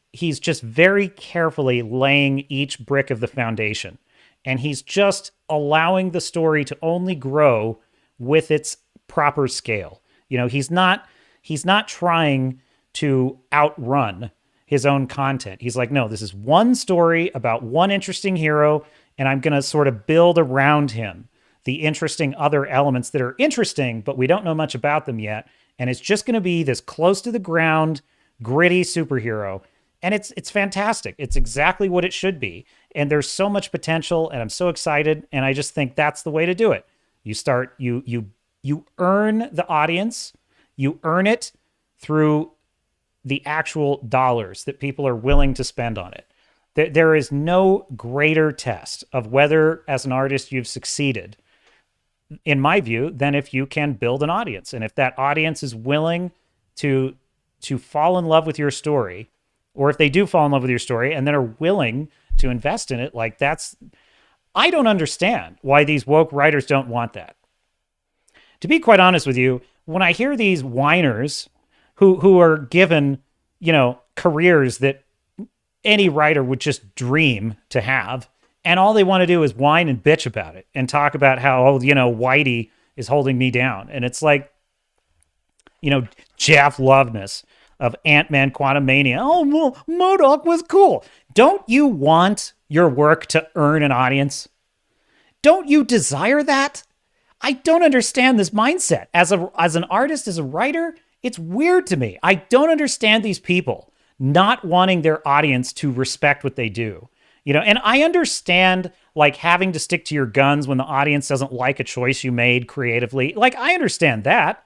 just very carefully laying each brick of the foundation. And he's just allowing the story to only grow with its proper scale. You know, he's not trying to outrun his own content. He's like, no, this is one story about one interesting hero, and I'm going to sort of build around him the interesting other elements that are interesting, but we don't know much about them yet. And it's just going to be this close to the ground, gritty superhero. And it's fantastic. It's exactly what it should be. And there's so much potential, and I'm so excited. And I just think that's the way to do it. You earn the audience. You earn it through the actual dollars that people are willing to spend on it. There is no greater test of whether, as an artist, you've succeeded, in my view, than if you can build an audience. And if that audience is willing to fall in love with your story, or if they do fall in love with your story and then are willing to invest in it, like I don't understand why these woke writers don't want that. To be quite honest with you, when I hear these whiners who are given, careers that any writer would just dream to have, and all they want to do is whine and bitch about it and talk about how, Whitey is holding me down. And it's like, Jeff Loveness of Ant-Man Quantumania. Oh, MODOK was cool. Don't you want your work to earn an audience? Don't you desire that? I don't understand this mindset. As an artist, as a writer, it's weird to me. I don't understand these people not wanting their audience to respect what they do. And I understand like having to stick to your guns when the audience doesn't like a choice you made creatively. Like, I understand that.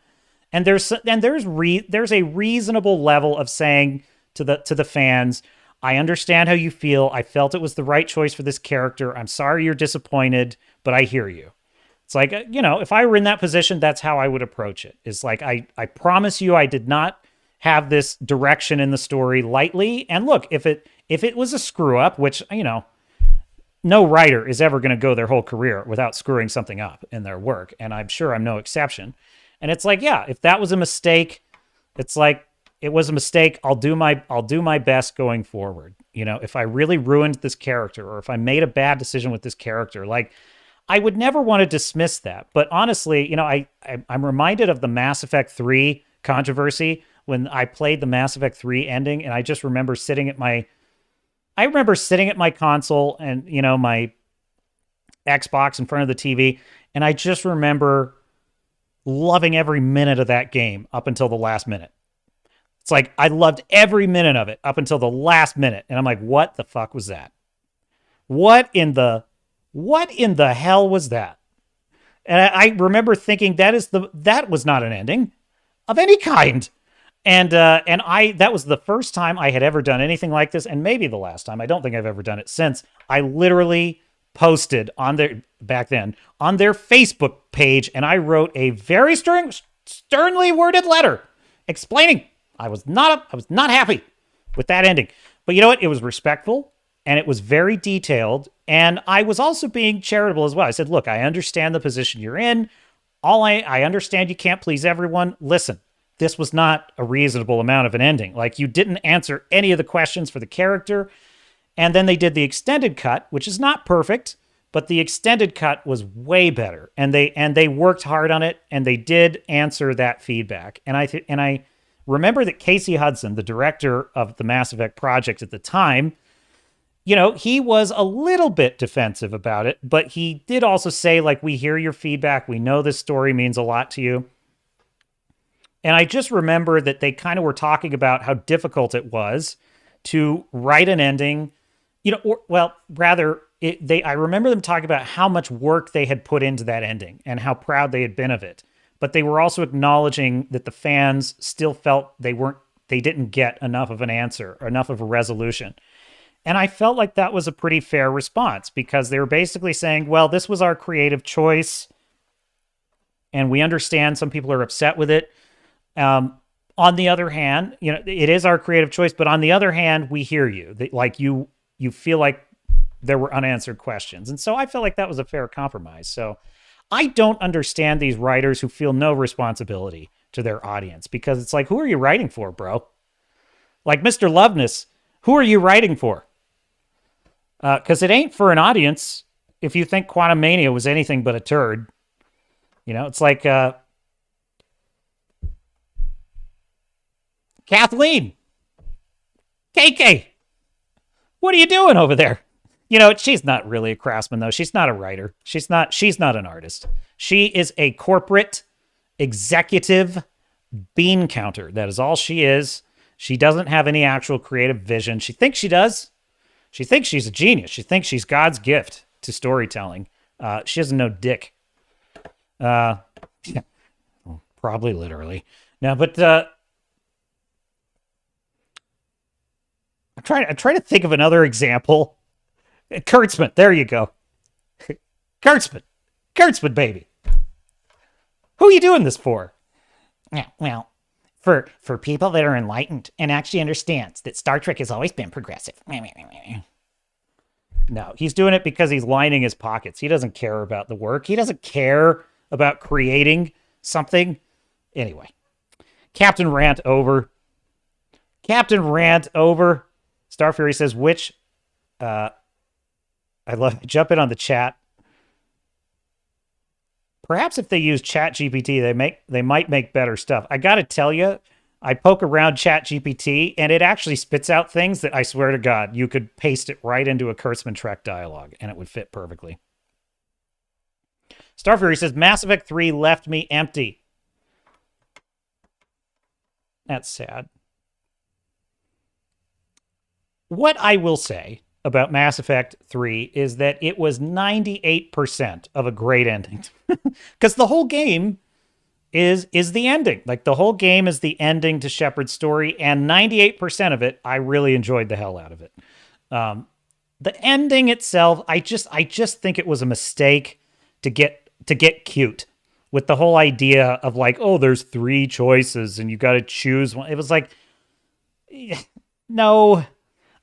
And there's a reasonable level of saying to the fans, I understand how you feel. I felt it was the right choice for this character. I'm sorry you're disappointed, but I hear you. It's like, if I were in that position, that's how I would approach it. It's like, I promise you, I did not have this direction in the story lightly. And look, if it was a screw up, which, no writer is ever going to go their whole career without screwing something up in their work. And I'm sure I'm no exception. And it's like, yeah, if that was a mistake, it's like, it was a mistake. I'll do my best going forward. If I really ruined this character, or if I made a bad decision with this character, like, I would never want to dismiss that. But honestly, I'm reminded of the Mass Effect 3 controversy when I played the Mass Effect 3 ending, and I just remember sitting at my console and, my Xbox in front of the TV, and I just remember loving every minute of that game up until the last minute. It's like I loved every minute of it up until the last minute, and I'm like, what the fuck was that? What in the hell was that? And I remember thinking that was not an ending of any kind. And that was the first time I had ever done anything like this, and maybe the last time. I don't think I've ever done it since. I literally posted on their Facebook page, and I wrote a very sternly worded letter explaining I was not happy with that ending. But you know what? It was respectful, and it was very detailed, and I was also being charitable as well. I said, look, I understand the position you're in. I understand you can't please everyone. Listen, this was not a reasonable amount of an ending. Like, you didn't answer any of the questions for the character. And then they did the extended cut, which is not perfect, but the extended cut was way better. And they worked hard on it, and they did answer that feedback. And I remember that Casey Hudson, the director of the Mass Effect project at the time, he was a little bit defensive about it, but he did also say, like, we hear your feedback. We know this story means a lot to you. And I just remember that they kind of were talking about how difficult it was to write an ending, I remember them talking about how much work they had put into that ending and how proud they had been of it. But they were also acknowledging that the fans still felt they didn't get enough of an answer or enough of a resolution. And I felt like that was a pretty fair response, because they were basically saying, well, this was our creative choice, and we understand some people are upset with it. On the other hand, it is our creative choice, but on the other hand, we hear you. Like, you feel like there were unanswered questions. And so I felt like that was a fair compromise. So I don't understand these writers who feel no responsibility to their audience, because it's like, who are you writing for, bro? Like Mr. Loveness, who are you writing for? Because it ain't for an audience if you think Quantum Mania was anything but a turd. It's like... Kathleen, KK, what are you doing over there? She's not really a craftsman, though. She's not a writer. She's not an artist. She is a corporate executive bean counter. That is all she is. She doesn't have any actual creative vision. She thinks she does. She thinks she's a genius. She thinks she's God's gift to storytelling. She doesn't know dick. Yeah, probably literally. No, but I'm trying to think of another example. Kurtzman, there you go. Kurtzman, baby. Who are you doing this for? Yeah, well, for people that are enlightened and actually understands that Star Trek has always been progressive. No, he's doing it because he's lining his pockets. He doesn't care about the work. He doesn't care about creating something. Anyway, Captain Rant over. Star Fury says, which, I jump in on the chat. Perhaps if they use ChatGPT, they might make better stuff. I got to tell you, I poke around ChatGPT, and it actually spits out things that I swear to God, you could paste it right into a Kurtzman Trek dialogue, and it would fit perfectly. Star Fury says, Mass Effect 3 left me empty. That's sad. What I will say about Mass Effect 3 is that it was 98% of a great ending. Because the whole game is the ending. Like, the whole game is the ending to Shepard's story, and 98% of it, I really enjoyed the hell out of it. The ending itself, I just think it was a mistake to get cute with the whole idea of like, oh, there's 3 choices and you got to choose one. It was like, no,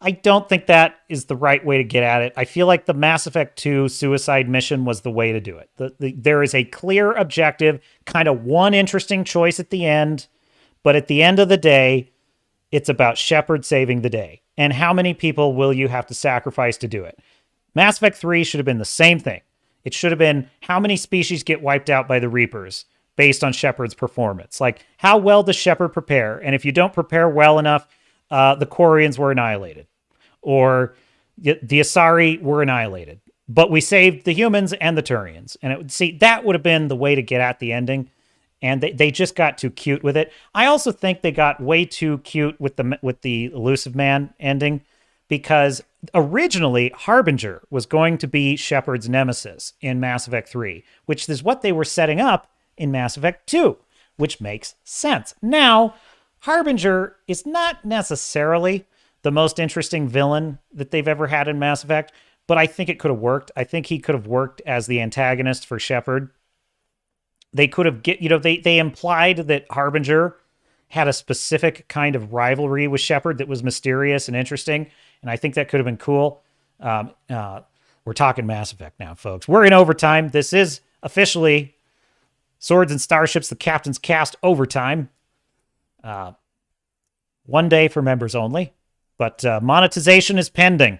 I don't think that is the right way to get at it. I feel like the Mass Effect 2 suicide mission was the way to do it. There is a clear objective, kind of one interesting choice at the end, but at the end of the day, it's about Shepard saving the day. And how many people will you have to sacrifice to do it? Mass Effect 3 should have been the same thing. It should have been how many species get wiped out by the Reapers based on Shepard's performance. Like, how well does Shepard prepare? And if you don't prepare well enough, the Quarians were annihilated. Or the Asari were annihilated. But we saved the humans and the Turians. And that would have been the way to get at the ending. And they just got too cute with it. I also think they got way too cute with the Elusive Man ending. because originally Harbinger was going to be Shepard's nemesis in Mass Effect 3, which is what they were setting up in Mass Effect 2, which makes sense. Now, Harbinger is not necessarily the most interesting villain that they've ever had in Mass Effect, but I think it could have worked. I think he could have worked as the antagonist for Shepard. They could have they implied that Harbinger had a specific kind of rivalry with Shepard that was mysterious and interesting, and I think that could have been cool. We're talking Mass Effect now, folks. We're in overtime. This is officially Swords and Starships, the Captain's Cast overtime. 1 day for members only, but monetization is pending.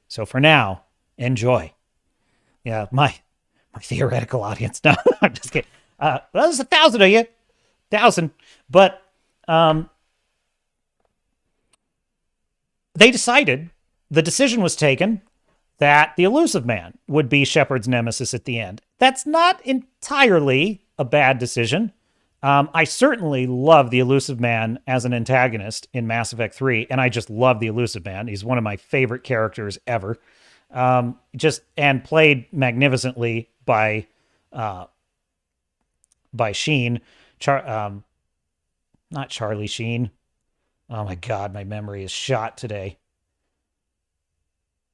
So for now, enjoy. Yeah, my theoretical audience. No, I'm just kidding. Well, there's 1,000 of you. 1,000. But they decided, the decision was taken that the Elusive Man would be Shepard's nemesis at the end. That's not entirely a bad decision. I certainly love the Elusive Man as an antagonist in Mass Effect 3, and I just love the Elusive Man. He's one of my favorite characters ever. And played magnificently by Sheen. Not Charlie Sheen. Oh my God, my memory is shot today.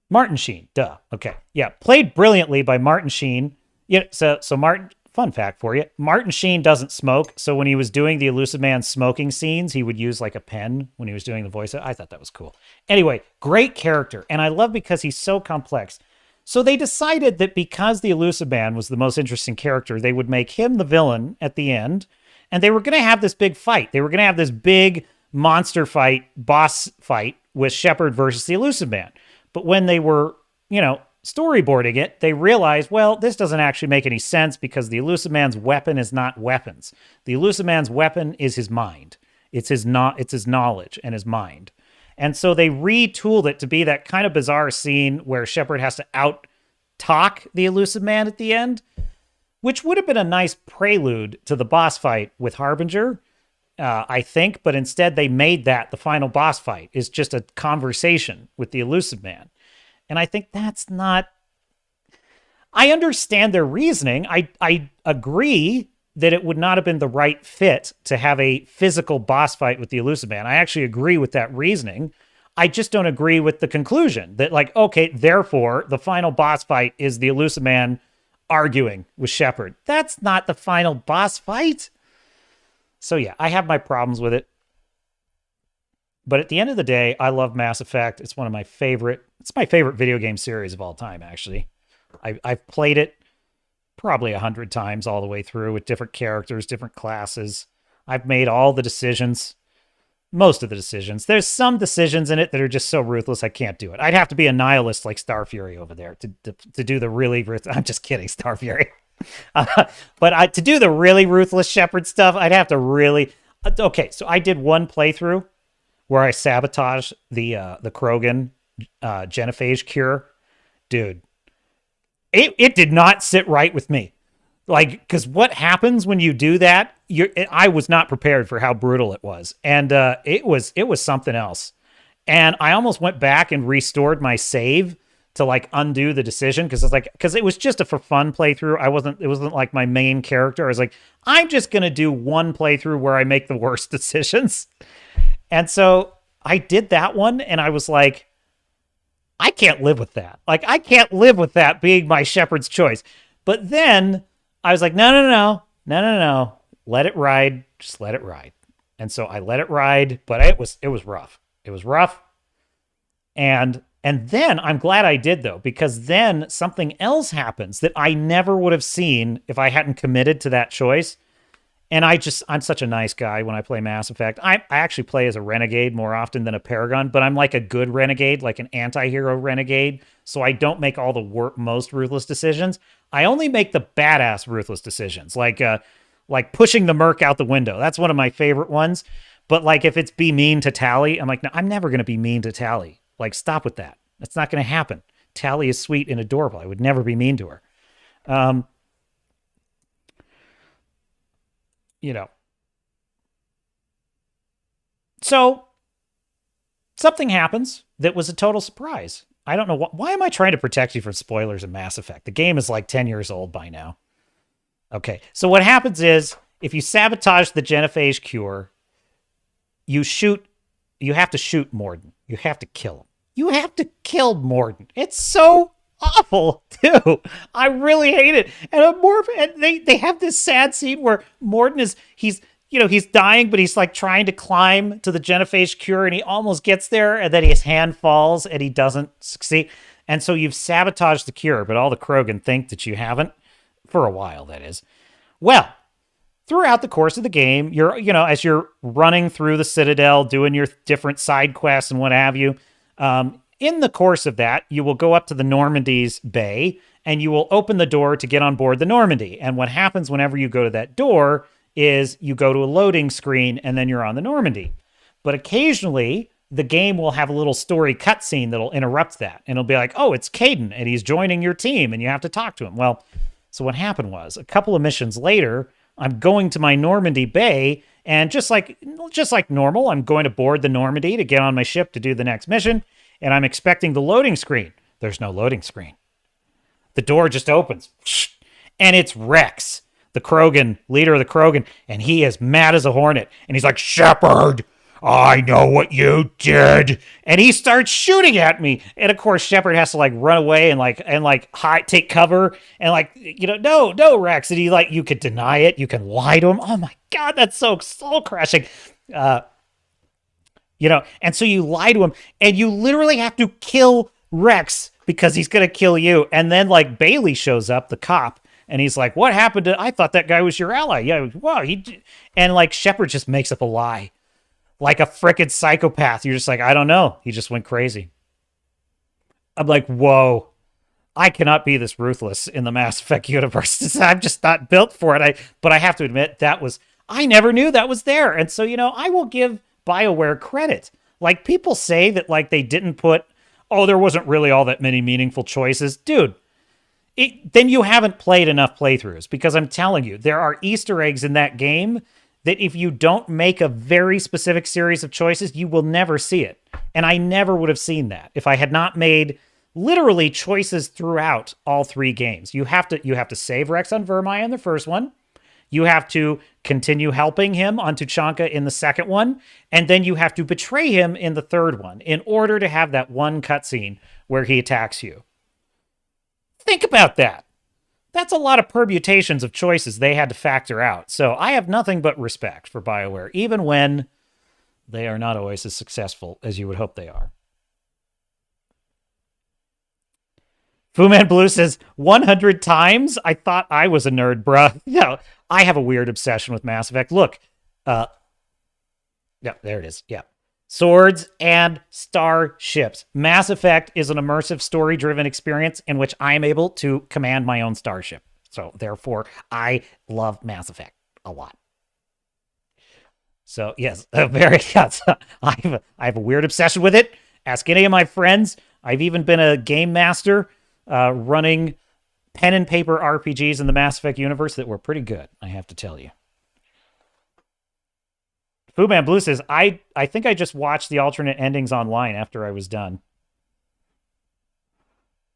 Martin Sheen, duh. Okay, yeah, played brilliantly by Martin Sheen. Yeah, so Martin. Fun fact for you, Martin Sheen doesn't smoke, so when he was doing the Elusive Man smoking scenes, he would use like a pen when he was doing the voice. I thought that was cool. Anyway, great character, and I love because he's so complex. So they decided that because the Elusive Man was the most interesting character, they would make him the villain at the end, and they were going to have this big fight. They were going to have this big monster fight, boss fight with Shepard versus the Elusive Man. But when they were, storyboarding it, they realized, well, this doesn't actually make any sense because the Elusive Man's weapon is not weapons. The Elusive Man's weapon is his mind. It's his knowledge and his mind. And so they retooled it to be that kind of bizarre scene where Shepard has to out-talk the Elusive Man at the end, which would have been a nice prelude to the boss fight with Harbinger, I think, but instead they made that the final boss fight is just a conversation with the Elusive Man. And I think that's not... I understand their reasoning. I agree that it would not have been the right fit to have a physical boss fight with the Elusive Man. I actually agree with that reasoning. I just don't agree with the conclusion that, like, okay, therefore, the final boss fight is the Elusive Man arguing with Shepard. That's not the final boss fight. So yeah, I have my problems with it. But at the end of the day, I love Mass Effect. It's one of my favorite... It's my favorite video game series of all time, actually. I've played it probably 100 times all the way through with different characters, different classes. I've made all the decisions. Most of the decisions. There's some decisions in it that are just so ruthless, I can't do it. I'd have to be a nihilist like Starfury over there to do the really... I'm just kidding, Starfury. But to do the really ruthless Shepard stuff, I'd have to really... Okay, so I did one playthrough where I sabotaged the Krogan genophage cure. Dude, it did not sit right with me. Like, because what happens when you do that? I was not prepared for how brutal it was, and it was something else. And I almost went back and restored my save to like undo the decision because it was just a for fun playthrough. It wasn't like my main character. I was like, I'm just gonna do one playthrough where I make the worst decisions. And so I did that one, and I was like, I can't live with that. Like, I can't live with that being my Shepard's choice. But then I was like, no. Let it ride. Just let it ride. And so I let it ride, but it was rough. It was rough. And then I'm glad I did, though, because then something else happens that I never would have seen if I hadn't committed to that choice. And I'm such a nice guy when I play Mass Effect. I actually play as a renegade more often than a paragon, but I'm like a good renegade, like an anti-hero renegade. So I don't make all the most ruthless decisions. I only make the badass ruthless decisions, like pushing the merc out the window. That's one of my favorite ones. But like if it's be mean to Tali, I'm like, no, I'm never going to be mean to Tali. Like, stop with that. That's not going to happen. Tali is sweet and adorable. I would never be mean to her. So something happens that was a total surprise. I don't know why am I trying to protect you from spoilers in Mass Effect? The game is like 10 years old by now. Okay, so what happens is if you sabotage the genophage cure, you have to shoot Morden. You have to kill him. You have to kill Morden. It's so awful, too. I really hate it. And they have this sad scene where Morden he's dying, but he's like trying to climb to the genophage cure, and he almost gets there, and then his hand falls, and he doesn't succeed. And so you've sabotaged the cure, but all the Krogan think that you haven't, for a while, that is. Well, throughout the course of the game, as you're running through the Citadel, doing your different side quests and what have you, in the course of that, you will go up to the Normandy's bay, and you will open the door to get on board the Normandy. And what happens whenever you go to that door is you go to a loading screen, and then you're on the Normandy. But occasionally, the game will have a little story cutscene that'll interrupt that. And it'll be like, oh, it's Caden, and he's joining your team, and you have to talk to him. Well, so what happened was, a couple of missions later, I'm going to my Normandy bay, and just like normal, I'm going to board the Normandy to get on my ship to do the next mission, and I'm expecting the loading screen. There's no loading screen. The door just opens, and it's Rex, the Krogan, leader of the Krogan, and he is mad as a hornet, and he's like, Shepard, I know what you did. And he starts shooting at me. And of course, Shepard has to like run away and take cover and no, Rex. And you could deny it. You can lie to him. Oh my God, that's so soul crushing. And so you lie to him and you literally have to kill Rex because he's going to kill you. And then Bailey shows up, the cop, and he's like, what happened I thought that guy was your ally. Yeah, wow. And Shepard just makes up a lie. Like a frickin' psychopath. You're just like, I don't know. He just went crazy. I'm like, whoa. I cannot be this ruthless in the Mass Effect universe. I'm just not built for it. But I have to admit, I never knew that was there. And so, I will give BioWare credit. People say that they didn't put, there wasn't really all that many meaningful choices. Dude, then you haven't played enough playthroughs, because I'm telling you, there are Easter eggs in that game that if you don't make a very specific series of choices, you will never see it. And I never would have seen that if I had not made literally choices throughout all three games. You have to save Rex on Vermai in the first one. You have to continue helping him on Tuchanka in the second one. And then you have to betray him in the third one in order to have that one cutscene where he attacks you. Think about that. That's a lot of permutations of choices they had to factor out. So I have nothing but respect for BioWare, even when they are not always as successful as you would hope they are. Fuman Blue says, 100 times? I thought I was a nerd, bruh. No, I have a weird obsession with Mass Effect. Look. Yeah, there it is. Yeah. Swords and Starships. Mass Effect is an immersive, story-driven experience in which I am able to command my own starship. So, therefore, I love Mass Effect a lot. So, yes, I have a weird obsession with it. Ask any of my friends. I've even been a game master running pen and paper RPGs in the Mass Effect universe that were pretty good, I have to tell you. Fuman Blue says, I think I just watched the alternate endings online after I was done.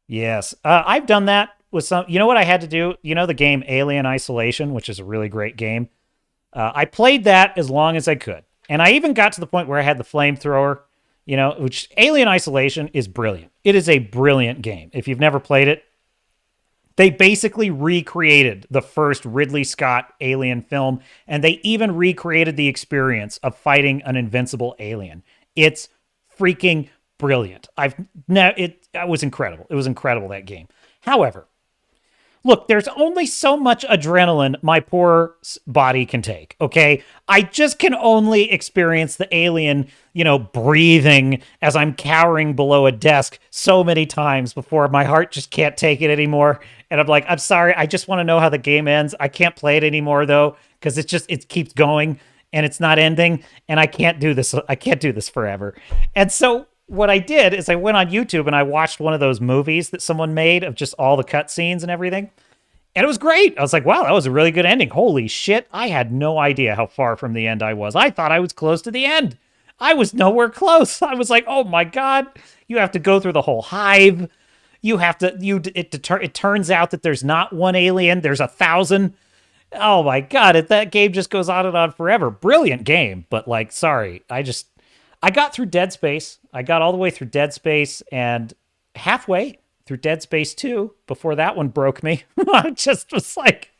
Yes. I've done that with some... You know what I had to do? You know the game Alien Isolation, which is a really great game? I played that as long as I could. And I even got to the point where I had the flamethrower, which Alien Isolation is brilliant. It is a brilliant game. If you've never played it, they basically recreated the first Ridley Scott Alien film, and they even recreated the experience of fighting an invincible alien. It's freaking brilliant. It was incredible. It was incredible, that game. However, look, there's only so much adrenaline my poor body can take, okay? I just can only experience the alien, breathing as I'm cowering below a desk so many times before my heart just can't take it anymore. And I'm like, I'm sorry, I just want to know how the game ends. I can't play it anymore, though, because it keeps going, and it's not ending, and I can't do this. I can't do this forever. And so what I did is I went on YouTube and I watched one of those movies that someone made of just all the cutscenes and everything. And it was great. I was like, wow, that was a really good ending. Holy shit. I had no idea how far from the end I was. I thought I was close to the end. I was nowhere close. I was like, oh my God, you have to go through the whole hive. You have to, it turns out that there's not one alien, there's 1,000. Oh my God, that game just goes on and on forever. Brilliant game, but like, sorry, I got through Dead Space. I got all the way through Dead Space and halfway through Dead Space 2 before that one broke me. I just was like,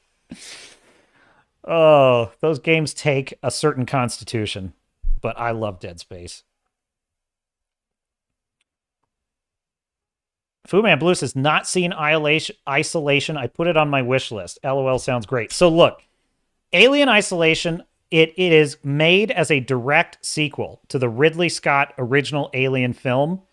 oh, those games take a certain constitution, but I love Dead Space. Fu Man Blue says, not seen Isolation. I put it on my wish list. LOL, sounds great. So look, Alien Isolation, it is made as a direct sequel to the Ridley Scott original Alien film.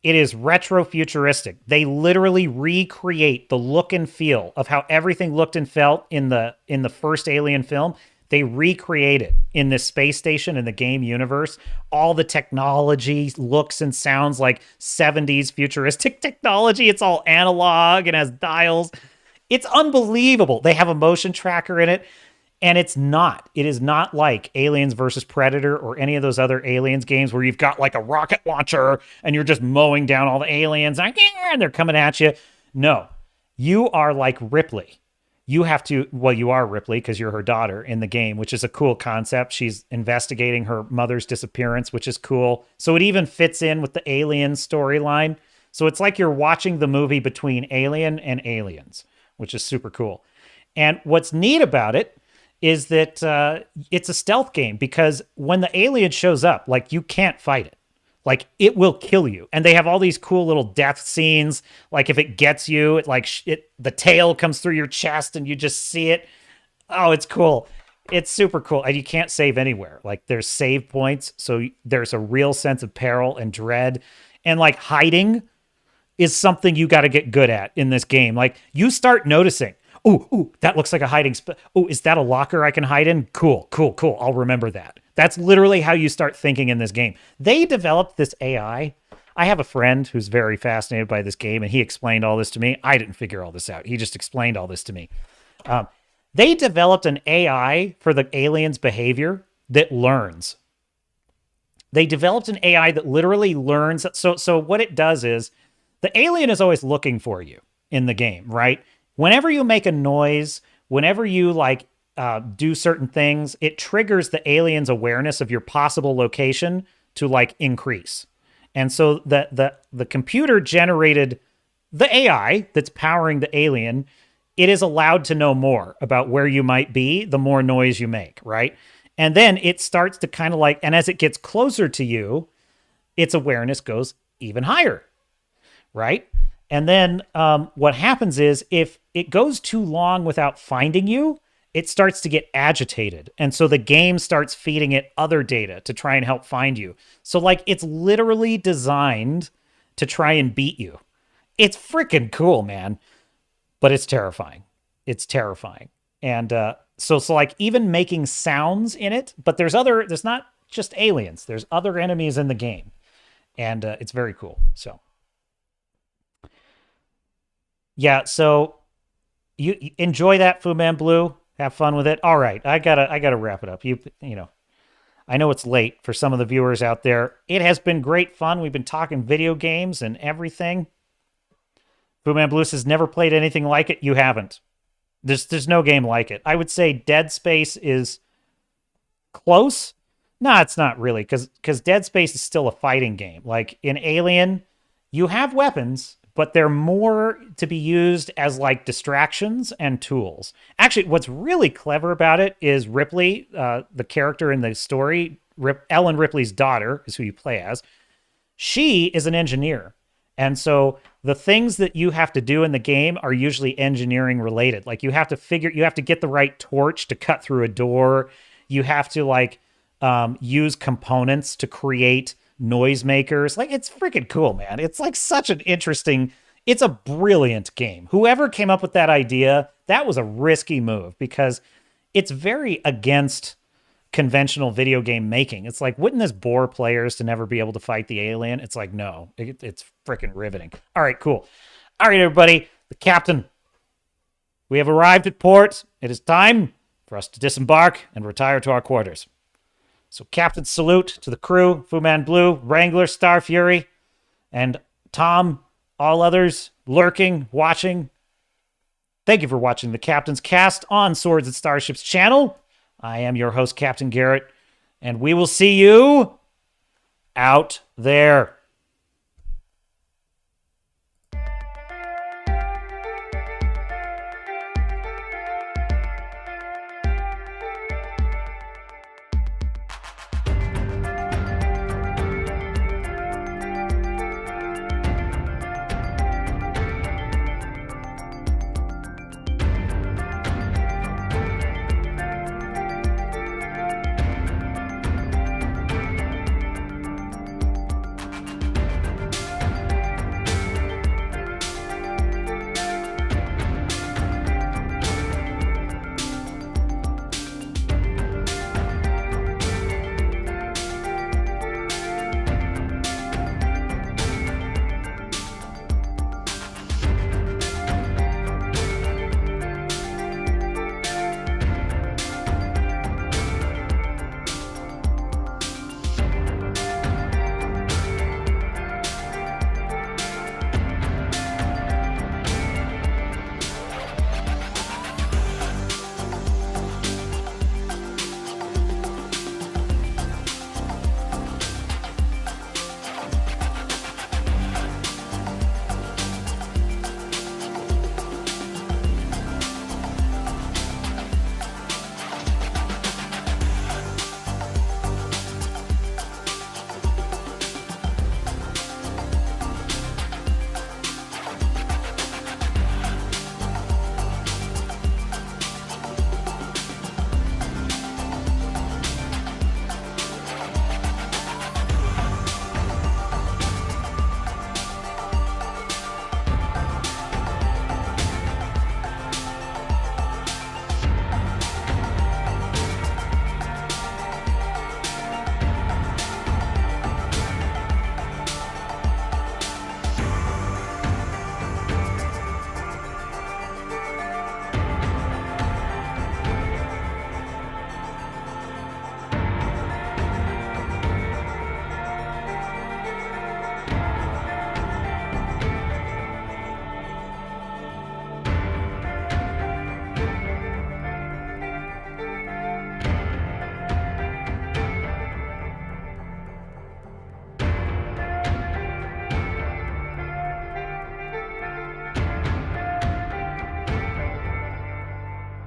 It is retro-futuristic. They literally recreate the look and feel of how everything looked and felt in the first Alien film. They recreate it in this space station in the game universe. All the technology looks and sounds like 70s futuristic technology. It's all analog and has dials. It's unbelievable. They have a motion tracker in it, and it is not like Aliens versus Predator or any of those other Aliens games where you've got like a rocket launcher and you're just mowing down all the aliens and they're coming at you. No, you are like Ripley. You have to, well, you are Ripley because you're her daughter in the game, which is a cool concept. She's investigating her mother's disappearance, which is cool. So it even fits in with the Alien storyline. So it's like you're watching the movie between Alien and Aliens, which is super cool. And what's neat about it is that it's a stealth game because when the alien shows up, like you can't fight it. Like it will kill you. And they have all these cool little death scenes. Like if it gets you, the tail comes through your chest and you just see it. Oh, it's cool. It's super cool. And you can't save anywhere. Like there's save points. So there's a real sense of peril and dread. And like hiding is something you got to get good at in this game. Like you start noticing, ooh, that looks like a hiding spot. Oh, is that a locker I can hide in? Cool. I'll remember that. That's literally how you start thinking in this game. They developed this AI. I have a friend who's very fascinated by this game, and he explained all this to me. I didn't figure all this out. He just explained all this to me. They developed an AI for the alien's behavior that learns. They developed an AI that literally learns. So what it does is the alien is always looking for you in the game, right? Whenever you make a noise, whenever you do certain things, it triggers the alien's awareness of your possible location to increase. And so the computer generated the AI that's powering the alien. It is allowed to know more about where you might be, the more noise you make, right? And then it starts to kind of and as it gets closer to you, its awareness goes even higher, right? And then what happens is if it goes too long without finding you, it starts to get agitated. And so the game starts feeding it other data to try and help find you. So it's literally designed to try and beat you. It's freaking cool, man. But it's terrifying. It's terrifying. And so even making sounds in it, but there's not just aliens. There's other enemies in the game. And it's very cool. So yeah, so you enjoy that, Fu Man Blue. Have fun with it. All right, I gotta wrap it up. You know, I know it's late for some of the viewers out there. It has been great fun. We've been talking video games and everything. Fu Man Blue says never played anything like it. You haven't. There's no game like it. I would say Dead Space is close. No, it's not really, because Dead Space is still a fighting game. Like in Alien, you have weapons, but they're more to be used as distractions and tools. Actually, what's really clever about it is Ripley, the character in the story, Ellen Ripley's daughter is who you play as. She is an engineer. And so the things that you have to do in the game are usually engineering related. You have to get the right torch to cut through a door. You have to use components to create noisemakers. It's freaking cool, man. It's such an interesting, it's a brilliant game. Whoever came up with that idea, that was a risky move because it's very against conventional video game making. It's wouldn't this bore players to never be able to fight the alien? It's no, it's freaking riveting. All right, cool. All right, everybody, the captain. We have arrived at port. It is time for us to disembark and retire to our quarters. So Captain Salute to the crew, Fu Man Blue, Wrangler, Star Fury, and Tom, all others lurking, watching. Thank you for watching the Captain's Cast on Swords and Starships Channel. I am your host, Captain Garrett, and we will see you out there.